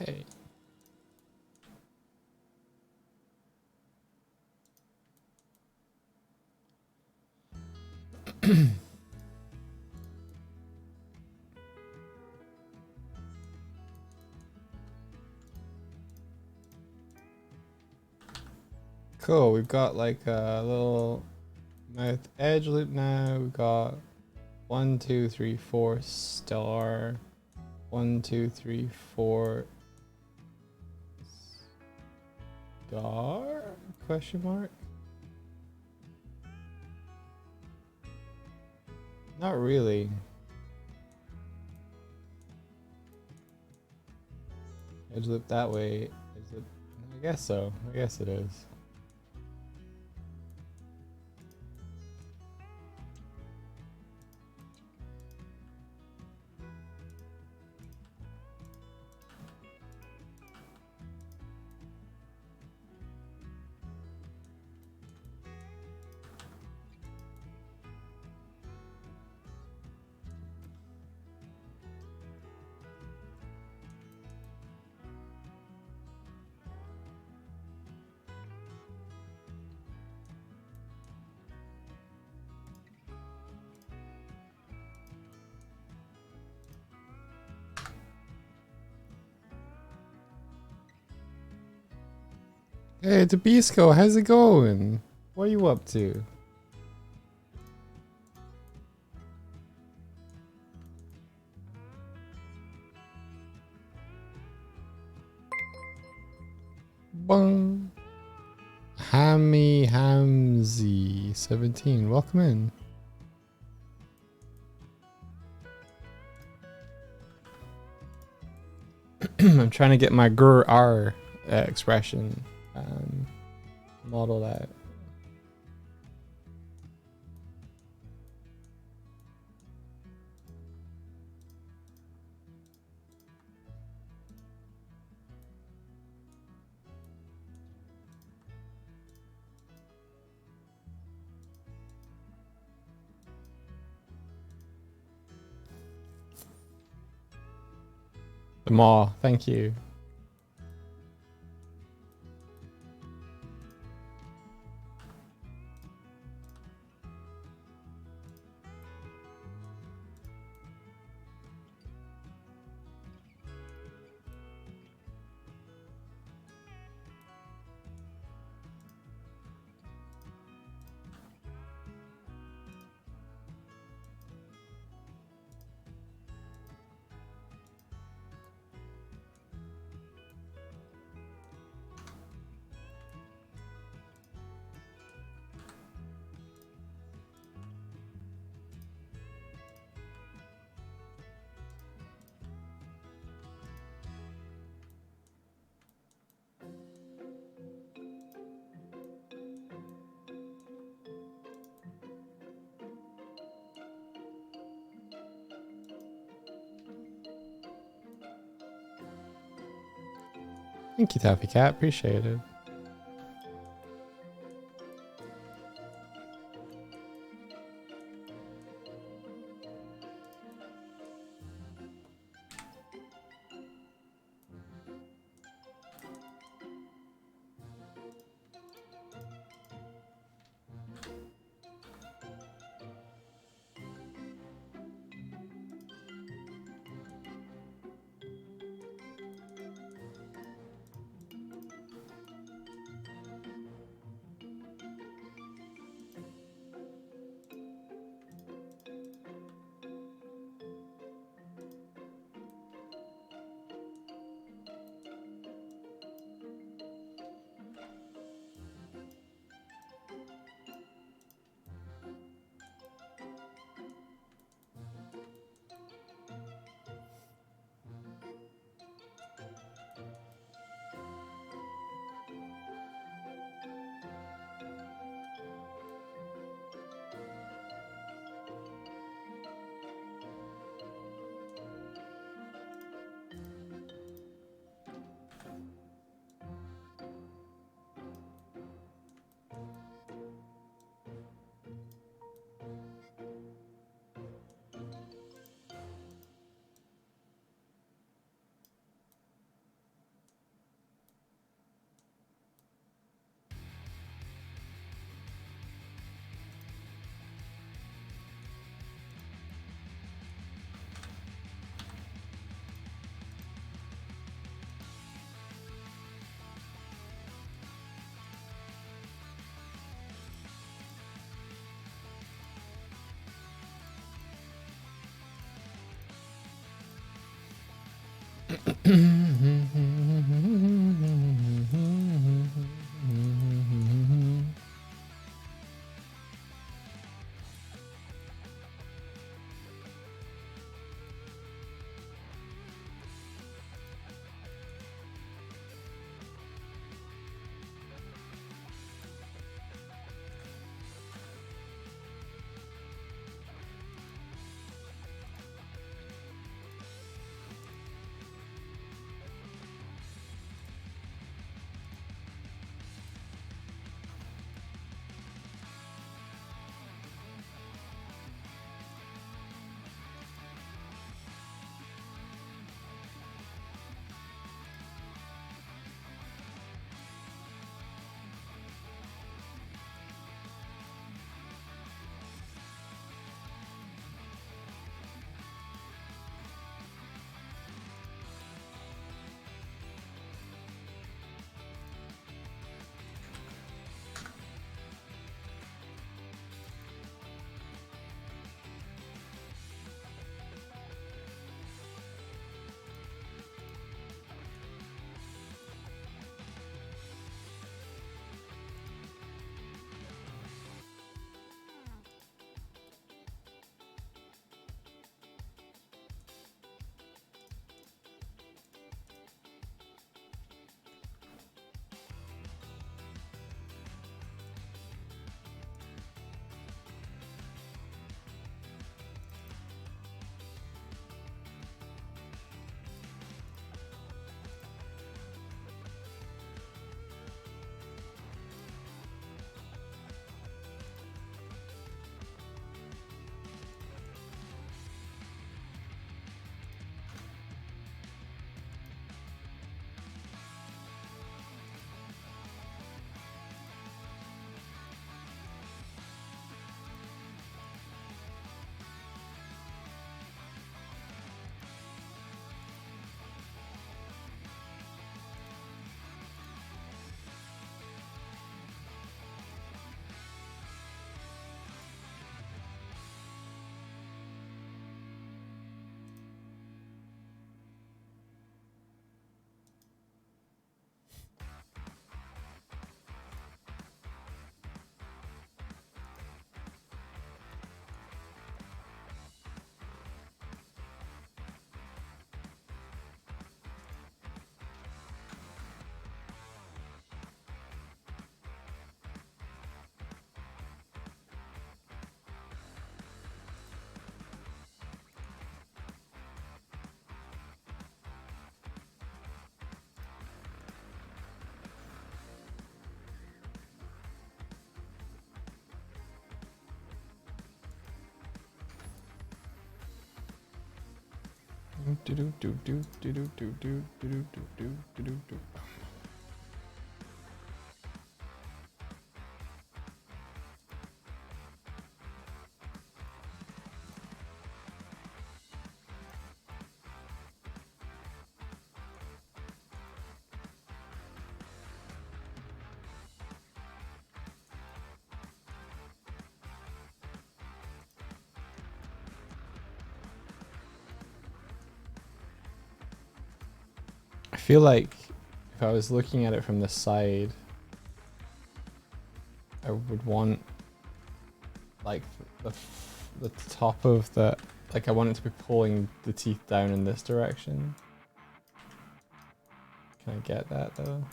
Okay. Cool, we've got like a little mouth edge loop now. We've got 1, 2, 3, 4 star. 1, 2, 3, 4 star? Question mark? Not really. Edge loop that way. Is it? I guess so. I guess it is. Hey, Tabisco, how's it going? What are you up to? Bung. Hammy Hamzy 17, welcome in. I'm trying to get my grr expression model that. The maw, thank you. Thank you, Taffy Cat. Appreciate it. I feel like if I was looking at it from the side, I would want like the top of the, like I want it to be pulling the teeth down in this direction. Can I get that though?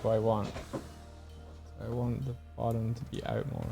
Do I want the bottom to be out more?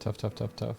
tough, tough, tough, tough.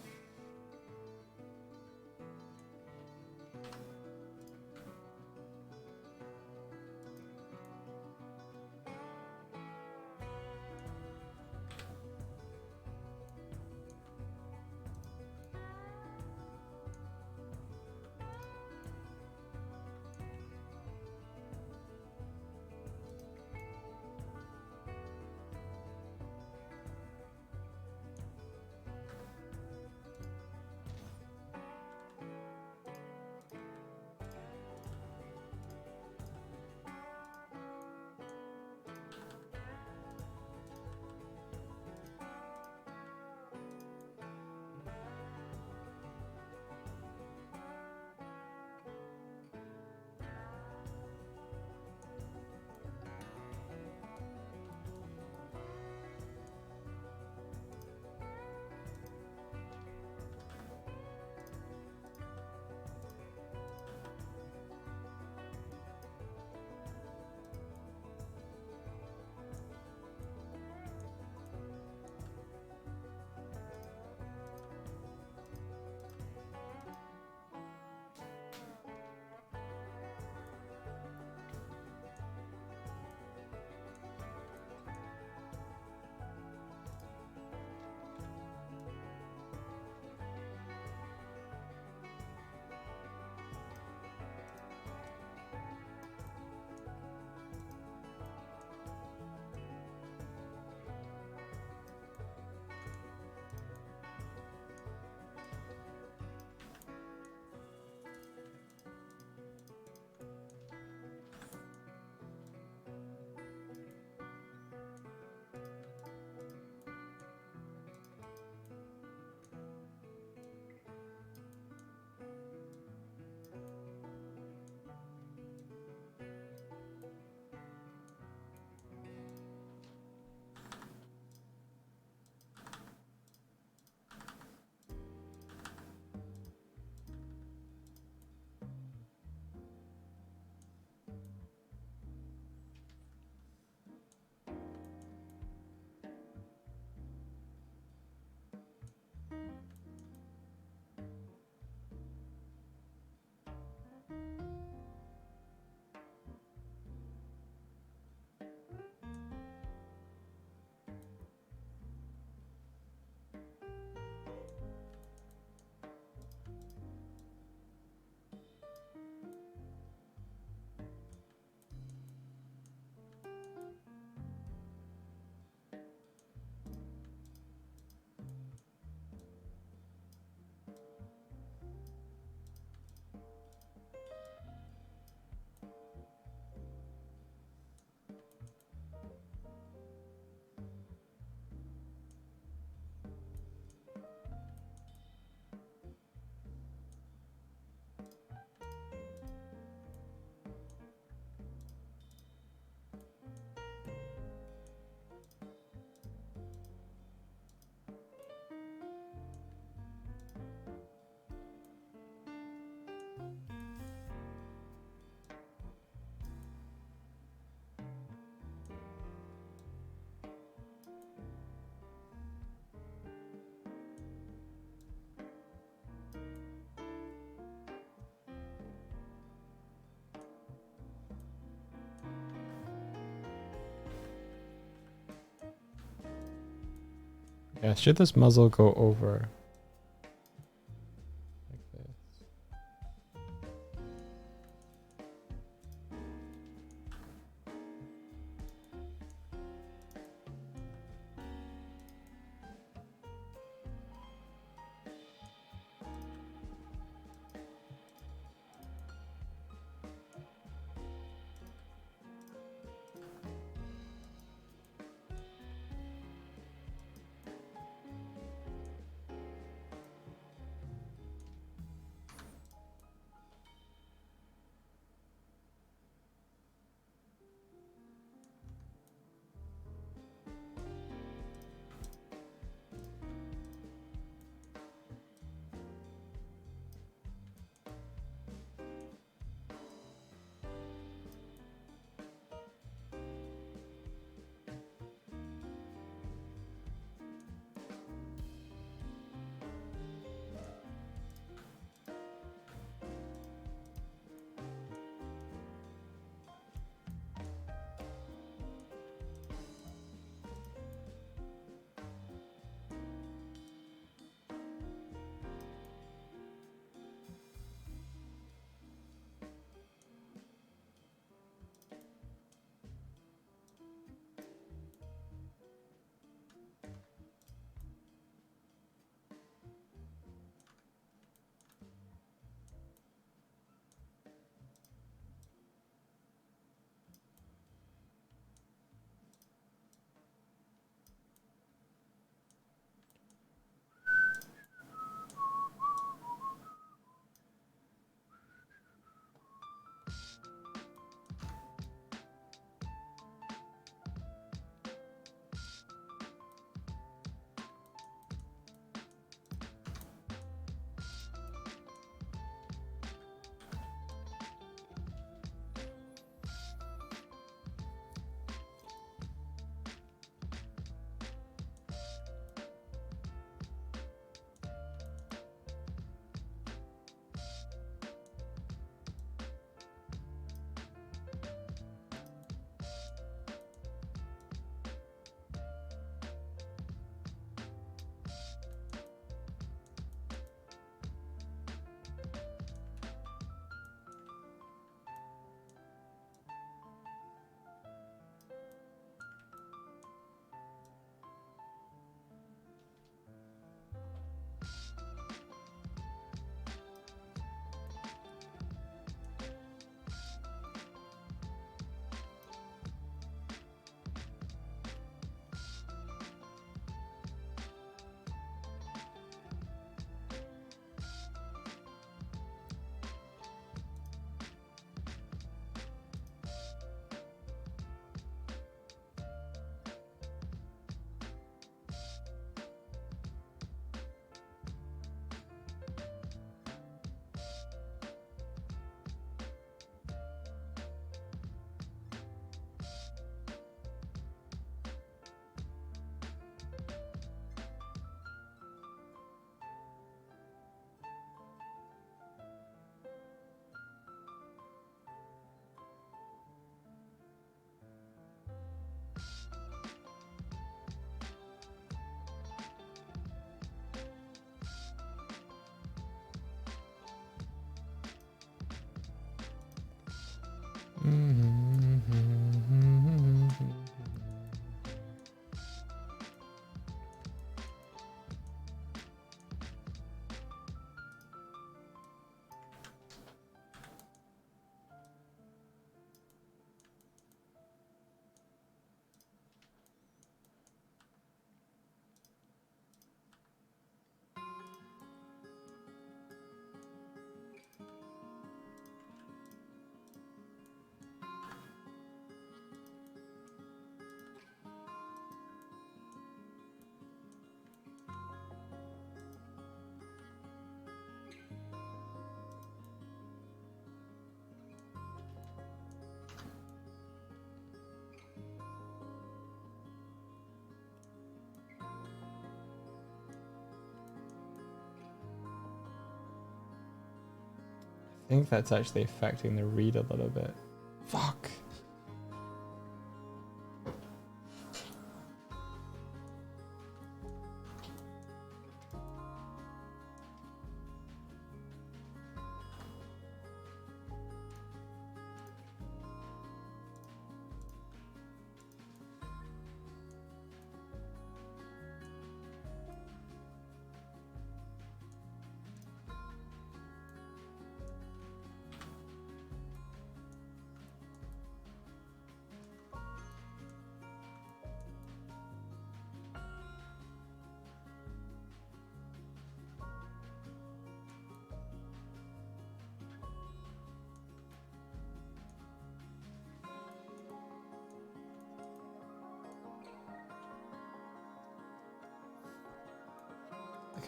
Yeah, should this muzzle go over? Like this. think that's actually affecting the read a little bit. Fuck.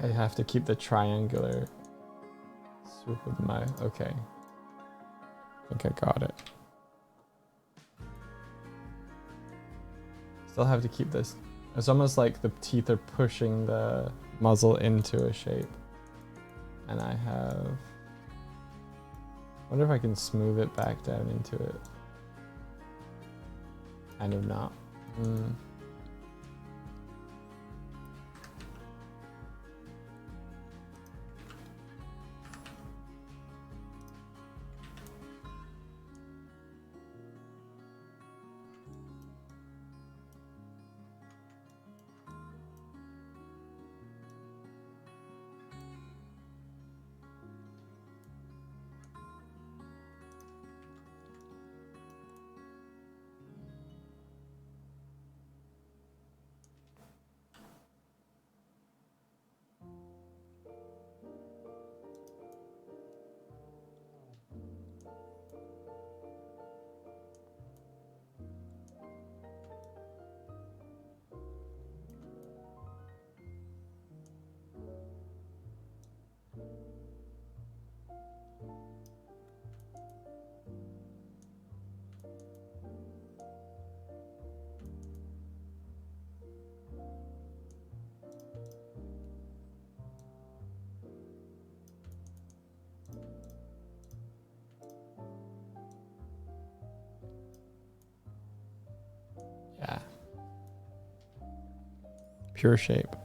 I have to keep the triangular swoop of my... Okay. I think I got it. Still have to keep this. It's almost like the teeth are pushing the muzzle into a shape. And I have... wonder if I can smooth it back down into it. Kind of not. Yeah. Pure shape.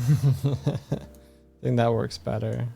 I think that works better.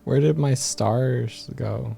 Where did my stars go?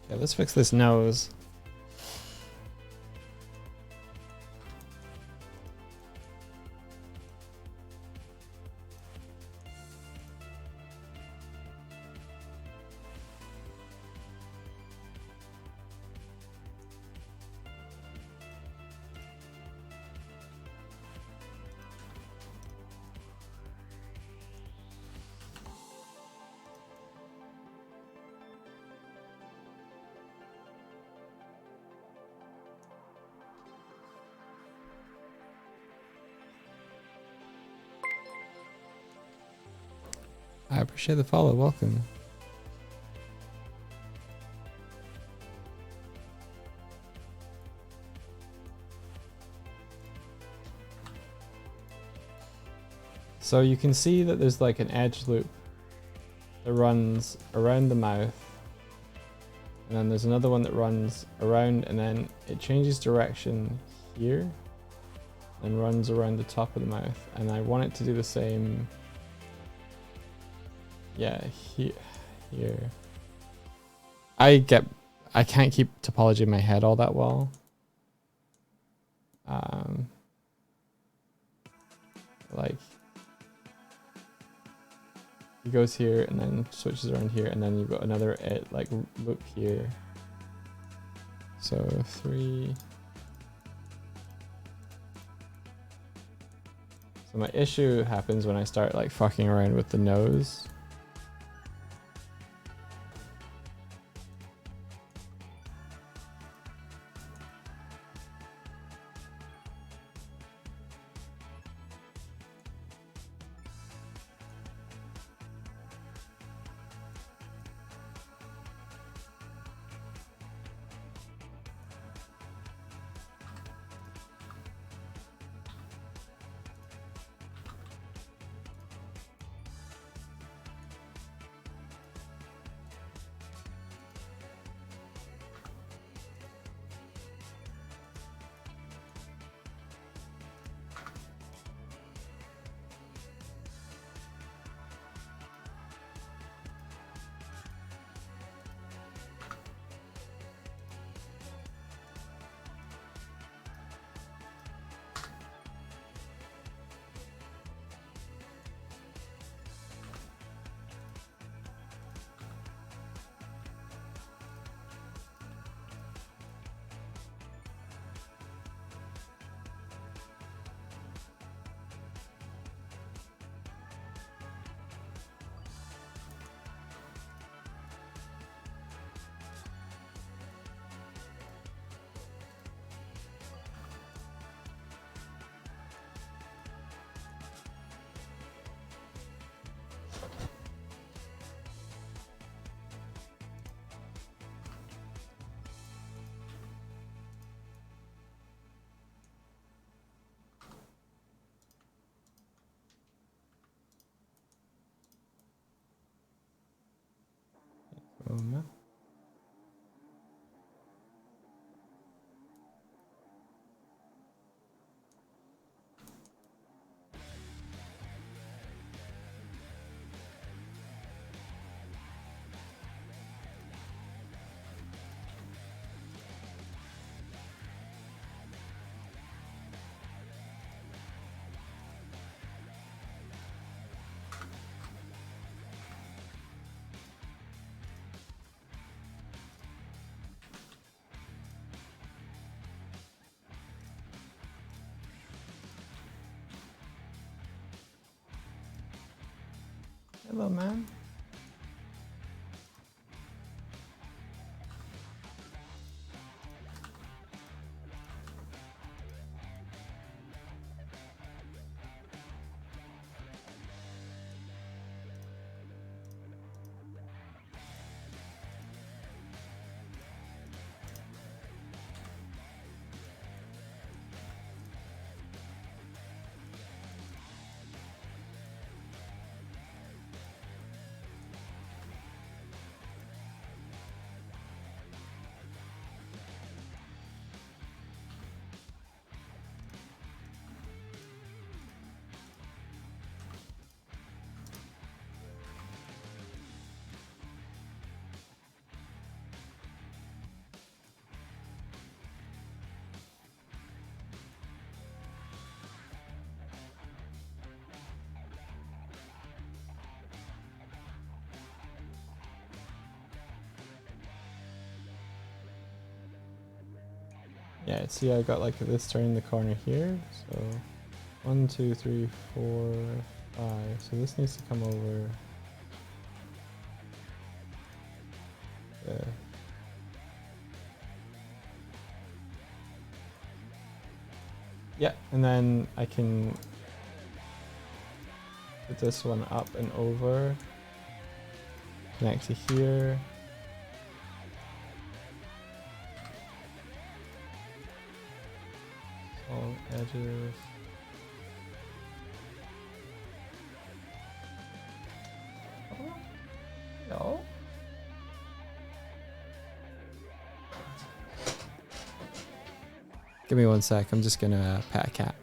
Yeah, let's fix this nose. I appreciate the follow. Welcome. So you can see that there's like an edge loop that runs around the mouth, and then there's another one that runs around, and then it changes direction here and runs around the top of the mouth, and I want it to do the same. Yeah, here. I can't keep topology in my head all that well, Like he goes here and then switches around here, and then you've got another like loop here. So 3. So my issue happens when I start like fucking around with the nose. Oh, hello, man. Yeah, see, I got like this turning the corner here. So 1, 2, 3, 4, 5. So this needs to come over there. Yeah, and then I can put this one up and over, connect to here. All edges. No. Give me 1 sec. I'm just gonna pet a cat.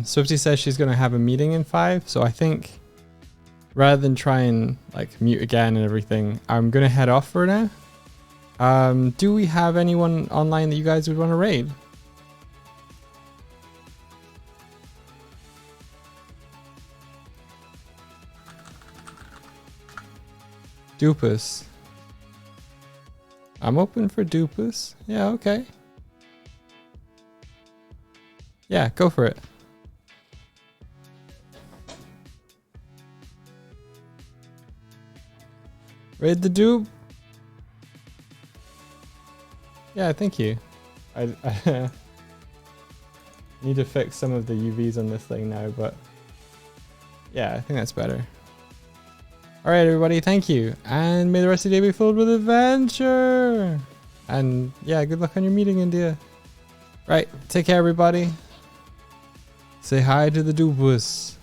Swifty says she's gonna have a meeting in 5, so I think rather than try and like mute again and everything, I'm gonna head off for now. Do we have anyone online that you guys would want to raid? Dupus. I'm open for Dupus. Yeah, okay. Yeah, go for it. Raid the dupe. Yeah, thank you. I need to fix some of the UVs on this thing now, but yeah, I think that's better. All right, everybody, thank you. And may the rest of the day be filled with adventure. And yeah, good luck on your meeting, India. Right, take care, everybody. Say hi to the Dupus.